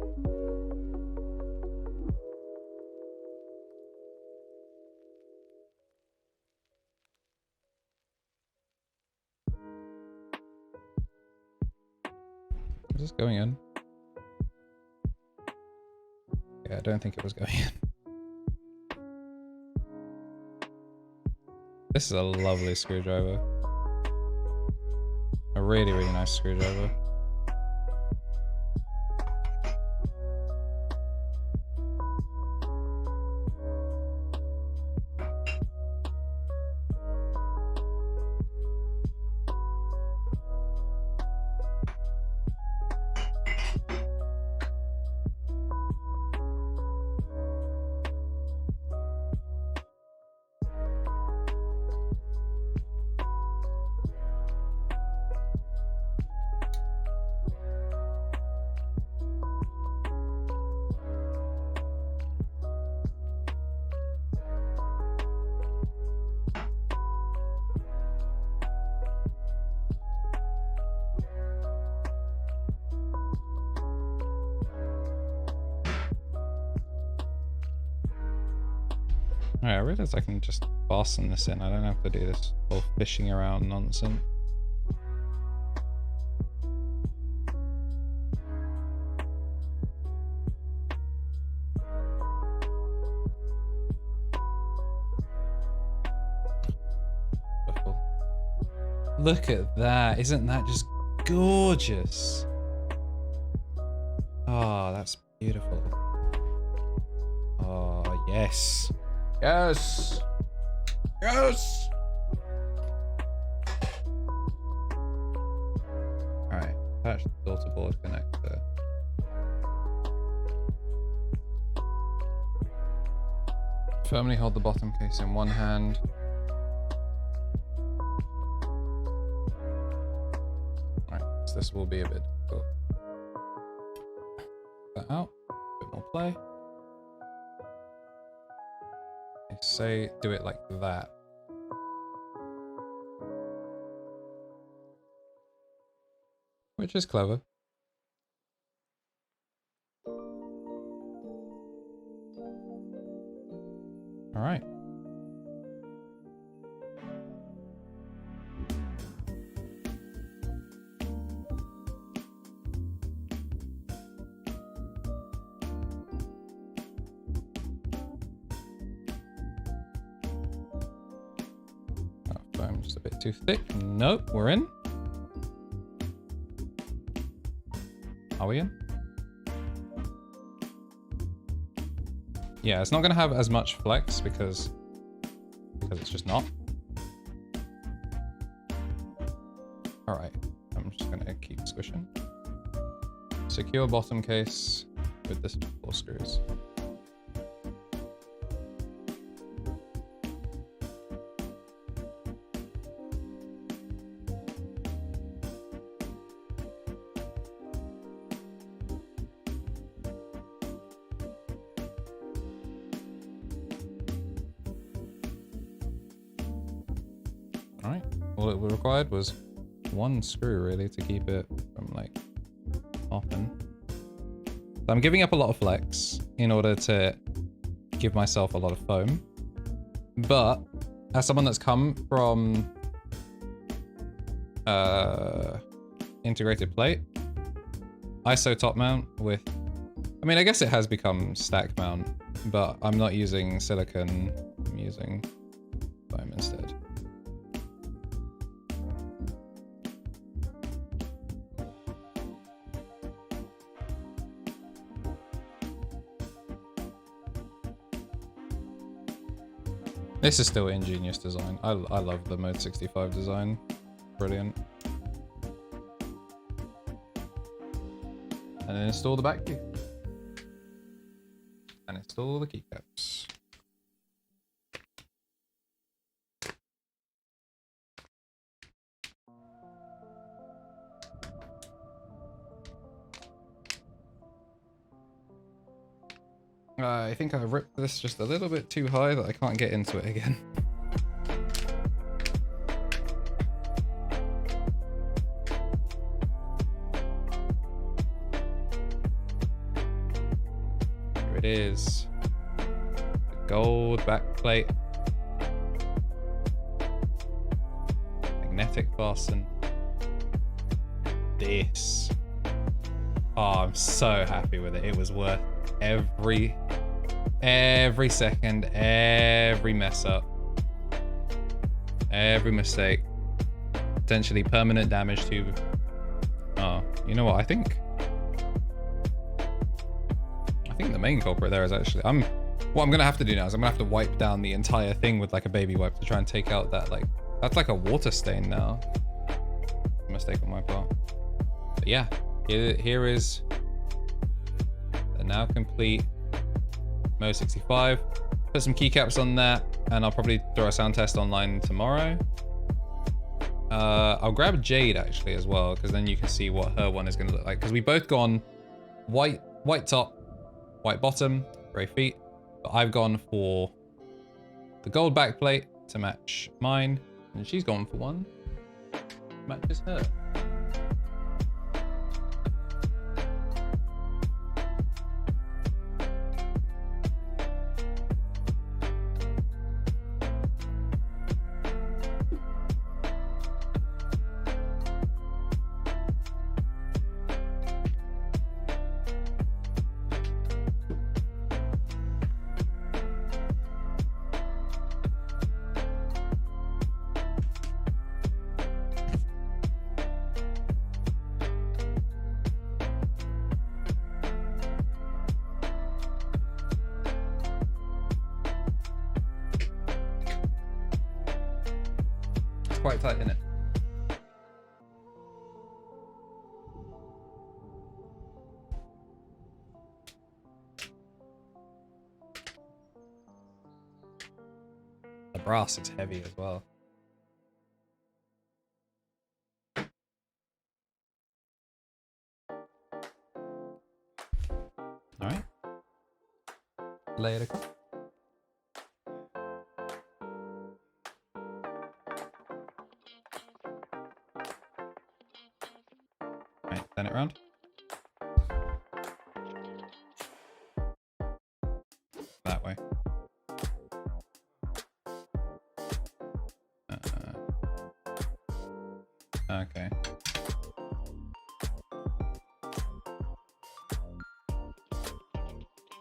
Is this going in? Yeah, I don't think it was going in. This is a lovely screwdriver. A really, really nice screwdriver. Alright, I realize I can just fasten this in. I don't have to do this whole fishing around nonsense. Look at that. Isn't that just gorgeous? Oh, that's beautiful. Oh, yes. Yes! Yes! Alright, attach the daughter board connector. Firmly hold the bottom case in one hand. Alright, so this will be a bit difficult. Put that out, a bit more play. Say, do it like that. Which is clever. All right. Just a bit too thick. Nope, we're in. Are we in? Yeah, it's not going to have as much flex because because it's just not. All right, I'm just gonna keep squishing. Secure bottom case with this 4 screws. Alright, all it required was 1 screw really to keep it from like popping. So I'm giving up a lot of flex in order to give myself a lot of foam. But as someone that's come from integrated plate, ISO top mount with, I mean, I guess it has become stack mount, but I'm not using silicon, I'm using foam instead. This is still ingenious design. I love the Mode 65 design. Brilliant. And then install the back key. And install the keycaps. I think I ripped this just a little bit too high that I can't get into it again. Here it is. The gold backplate. Magnetic fasten. This. Oh, I'm so happy with it. It was worth every second, every mess up, every mistake, potentially permanent damage to. Oh, you know what? I think the main culprit there is actually what I'm gonna have to do now is I'm gonna have to wipe down the entire thing with like a baby wipe to try and take out that, like, that's like a water stain now. Mistake on my part. But yeah, here is the now complete Mode 65. Put some keycaps on that, and I'll probably throw a sound test online tomorrow. I'll grab Jade actually as well, because then you can see what her one is going to look like. Because we both gone white top, white bottom, grey feet. But I've gone for the gold backplate to match mine, and she's gone for one that matches her. Quite tight, isn't it? The brass is heavy as well. All right. Later. Turn it around. That way. Okay.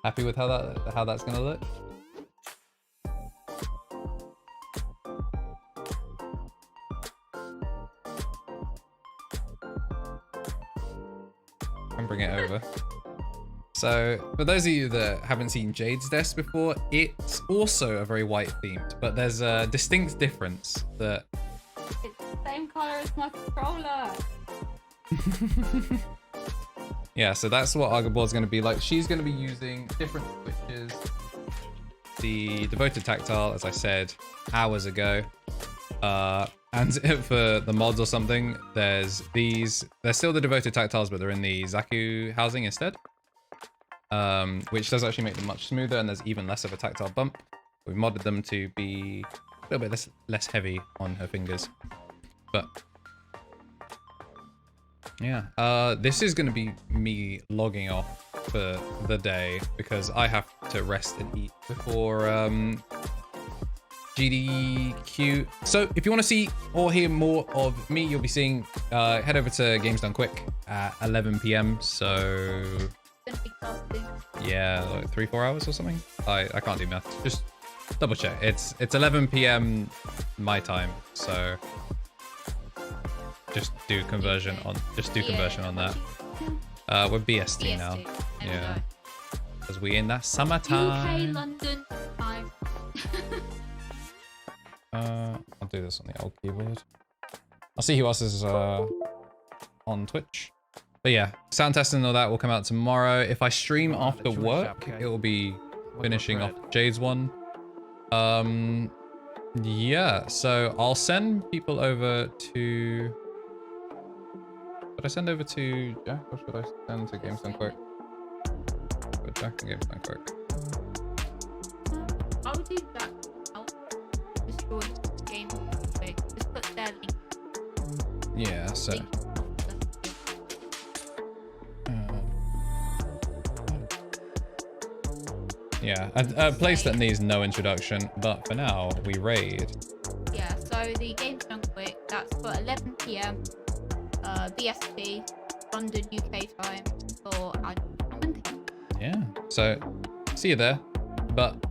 Happy with how that's gonna look? Bring it over. So for those of you that haven't seen Jade's desk before, it's also a very white themed, but there's a distinct difference that It's the same color as my controller. yeah, so that's what our board's going to be like. She's going to be using different switches. The devoted tactile, as I said hours ago, and for the mods or something, there's these. They're still the devoted tactiles, but they're in the Zaku housing instead, which does actually make them much smoother, and there's even less of a tactile bump. We've modded them to be a little bit less heavy on her fingers, but yeah, this is going to be me logging off for the day because I have to rest and eat before GDQ. So if you want to see or hear more of me, you'll be seeing, head over to Games Done Quick at 11 p.m. So yeah, like 3-4 hours or something. I can't do math. Just double check. It's 11 p.m. my time. So just do conversion on that. We're BST now. Yeah. Because we in that summertime. UK London time. I'll do this on the old keyboard. I'll see who else is on Twitch. But yeah, sound testing and all that will come out tomorrow. If I stream after work, it will be finishing off Jade's one. Yeah, so I'll send people over to... Should I send over to Jack or should I send to Games Done Quick? But Jack and Games Done Quick. I'll do that. I'll just join game quick. Just put their link. Yeah, so... yeah, a place that needs no introduction, but for now, we raid. Yeah, so the Games Done Quick, that's for 11 p.m. BST, London, UK time for our tournament. Yeah, so see you there. But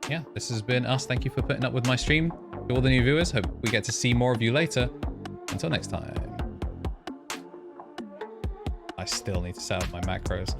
yeah, this has been us. Thank you for putting up with my stream. To all the new viewers, hope we get to see more of you later. Until next time. I still need to set up my macros.